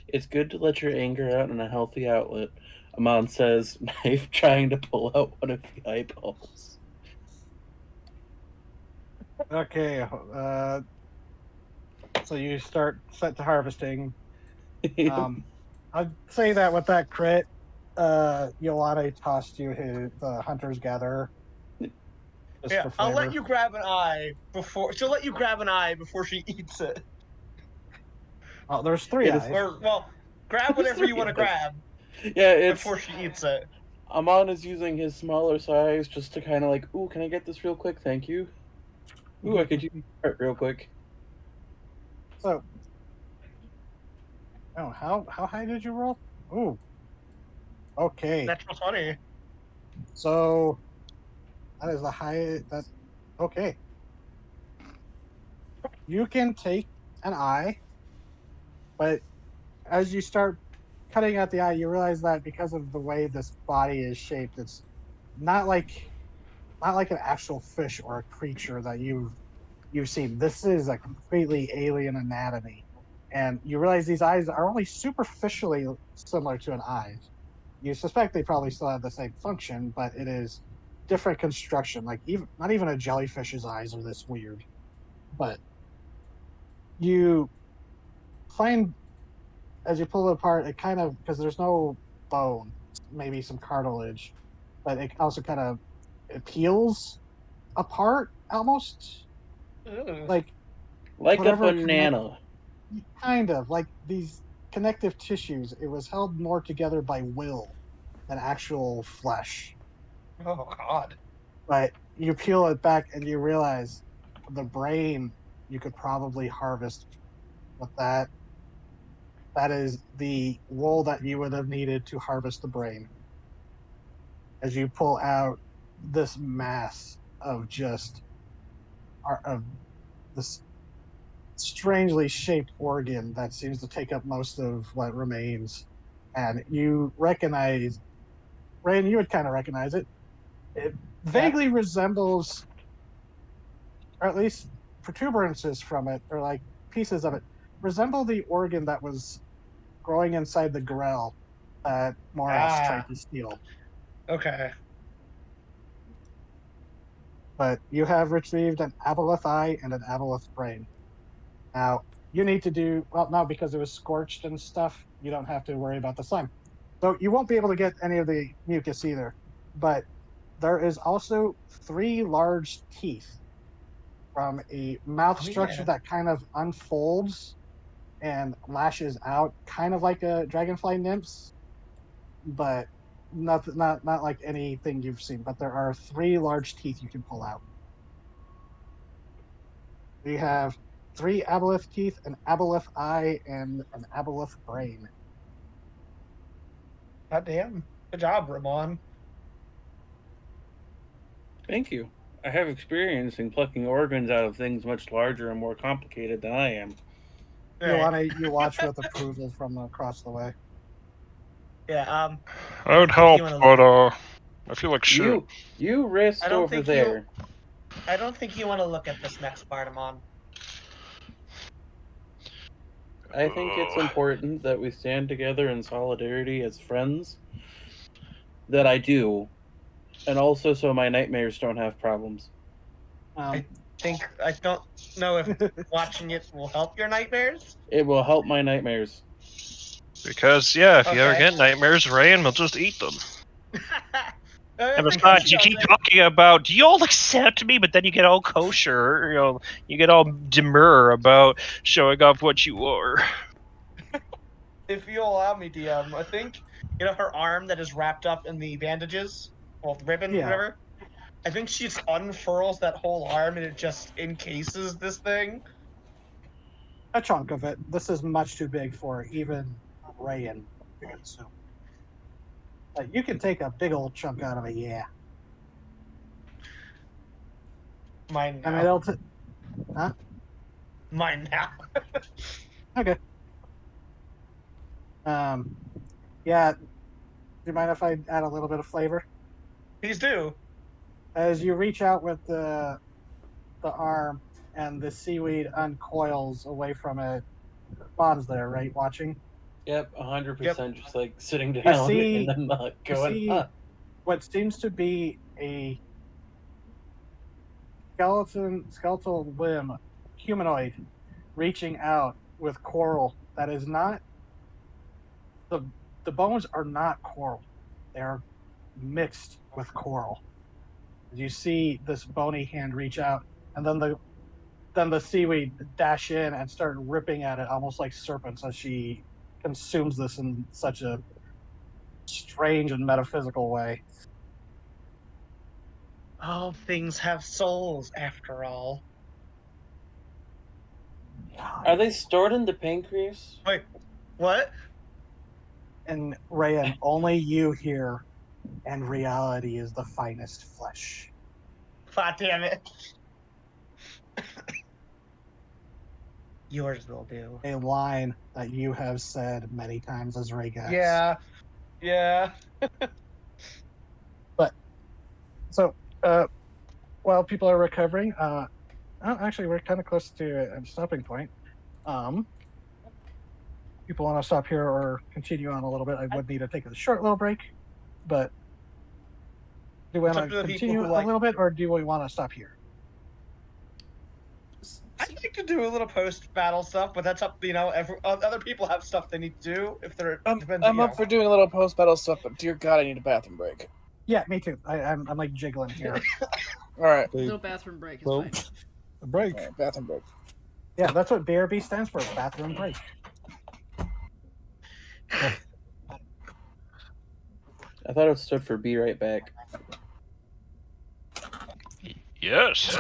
It's good to let your anger out in a healthy outlet. Amon says, knife trying to pull out one of the eyeballs. okay. So you start set to harvesting. I'd say that with that crit, Yolade tossed you the Hunter's Gatherer. Just Yeah, for I'll let flavor. you grab an eye before. She'll let you grab an eye before she eats it. Oh, there's three It is- eyes. Or grab whatever you want to grab Yeah, it's before she eats it. Amon is using his smaller size just to kind of like, ooh, can I get this real quick? Thank you. Ooh, I could use it real quick. So, how high did you roll? Ooh. Okay. Natural 20. So that is the high. Okay. You can take an eye, but as you start cutting out the eye, you realize that because of the way this body is shaped, it's not like an actual fish or a creature that you've seen. This is a completely alien anatomy, and you realize these eyes are only superficially similar to an eye. You suspect they probably still have the same function, but it is different construction. Like even not even a jellyfish's eyes are this weird. But you find as you pull it apart, it kind of because there's no bone, maybe some cartilage, but it also kind of it peels apart almost Ooh. like Like a whatever banana. kind of like these connective tissues. It was held more together by will than actual flesh. Oh God. But you peel it back and you realize the brain you could probably harvest with that. That is the roll that you would have needed to harvest the brain. As you pull out this mass of just of this strangely shaped organ that seems to take up most of what remains, and you recognize Rain. You would kind of recognize it. It Yeah. vaguely resembles, or at least protuberances from it, or like pieces of it, resemble the organ that was growing inside the grell that Moras tried Ah. to steal. Okay. But you have retrieved an aboleth eye and an aboleth brain. Now, you need to do, well, now because it was scorched and stuff, you don't have to worry about the slime. So you won't be able to get any of the mucus either. But there is also 3 large teeth from a mouth Oh structure yeah. that kind of unfolds and lashes out, kind of like a dragonfly nymph's, but not like anything you've seen. But there are 3 large teeth you can pull out. We have 3 aboleth teeth, an aboleth eye, and an aboleth brain. God damn. Good job, Ramon. Thank you. I have experience in plucking organs out of things much larger and more complicated than I am. You watch with approval from across the way. Yeah. I would think help, you wanna but look I feel like shit. You rest I don't over think there. I don't think you want to look at this next part, Ramon. I think it's important that we stand together in solidarity as friends. That I do. And also so my nightmares don't have problems. Um, I don't know if watching it will help your nightmares. It will help my nightmares. Because, yeah, if you ever Okay. get nightmares, Rayan will just eat them. I And think when besides, she you does keep it, talking about, do you all accept me? But then you get all kosher, you get all demure about showing off what you are. if you'll allow me, DM, I think her arm that is wrapped up in the bandages, well, the ribbon, Yeah. whatever. I think she just unfurls that whole arm and it just encases this thing. a chunk of it. This is much too big for even Rayan to consume. But you can take a big old chunk out of it, yeah. Mine I mean, now. Mine now. Okay. Um, yeah. Do you mind if I add a little bit of flavor? Please do. As you reach out with the arm and the seaweed uncoils away from it, Bond's there, right, watching. Yep, 100% Yep. just like sitting You down see, and then not you going, see what seems to be a skeletal limb, humanoid, reaching out with coral that is not the the bones are not coral. They're mixed with coral. You see this bony hand reach out, and then the seaweed dash in and start ripping at it, almost like serpents, as she consumes this in such a strange and metaphysical way. All things have souls, after all. Are they stored in the pancreas? Wait, what? And Rayan, only you here, and reality is the finest flesh. God damn it. Yours will do. a line that you have said many times as Regex. Yeah. So, while people are recovering, actually, we're kind of close to a stopping point. People want to stop here or continue on a little bit, I would need to take a short little break. But do we It's want up to to the people continue who a like. little bit, or do we want to stop here? I'd like to do a little post-battle stuff, but that's up. Other people have stuff they need to do. If they're, depends, I'm up for doing a little post-battle stuff, but dear God, I need a bathroom break. Yeah, me too. I'm like jiggling here. All right, Hey, No bathroom break is well, fine. a break. all right, bathroom break. Yeah, that's what BRB stands for, bathroom break. I thought it stood for "Be Right Back." Yes.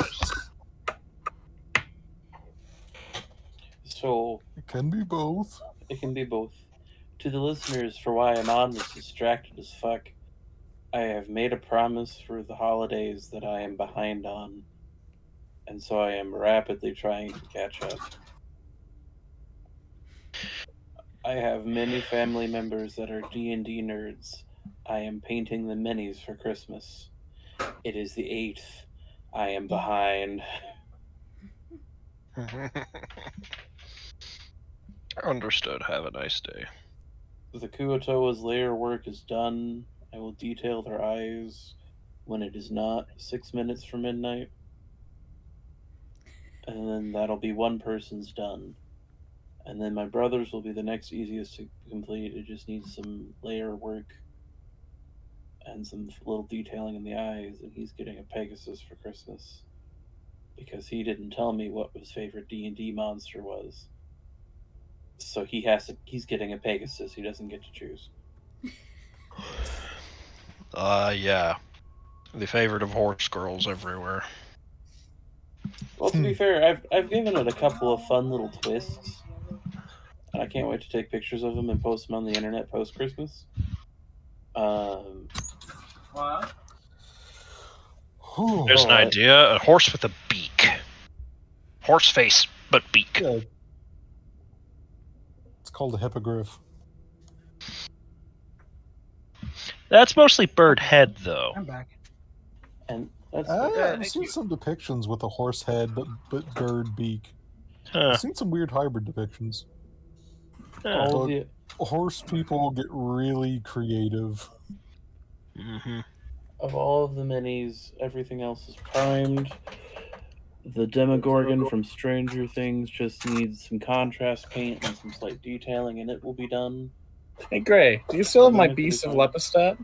So It can be both. it can be both. To the listeners, for why I'm on this distracted as fuck, I have made a promise for the holidays that I am behind on, and so I am rapidly trying to catch up. I have many family members that are D&D nerds. I am painting the minis for Christmas. It is the 8th. I am behind. Understood. Have a nice day. The Kuotoa's layer work is done. I will detail their eyes when it is not 6 minutes from midnight. And then that'll be one person's done. And then my brother's will be the next easiest to complete. It just needs some layer work and some little detailing in the eyes. And he's getting a Pegasus for Christmas because he didn't tell me what his favorite D&D monster was. So he's getting a Pegasus. He doesn't get to choose. Yeah. The favorite of horse girls everywhere. Well, to be fair, I've given it a couple of fun little twists, and I can't wait to take pictures of them and post them on the internet post Christmas. What? There's an idea: a horse with a beak, horse face but beak. Yeah. It's called a hippogriff. That's mostly bird head, though. I'm back. And that's I've thank seen you. some depictions with a horse head but bird beak. Huh. I've seen some weird hybrid depictions. Huh. all the Horse people get really creative. Mm-hmm. of all of the minis, everything else is primed. The Demogorgon from Stranger Things just needs some contrast paint and some slight detailing, and it will be done. Hey, Gray, do you still have my Beast of Lepistat?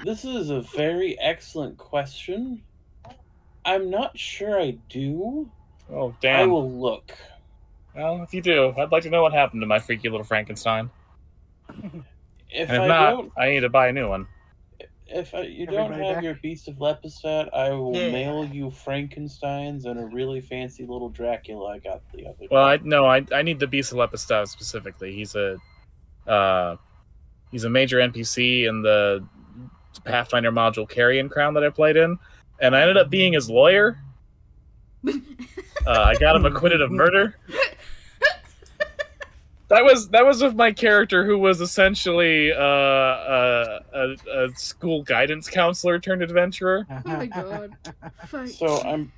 This is a very excellent question. I'm not sure I do. Oh, I damn. will look. Well, if you do, I'd like to know what happened to my freaky little Frankenstein. If And if I not, don't, I need to buy a new one. you don't Everybody have back? your Beast of Lepistat, I will Yeah. mail you Frankensteins and a really fancy little Dracula I got the other day. Well, I need the Beast of Lepistat specifically. He's a major NPC in the Pathfinder module Carrion Crown that I played in, and I ended up being his lawyer. I got him acquitted of murder. That was with my character, who was essentially a school guidance counselor turned adventurer. Oh my god. Fuck. So I'm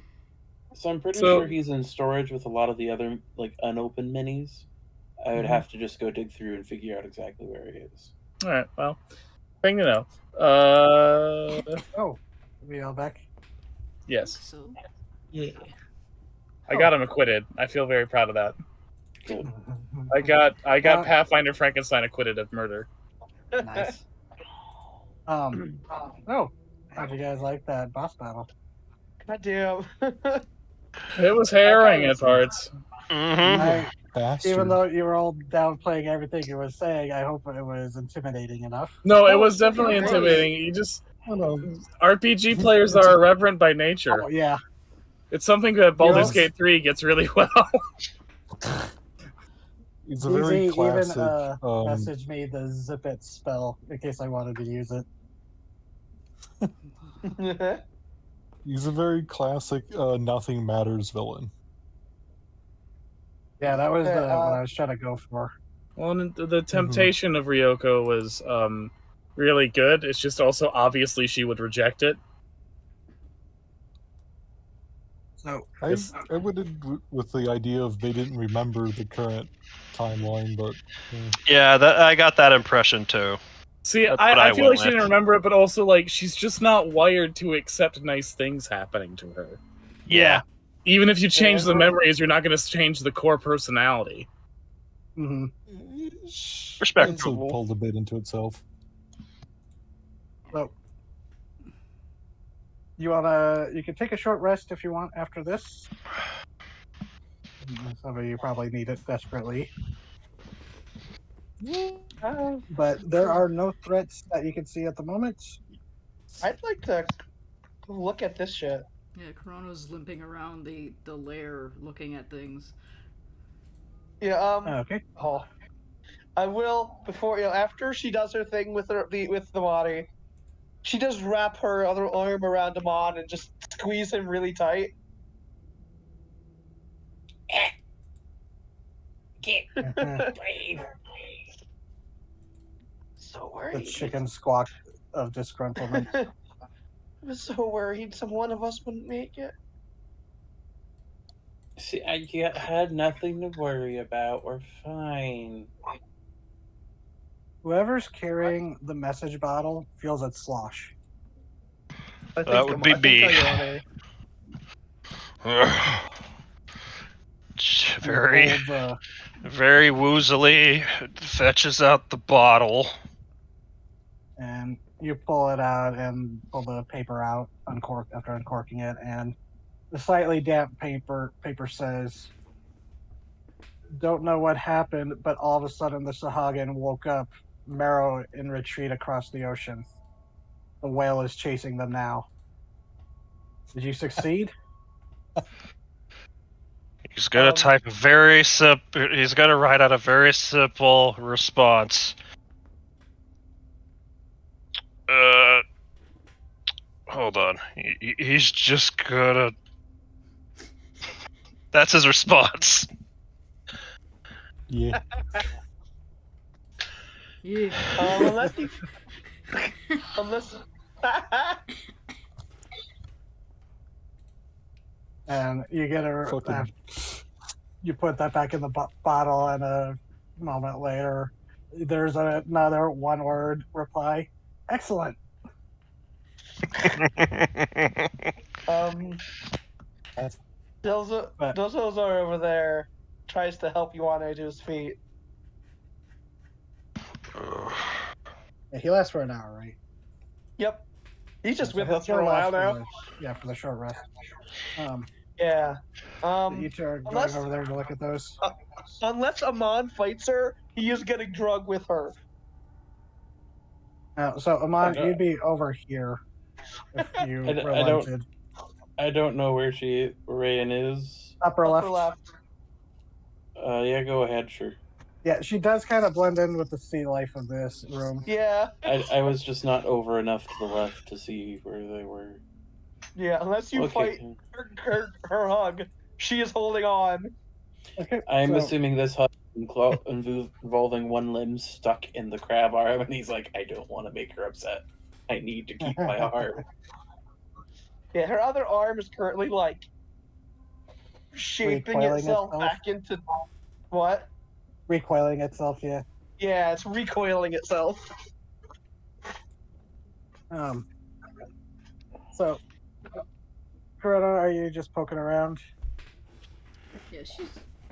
pretty So- sure he's in storage with a lot of the other like unopened minis. I would have to just go dig through and figure out exactly where he is. All right, well, thing to know. Oh, we all back? Yes, So, Yeah. I got him acquitted. I feel very proud of that. Good. I got Uh, Pathfinder Frankenstein acquitted of murder. Nice. Oh, how'd you guys like that boss battle? God damn. It was harrowing at parts. Mm-hmm. I, Bastard. even though you were all downplaying everything you were saying, I hope it was intimidating enough. No, it was definitely it was. intimidating. You just I don't know. RPG players are irreverent by nature. Oh, yeah. It's something that Baldur's Yes. Gate 3 gets really well. It's a very Easy classic. even messaged me the zip it spell in case I wanted to use it. He's a very classic nothing matters villain. Yeah, that was Okay, what I was trying to go for. Well, and the temptation of Ryoko was really good. It's just also obviously she would reject it. So I went in with the idea of they didn't remember the current timeline, but Yeah, I got that impression too. See, That's what I I feel went like she didn't with. remember it, but also like she's just not wired to accept nice things happening to her. Yeah. Even if you change Yeah, the memories, you're not going to change the core personality. hmm it's Respectable. pulled a bit into itself. So you can take a short rest if you want after this. Some of you probably need it desperately. But there are no threats that you can see at the moment. I'd like to look at this shit. Yeah, Corona's limping around the lair looking at things. Yeah. Okay. Oh, I will before after she does her thing with the body. She does wrap her other arm around Amon and just squeeze him really tight. So The worried. chicken squawk of disgruntlement. I was so worried some one of us wouldn't make it. See, I had nothing to worry about. We're fine. Whoever's carrying the message bottle feels its slosh. That would be me. Very, And pull very woozily fetches out the bottle. and you pull it out and pull the paper out, after uncorking it, and the slightly damp paper says, "Don't know what happened, but all of a sudden the Sahagin woke up, Marrow in retreat across the ocean. The whale is chasing them now. Did you succeed?" He's gonna type a very simple. He's gonna write out a very simple response. Hold on. He's just gonna. That's his response. Yeah. Yeah. Unless And you get Fucking- you put that back in the bottle, and a moment later, there's another one-word reply. Excellent. Delzar over there tries to help Ioane to his feet. Yeah, he lasts for an hour, right? Yep. He's just So with us he'll for a while last now. for the short rest. Yeah. You two are going unless- over there to look at those. Unless Amon fights her, he is getting drugged with her. So Amon, no. you'd be over here if you relented. I don't know where Rayan is. Upper left. Yeah, go ahead, sure. Yeah, she does kind of blend in with the sea life of this room. Yeah. I was just not over enough to the left to see where they were. Yeah, unless you fight her hug, she is holding on. Okay. I'm assuming this hug involving one limb stuck in the crab arm, and he's like, I don't want to make her upset. I need to keep my arm. Yeah, her other arm is currently like shaping Recoiling itself back into what? Recoiling itself, yeah. Yeah, it's recoiling itself. So, Corona, are you just poking around? Yeah,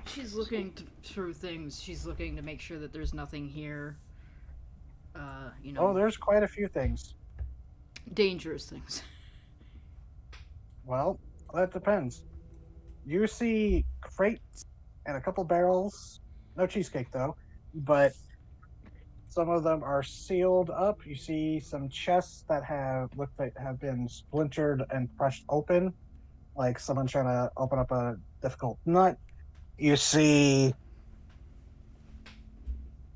she's looking through things. She's looking to make sure that there's nothing here. Oh, there's quite a few things. Dangerous things. Well, that depends. You see crates and a couple barrels. No cheesecake, though. But some of them are sealed up. You see some chests that have been splintered and crushed open, like someone trying to open up a difficult nut. You see,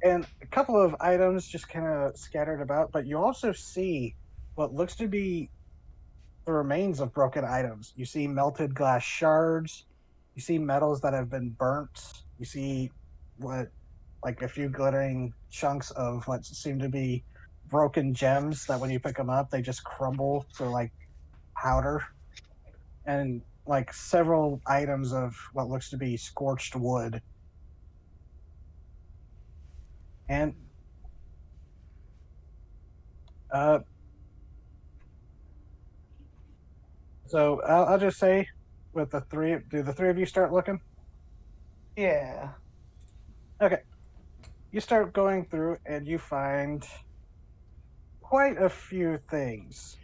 and a couple of items just kind of scattered about, but you also see what looks to be the remains of broken items. You see melted glass shards. You see metals that have been burnt. You see what, like a few glittering chunks of what seem to be broken gems that when you pick them up, they just crumble to like powder, and like several items of what looks to be scorched wood. And so I'll just say, with the three, do the three of you start looking? Yeah. Okay. You start going through and you find quite a few things.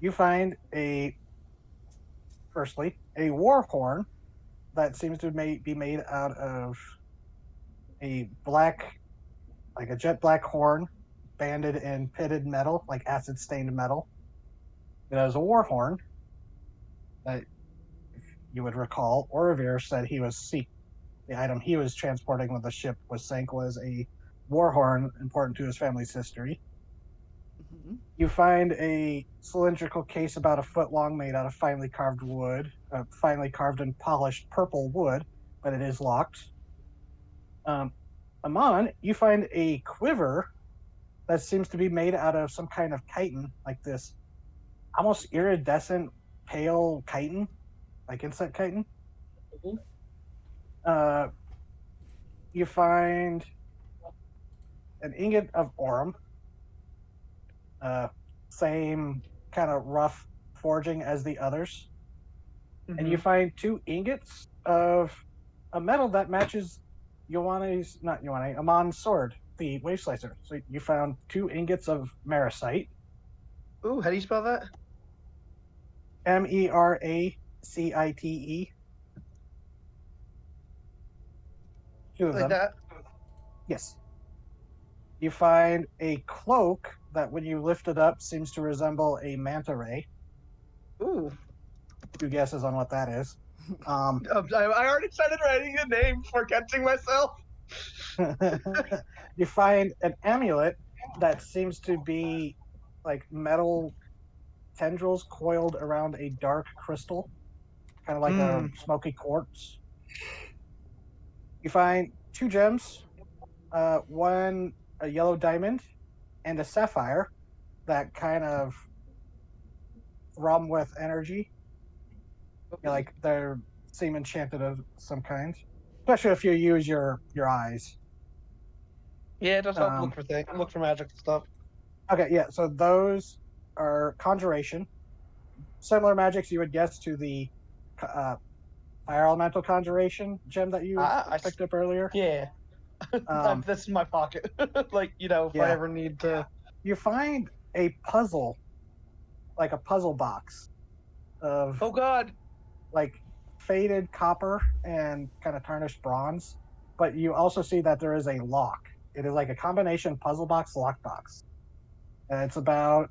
You find firstly, a war horn that seems to be made out of a black, like a jet black horn, banded in pitted metal, like acid stained metal. It has a war horn that, if you would recall, Orovir said the item he was transporting when the ship was sank was a war horn important to his family's history. Mhm. You find a cylindrical case about a foot long made out of finely carved wood, finely carved and polished purple wood, but it is locked. Amon, you find a quiver that seems to be made out of some kind of chitin, like this almost iridescent pale chitin, like insect chitin. Mhm. Uh, you find an ingot of aurum, same kind of rough forging as the others. And you find two ingots of a metal that matches Amon's sword, the wave slicer. So you found two ingots of marasite, Ooh, how do you spell that? Meracite. Two of Like them. that? Yes. You find a cloak that, when you lift it up, seems to resemble a manta ray. Ooh. Two guesses on what that is. I already started writing a name for catching myself. You find an amulet that seems to be like metal tendrils coiled around a dark crystal, kind of like a smoky quartz. You find two gems, one a yellow diamond and a sapphire that kind of thrum with energy. Like they seem enchanted of some kind, especially if you use your eyes. Yeah, just help Um, look for magic stuff. okay, yeah. So those are conjuration, similar magics you would guess to the fire elemental conjuration gem that you I picked up earlier. Yeah. This is my pocket. Like, if I Yeah. ever need to. You find a puzzle, like a puzzle box of Oh God. like faded copper and kind of tarnished bronze, but you also see that there is a lock. It is like a combination puzzle box lockbox, and it's about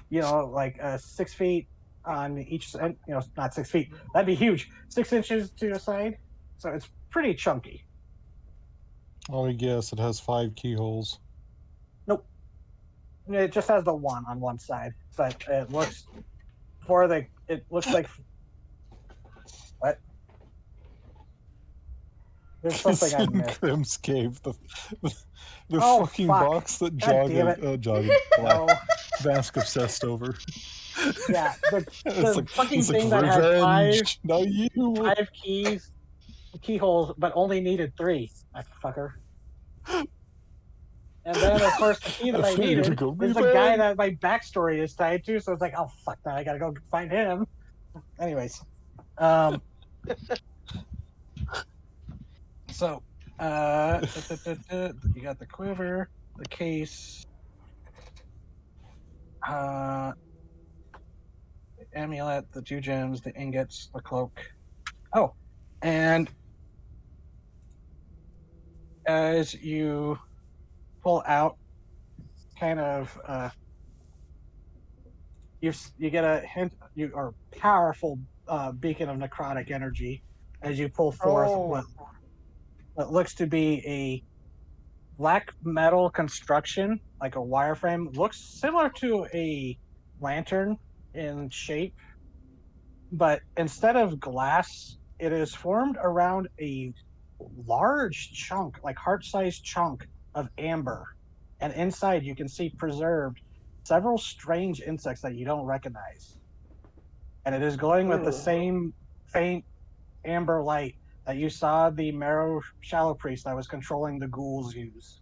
like 6 feet on each end. Not 6 feet. That'd be huge. 6 inches to a side, so it's pretty chunky. Let me guess, it has 5 keyholes. Nope. It just has the one on one side, but it looks like what? There's something It's I in missed. Grim's cave. The Oh, fucking fuck. box that God damn it. No. Vask obsessed over. Yeah, It's the fucking it's thing that has revenge. Now you. five keyholes, but only needed 3. That fucker. And then, of course, the key that I Here needed go is the guy revenge. that my backstory is tied to. So it's like, oh fuck, now I gotta go find him. Anyways, so you got the quiver, the case, the amulet, the 2 gems, the ingots, the cloak. Oh, and as you pull out, kind of you get a hint, you are powerful beacon of necrotic energy as you pull forth what looks to be a black metal construction, like a wireframe. Looks similar to a lantern in shape, but instead of glass, it is formed around a large chunk, like heart-sized chunk of amber, and inside you can see preserved several strange insects that you don't recognize. And it is glowing with the Ooh. same faint amber light that you saw the Marrow Shallow Priest that was controlling the ghouls use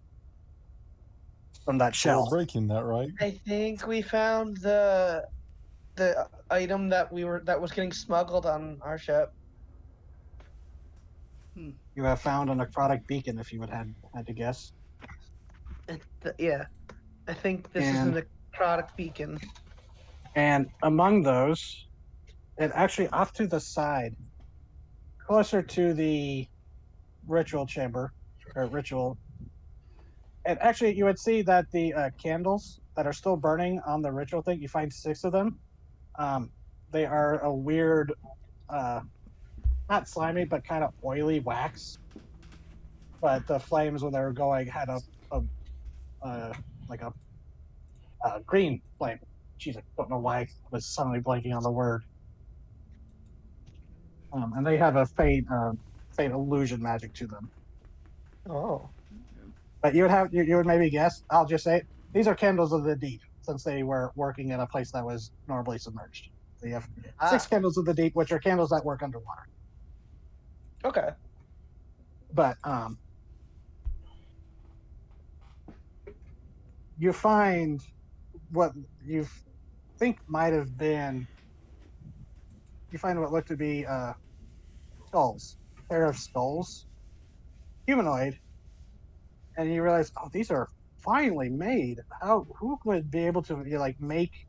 from that So we're shell. breaking that, right? I think we found the item that was getting smuggled on our ship. You have found a necrotic beacon, if you would had to guess. Yeah, I think this is And- a necrotic beacon. And among those, and actually off to the side, closer to the ritual chamber, or ritual, and actually you would see that the candles that are still burning on the ritual thing, you find 6 of them. They are a weird, not slimy, but kind of oily wax. But the flames, when they were going, had like a green flame. Jeez, I don't know why I was suddenly blanking on the word. And they have a faint illusion magic to them. Oh. But you would maybe guess. I'll just say these are candles of the deep, since they were working in a place that was normally submerged. So you have 6 candles of the deep, which are candles that work underwater. Okay. But you find what you think might have been. You find what looked to be skulls, a pair of skulls, humanoid, and you realize, oh, these are finely made. Who would be able to make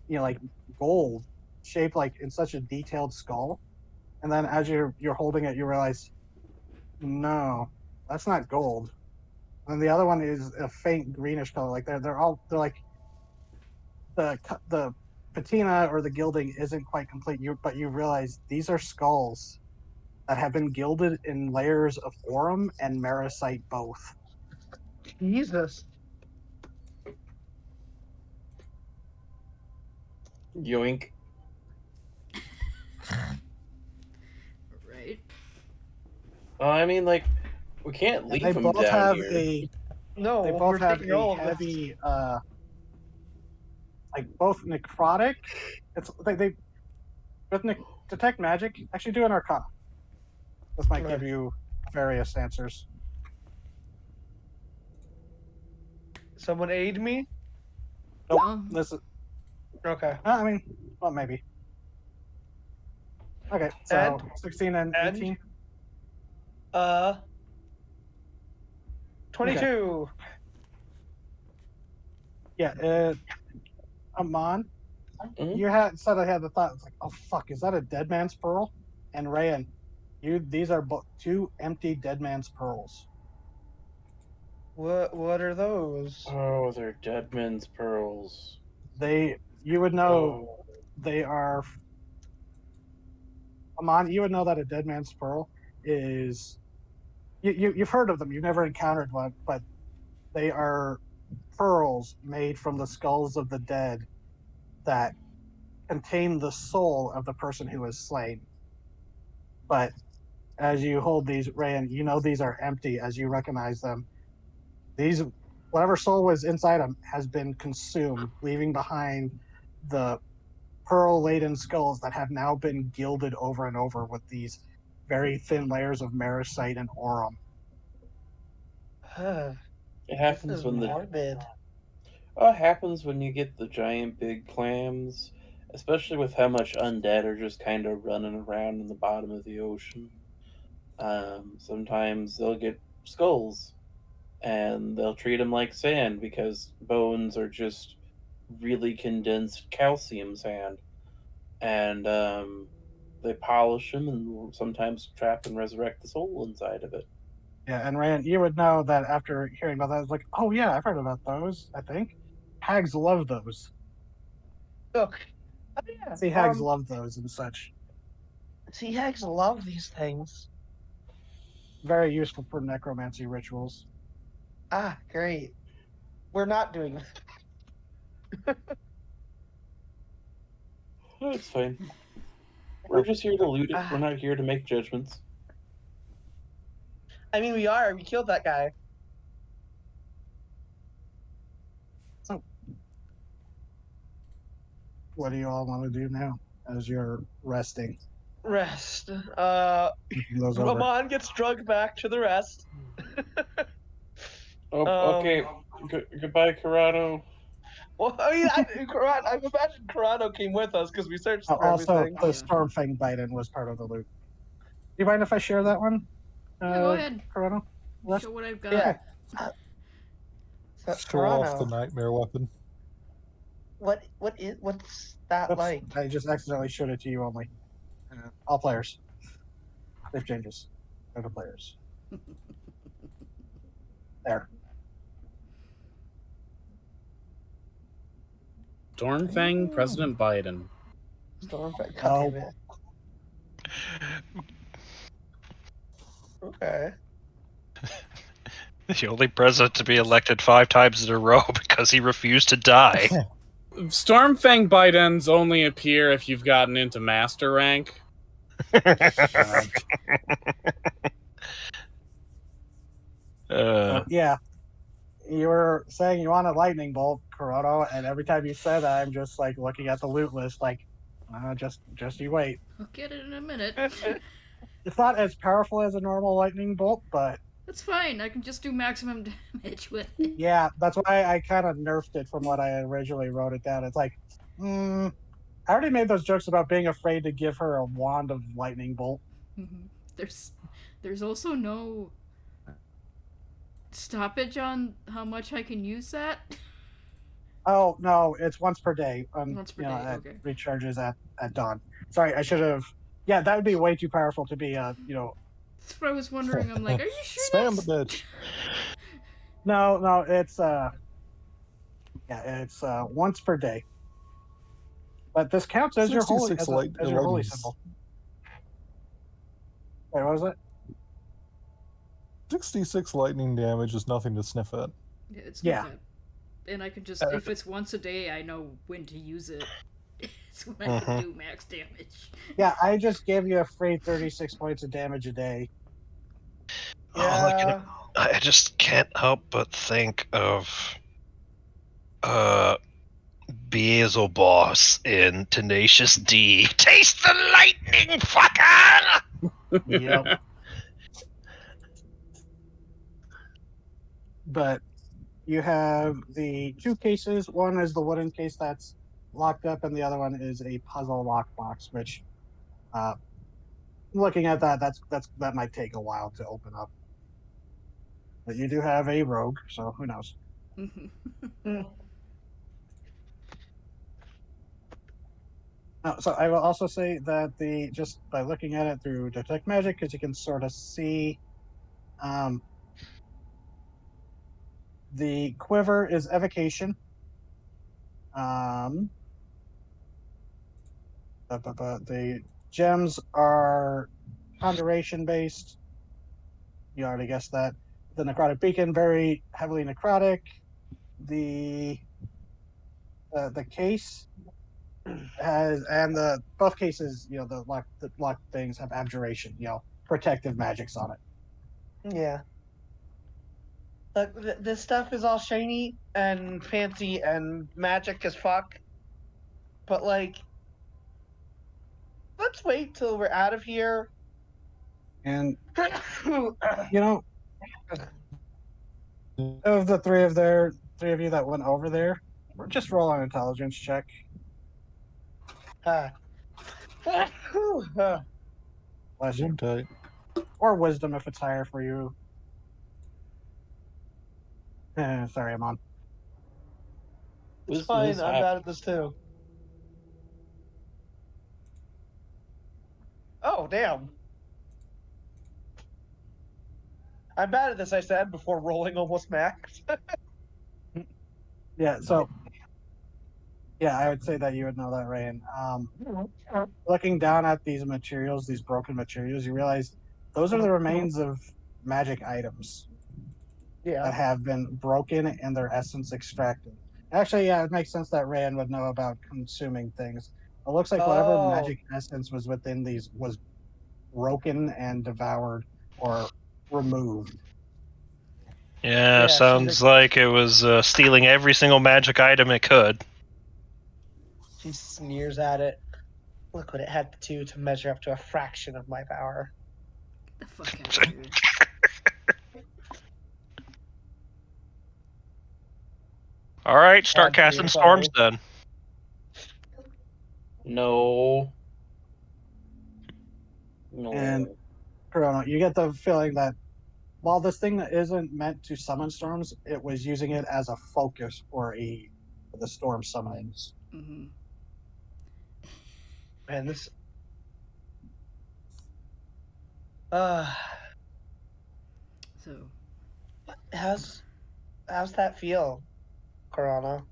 like gold shaped like in such a detailed skull? And then as you're holding it, you realize, no, that's not gold. And the other one is a faint greenish color. Like they're like the patina or the gilding isn't quite complete. But you realize these are skulls that have been gilded in layers of aurum and marasite both. Jesus. Yoink. Right. I mean, like, we can't And leave they them both down have here. No, they we're both have taking a all of this. heavy like both necrotic. It's like they with detect magic. Actually, do an arcana. This might give you various answers. Someone aid me? Nope. No. This is. Okay. I mean, well, maybe. Okay, so And- 16 and and- 18. 22. Yeah, Amon, Mhm. you suddenly had the thought, it's like, oh fuck, is that a dead man's pearl? And Rayan, these are 2 empty dead man's pearls. What are those? Oh, they're dead men's pearls. You would know Oh. they are. Amon, you would know that a dead man's pearl is. You've heard of them. You've never encountered one, but they are pearls made from the skulls of the dead that contain the soul of the person who was slain. But as you hold these, Rayan, you know these are empty as you recognize them. These, whatever soul was inside them, has been consumed, leaving behind the pearl-laden skulls that have now been gilded over and over with these very thin layers of marasite and aurum. It This happens is when morbid. it happens when you get the giant big clams, especially with how much undead are just kind of running around in the bottom of the ocean. Sometimes they'll get skulls, and they'll treat them like sand because bones are just really condensed calcium sand, and they polish them and sometimes trap and resurrect the soul inside of it. Yeah, and Rand, you would know that after hearing about that, it's like, oh yeah, I've heard about those. I think hags love those. Look. Oh, yeah. Sea hags love those and such. Sea hags love these things. Very useful for necromancy rituals. Ah, great. We're not doing that. It's fine. We're just here to loot it. We're not here to make judgments. I mean, we are. We killed that guy. What do you all want to do now as you're resting? Rest. Those over. Ramon gets drugged back to the rest. Oh, okay. Goodbye, Corrado. Well, I mean, I imagine Corrado came with us because we searched for Also, everything. the Stormfang Biden was part of the loot. Do you mind if I share that one? Yeah, go ahead. Corrado? Show what I've got. Yeah. Show off the nightmare weapon. What's that Oops, like? I just accidentally showed it to you only. All players. Save changes. Go to players. There. Stormfang, President Biden. Stormfang. Oh. God damn it. Okay. The only president to be elected 5 times in a row because he refused to die. Stormfang Bidens only appear if you've gotten into master rank. Yeah. You were saying you want a lightning bolt, Corrado, and every time you said that, I'm just like looking at the loot list, like, just you wait. I'll get it in a minute. It's not as powerful as a normal lightning bolt, but That's fine. I can just do maximum damage with it. yeah, that's why I kind of nerfed it from what I originally wrote it down. It's like, I already made those jokes about being afraid to give her a wand of lightning bolt. There's also no stoppage on how much I can use that. Oh no, it's once per day. Once per day, okay. It recharges at dawn. Sorry, I should have. Yeah, that would be way too powerful to be. That's what I was wondering. I'm like, are you sure? Spam that's... the bitch. No, it's it's once per day. But this counts as your holy 66 as your holy lightnings. symbol. Wait, what was it? 66 lightning damage is nothing to sniff at. Yeah, it's Yeah. not bad. And I can just, if it's once a day, I know when to use it. It's when I can do max damage. Yeah, I just gave you a free 36 points of damage a day. Yeah. I just can't help but think of Beelzebub in Tenacious D. Taste the lightning, fucker! Yep. But you have the 2 cases. One is the wooden case that's locked up, and the other one is a puzzle lockbox. Which, looking at that, that might take a while to open up. But you do have a rogue, so who knows? So I will also say that just by looking at it through detect magic, because you can sort of see, the quiver is evocation. The gems are conjuration based. You already guessed that. The necrotic beacon, very heavily necrotic. The case has, and both cases, the lock things have abjuration, protective magics on it. Yeah. Look, this stuff is all shiny and fancy and magic as fuck. But, like, let's wait till we're out of here. And, of the three of you that went over there, just roll an intelligence check. Bless you. Tight. Or wisdom if it's higher for you. Sorry, I'm on. It's fine, I'm bad at this too. Oh, damn. I'm bad at this, I said, before rolling almost max. Yeah, so... Yeah, I would say that you would know that, Rayan. Looking down at these materials, these broken materials, you realize those are the remains of magic items that have been broken and their essence extracted. Actually, yeah, it makes sense that Rayan would know about consuming things. It looks like whatever Oh. magic essence was within these was broken and devoured or removed. Yeah, Yeah, sounds like it was stealing every single magic item it could. She sneers at it. Look what it had to do to measure up to a fraction of my power. Get the fuck out of here. All right, start Bad casting dreams, storms sorry. then. No. No. And Corona, you get the feeling that while this thing isn't meant to summon storms, it was using it as a focus for the storm summonings. Mm-hmm. Man, this. So, How's that feel, Corona?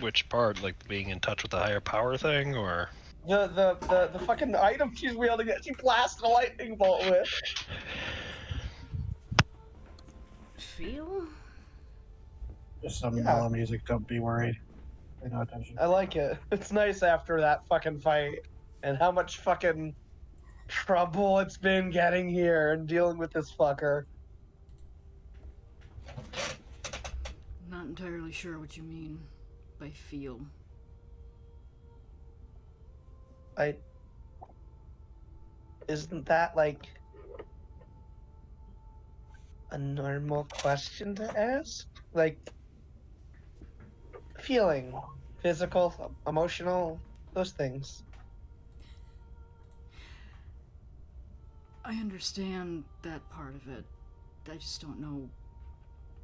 Which part, like being in touch with the higher power thing, or? The fucking item she's wielding that she blasted a lightning bolt with. feel? Just some Yeah. mellow music. Don't be worried. Pay no attention. I like it. It's nice after that fucking fight and how much fucking trouble it's been getting here and dealing with this fucker. Not entirely sure what you mean by feel. Isn't that like a normal question to ask? Like feeling, physical, emotional, those things. I understand that part of it. I just don't know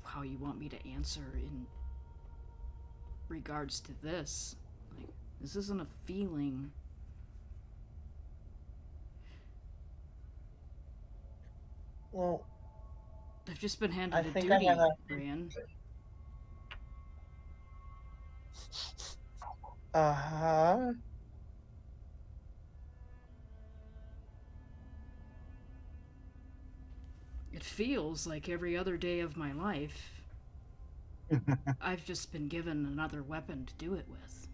how you want me to answer in regards to this. Like, this isn't a feeling. Well, I've just been I handed a think I duty, have a- Brian. uh-huh. It feels like every other day of my life. I've just been given another weapon to do it with.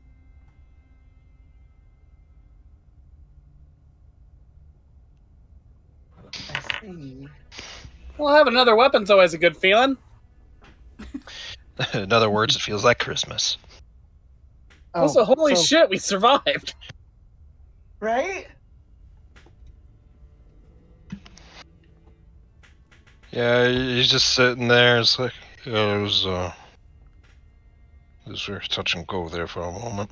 I see. Well, having another weapon's always a good feeling. In other words, it feels like Christmas. Also, holy so- shit, we survived. Right? Yeah, he's just sitting there. It's like, yeah, it was very touch and go there for a moment.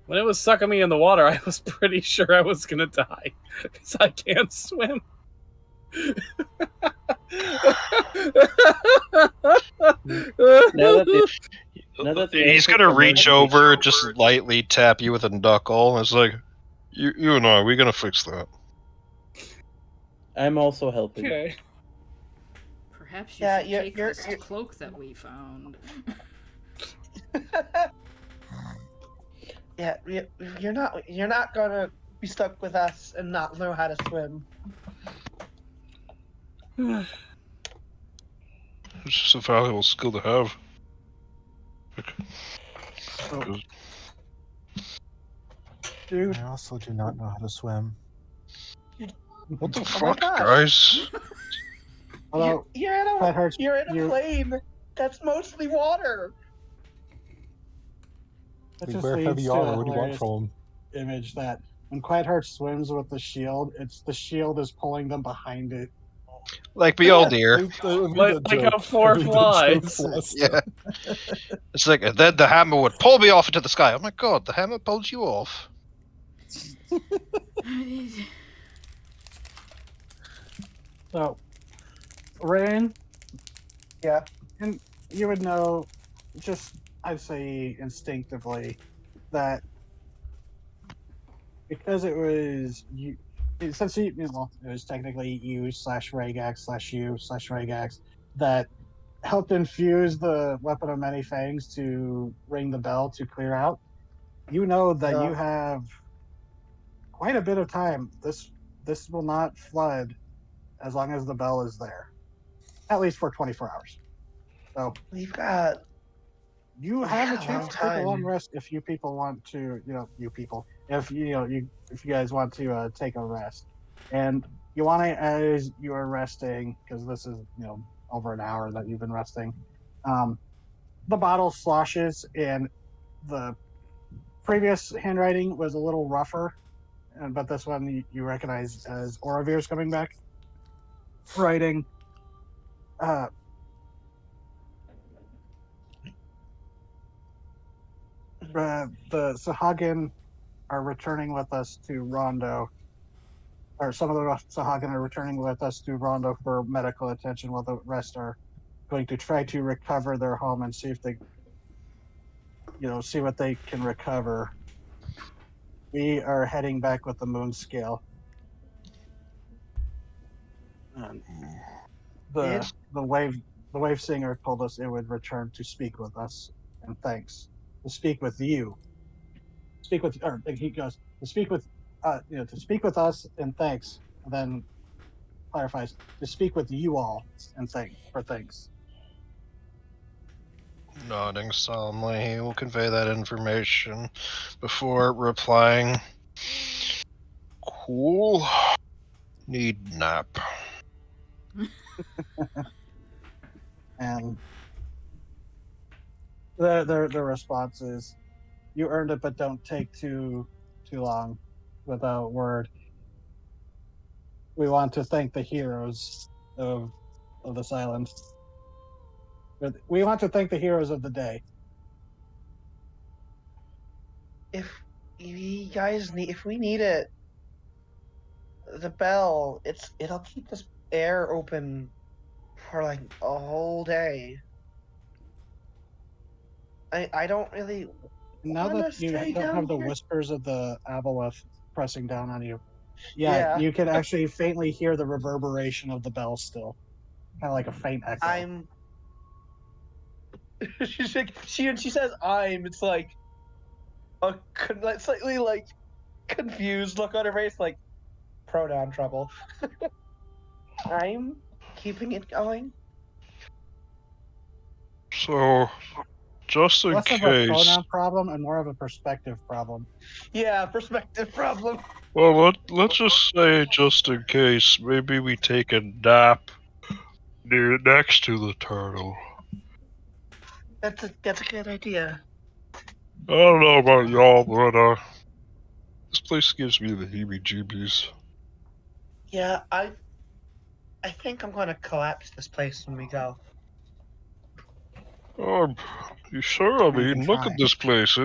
When it was sucking me in the water, I was pretty sure I was gonna die because I can't swim. Now that the He's ice gonna is reach melted, over, just lightly tap you with a knuckle. It's like, you and I, we're gonna fix that. I'm also helping. Okay. Perhaps you Yeah, should you're- take you're- this you're- cloak that we found. Yeah, you're not gonna be stuck with us and not know how to swim. It's just a valuable skill to have. So, dude, I also do not know how to swim. What the my fuck, gosh. guys? although You're in that hurts. you're in a you- plane that's mostly water. That We just wear leads heavy to a armor. What do you want hilarious from him? image that when Quiet Heart swims with the shield, it's the shield is pulling them behind it. Like Beoldir. Like how Thor flies. Yeah. It's like, and then the hammer would pull me off into the sky. Oh my god, the hammer pulled you off. So, Rain, Yeah. and you would know, just I'd say instinctively, that because it was you, since it was technically you/Regax/you/Regax that helped infuse the weapon of many fangs to ring the bell to clear out. You know that Yeah. you have quite a bit of time. This will not flood as long as the bell is there, at least for 24 hours. So We've got. you We've have a got a chance long to take a long time. rest if you people want to. You people, if if you guys want to take a rest, and Ioane, as you are resting, because this is over an hour that you've been resting, the bottle sloshes, and the previous handwriting was a little rougher, but this one you recognize as Oravir's coming back, writing. Uh, the Sahagin are returning with us to Rondo, or some of the Sahagin are returning with us to Rondo for medical attention, while the rest are going to try to recover their home and see if they, see what they can recover. We are heading back with the moon scale. And Did the wave singer told us it would return to speak with us, and thanks. To speak with you. Speak with, or he goes, to speak with, to speak with us, and thanks. And then clarifies, to speak with you all, and thanks. Nodding solemnly, he will convey that information before replying. Cool. Need nap. And the response is, you earned it, but don't take too long without word. We want to thank the heroes of this island. We want to thank the heroes of the day. if you guys need, if we need it, the bell, it'll keep this air open for like a whole day. I don't really Now want that to you stay don't down have the here. whispers of the aboleth pressing down on you, Yeah. you can actually faintly hear the reverberation of the bell still, kind of like a faint echo. I'm. She's like, she says I'm. It's like a slightly like confused look on her face, like pronoun trouble. I'm keeping it going. So, just in Less of a case. pronoun problem and more of a perspective problem. Yeah, perspective problem. Well, let's just say, just in case, maybe we take a nap next to the turtle. That's a good idea. I don't know about y'all, but this place gives me the heebie-jeebies. Yeah, I think I'm gonna collapse this place when we go. You sure? I You can mean, look try. at this place.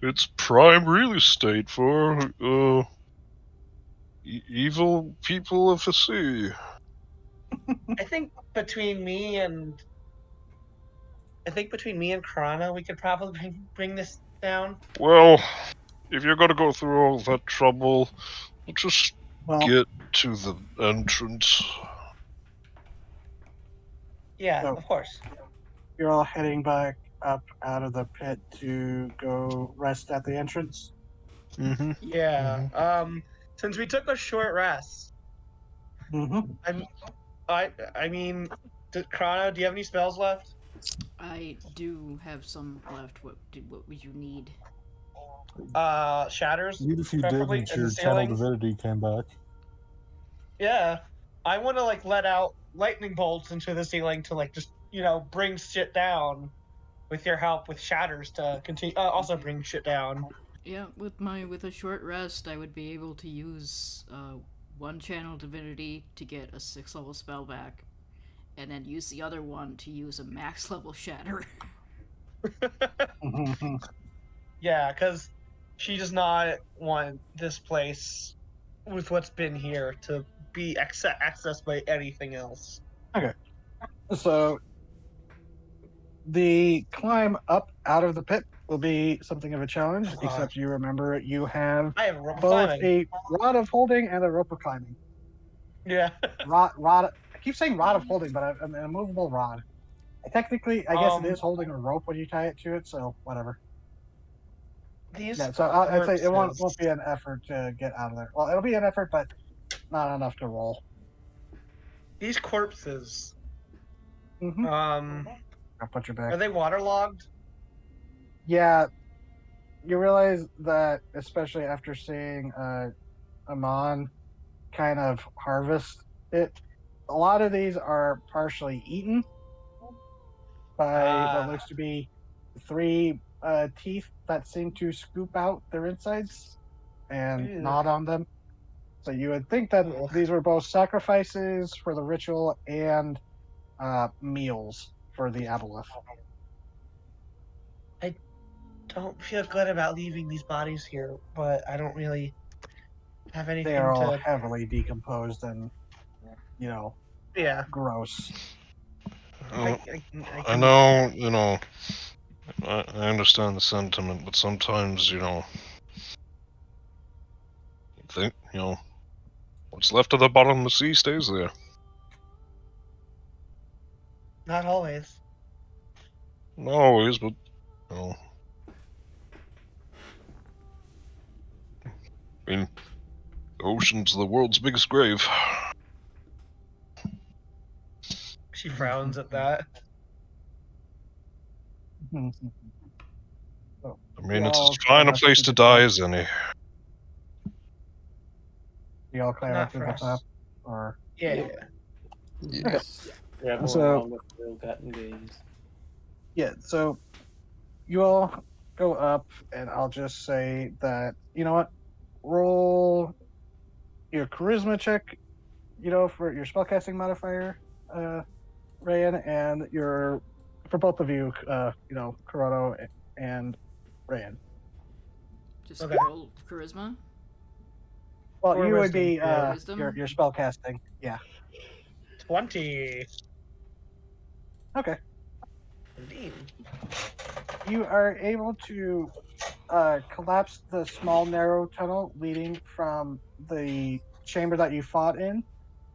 It's prime real estate for evil people of the sea. I think between me and Krana, we could probably bring this down. Well, if you're gonna go through all that trouble, we'll just Well, get to the entrance. Yeah, So- of course. you're all heading back up out of the pit to go rest at the entrance. Mm-hmm. Yeah. Since we took a short rest, Mm-hmm. I mean, Krana, do you have any spells left? I do have some left. What would you need? Shatters, Even if you preferably didn't, in the your channel ceiling. divinity came back. Yeah, I want to like let out lightning bolts into the ceiling to like just bring shit down. With your help with shatters to continue, also bring shit down. Yeah, with a short rest, I would be able to use one channel divinity to get a 6th level spell back, and then use the other one to use a max level shatter. Mm-hmm. Yeah, because she does not want this place with what's been here to be accessed by anything else. So the climb up out of the pit will be something of a challenge, except you remember you have I have a rope of both climbing. a rod of holding and a rope of climbing. Yeah. Rod. I keep saying rod of holding, but I'm an immovable rod. Technically, I guess it is holding a rope when you tie it to it. So whatever. These Yeah. So I'd say it won't corpses. be an effort to get out of there. Well, it'll be an effort, but not enough to roll. These corpses. Mm-hmm. I'll put you back. Are they waterlogged? Yeah, you realize that, especially after seeing Amon kind of harvest it, a lot of these are partially eaten by what looks to be 3 teeth that seem to scoop out their insides and Ew. gnawed on them. So you would think that Ugh. these were both sacrifices for the ritual and meals for the aboleth. Don't feel good about leaving these bodies here, but I don't really have anything They are all to. heavily decomposed and, Yeah. gross. I can- know, I understand the sentiment, but sometimes, think, what's left of the bottom of the sea stays there. Not always. Not always, but, I mean, the ocean's the world's biggest grave. She frowns at that. I mean, We it's all as fine a climb up place to to the die top. as any. You all climb Not up to for the us. top, or Yeah. Yes. Travel So- along with the ill-gotten gains. yeah. So you all go up, and I'll just say that you know what, roll your charisma check, for your spellcasting modifier, Rayan, and your for both of you, Kuroto and Rayan. Just Okay. roll charisma. Well, Or you would wisdom. be Wisdom? your spellcasting. Yeah. 20. Okay. Indeed. You are able to collapse the small narrow tunnel leading from the chamber that you fought in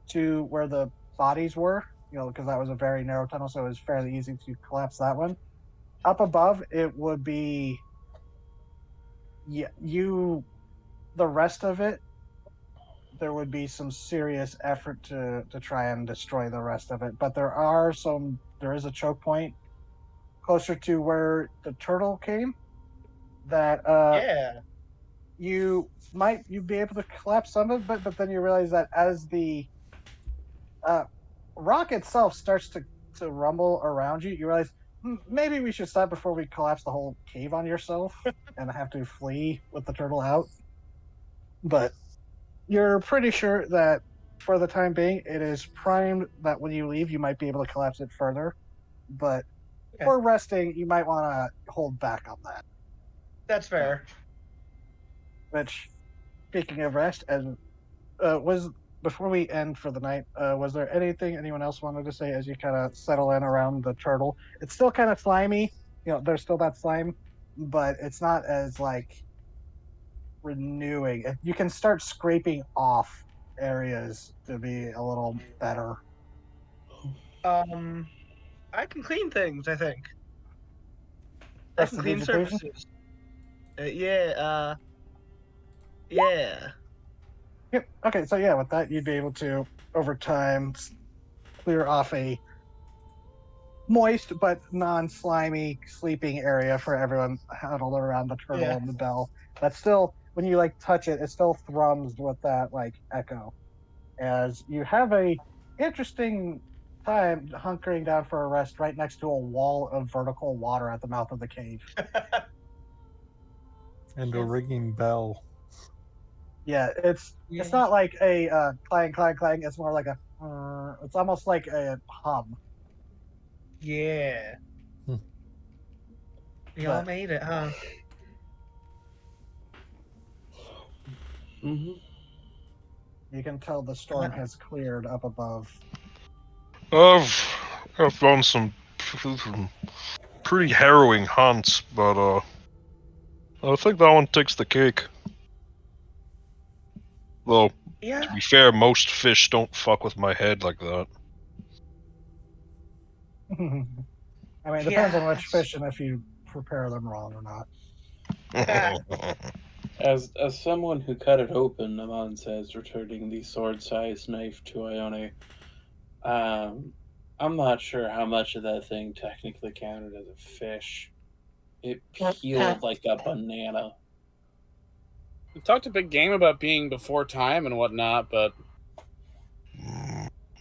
to where the bodies were, because that was a very narrow tunnel, so it was fairly easy to collapse that one. Up above, it would be, the rest of it, there would be some serious effort to try and destroy the rest of it. But there is a choke point closer to where the turtle came that Yeah. you'd be able to collapse some of it, but then you realize that as the rock itself starts to rumble around you, you realize maybe we should stop before we collapse the whole cave on yourself and have to flee with the turtle out. But you're pretty sure that for the time being, it is primed that when you leave, you might be able to collapse it further. But Okay. for resting, you might want to hold back on that. That's fair. Which, speaking of rest, was before we end for the night, was there anything anyone else wanted to say as you kind of settle in around the turtle? It's still kind of slimy. There's still that slime, but it's not as renewing. You can start scraping off areas to be a little better. I can clean things, I think. I can clean Prestidigitation? surfaces. Yeah. Yep. Okay, so yeah, with that, you'd be able to, over time, clear off a moist but non-slimy sleeping area for everyone huddled around the turtle Yeah. and the bell. But still, when you touch it, it still thrums with that echo. As you have a interesting time hunkering down for a rest right next to a wall of vertical water at the mouth of the cave. And a ringing bell. Yeah, it's not like a clang clang clang. It's more like a. It's almost like a hum. Yeah. Hmm. We all But- made it, huh? Mm-hmm. You can tell the storm has cleared up above. I've done some pretty harrowing hunts, but I think that one takes the cake. Though, Yeah. to be fair, most fish don't fuck with my head like that. I mean, it depends on which Yes. fish and if you prepare them wrong or not. As someone who cut it open, Amon says, returning the sword-sized knife to Ione, I'm not sure how much of that thing technically counted as a fish. It peeled like a banana. We've talked a big game about being before time and whatnot, but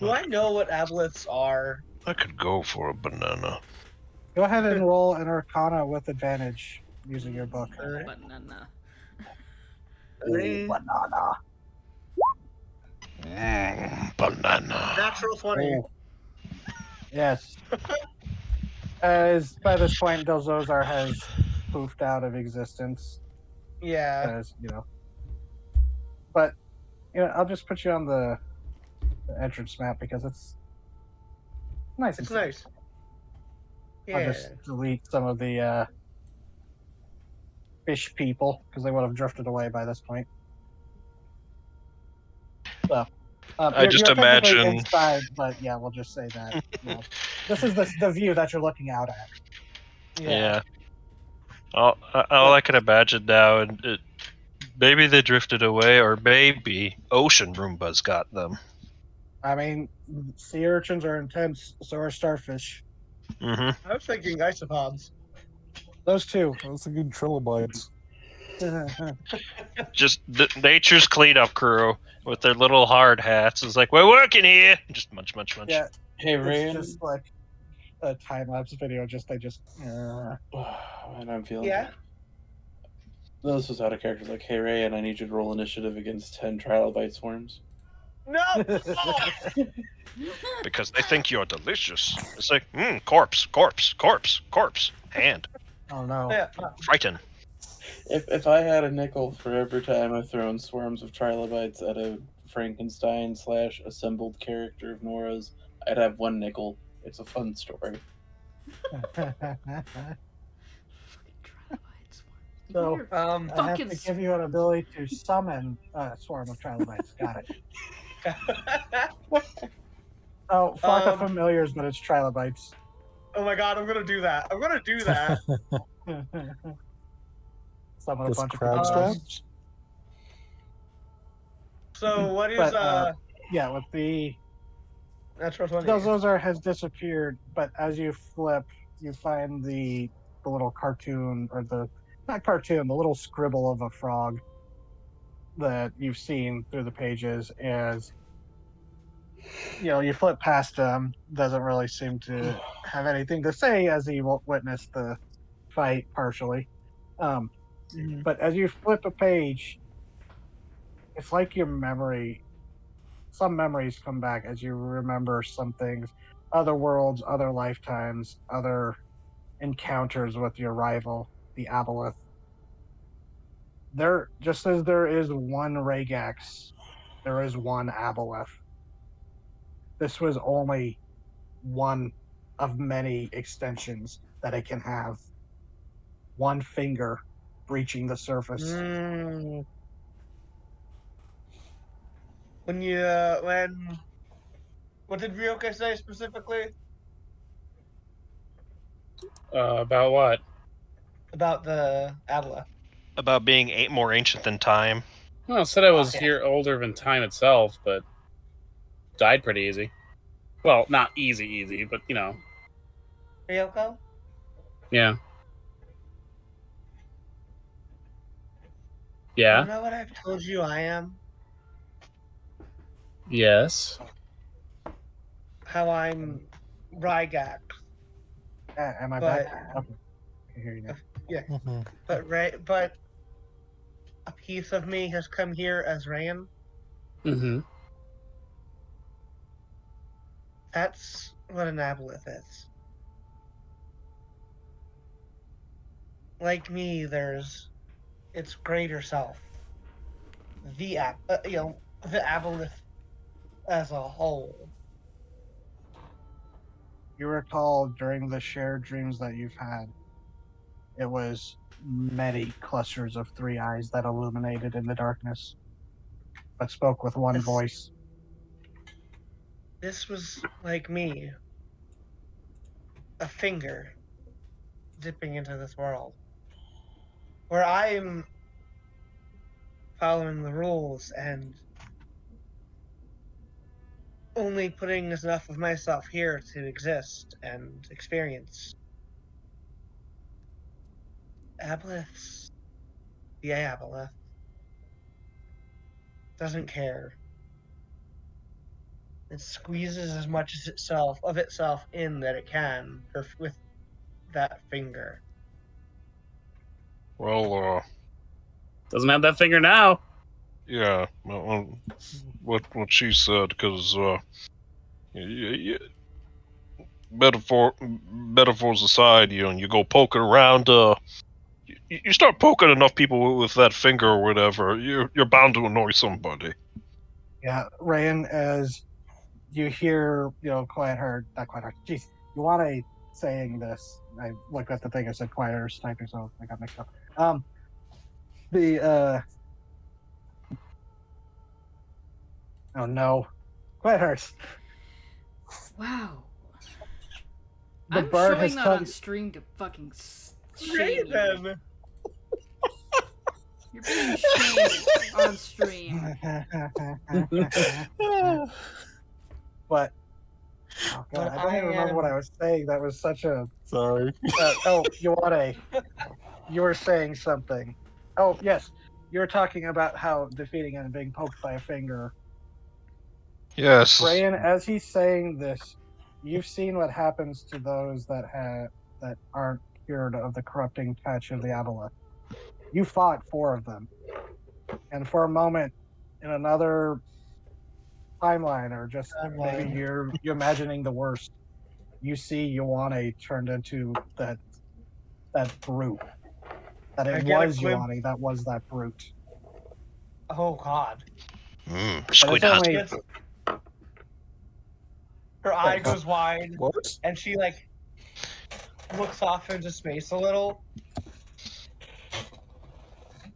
Do I know what aboleths are? I could go for a banana. Go ahead and roll an Arcana with advantage using your book. Banana. Banana. Banana. Natural 20. Oh. Yes. As by this point, Delzozar has poofed out of existence. Yeah. As but I'll just put you on the entrance map because it's nice. It's and nice. I'll Yeah. just delete some of the fish people because they would have drifted away by this point. So, I just you're technically imagine- inside, but yeah, we'll just say that. This is the view that you're looking out at. Yeah. All I can imagine now, and maybe they drifted away, or maybe ocean Roombas got them. I mean, sea urchins are intense, so are starfish. Mm-hmm. I was thinking isopods. Those two. That's a good trilobites. Just nature's cleanup crew with their little hard hats. It's like, we're working here. Just munch. Yeah, Hey, it's Rand. just like a time lapse video. Man, I'm feeling. Yeah. No, this was out of character. Like, hey, Ray, and I need you to roll initiative against 10 trilobite swarms. No! Oh! Because they think you're delicious. It's like, corpse, hand, Oh no. Yeah. frighten. If I had a nickel for every time I've thrown swarms of trilobites at a Frankenstein / assembled character of Nora's, I'd have 1 nickel. It's a fun story. So You're I have fucking to give you an ability to summon a swarm of trilobites. Got it. Oh, flock of familiars, but it's trilobites. Oh my god, I'm gonna do that. I'm gonna do that. Summon a This bunch of crab people. straps? So what is But, yeah, with the natural 20? Delzozar has disappeared, but as you flip, you find the little cartoon or the little scribble of a frog that you've seen through the pages. As you flip past him, doesn't really seem to have anything to say as he witnessed the fight partially. But as you flip a page, it's like some memories come back as you remember some things, other worlds, other lifetimes, other encounters with your rival, the Aboleth. There, just as there is one Regax, there is one Aboleth. This was only one of many extensions that it can have. One finger breaching the surface. What did Ryoka say specifically about what? about the Aboleth? About being more ancient than time. Well, it said I was Okay. here older than time itself, but died pretty easy. Well, not easy, but Ryoko? yeah. You Yeah. know what I've told you I am? Yes. How I'm Rygax. Am I But- back? Okay. I can hear you now. Mhm. But a piece of me has come here as Ran. Mm-hmm. That's what an Aboleth is. Like me, there's its greater self. The Aboleth as a whole. You recall during the shared dreams that you've had, it was many clusters of 3 eyes that illuminated in the darkness, but spoke with one Yes. voice. This was like me. A finger dipping into this world. Where I'm following the rules and only putting enough of myself here to exist and experience. Aboleths. The Aboleth doesn't care. It squeezes as much as itself in that it can with that finger. Well, Doesn't have that finger now. yeah. What she said, because metaphors aside, you go poking around. You start poking enough people with that finger or whatever, you're bound to annoy somebody. Yeah, Rayan, as you hear, Quiet Heart, not Quiet Heart, jeez, you want a saying this. I looked at the thing, I said Quiet Heart typing, so I got mixed up. Oh no, Quiet Heart. Wow. The I'm bird showing has that come. on stream to fucking shame you. Raven! You're being shamed on stream. But oh god, But I don't even remember what I was saying. That was such a. Sorry. You were saying something. Oh yes, you were talking about how defeating and being poked by a finger. Yes. Brian, as he's saying this, you've seen what happens to those that aren't cured of the corrupting touch of the Aboleth. You fought 4 of them, and for a moment, in another timeline, or just maybe you're imagining the worst, you see Ioane turned into that brute. That it was Ioane that was that brute. Oh god. Squid But it's husband. only Her eye goes wide, What? and she looks off into space a little.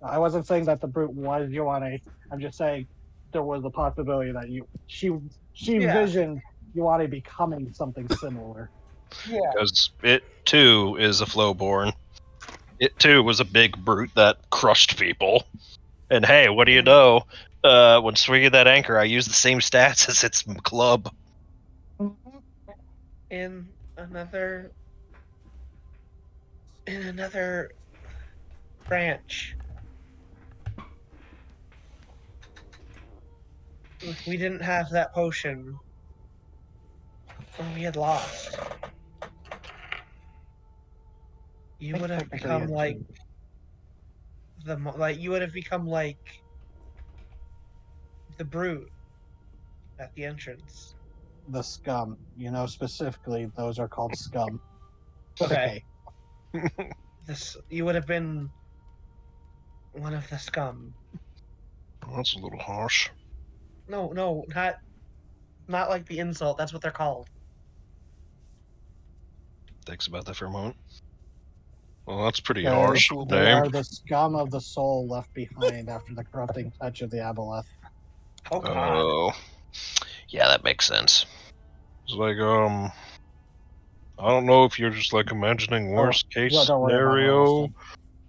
I wasn't saying that the brute was Ioane. I'm just saying there was a possibility that she visioned Ioane becoming something similar. Yeah. Because it too is a flowborn. It too was a big brute that crushed people. And hey, what do you know? When swinging that anchor, I use the same stats as its club. In another branch. If we didn't have that potion, or we had lost, you would have become like you would have become like the brute at the entrance. The scum, specifically, those are called scum. Okay. You would have been one of the scum. That's a little harsh. No, not like the insult. That's what they're called. Thinks about that for a moment. Well, that's pretty harsh of a They name. are the scum of the soul left behind after the corrupting touch of the Aboleth. Oh god. Oh, yeah, that makes sense. It's like, I don't know if you're just like imagining worst case don't worry about scenario, it,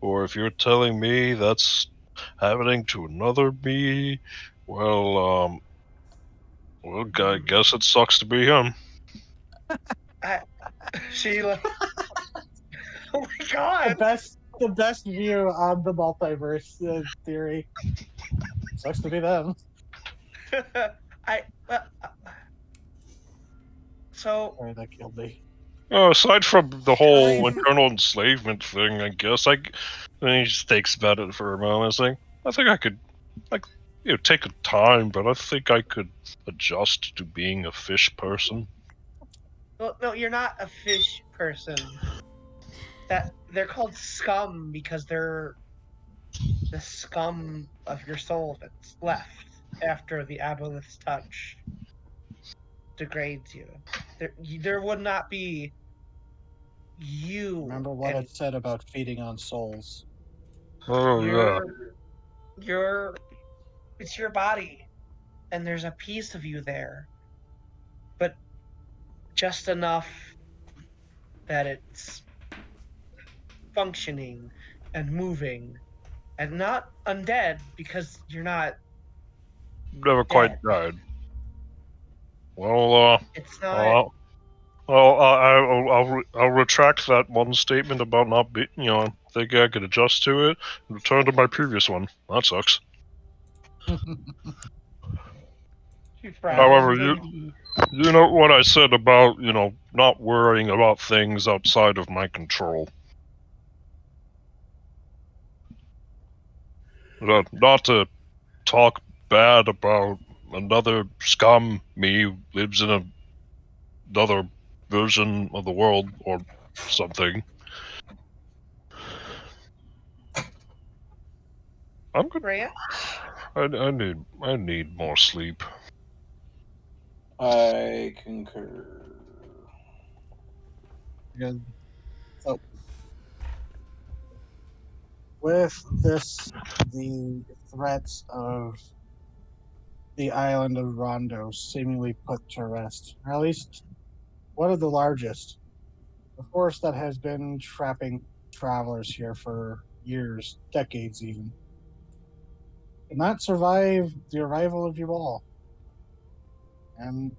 or if you're telling me that's happening to another me. Well, I guess it sucks to be him. Sheila. Oh my god. The best view on the multiverse theory. Sucks to be them. Sorry, that killed me. Aside from the whole internal enslavement thing, I guess and he just thinks about it for a moment. I think I could, take a time, but I think I could adjust to being a fish person. Well, no, you're not a fish person. They're called scum because they're the scum of your soul that's left after the Aboleth's touch degrades you. There would not be you. Remember what it said about feeding on souls. Oh yeah. It's your body, and there's a piece of you there, but just enough that it's functioning and moving and not undead because you're not Never quite died. Well, It's not. I'll retract that one statement about not be, thinking I could adjust to it and return to my previous one. That sucks. She frowns However, and you know what I said about, not worrying about things outside of my control. Not to talk bad about another scum me who lives in another version of the world or something. I'm good. Rhea? I need more sleep. I concur. Good. So, with this, the threats of the island of Rondo seemingly put to rest, or at least one of the largest. A force that has been trapping travelers here for years, decades even, could not survive the arrival of you all. And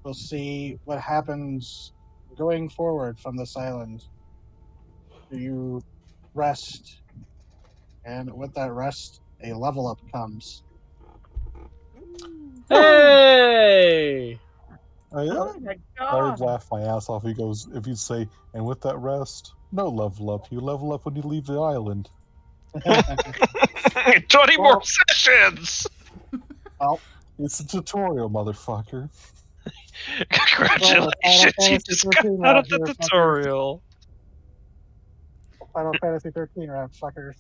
we'll see what happens going forward from this island. Do you rest? And with that rest, a level up comes. Hey! Oh my I would god! laugh my ass off. If you'd say, and with that rest, no level up. You level up when you leave the island. 20 more Well- sessions! Well, It's a tutorial, motherfucker. Congratulations, you Fantasy just 13 got out of route the here, fuckers. tutorial. Final Fantasy 13 round, fuckers.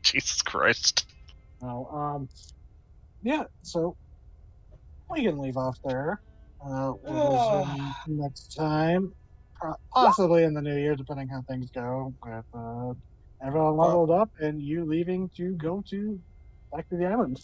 Jesus Christ. No, yeah, so we can leave off there. We'll resume next time, possibly in the new year, depending how things go. With everyone leveled up and you leaving to go back to the island.